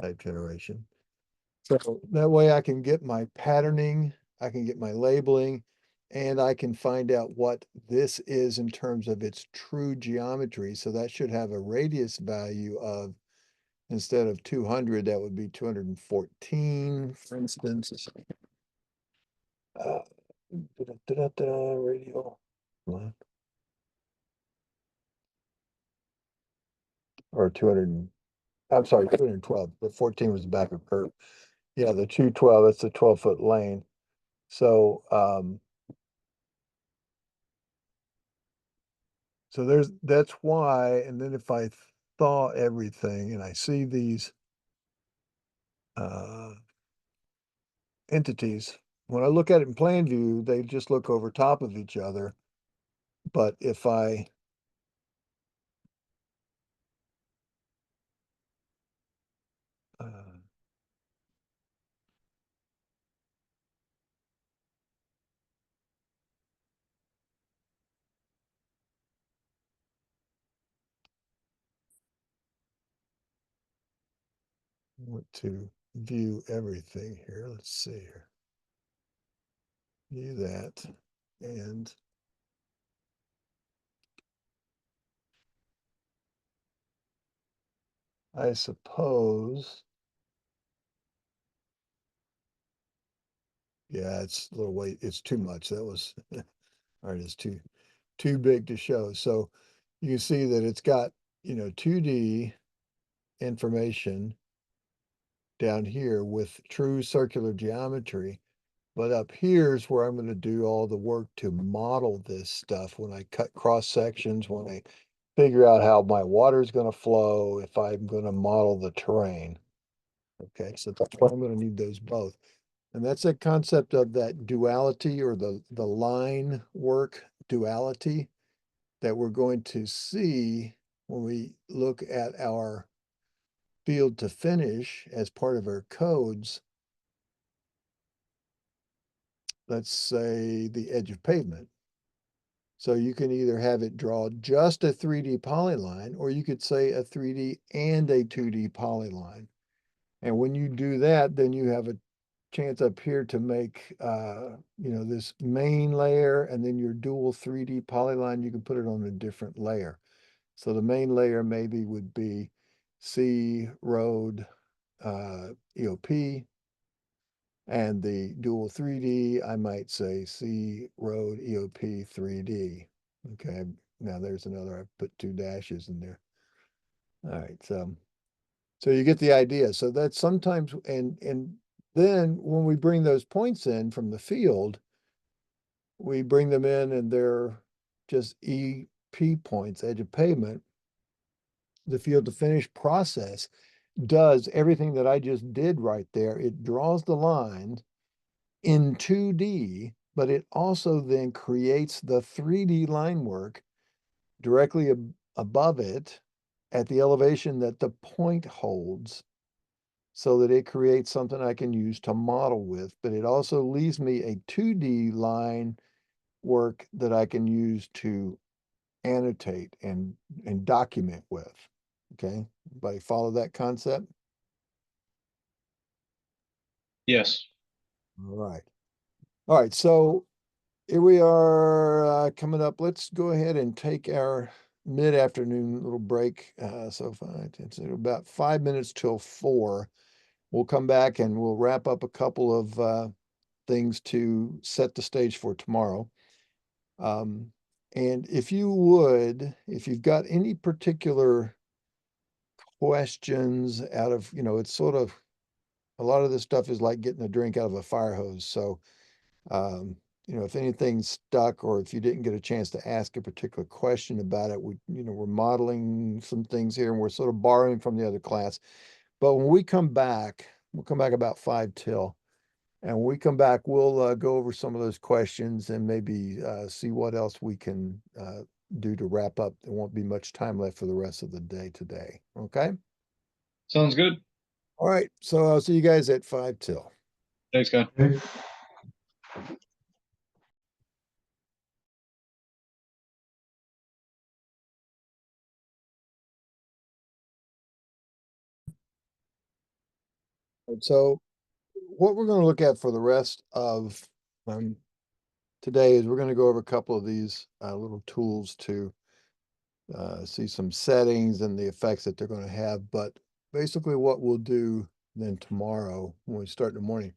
type generation. So that way I can get my patterning, I can get my labeling, and I can find out what this is in terms of its true geometry. So that should have a radius value of, instead of 200, that would be 214, for instance. Radial. Or 200, I'm sorry, 212, but 14 was the back of curve. Yeah, the 212, it's a 12-foot lane. So, that's why, and then if I thaw everything and I see these entities, when I look at it in plan view, they just look over top of each other. But if I want to view everything here, let's see here. View that, and I suppose, yeah, it's a little weight, it's too much. That was, all right, it's too big to show. So you can see that it's got, 2D information down here with true circular geometry. But up here is where I'm going to do all the work to model this stuff when I cut cross sections, when I figure out how my water is going to flow, if I'm going to model the terrain. Okay, so that's why I'm going to need those both. And that's a concept of that duality, or the line work duality, that we're going to see when we look at our field to finish as part of our codes. Let's say the edge of pavement. So you can either have it draw just a 3D polyline, or you could say a 3D and a 2D polyline. And when you do that, then you have a chance up here to make, this main layer, and then your dual 3D polyline, you can put it on a different layer. So the main layer maybe would be C road EOP, and the dual 3D, I might say C road EOP 3D. Okay, now there's another, I put 2 dashes in there. All right, so you get the idea. So that's sometimes, and then when we bring those points in from the field, we bring them in and they're just EP points, edge of pavement. The field to finish process does everything that I just did right there. It draws the line in 2D, but it also then creates the 3D line work directly above it at the elevation that the point holds, so that it creates something I can use to model with. But it also leaves me a 2D line work that I can use to annotate and document with. Okay, everybody follow that concept? Yes. All right. All right, so here we are coming up. Let's go ahead and take our mid-afternoon little break. So it's about 5 minutes till 4. We'll come back and we'll wrap up a couple of things to set the stage for tomorrow. And if you would, if you've got any particular questions out of, it's sort of, a lot of this stuff is like getting a drink out of a fire hose. So, if anything's stuck or if you didn't get a chance to ask a particular question about it, we're modeling some things here and we're sort of borrowing from the other class. But when we come back, we'll come back about 5 till. And when we come back, we'll go over some of those questions and maybe see what else we can do to wrap up. There won't be much time left for the rest of the day today. Okay? Sounds good. All right. So I'll see you guys at 5 till. Thanks, guys. Okay. So what we're going to look at for the rest of today is we're going to go over a couple of these little tools to see some settings and the effects that they're going to have. But basically what we'll do then tomorrow when we start in the morning,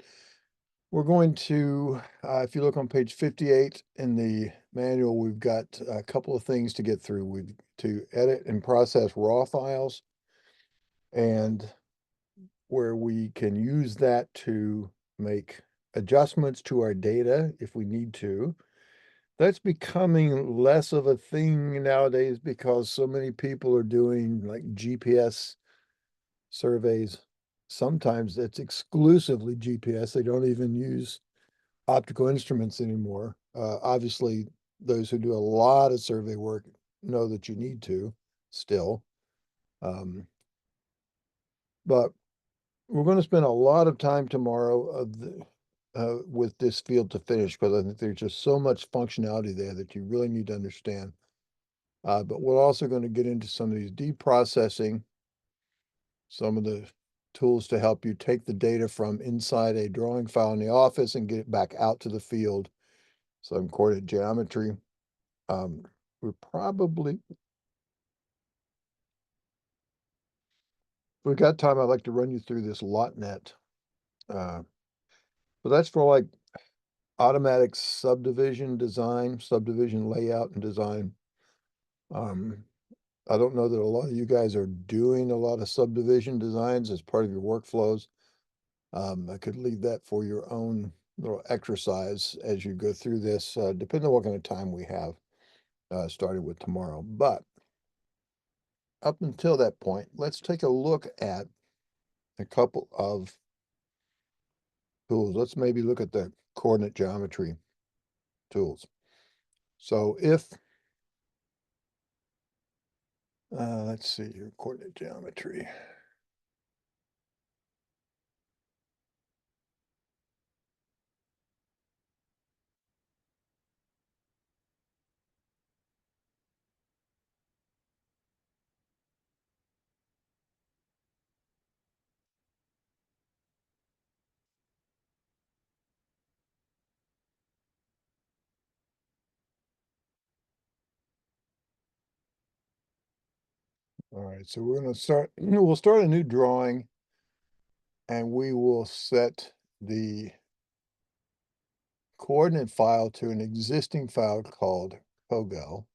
we're going to, if you look on page 58 in the manual, we've got a couple of things to get through. We've to edit and process raw files, and where we can use that to make adjustments to our data if we need to. That's becoming less of a thing nowadays because so many people are doing like GPS surveys. Sometimes it's exclusively GPS. They don't even use optical instruments anymore. Obviously, those who do a lot of survey work know that you need to still. But we're going to spend a lot of time tomorrow with this field to finish because I think there's just so much functionality there that you really need to understand. But we're also going to get into some of these deep processing, some of the tools to help you take the data from inside a drawing file in the office and get it back out to the field. Some coordinate geometry. We're probably, if we've got time, I'd like to run you through this LotNet. But that's for like automatic subdivision design, subdivision layout and design. I don't know that a lot of you guys are doing a lot of subdivision designs as part of your workflows. I could leave that for your own little exercise as you go through this, depending on what kind of time we have started with tomorrow. But up until that point, let's take a look at a couple of tools. Let's maybe look at the coordinate geometry tools. So if, let's see here, coordinate geometry. All right, so we're going to start, we'll start a new drawing and we will set the coordinate file to an existing file called Pogo.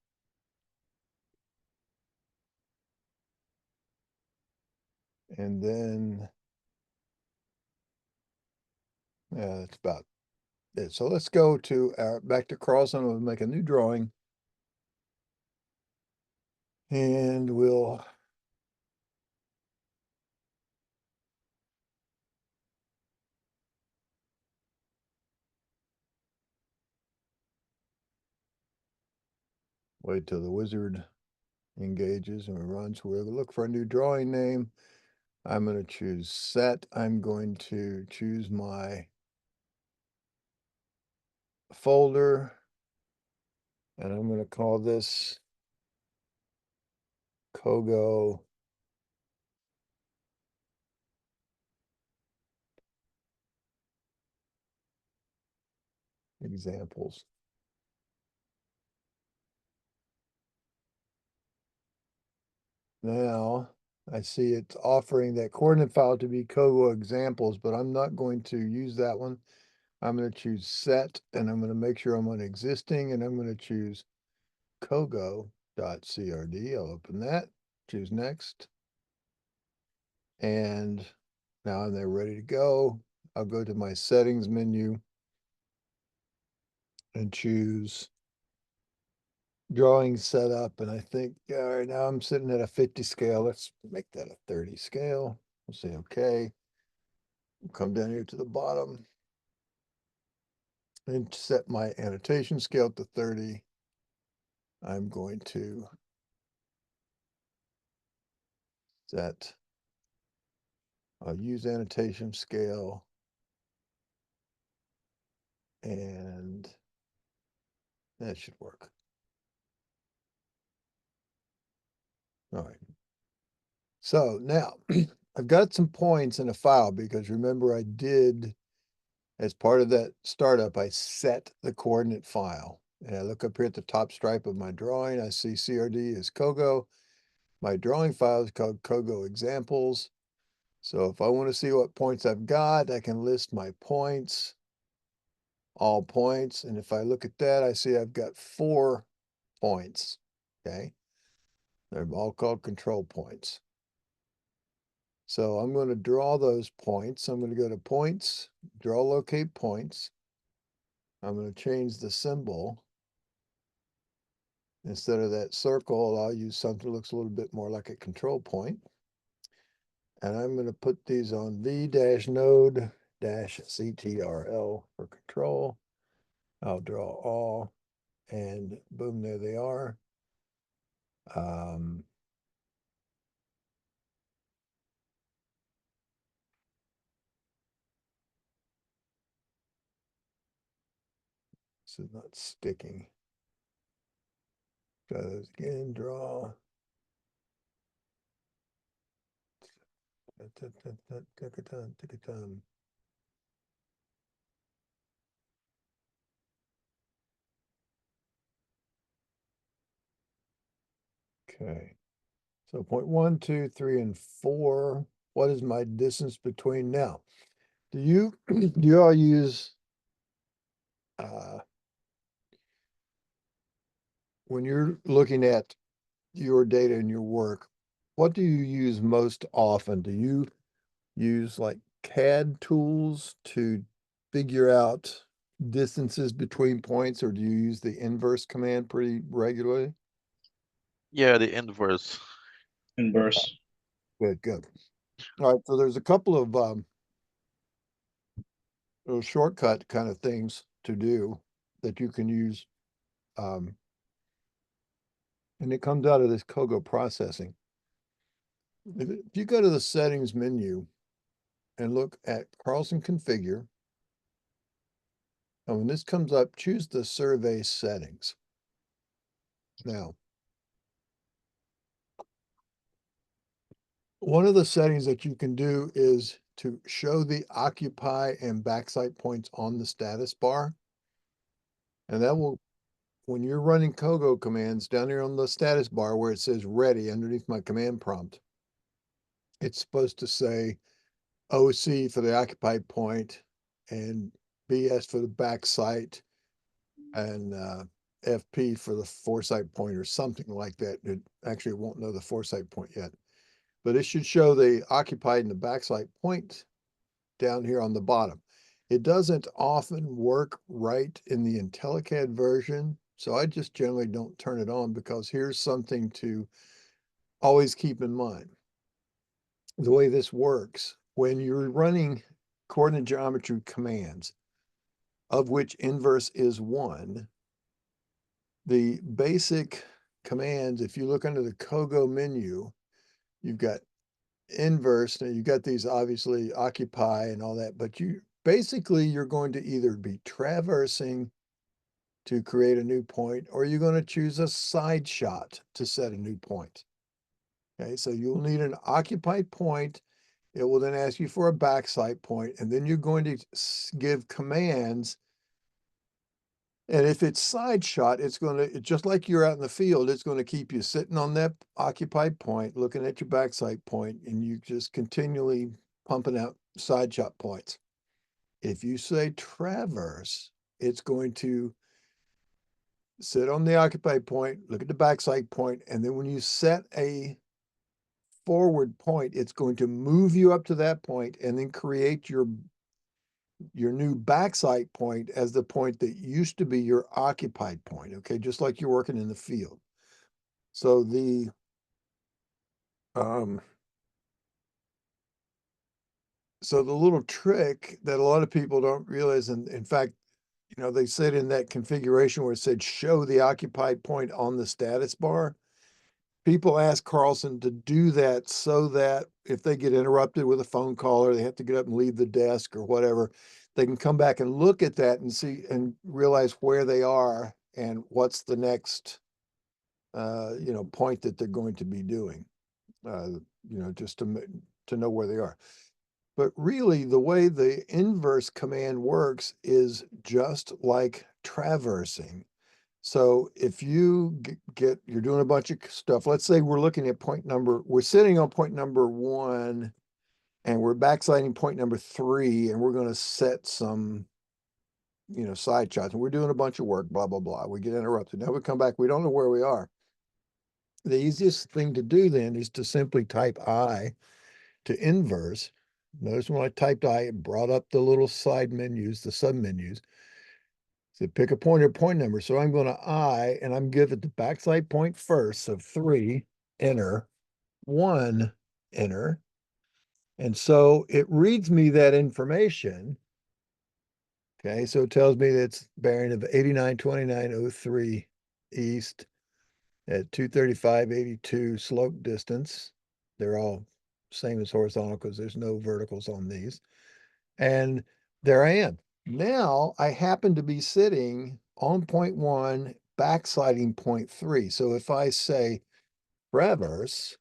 And then, that's about it. So let's go to back to Carlson. We'll make a new drawing. And we'll wait till the wizard engages and runs. We'll look for a new drawing name. I'm going to choose set. I'm going to choose my folder and I'm going to call this Kogo examples. Now, I see it's offering that coordinate file to be Kogo examples, but I'm not going to use that one. I'm going to choose set, and I'm going to make sure I'm on existing, and I'm going to choose kogo.crd. I'll open that, choose next. And now I'm there ready to go. I'll go to my settings menu and choose drawing setup. And I think, all right, now I'm sitting at a 50 scale. Let's make that a 30 scale. We'll say, okay. We'll come down here to the bottom and set my annotation scale to 30. I'm going to set, I'll use annotation scale, and that should work. All right. So now I've got some points in a file because remember I did, as part of that startup, I set the coordinate file. And I look up here at the top stripe of my drawing, I see CRD is Kogo. My drawing file is called Kogo examples. So if I want to see what points I've got, I can list my points, all points. And if I look at that, I see I've got 4 points, okay? They're all called control points. So I'm going to draw those points. I'm going to go to points, draw locate points. I'm going to change the symbol. Instead of that circle, I'll use something that looks a little bit more like a control point. And I'm going to put these on V-node-CTRL for control. I'll draw all, and boom, there they are. This is not sticking. Try those again, draw. Okay. So point 1, 2, 3, and 4. What is my distance between now? Do you all use when you're looking at your data and your work, what do you use most often? Do you use like CAD tools to figure out distances between points, or do you use the inverse command pretty regularly? Yeah, the inverse. Inverse. Good, good. All right, so there's a couple of little shortcut kind of things to do that you can use. And it comes out of this Kogo processing. If you go to the settings menu and look at Carlson configure, and when this comes up, choose the survey settings. Now, one of the settings that you can do is to show the occupy and backsite points on the status bar. And that will, when you're running Kogo commands down here on the status bar where it says ready underneath my command prompt, it's supposed to say OC for the occupied point and BS for the backsite and FP for the foresight point or something like that. It actually won't know the foresight point yet, but it should show the occupied and the backsite point down here on the bottom. It doesn't often work right in the IntelliCAD version, so I just generally don't turn it on because here's something to always keep in mind. The way this works, when you're running coordinate geometry commands, of which inverse is one, the basic commands, if you look under the Kogo menu, you've got inverse, and you've got these obviously occupy and all that, but you basically you're going to either be traversing to create a new point, or you're going to choose a side shot to set a new point. Okay, so you'll need an occupied point. It will then ask you for a backside point, and then you're going to give commands And if it's side shot, it's just like you're out in the field, it's going to keep you sitting on that occupied point, looking at your backside point, and you just continually pumping out side shot points. If you say traverse, it's going to sit on the occupied point, look at the backside point, and then when you set a forward point, it's going to move you up to that point and then create your new backside point as the point that used to be your occupied point, okay? Just like you're working in the field. So the little trick that a lot of people don't realize, and in fact, you know, they said in that configuration where it said show the occupied point on the status bar, people ask Carlson to do that so that if they get interrupted with a phone call or they have to get up and leave the desk or whatever, they can come back and look at that and see and realize where they are and what's the next, you know, point that they're going to be doing, you know, just to know where they are. But really, the way the inverse command works is just like traversing. So if you you're doing a bunch of stuff, let's say we're looking at we're sitting on point number 1 and we're backsliding point number 3 and we're going to set some, you know, side shots and we're doing a bunch of work, blah, blah, blah. We get interrupted. Now we come back, we don't know where we are. The easiest thing to do then is to simply type I to inverse. Notice when I typed I, it brought up the little side menus, the sub menus. So pick a point or point number. So I'm going to I, and I'm giving the backside point first. So 3, enter, 1, enter. And so it reads me that information. Okay, so it tells me that it's bearing of 8929.03 east at 235.82 slope distance. They're all same as horizontal because there's no verticals on these. And there I am. Now I happen to be sitting on point 1, backsliding point 3. So if I say traverse,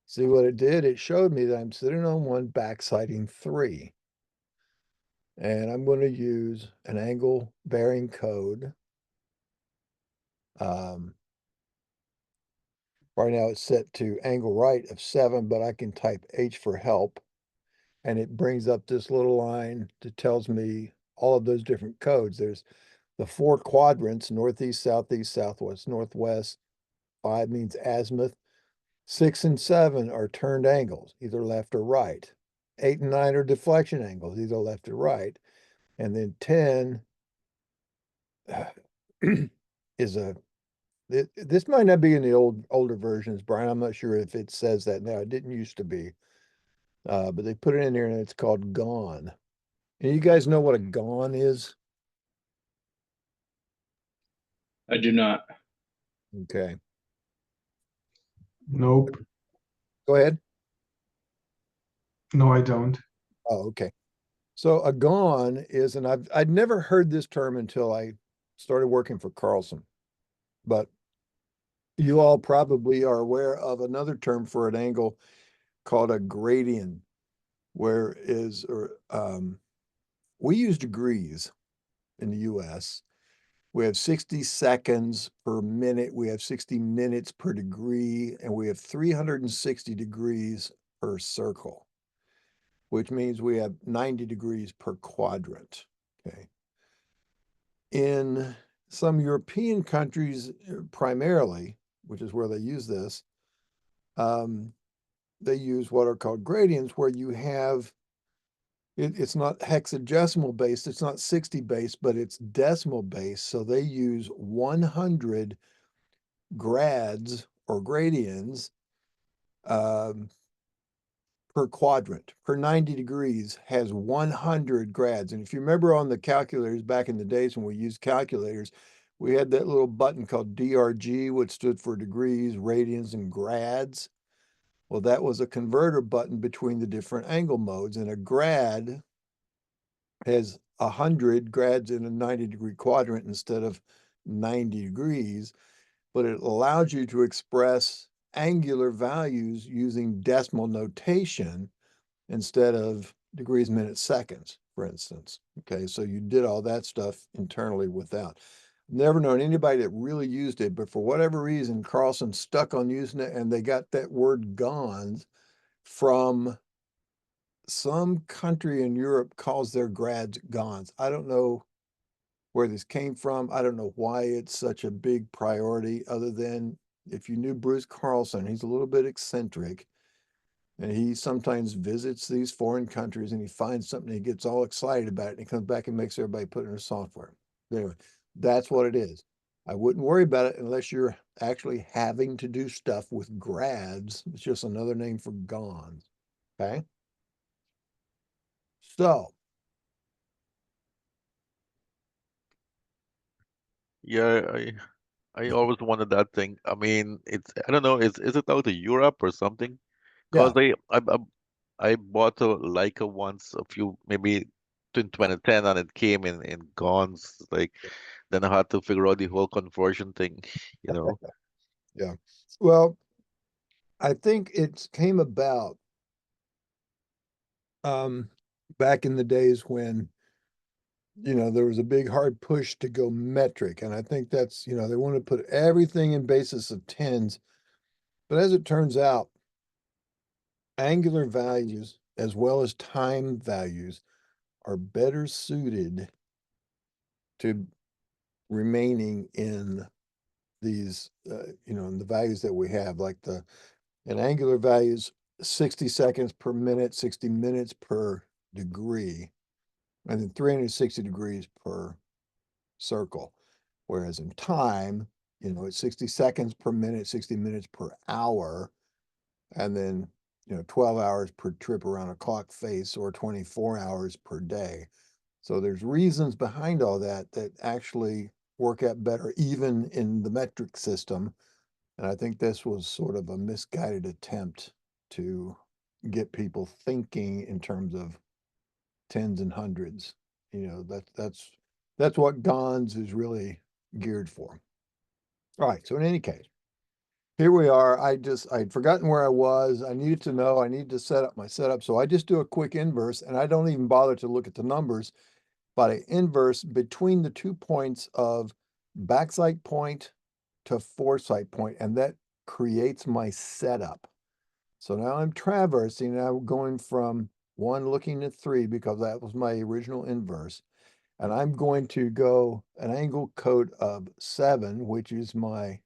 see what it did? It showed me that I'm sitting on 1, backsliding 3. And I'm going to use an angle bearing code. Right now it's set to angle right of 7, but I can type H for help. And it brings up this little line that tells me all of those different codes. There's the 4 quadrants, northeast, southeast, southwest, northwest. 5 means azimuth. 6 and 7 are turned angles, either left or right. 8 and 9 are deflection angles, either left or right. And then 10 is this might not be in the older versions, Brian. I'm not sure if it says that now. It didn't used to be. But they put it in there and it's called gone. And you guys know what a gone is? I do not. Okay. Nope. Go ahead. No, I don't. Oh, okay. So a gone is, and I'd never heard this term until I started working for Carlson, but you all probably are aware of another term for an angle called a gradient, we use degrees in the US. We have 60 seconds per minute, we have 60 minutes per degree, and we have 360 degrees per circle, which means we have 90 degrees per quadrant, okay? In some European countries, primarily, which is where they use this, they use what are called gradients, where you have, it's not hexadecimal based, it's not 60 based, but it's decimal based. So they use 100 grads or gradients per quadrant. Per 90 degrees has 100 grads. And if you remember on the calculators back in the days when we used calculators, we had that little button called DRG, which stood for degrees, radians, and grads. Well, that was a converter button between the different angle modes. And a grad has 100 grads in a 90-degree quadrant instead of 90 degrees, but it allows you to express angular values using decimal notation instead of degrees, minutes, seconds. for instance. Okay, so you did all that stuff internally without. Never known anybody that really used it, but for whatever reason, Carlson stuck on using it, and they got that word "gons" from some country in Europe calls their grads "gons." I don't know where this came from. I don't know why it's such a big priority, other than if you knew Bruce Carlson, he's a little bit eccentric. And he sometimes visits these foreign countries and he finds something, he gets all excited about it, and he comes back and makes everybody put in his software. Anyway, that's what it is. I wouldn't worry about it unless you're actually having to do stuff with grads. It's just another name for gons. Okay. So Yeah, I always wanted that thing. I mean, I don't know, is it out of Europe or something? yeah, Because I bought a Leica once a few maybe in 2010 and it came in Gons. Like then I had to figure out the whole conversion thing, you know. yeah. Well, I think it came about um back in the days when there was a big hard push to go metric. And I think that's, they want to put everything in basis of tens. But as it turns out, angular values as well as time values are better suited to remaining in these, in the values that we have, like in angular values, 60 seconds per minute, 60 minutes per degree, and then 360 degrees per circle. Whereas in time, it's 60 seconds per minute, 60 minutes per hour, and then 12 hours per trip around a clock face, or 24 hours per day. So there's reasons behind all that that actually work out better even in the metric system. And I think this was sort of a misguided attempt to get people thinking in terms of tens and hundreds. That's what GONS is really geared for. All right, so in any case, here we are. I'd forgotten where I was. I needed to know, I need to set up my setup. So I just do a quick inverse, and I don't even bother to look at the numbers, but I inverse between the 2 points of backsight point to foresight point, and that creates my setup. So now I'm traversing, now going from 1 looking at 3, because that was my original inverse. And I'm going to go an angle code of 7, which is my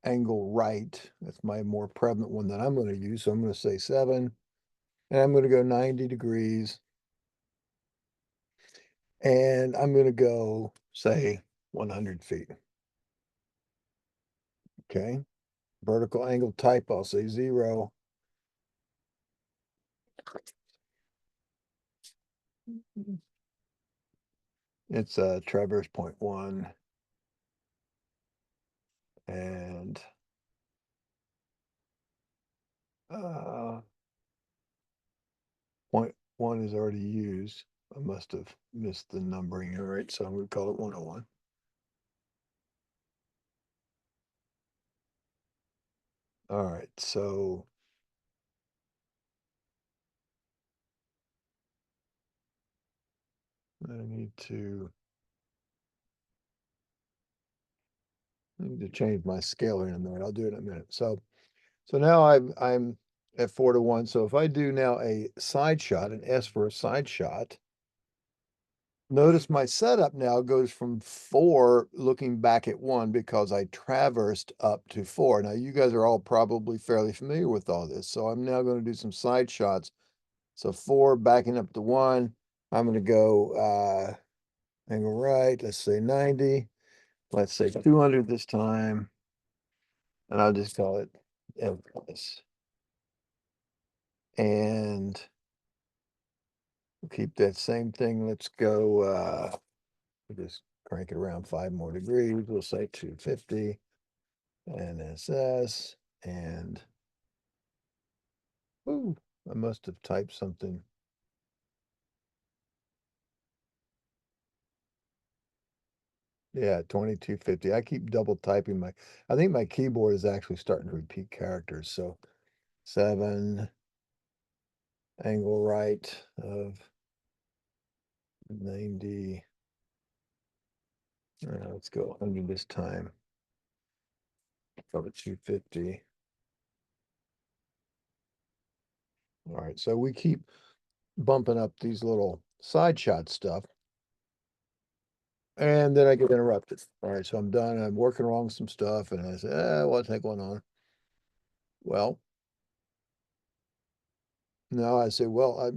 angle right. That's my more prevalent one that I'm going to use. So I'm going to say 7, and I'm going to go 90 degrees. And I'm going to go, say, 100 feet. Okay. Vertical angle type, I'll say 0. It's a traverse point 1. And point 1 is already used. I must have missed the numbering. All right, so I'm going to call it 101. All right, so I need to change my scaler in a minute. I'll do it in a minute. So now I'm at 4:1. So if I do now a side shot, an S for a side shot, notice my setup now goes from 4 looking back at 1, because I traversed up to 4. Now you guys are all probably fairly familiar with all this. So I'm now going to do some side shots. So 4 backing up to 1. I'm going to go angle right. Let's say 90. Let's say 200 this time. And I'll just call it inverse. And we'll keep that same thing. Let's go, we'll just crank it around 5 more degrees. We'll say 250 and SS. And ooh, I must have typed something. Yeah, 2250. I keep double typing I think my keyboard is actually starting to repeat characters. So 7 angle right of 90. Let's go 100 this time. Probably 250. All right, so we keep bumping up these little side shot stuff. And then I get interrupted. All right, so I'm done. I'm working along some stuff, and I say, what's that going on? Well, now I say, well,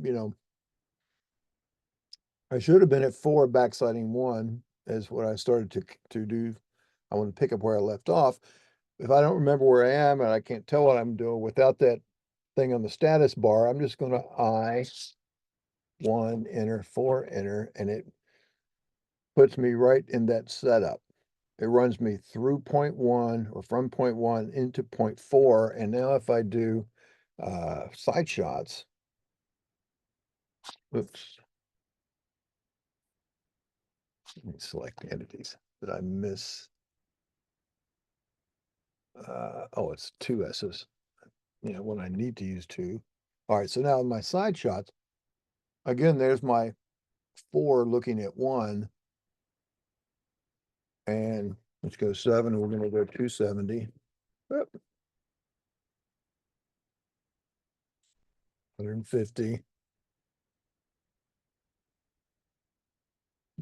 I should have been at 4 backsliding 1 is what I started to do. I want to pick up where I left off. If I don't remember where I am and I can't tell what I'm doing without that thing on the status bar, I'm just going to I1 enter 4 enter, and it puts me right in that setup. It runs me through point 1 or from point 1 into point 4. And now if I do side shots, oops. Let me select the entities. Did I miss? Oh, it's 2 S's. Yeah, when I need to use 2. All right, so now in my side shots, again, there's my 4 looking at 1. And let's go 7, and we're going to go 270. Yep. 150.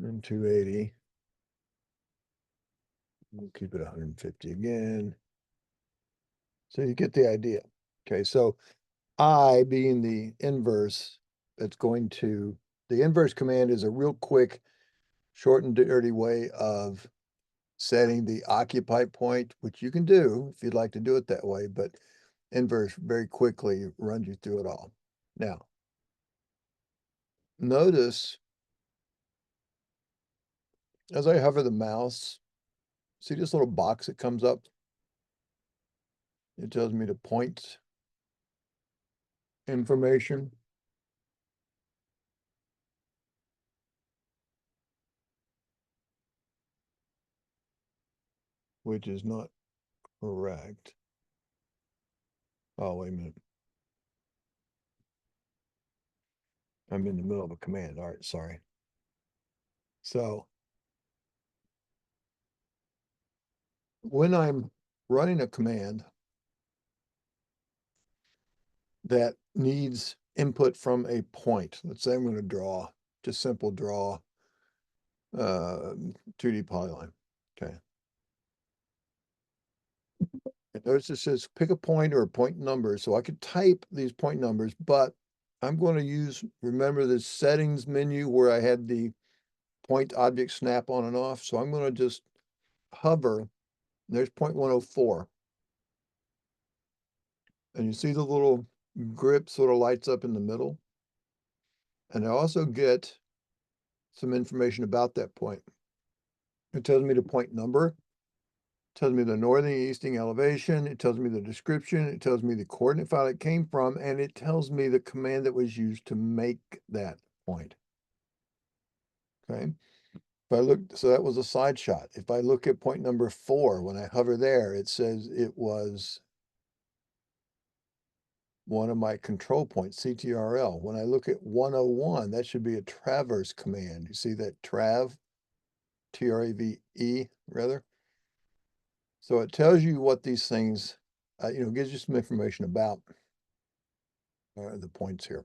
And 280. We'll keep it 150 again. So you get the idea. Okay, so I being the inverse, that's going to, the inverse command is a real quick, short and dirty way of setting the occupy point, which you can do if you'd like to do it that way, but inverse very quickly runs you through it all. Now, notice as I hover the mouse, see this little box that comes up? It tells me to point information. Which is not correct. Oh, wait a minute. I'm in the middle of a command. All right, sorry. So when I'm running a command that needs input from a point, let's say I'm going to draw, just simple draw 2D polyline. Okay. And notice it says pick a point or a point number. So I could type these point numbers, but I'm going to use, remember the settings menu where I had the point object snap on and off. So I'm going to just hover. There's 0.104. And you see the little grip sort of lights up in the middle. And I also get some information about that point. It tells me the point number, tells me the northern and eastern elevation, it tells me the description, it tells me the coordinate file it came from, and it tells me the command that was used to make that point. Okay. If I look, so that was a side shot. If I look at point number 4, when I hover there, it says it was one of my control points, CTRL. When I look at 101, that should be a traverse command. You see that trav, TRAVE, rather. So it tells you what these things, gives you some information about the points here.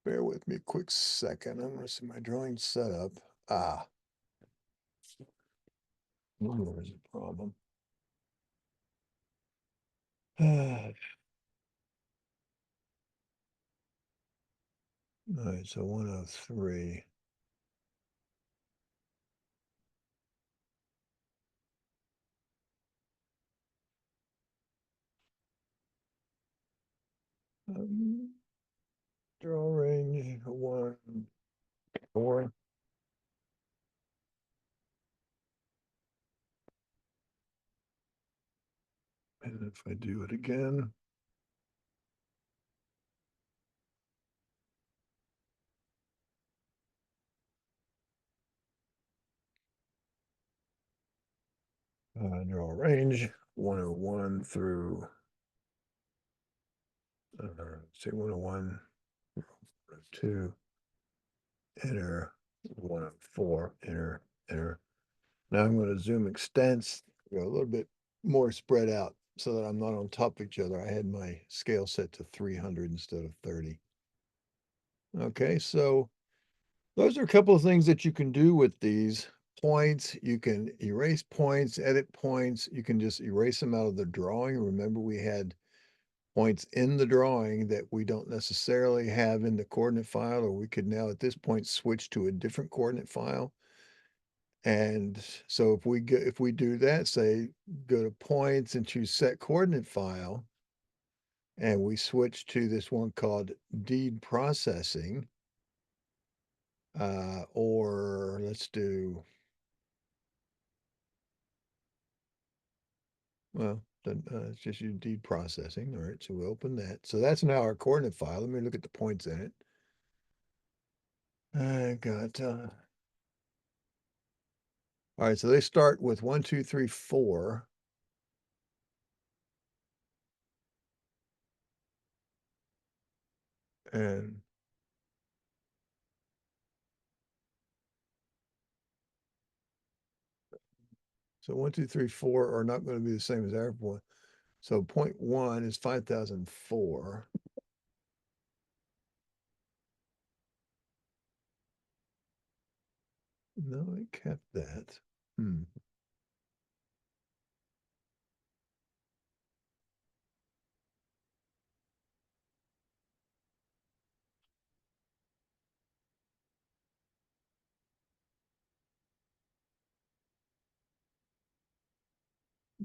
Bear with me a quick second. I'm going to see my drawing setup. There's a problem. All right, so 103. Draw range 1, 4. And if I do it again, draw range 101 through, say 101, 2. enter, 104, enter, enter. Now I'm going to zoom extents, go a little bit more spread out so that I'm not on top of each other. I had my scale set to 300 instead of 30. Okay, so those are a couple of things that you can do with these points. You can erase points, edit points. You can just erase them out of the drawing. Remember, we had points in the drawing that we don't necessarily have in the coordinate file, or we could now at this point switch to a different coordinate file. And so if we do that, say go to points and choose set coordinate file, and we switch to this one called deed processing, or let's do, well, then let's just use deed processing. All right, so we open that. So that's now our coordinate file. Let me look at the points in it. I got, all right, so they start with 1, 2, 3, 4. And so 1, 2, 3, 4 are not going to be the same as our point. So 0.1 is 5004. No, it kept that.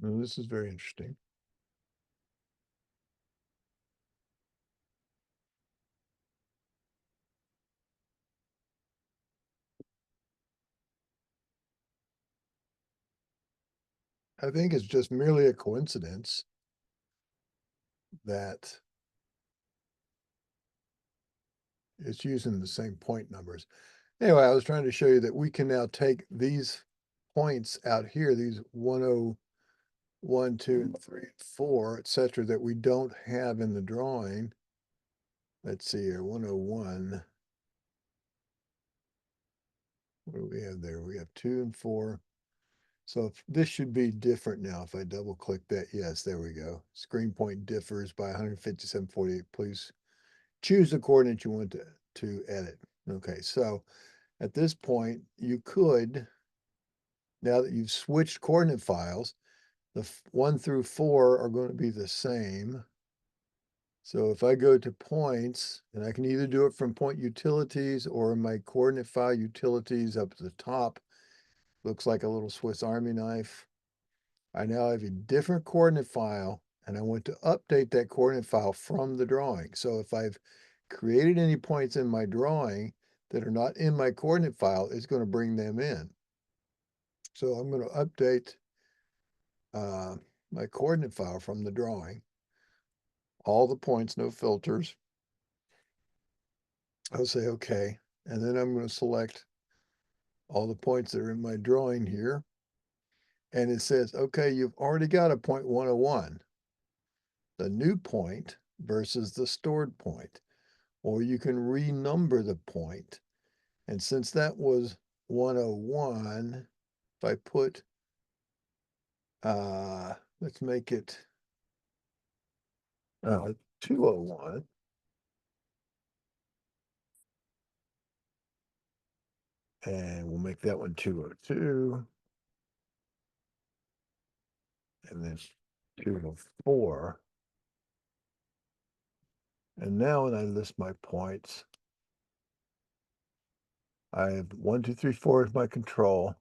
No, this is very interesting. I think it's just merely a coincidence that it's using the same point numbers. Anyway, I was trying to show you that we can now take these points out here, these 101, 2, 3, 4, etc., that we don't have in the drawing. Let's see here, 101. What do we have there? We have 2 and 4. So if this should be different now. If I double click that, yes, there we go. Screen point differs by 157.48. Please choose the coordinate you want to edit. Okay, so at this point, you could, now that you've switched coordinate files, the 1 through 4 are going to be the same. So if I go to points, and I can either do it from point utilities or in my coordinate file utilities up at the top, looks like a little Swiss Army knife. I now have a different coordinate file, and I want to update that coordinate file from the drawing. So if I've created any points in my drawing that are not in my coordinate file, it's going to bring them in. So I'm going to update my coordinate file from the drawing. All the points, no filters. I'll say okay, and then I'm going to select all the points that are in my drawing here. And it says, okay, you've already got a point 101, the new point versus the stored point. Or you can renumber the point. And since that was 101, if I put, let's make it 201. And we'll make that one 202. And then 204. And now when I list my points, I have 1, 2, 3, 4 is my control.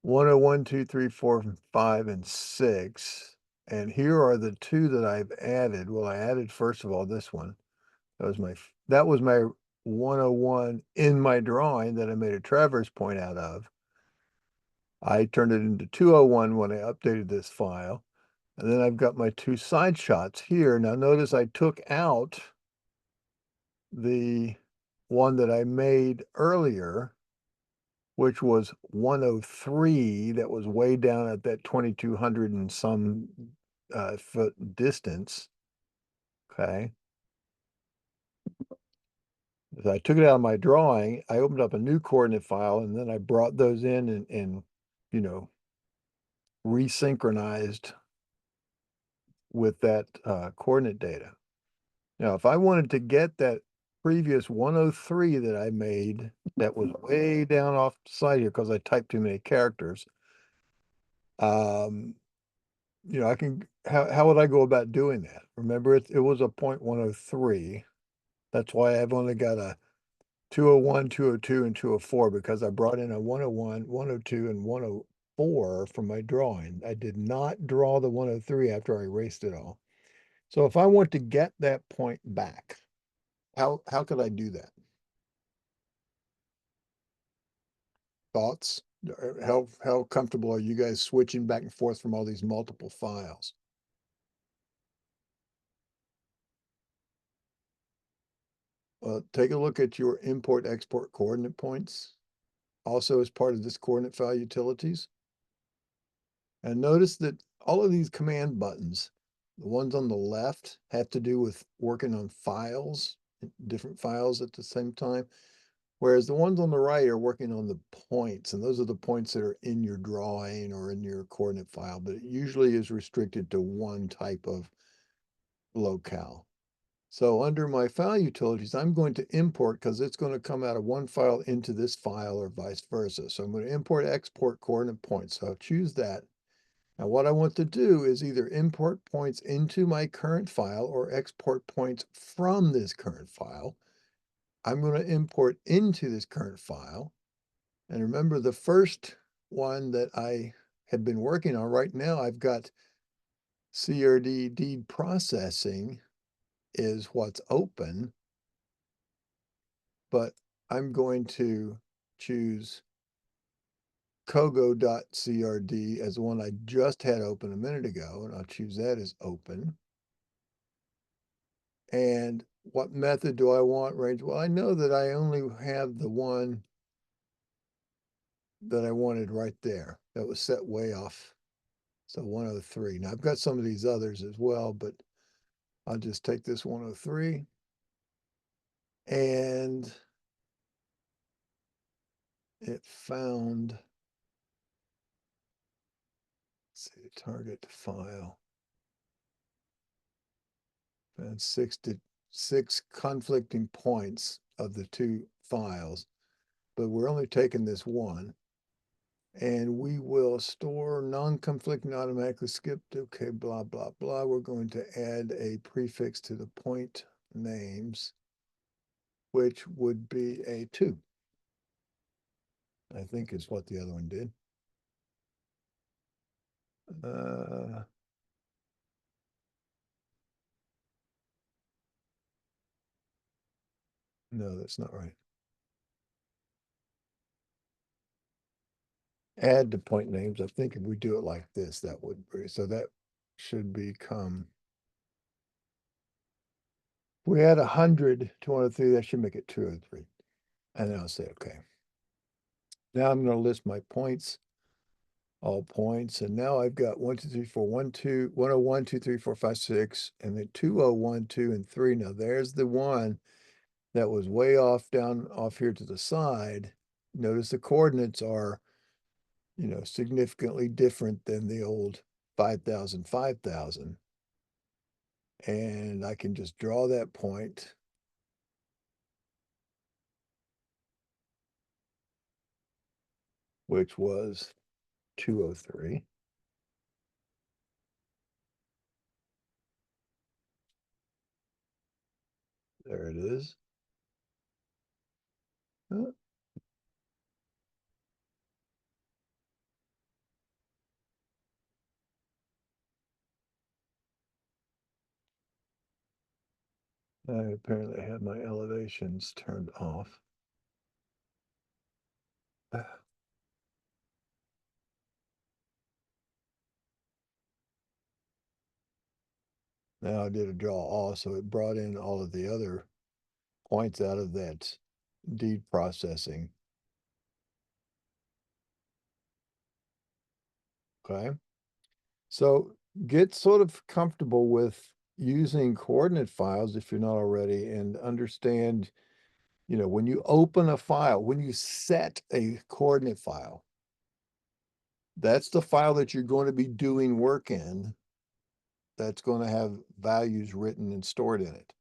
101, 2, 3, 4, 5, and 6. And here are the 2 that I've added. Well, I added, first of all, this one. That was my 101 in my drawing that I made a traverse point out of. I turned it into 201 when I updated this file. And then I've got my 2 side shots here. Now notice I took out the one that I made earlier, which was 103, that was way down at that 2,200 and some foot distance. Okay. As I took it out of my drawing, I opened up a new coordinate file and then I brought those in and you know, resynchronized with that coordinate data. Now, if I wanted to get that previous 103 that I made that was way down off the side here because I typed too many characters, you know, I can, how would I go about doing that? Remember, it was a 0.103. That's why I've only got a 201, 202, and 204 because I brought in a 101, 102, and 104 from my drawing. I did not draw the 103 after I erased it all. So if I want to get that point back, how could I do that? Thoughts? How comfortable are you guys switching back and forth from all these multiple files? Take a look at your import export coordinate points, also as part of this coordinate file utilities. And notice that all of these command buttons, the ones on the left have to do with working on files, different files at the same time, whereas the ones on the right are working on the points, and those are the points that are in your drawing or in your coordinate file, but it usually is restricted to one type of locale. So under my file utilities, I'm going to import because it's going to come out of one file into this file or vice versa. So I'm going to import export coordinate points. So I'll choose that. Now what I want to do is either import points into my current file or export points from this current file. I'm going to import into this current file. And remember the first one that I had been working on right now, I've got CRD deed processing is what's open, but I'm going to choose Kogo.crd as the one I just had open a minute ago, and I'll choose that as open. And what method do I want range? Well, I know that I only have the one that I wanted right there. That was set way off. So 103. Now I've got some of these others as well, but I'll just take this 103 and it found, let's see, target file. And six conflicting points of the two files, but we're only taking this one. And we will store non-conflicting automatically skipped. Okay, blah, blah, blah. We're going to add a prefix to the point names, which would be a 2. I think is what the other one did. No, that's not right. Add to point names. I think if we do it like this, that would be, so that should become, if we add 100 to 103, that should make it 203. And then I'll say, okay. Now I'm going to list my points, all points. And now I've got 1, 2, 3, 4, 1, 2, 101, 2, 3, 4, 5, 6, and then 201, 2, and 3. Now there's the one that was way off down off here to the side. Notice the coordinates are, you know, significantly different than the old 5,000, 5,000. And I can just draw that point. Which was 203. There it is. Oh. I apparently had my elevations turned off. Now I did a draw all, so it brought in all of the other points out of that deed processing. Okay. So get sort of comfortable with using coordinate files if you're not already, and understand You know, when you open a file, when you set a coordinate file, that's the file that you're going to be doing work in. That's going to have values written and stored in it.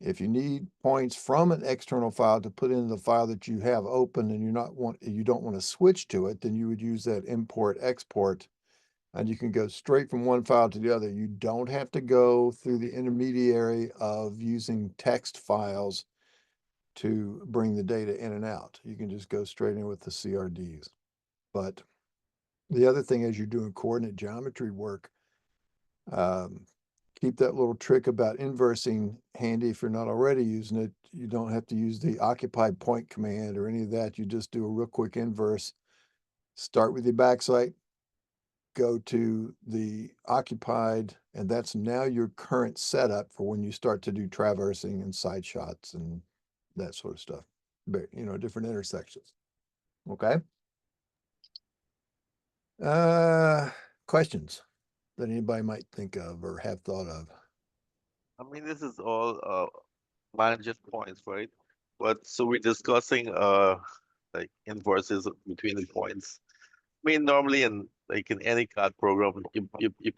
If you need points from an external file to put in the file that you have open and you don't want to switch to it, then you would use that import export, and you can go straight from one file to the other. You don't have to go through the intermediary of using text files to bring the data in and out. You can just go straight in with the CRDs. But the other thing is you're doing coordinate geometry work, keep that little trick about inversing handy if you're not already using it. You don't have to use the occupied point command or any of that. You just do a real quick inverse. Start with your backsite, go to the occupied, and that's now your current setup for when you start to do traversing and side shots and that sort of stuff. But, you know, different intersections. Okay. Questions that anybody might think of or have thought of? I mean, this is all manager's points, right? But so we're discussing like inverses between the points. I mean, normally in any CAD program, you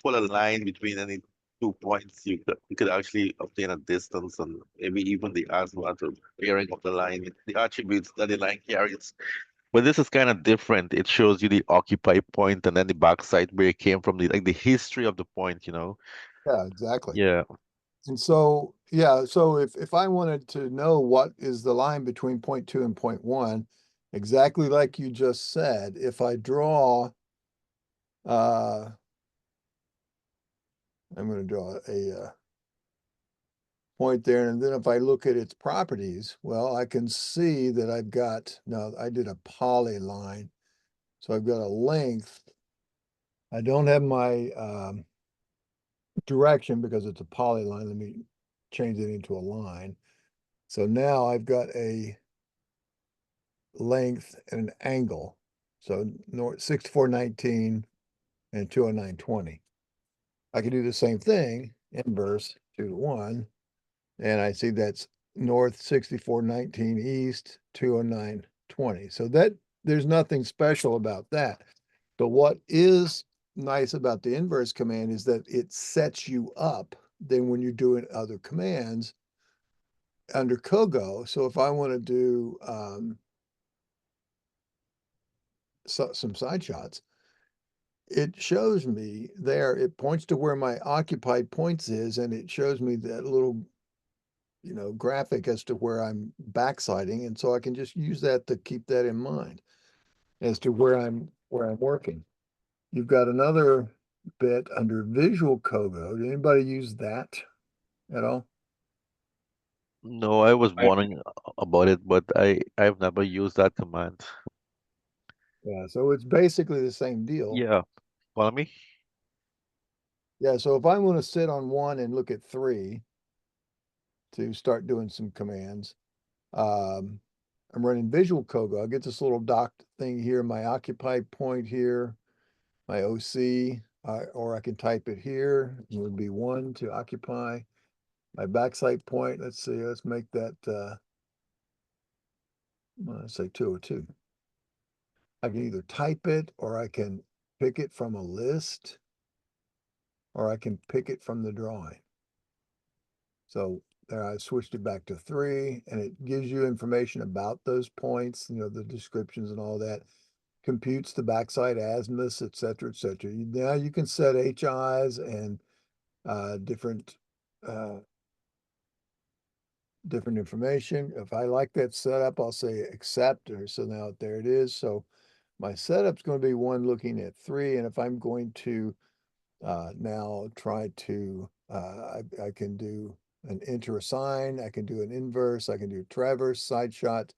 put a line between any 2 points. You could actually obtain a distance and maybe even the azimuth or bearing of the line, the attributes that the line carries. But this is kind of different. It shows you the occupy point and then the backside where it came from, the history of the point, you know? Yeah, exactly. Yeah. And so, yeah, so if I wanted to know what is the line between point 2 and point 1, exactly like you just said, if I draw, I'm going to draw a point there, and then if I look at its properties, well, I can see that I've got, now I did a polyline, so I've got a length. I don't have my direction because it's a polyline. Let me change it into a line. So now I've got a length and an angle. So north 6419 and 20920. I can do the same thing, inverse 2 to 1, and I see that's north 6419 east 20920. So that there's nothing special about that. But what is nice about the inverse command is that it sets you up then when you're doing other commands under Kogo. So if I want to do some side shots, it shows me there, it points to where my occupied points is, and it shows me that little, you know, graphic as to where I'm backsighting. And so I can just use that to keep that in mind as to where I'm working. You've got another bit under visual Kogo. Did anybody use that at all? No, I was I, wondering about it, but I've never used that command. Yeah, so it's basically the same deal. Yeah. Follow me? Yeah, so if I want to sit on 1 and look at 3 to start doing some commands, I'm running visual Kogo. I'll get this little docked thing here, my occupied point here, my OC, or I can type it here. It would be 1 to occupy. My backside point, let's see, let's make that, let's say 202. I can either type it or I can pick it from a list or I can pick it from the drawing. So there I switched it back to 3, and it gives you information about those points, you know, the descriptions and all that, computes the backside azimuths, et cetera, et cetera. Now you can set HIs and different different information. If I like that setup, I'll say accept, or so now there it is. So my setup's going to be 1 looking at 3, and if I'm going to now try to, I can do an enter a sign, I can do an inverse, I can do traverse, side shot.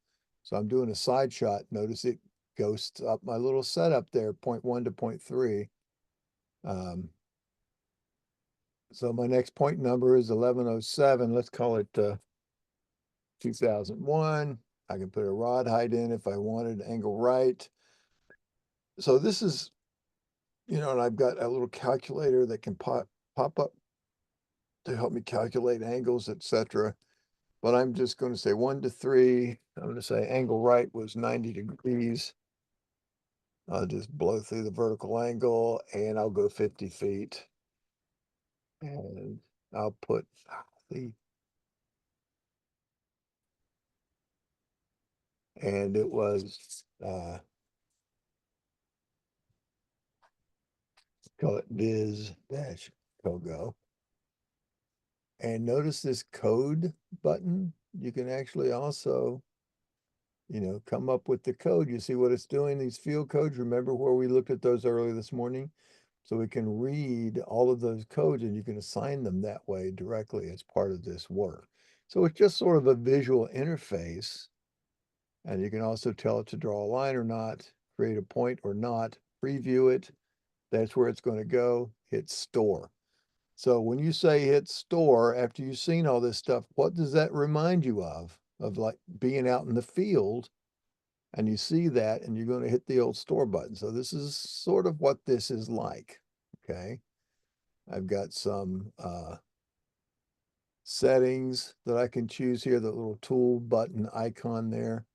So I'm doing a side shot. Notice it ghosts up my little setup there, point 1 to point 3. So my next point number is 1107. Let's call it 2001. I can put a rod height in if I wanted, angle right. So this is, you know, and I've got a little calculator that can pop up to help me calculate angles, etc. but I'm just going to say 1 to 3. I'm going to say angle right was 90 degrees. I'll just blow through the vertical angle and I'll go 50 feet. And I'll put the, and it was, call it Viz dash Togo. And notice this code button. You can actually also, come up with the code. You see what it's doing, these field codes. Remember where we looked at those earlier this morning? So we can read all of those codes and you can assign them that way directly as part of this work. So it's just sort of a visual interface. And you can also tell it to draw a line or not, create a point or not, preview it. That's where it's going to go. Hit store. So when you say hit store, after you've seen all this stuff, what does that remind you of? Of like being out in the field and you see that and you're going to hit the old store button. So this is sort of what this is like. Okay. I've got some settings that I can choose here, the little tool button icon there.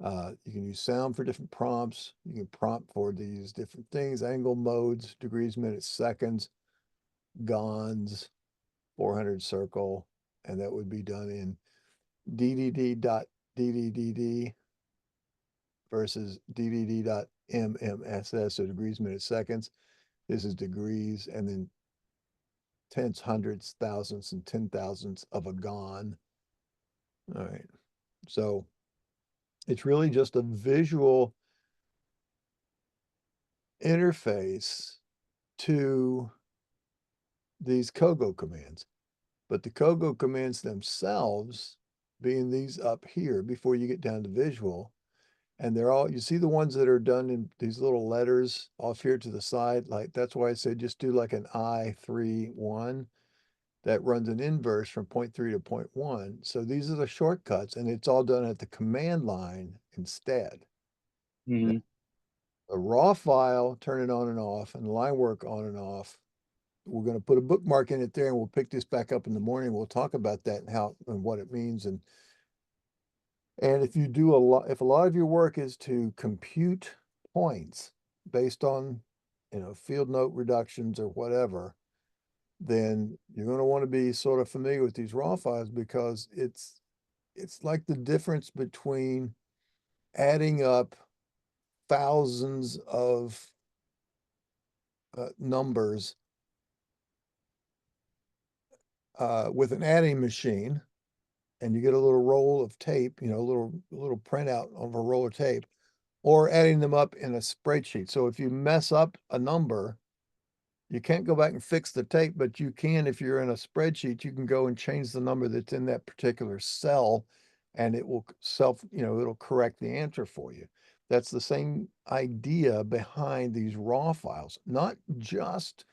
You can use sound for different prompts. You can prompt for these different things, angle modes, degrees, minutes, seconds, GONS, 400 circle, and that would be done in DDD versus DDD.MMSS, so degrees, minutes, seconds. This is degrees, and then tenths, hundreds, thousandths, and 10,000ths of a GON. All right, so it's really just a visual interface to these Kogo commands. But the Kogo commands themselves, being these up here before you get down to visual, and they're all, you see the ones that are done in these little letters off here to the side, like that's why I said just do like an I3-1 that runs an inverse from 0.3 to 0.1. So these are the shortcuts, and it's all done at the command line instead. Mhm. A raw file, turn it on and off, and line work on and off. We're going to put a bookmark in it there, and we'll pick this back up in the morning. We'll talk about that and how and what it means. And if you do if a lot of your work is to compute points based on, field note reductions or whatever, then you're going to want to be sort of familiar with these raw files, because it's like the difference between adding up thousands of numbers with an adding machine, and you get a little roll of tape, a little printout of a roll of tape, or adding them up in a spreadsheet. So if you mess up a number, you can't go back and fix the tape, but you can, if you're in a spreadsheet, you can go and change the number that's in that particular cell, and it will it'll correct the answer for you. That's the same idea behind these raw files, not just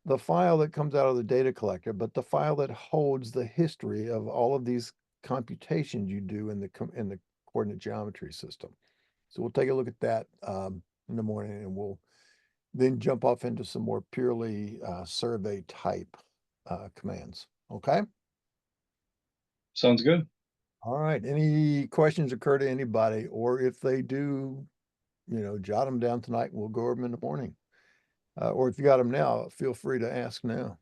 the file that comes out of the data collector, but the file that holds the history of all of these computations you do in the coordinate geometry system. So we'll take a look at that in the morning, and we'll then jump off into some more purely survey type commands. Okay. Sounds good. All right. Any questions occur to anybody, or if they do, jot them down tonight and we'll go over them in the morning. Or if you got them now, feel free to ask now.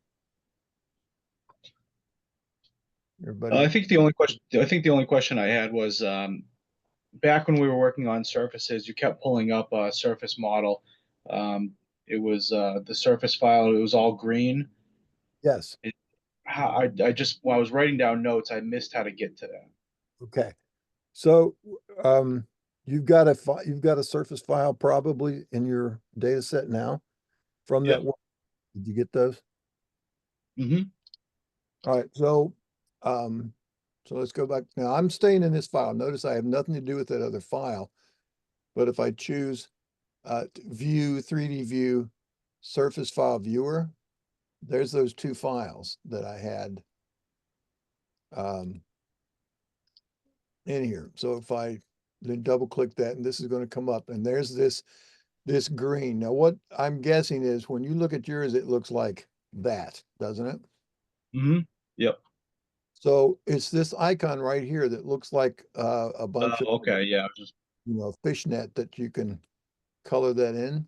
Everybody. I think the only question I had was back when we were working on surfaces, you kept pulling up a surface model. It was the surface file. It was all green. Yes. While I was writing down notes, I missed how to get to that. Okay. So you've got a surface file probably in your data set now from Yep. that work. Did you get those? Mm-hmm. All right. So let's go back. Now I'm staying in this file. Notice I have nothing to do with that other file. But if I choose view, 3D view, surface file viewer, there's those two files that I had in here. So if I then double click that, and this is going to come up, and there's this green. Now what I'm guessing is when you look at yours, it looks like that, doesn't it? Mm-hmm. Yep. So it's this icon right here that looks like a bunch of, Okay, yeah, just, fishnet that you can color that in.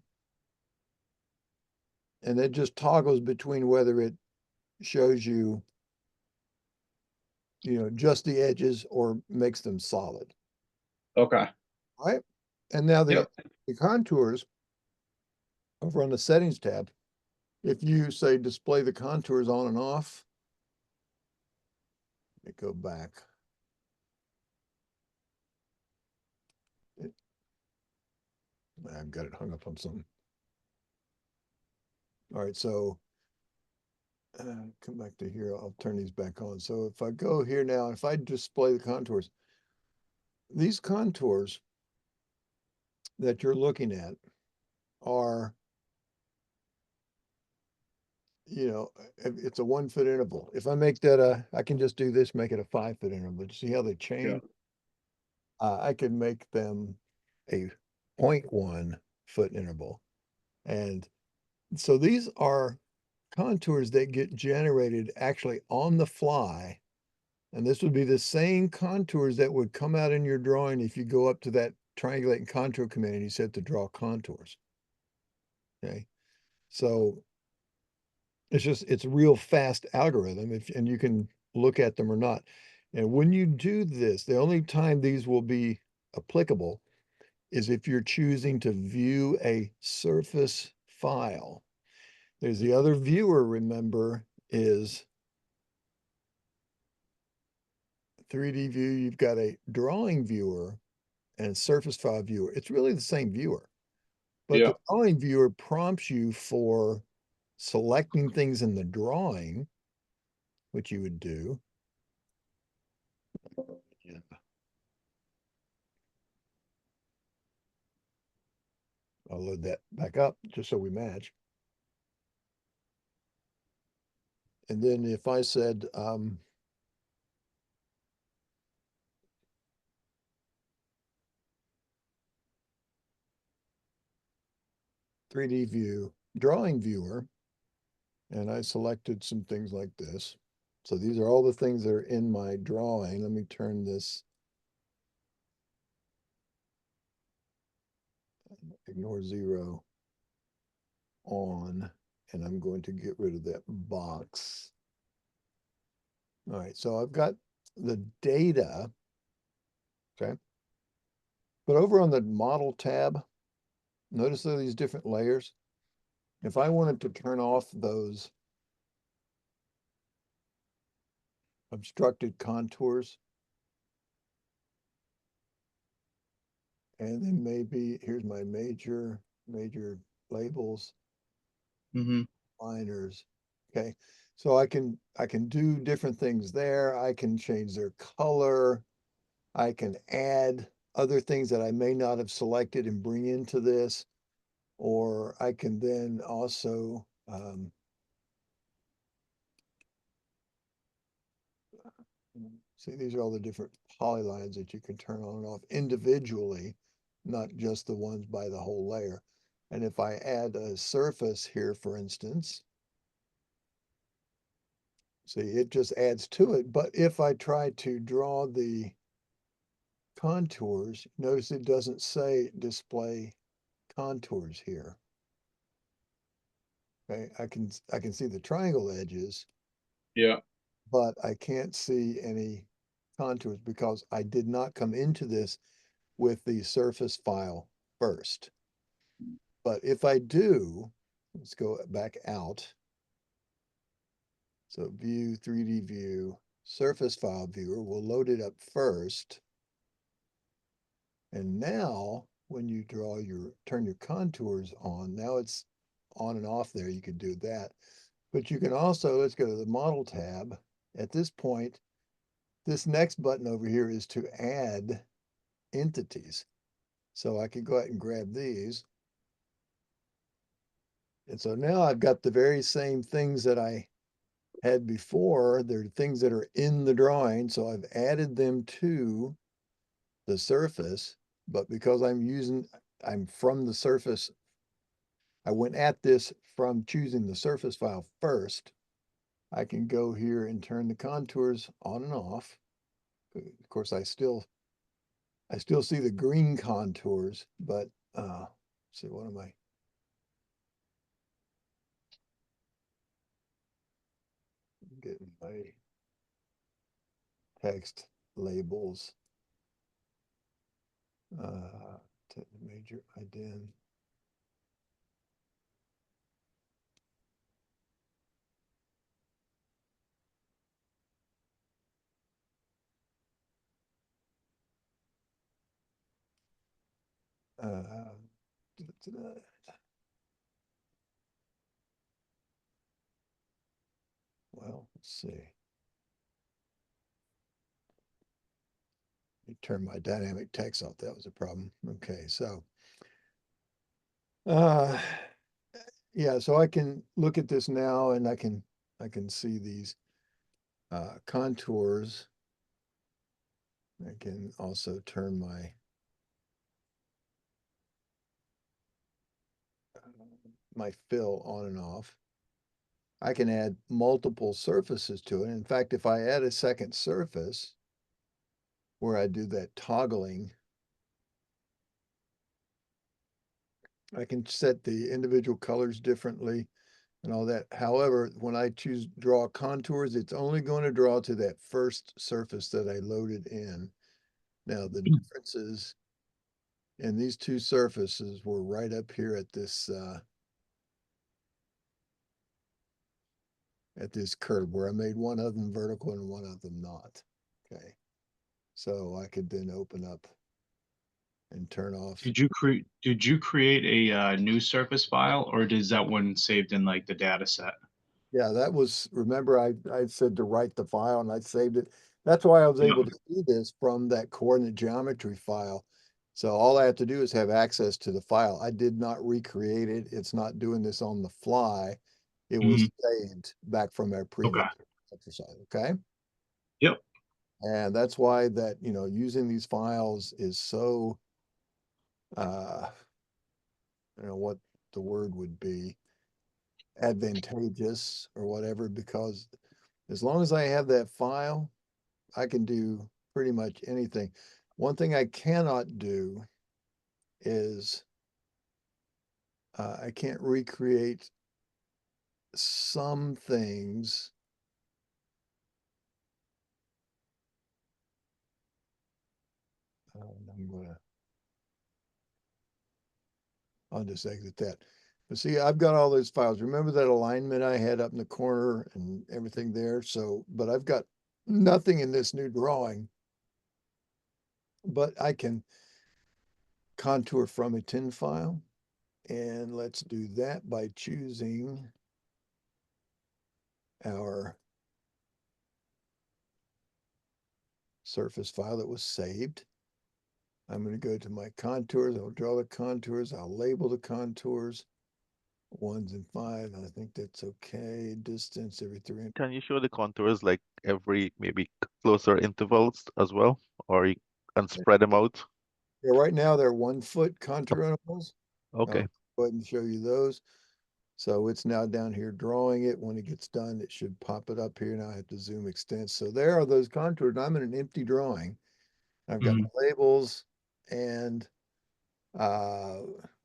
And it just toggles between whether it shows you, just the edges or makes them solid, okay, right? And now the Yep. contours over on the settings tab, if you say display the contours on and off, let me go back. I've got it hung up on something. All right, so come back to here. I'll turn these back on. So if I go here now, if I display the contours, these contours that you're looking at are, it's a 1 foot interval. If I make that I can just do this, make it a 5 foot interval. See how they change? I can make them a 0.1 foot interval. And so these are contours that get generated actually on the fly. And this would be the same contours that would come out in your drawing if you go up to that triangulate and contour command and you set to draw contours. Okay. So it's a real fast algorithm and you can look at them or not. And when you do this, the only time these will be applicable is if you're choosing to view a surface file. There's the other viewer, remember, is 3D view. You've got a drawing viewer and surface file viewer. It's really the same viewer, but Yeah. the drawing viewer prompts you for selecting things in the drawing, which you would do. Yeah. I'll load that back up just so we match. And then if I said, 3D view, drawing viewer, and I selected some things like this. So these are all the things that are in my drawing. Let me turn this, ignore 0 on, and I'm going to get rid of that box. All right, so I've got the data, okay? But over on the model tab, notice there are these different layers. If I wanted to turn off those obstructed contours, and then maybe here's my major labels, Mm-hmm. liners. Okay, so I can do different things there. I can change their color. I can add other things that I may not have selected and bring into this, or I can then also see, these are all the different polylines that you can turn on and off individually, not just the ones by the whole layer. And if I add a surface here, for instance, see, it just adds to it. But if I try to draw the contours, notice it doesn't say display contours here. Okay, I can see the triangle edges, Yeah. but I can't see any contours because I did not come into this with the surface file first. But if I do, let's go back out. So view, 3D view, surface file viewer, we'll load it up first. And now when you turn your contours on, now it's on and off there, you can do that. But you can also, let's go to the model tab. At this point, this next button over here is to add entities. So I could go ahead and grab these. And so now I've got the very same things that I had before. They're things that are in the drawing. So I've added them to the surface, but because I'm from the surface, I went at this from choosing the surface file first. I can go here and turn the contours on and off. Of course, I still see the green contours, but let's see, what am I? Getting my text labels. Major ident. Well, let's see. Let me turn my dynamic text off. That was a problem. Okay, so yeah, so I can look at this now and I can see these contours. I can also turn my fill on and off. I can add multiple surfaces to it. In fact, if I add a second surface where I do that toggling, I can set the individual colors differently and all that. However, when I choose draw contours, it's only going to draw to that first surface that I loaded in. Now, the differences in these two surfaces were right up here at this curve where I made one of them vertical and one of them not. Okay. So I could then open up and turn off. Did you create a new surface file, or is that one saved in like the data set? Yeah, that was, remember I said to write the file and I saved it. That's why I was Yeah. able to do this from that coordinate geometry file. So all I have to do is have access to the file. I did not recreate it. It's not doing this on the fly. It was saved back from our previous exercise, okay? Yep. And that's why that, using these files is so, I don't know what the word would be, advantageous or whatever, because as long as I have that file, I can do pretty much anything. One thing I cannot do is I can't recreate some things. I'll just exit that. But see, I've got all those files. Remember that alignment I had up in the corner and everything there? So, but I've got nothing in this new drawing, but I can contour from a tin file. And let's do that by choosing our surface file that was saved. I'm going to go to my contours. I'll draw the contours. I'll label the contours. 1s and 5. I think that's okay. Distance every 300. Can you show the contours like every maybe closer intervals as well, and spread them out? Yeah, right now they're 1 foot contour intervals. Okay. I'll go ahead and show you those. So it's now down here drawing it. When it gets done, it should pop it up here. Now I have to zoom extents. So there are those contours. I'm in an empty drawing. I've got my labels, and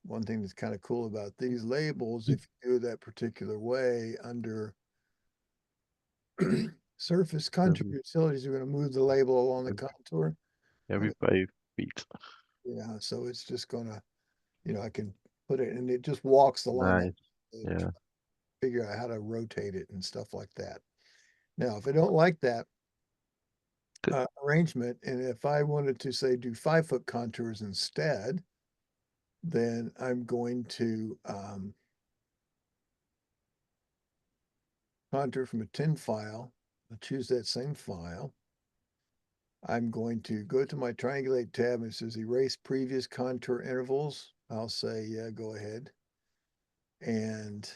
one thing that's kind of cool about these labels, if you do it that particular way under surface contour utilities, you're going to move the label along the contour. Every 5 feet. Yeah, so it's just gonna, I can put it and it just walks along that. Nice. Yeah. Figure out how to rotate it and stuff like that. Now, if I don't like that arrangement, and if I wanted to say do 5 foot contours instead, then I'm going to contour from a tin file. I'll choose that same file. I'm going to go to my triangulate tab and it says erase previous contour intervals. I'll say, yeah, go ahead. And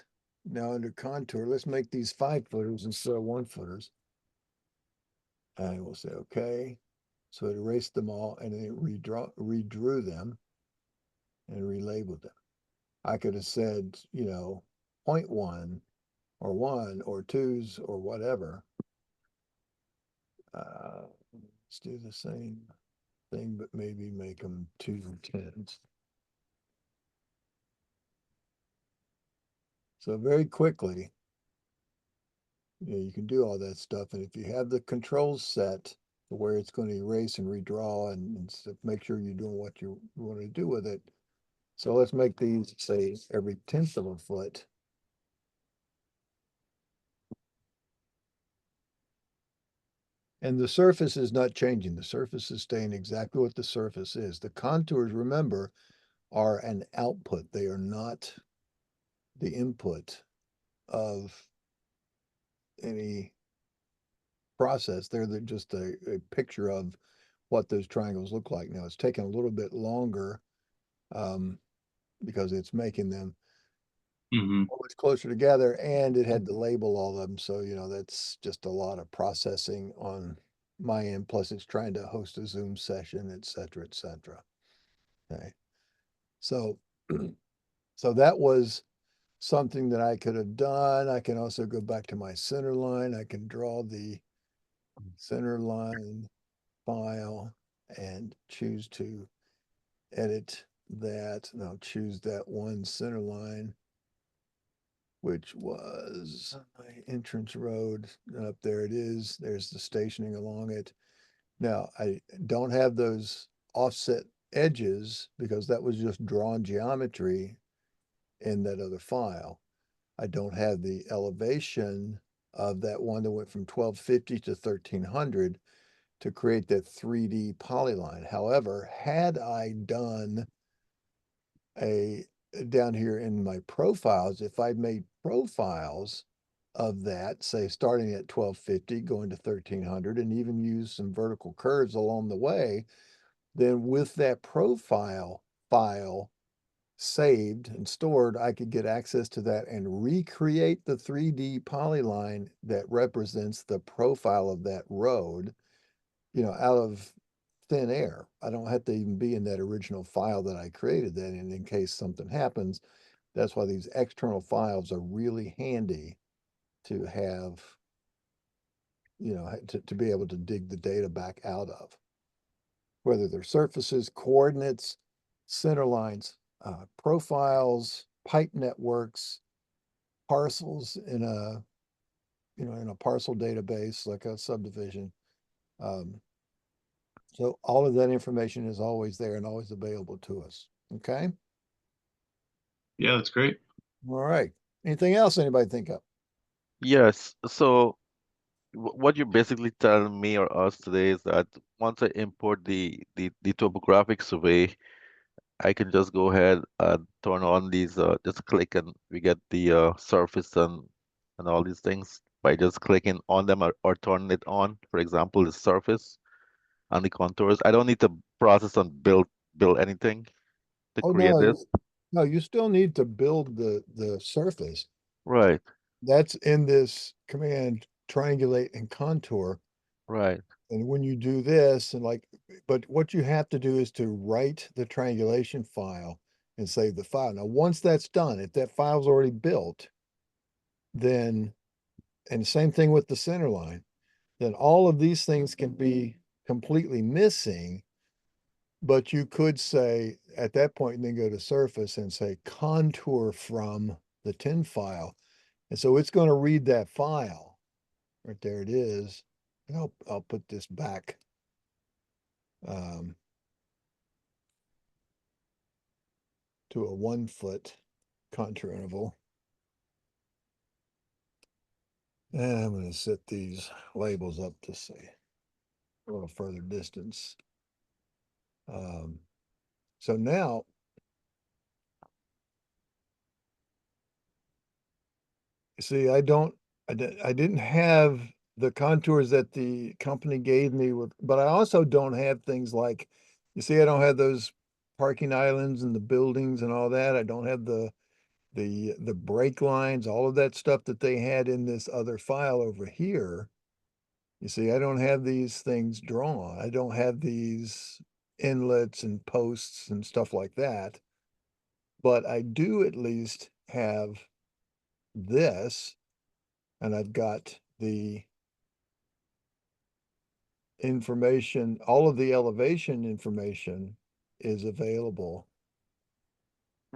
now under contour, let's make these 5 footers instead of 1 footers. I will say, okay. So it erased them all and then it redrew them and relabeled them. I could have said, 0.1 or 1 or 2s or whatever. Let's do the same thing, but maybe make them 2 and 10s. So very quickly, you can do all that stuff. And if you have the controls set to where it's going to erase and redraw and make sure you're doing what you want to do with it. So let's make these, say, every 1/10 of a foot. And the surface is not changing. The surface is staying exactly what the surface is. The contours, remember, are an output. They are not the input of any process. They're just a picture of what those triangles look like. Now, it's taking a little bit longer because it's making them much closer together, and it had to label all of them. So, that's just a lot of processing on my end. Plus, it's trying to host a Zoom session, et cetera, et cetera. Okay. So, so that was something that I could have done. I can also go back to my center line. I can draw the center line file and choose to edit that. And I'll choose that one center line, which was my entrance road. Up there it is. There's the stationing along it. Now, I don't have those offset edges because that was just drawn geometry in that other file. I don't have the elevation of that one that went from 1250 to 1300 to create that 3D polyline. However, had I done down here in my profiles, if I'd made profiles of that, say starting at 1250, going to 1300, and even use some vertical curves along the way, then with that profile file saved and stored, I could get access to that and recreate the 3D polyline that represents the profile of that road, out of thin air. I don't have to even be in that original file that I created then, and in case something happens. That's why these external files are really handy to have, to be able to dig the data back out of, whether they're surfaces, coordinates, center lines, profiles, pipe networks, parcels in a parcel database, like a subdivision. So all of that information is always there and always available to us. Okay. Yeah, that's great. All right. Anything else anybody think of? Yes. So what you're basically telling me or us today is that once I import the topographic survey, I can just go ahead and turn on these, just click and we get the surface and all these things by just clicking on them or turning it on. For example, the surface and the contours. I don't need to process and build anything to Oh, create no, this. no, you still need to build the surface. Right, That's in this command, triangulate and contour. right, And when you do this but what you have to do is to write the triangulation file and save the file. Now, once that's done, if that file's already built, then, and same thing with the center line, then all of these things can be completely missing. But you could say at that point, and then go to surface and say contour from the tin file. And so it's going to read that file. Right there it is. And I'll put this back. To a 1 foot contour interval. And I'm going to set these labels up to say a little further distance. So now, see, I didn't have the contours that the company gave me but I also don't have things like, you see, I don't have those parking islands and the buildings and all that. I don't have the brake lines, all of that stuff that they had in this other file over here. You see, I don't have these things drawn. I don't have these inlets and posts and stuff like that. But I do at least have this, and I've got the information, all of the elevation information is available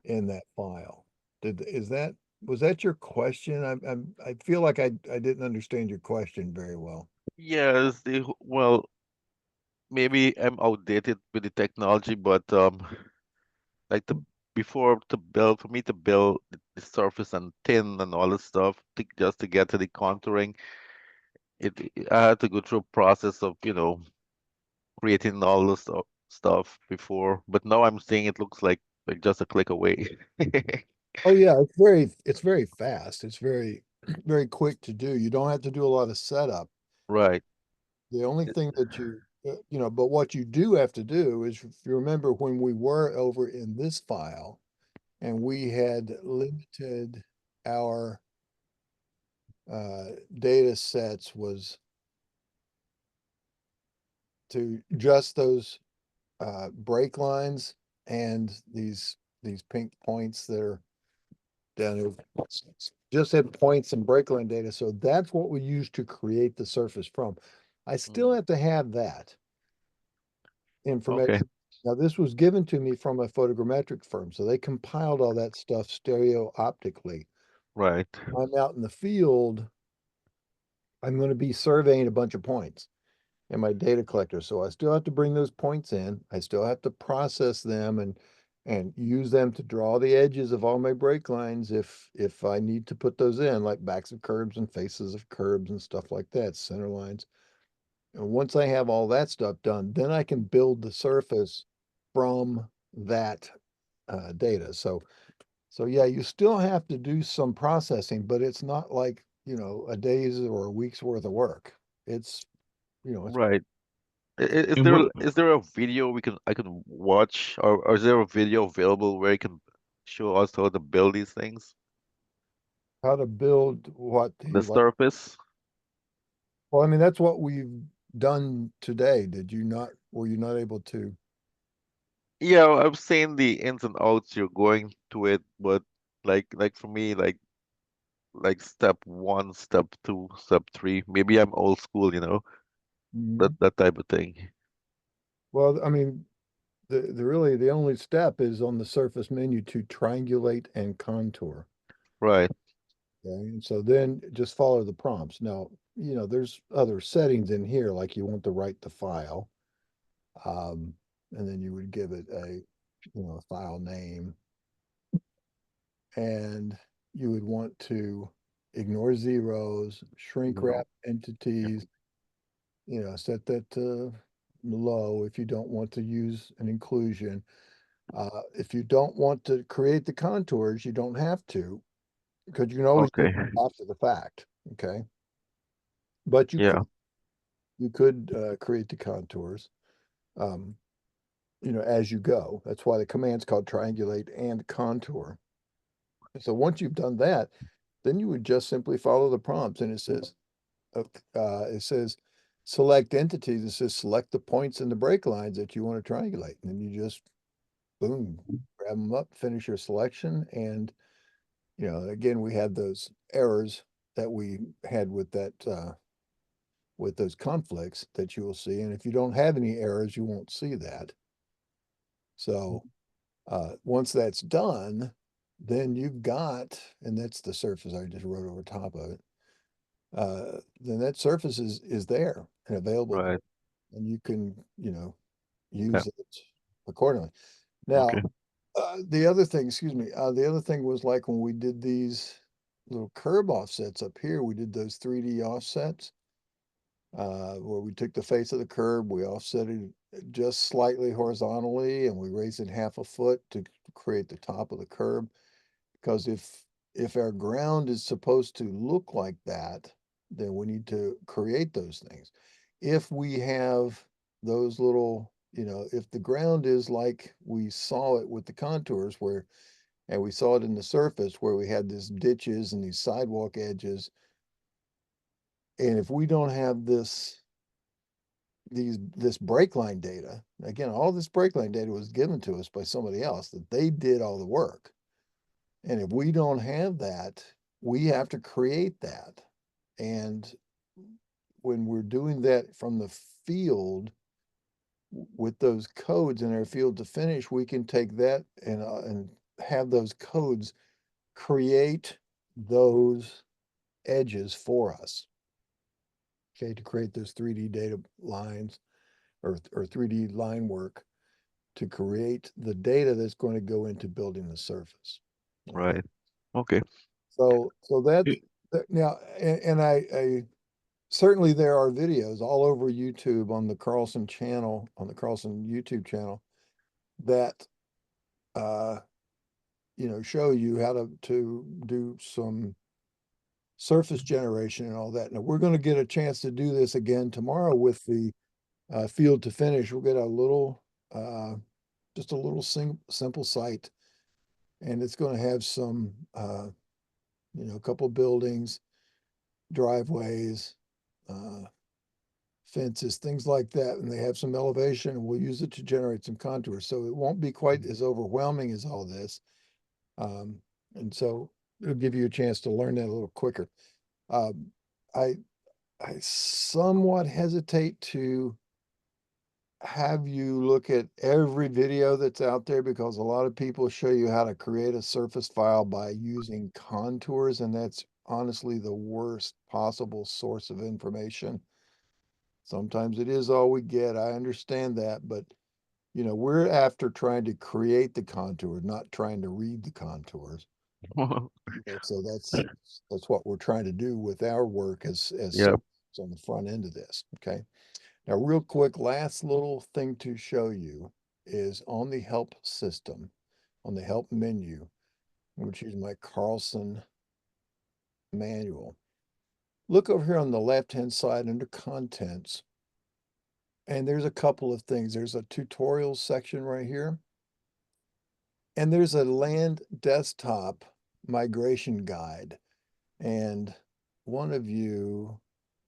in that file. Was that your question? I feel like I didn't understand your question very well. Yes, well, maybe I'm outdated with the technology, but like the before to build for me to build the surface and thin and all this stuff just to get to the contouring, I had to go through a process of, creating all this stuff before, but now I'm seeing it looks like just a click away. Oh yeah, it's very fast. It's very very quick to do. You don't have to do a lot of setup. Right. The only thing that but what you do have to do is, if you remember when we were over in this file and we had limited our data sets was to just those break lines and these pink points that are down here. Just had points and break line data. So that's what we use to create the surface from. I still have to have that Okay. information. Now, this was given to me from a photogrammetric firm, so they compiled all that stuff stereo optically. Right. I'm out in the field, I'm going to be surveying a bunch of points in my data collector. So I still have to bring those points in. I still have to process them and use them to draw the edges of all my break lines if I need to put those in, like backs of curbs and faces of curbs and stuff like that, center lines. And once I have all that stuff done, then I can build the surface from that data. So yeah, you still have to do some processing, but it's not like, a day's or a week's worth of work. It's, it's Right. Is And there what is there a video I can watch, or is there a video available where you can show us how to build these things? how to build what The the, like, surface? well, I mean, that's what we've done today. Were you not able to? Yeah, I've seen the ins and outs you're going to it, but like for me, like step one, step two, step three. Maybe I'm old school, that Mhm. that type of thing. Well, I mean, the only step is on the surface menu to triangulate and contour. Right. Okay, and so then just follow the prompts. Now, there's other settings in here, like you want to write the file, um, and then you would give it a file name, and you would want to ignore zeros, shrink No. wrap entities, set that to low if you don't want to use an inclusion. If you don't want to create the contours, you don't have to, because you can always do Okay. it after the fact. Okay. But Yeah. you could create the contours, um, as you go. That's why the command's called triangulate and contour. So once you've done that, then you would just simply follow the prompts, and it says select entities. It says select the points in the break lines that you want to triangulate, and then you just boom, grab them up, finish your selection, and again, we had those errors that we had with those conflicts that you will see, and if you don't have any errors, you won't see that. So once that's done, then you've got, and that's the surface I just wrote over top of it. Then that surface is there and available, Right. and you can, Yeah. use it accordingly. Okay. Now, the other thing, excuse me, the other thing was like when we did these little curb offsets up here, we did those 3D offsets, where we took the face of the curb, we offset it just slightly horizontally, and we raised it half a foot to create the top of the curb. Because if our ground is supposed to look like that, then we need to create those things. If we have those little, if the ground is like we saw it with the contours and we saw it in the surface where we had these ditches and these sidewalk edges, and if we don't have this break line data, again, all this break line data was given to us by somebody else, that they did all the work. And if we don't have that, we have to create that. And when we're doing that from the field with those codes in our field to finish, we can take that and have those codes create those edges for us. Okay, to create those 3D data lines or 3D line work to create the data that's going to go into building the surface. Right. Okay. So now, and I certainly there are videos all over YouTube on the Carlson channel, on the Carlson YouTube channel that show you how to do some surface generation and all that. Now we're going to get a chance to do this again tomorrow with the field to finish. We'll get a little just a little simple site, and it's going to have some a couple of buildings, driveways, fences, things like that, and they have some elevation, and we'll use it to generate some contours. So it won't be quite as overwhelming as all this. And so it'll give you a chance to learn that a little quicker. I somewhat hesitate to have you look at every video that's out there because a lot of people show you how to create a surface file by using contours, and that's honestly the worst possible source of information. Sometimes it is all we get. I understand that, but we're after trying to create the contours, not trying to read the contours. So that's what we're trying to do with our work as Yeah. on the front end of this. Okay. Now, real quick, last little thing to show you is on the help system, on the help menu, which is my Carlson manual. Look over here on the left-hand side under contents, and there's a couple of things. There's a tutorials section right here, and there's a land desktop migration guide. And one of you,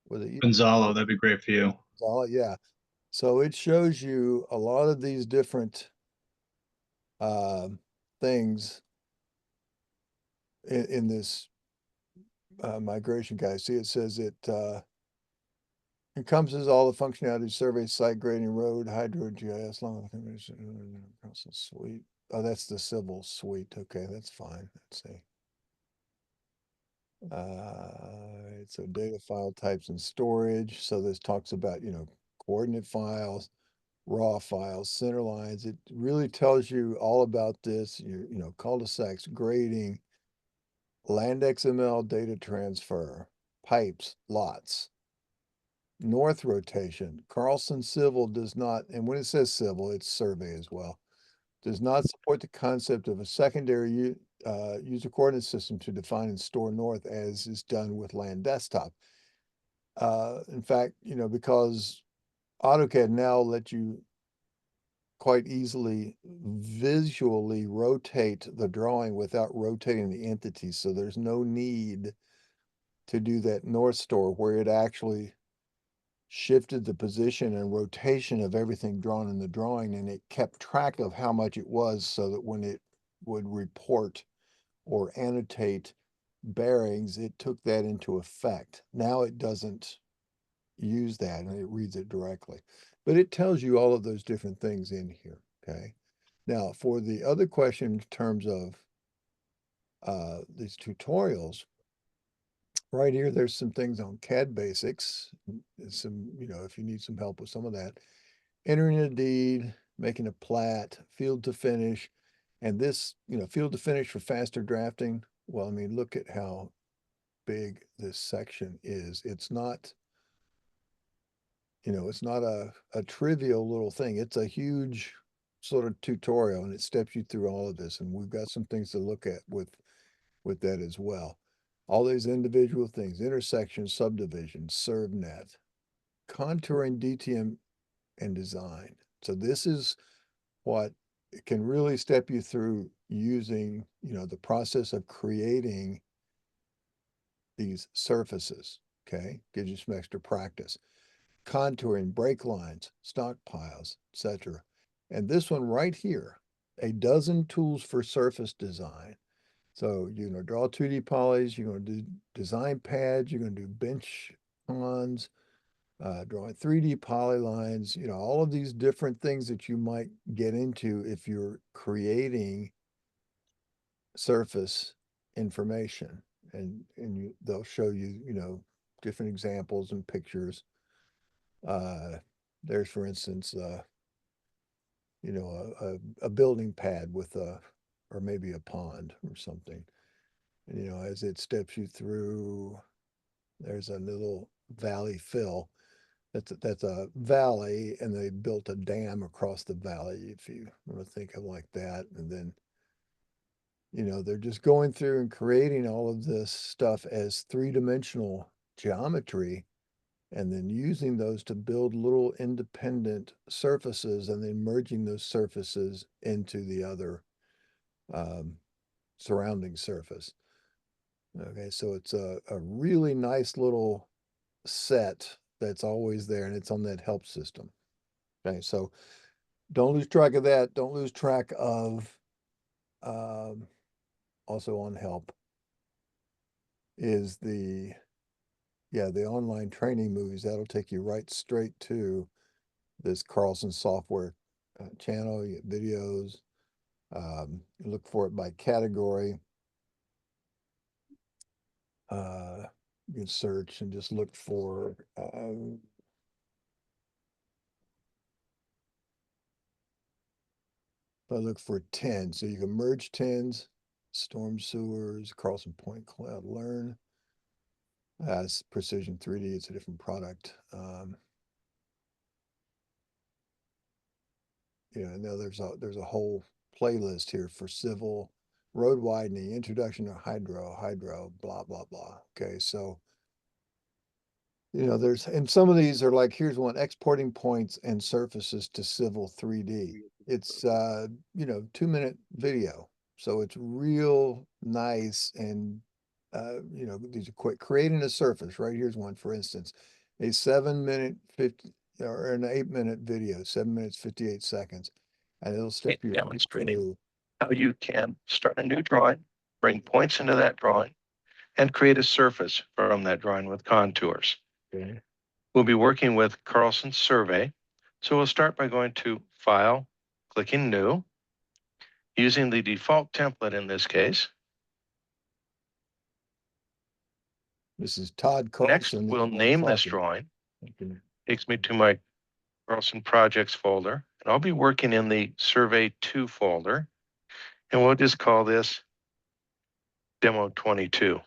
was it you? Gonzalo, that'd be great for you. Yeah. So it shows you a lot of these different things in this migration guide. See, it says it encompasses all the functionality, survey, site grading, road, hydro, GIS, long suite. Oh, that's the civil suite. Okay, that's fine. Let's see. So data file types and storage. So this talks about, coordinate files, raw files, center lines. It really tells you all about this, cul-de-sacs, grading, land XML data transfer, pipes, lots, north rotation. Carlson Civil does not, and when it says civil, it's survey as well, does not support the concept of a secondary user coordinate system to define and store north as is done with land desktop. In fact, because AutoCAD now lets you quite easily visually rotate the drawing without rotating the entities. So there's no need to do that north store where it actually shifted the position and rotation of everything drawn in the drawing, and it kept track of how much it was so that when it would report or annotate bearings, it took that into effect. Now it doesn't use that and it reads it directly, but it tells you all of those different things in here. Okay. Now for the other question in terms of these tutorials, right here, there's some things on CAD basics, some, if you need some help with some of that, entering a deed, making a plat, field to finish, and this, field to finish for faster drafting. Well, I mean, look at how big this section is. It's not, it's not a trivial little thing. It's a huge sort of tutorial, and it steps you through all of this. And we've got some things to look at with that as well. All these individual things, intersections, subdivisions, ServNet, contouring, DTM, and design. So this is what can really step you through using, the process of creating these surfaces. Okay, gives you some extra practice. Contouring, break lines, stockpiles, etc. And this one right here, a dozen tools for surface design. So you're gonna draw 2D polys, you're gonna do design pads, you're gonna do bench cons, drawing 3D polylines, you know, all of these different things that you might get into if you're creating surface information. And they'll show you, you know, different examples and pictures. There's, for instance, you know, a building pad with or maybe a pond or something. And, you know, as it steps you through, there's a little valley fill. That's a valley, and they built a dam across the valley, if you want to think of like that. And then, you know, they're just going through and creating all of this stuff as three-dimensional geometry, and then using those to build little independent surfaces, and then merging those surfaces into the other surrounding surface. Okay, so it's a really nice little set that's always there, and it's on that help system. Okay, so don't lose track of that. Don't lose track of also on help is the online training movies. That'll take you right straight to this Carlson software channel. You get videos. You look for it by category. You can search and just look for if I look for 10, so you can merge 10s, storm sewers, Carlson Point Cloud Learn. It's Precision 3D, it's a different product. You know, now there's a whole playlist here for civil, road widening, introduction to hydro, blah, blah, blah. Okay, so, you know, and some of these are like, here's one, exporting points and surfaces to civil 3D. It's, you know, 2-minute video. So it's real nice. And, you know, these are quick. Creating a surface, right? Here's one, for instance, a 7-minute 50 or an 8-minute video, 7 minutes, 58 seconds. And it'll step you demonstrating through. how you can start a new drawing, bring points into that drawing, and create a surface from that drawing with contours. Okay. We'll be working with Carlson Survey. So we'll start by going to File, clicking New, using the default template in this case. This is Todd Next, Carlson. we'll name this drawing. Okay. Takes me to my Carlson Projects folder, and I'll be working in the Survey 2 folder, and we'll just call this Demo 22.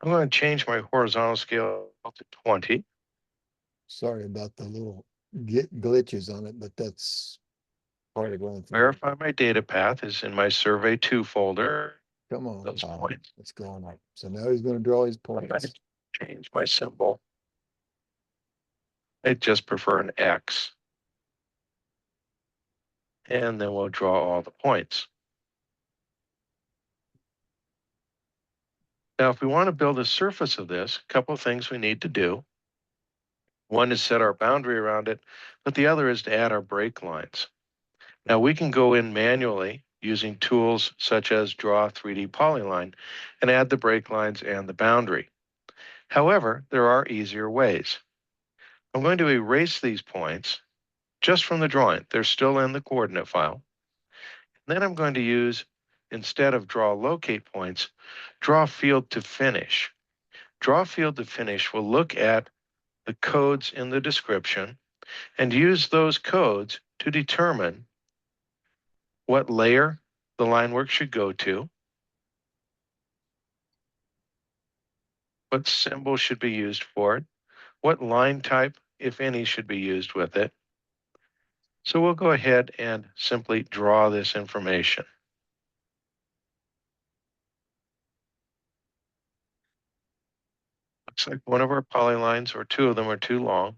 I'm going to change my horizontal scale to 20. Sorry about the little glitches on it, but that's part of going through. Verify my data path is in my Survey 2 folder. Come on, Those Todd. points. What's going on? So now he's going to draw his I'm going points. to change my symbol. I just prefer an X. And then we'll draw all the points. Now, if we want to build a surface of this, a couple of things we need to do. One is set our boundary around it, but the other is to add our break lines. Now, we can go in manually using tools such as Draw 3D Polyline and add the break lines and the boundary. However, there are easier ways. I'm going to erase these points just from the drawing. They're still in the coordinate file. Then I'm going to use, instead of Draw Locate Points, Draw Field to Finish. Draw Field to Finish will look at the codes in the description and use those codes to determine what layer the line work should go to, what symbol should be used for it, what line type, if any, should be used with it. So we'll go ahead and simply draw this information. Looks like one of our polylines, or two of them, are too long.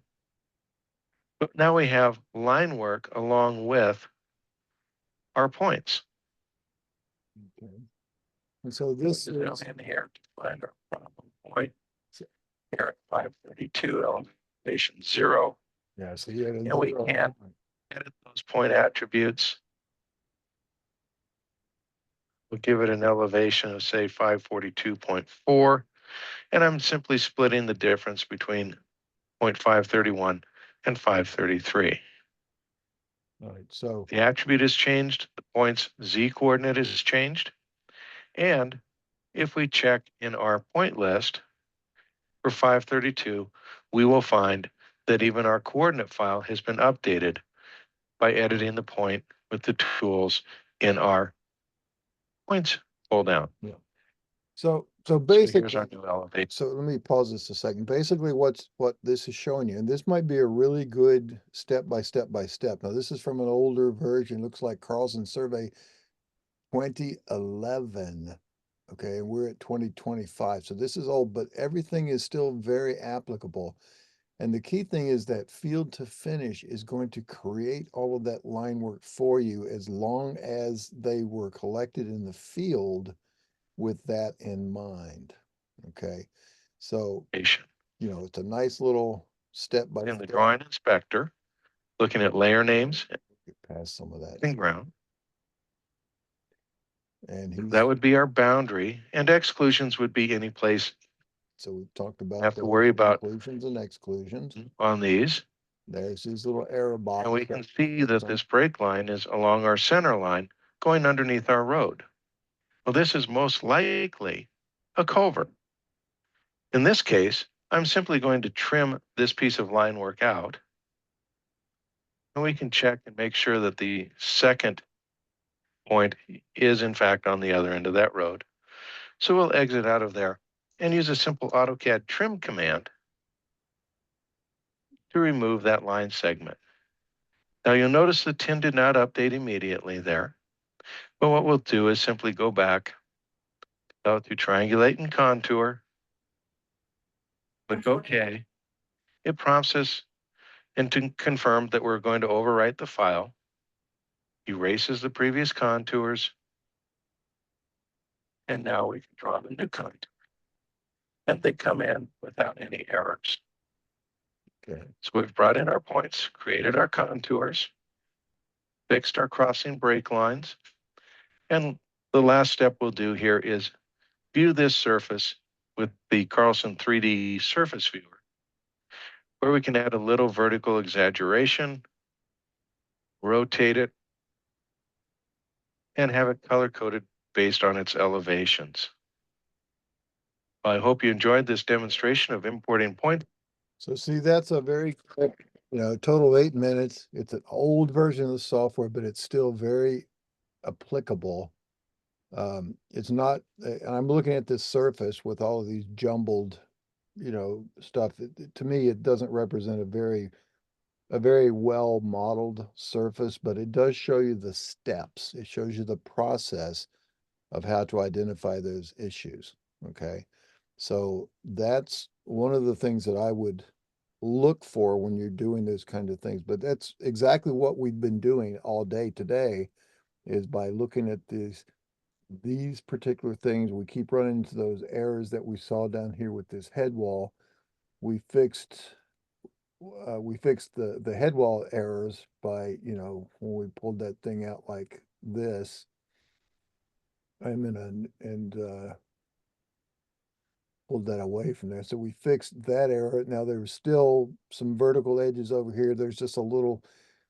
But now we have line work along with our points. Okay. And so this Down is, in here to find our problem point. Here at 532, elevation 0. yeah, so you had a And we zero. can edit those point attributes We'll give it an elevation of say 542.4, and I'm simply splitting the difference between 0.531 and 533. All right, so, The attribute is changed, the point's z coordinate is changed, and if we check in our point list for 532, we will find that even our coordinate file has been updated by editing the point with the tools in our points pull down. so So basically. here's our new elevation. So let me pause this a second. Basically, what this is showing you, and this might be a really good step by step by step. Now, this is from an older version, looks like Carlson Survey 2011. Okay, and we're at 2025. So this is old, but everything is still very applicable. And the key thing is that field to finish is going to create all of that line work for you as long as they were collected in the field with that in mind. Okay. So, you know, it's a nice little step by In the step. drawing inspector, looking at layer names Get past some of that. and ground. And he's, That would be our boundary, and exclusions would be any place so we've talked about have to those worry about inclusions and exclusions. on these. There's his little arrow box. And we can see that this break line is along our center line going underneath our road. Well, this is most likely a culvert. In this case, I'm simply going to trim this piece of line work out. And we can check and make sure that the second point is in fact on the other end of that road. So we'll exit out of there and use a simple AutoCAD trim command to remove that line segment. Now you'll notice the tin did not update immediately there, but what we'll do is simply go back to triangulate and contour, click OK. It prompts us and to confirm that we're going to overwrite the file, erases the previous contours, and now we can draw the new contour. And they come in without any errors. Okay. So we've brought in our points, created our contours, fixed our crossing break lines, and the last step we'll do here is view this surface with the Carlson 3D surface viewer, where we can add a little vertical exaggeration, rotate it, and have it color-coded based on its elevations. I hope you enjoyed this demonstration of importing point. So see, that's a very quick, you know, total of 8 minutes. It's an old version of the software, but it's still very applicable. It's not, and I'm looking at this surface with all of these jumbled, you know, stuff. To me, it doesn't represent a very well modeled surface, but it does show you the steps. It shows you the process of how to identify those issues. Okay. So that's one of the things that I would look for when you're doing those kind of things. But that's exactly what we've been doing all day today, is by looking at these particular things. We keep running into those errors that we saw down here with this head wall. We fixed the head wall errors by, you know, when we pulled that thing out like this. Pulled that away from there. So we fixed that error. Now there's still some vertical edges over here. There's just a little,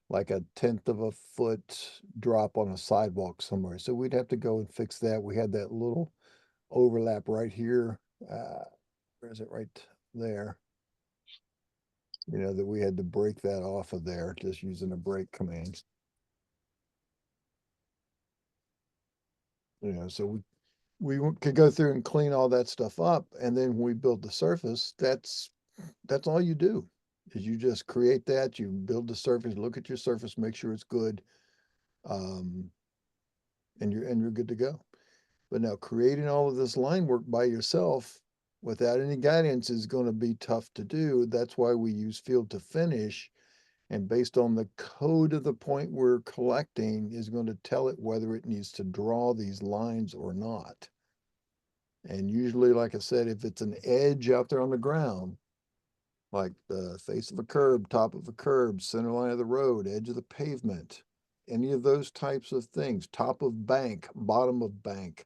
like a 1/10 of a foot drop on a sidewalk somewhere. So we'd have to go and fix that. We had that little overlap right here. Where is it? Right there. You know, that we had to break that off of there just using a break command. You know, so we could go through and clean all that stuff up, and then when we build the surface, that's all you do, is you just create that, you build the surface, look at your surface, make sure it's good, and you're good to go. But now creating all of this line work by yourself without any guidance is going to be tough to do. That's why we use field to finish, and based on the code of the point we're collecting is going to tell it whether it needs to draw these lines or not. And usually, like I said, if it's an edge out there on the ground, like the face of a curb, top of a curb, center line of the road, edge of the pavement, any of those types of things, top of bank, bottom of bank,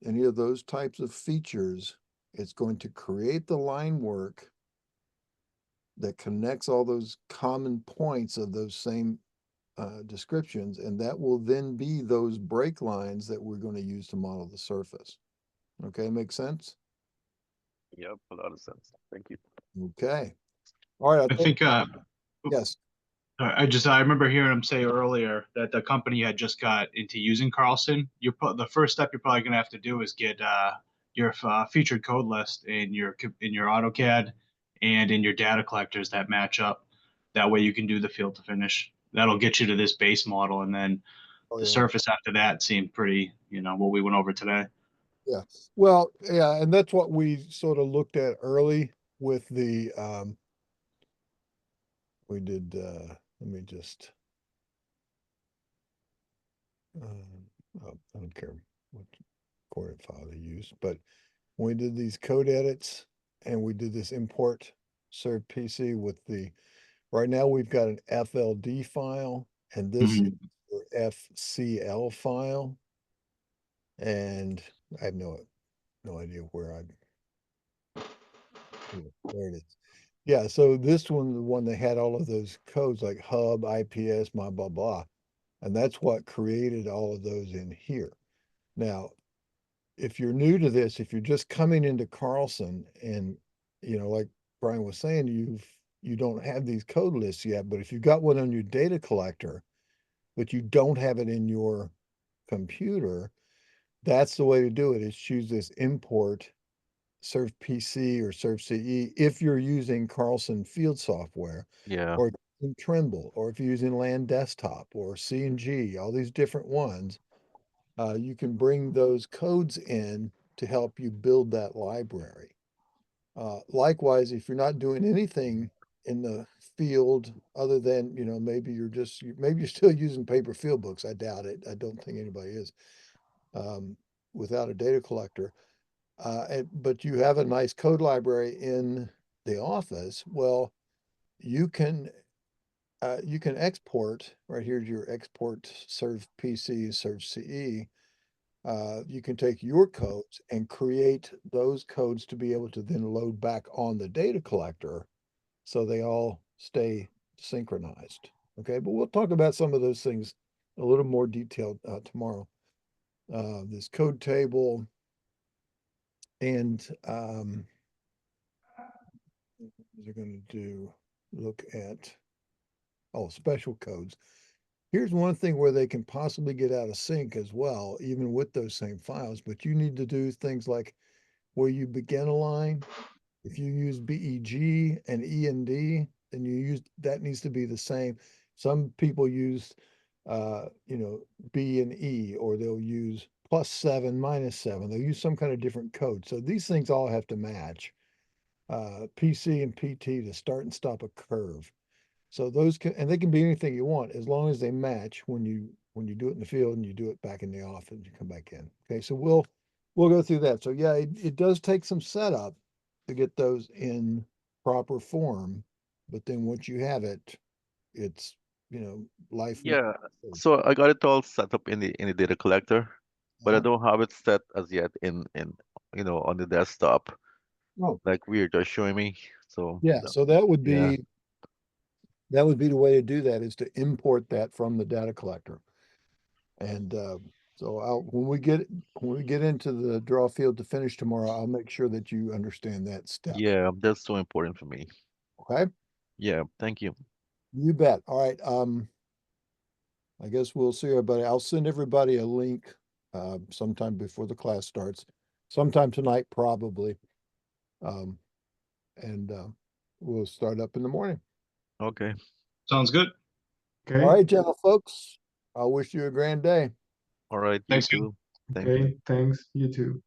any of those types of features, it's going to create the line work that connects all those common points of those same descriptions, and that will then be those break lines that we're going to use to model the surface. Okay, make sense? Yep, a lot of sense. Thank you. Okay. All right, I think, yes. I remember hearing him say earlier that the company had just got into using Carlson. The first step you're probably going to have to do is get your featured code list in your AutoCAD and in your data collectors that match up. That way you can do the field to finish. That'll get you to this base model, and then Oh, the yeah. surface after that seemed pretty, what we went over today. Yeah, well, yeah, and that's what we sort of looked at early with the, we did, let me just, oh, I don't care what coordinate file they use, but when we did these code edits and we did this import serve PC with the, right now we've got an FLD file and this is your FCL file. And I have no idea where there it is. Yeah, so this one, the one that had all of those codes like hub, IPS, blah, blah, blah. And that's what created all of those in here. Now, if you're new to this, if you're just coming into Carlson and, like Brian was saying, you don't have these code lists yet, but if you've got one on your data collector, but you don't have it in your computer, that's the way to do it is choose this import Serve PC or Serve CE if you're using Carlson field software, Yeah. or in Trimble, or if you're using Land Desktop or C&G, all these different ones, you can bring those codes in to help you build that library. Likewise, if you're not doing anything in the field other than, maybe maybe you're still using paper field books. I doubt it. I don't think anybody is, without a data collector. But you have a nice code library in the office. Well, you can export, right here's your export serve PC, serve CE. You can take your codes and create those codes to be able to then load back on the data collector so they all stay synchronized. Okay, but we'll talk about some of those things a little more detailed tomorrow. This code table and they're going to look at special codes. Here's one thing where they can possibly get out of sync as well, even with those same files, but you need to do things like where you begin a line. If you use BEG and END, then that needs to be the same. Some people use, B and E, or they'll use +7, -7. They'll use some kind of different code. So these things all have to match. PC and PT to start and stop a curve. So and they can be anything you want as long as they match when you do it in the field and you do it back in the office and you come back in. Okay, so we'll go through that. So yeah, it does take some setup to get those in proper form, but then once you have it, it's life. Yeah. So I got it all set up in the data collector, but I don't have it set as yet in on the desktop, Oh, like we are just showing me. So yeah. So that would yeah. be the way to do that is to import that from the data collector. And so when we get into the draw field to finish tomorrow, I'll make sure that you understand that step. Yeah, that's so important for me. Okay, Yeah, thank you. you bet. All right. I guess we'll see everybody. I'll send everybody a link sometime before the class starts, sometime tonight probably, and we'll start up in the morning. Okay. Sounds good. Okay. All right, gentle folks. I wish you a grand day. All right, you Thanks, too. Thank you. Okay. Thanks. You too.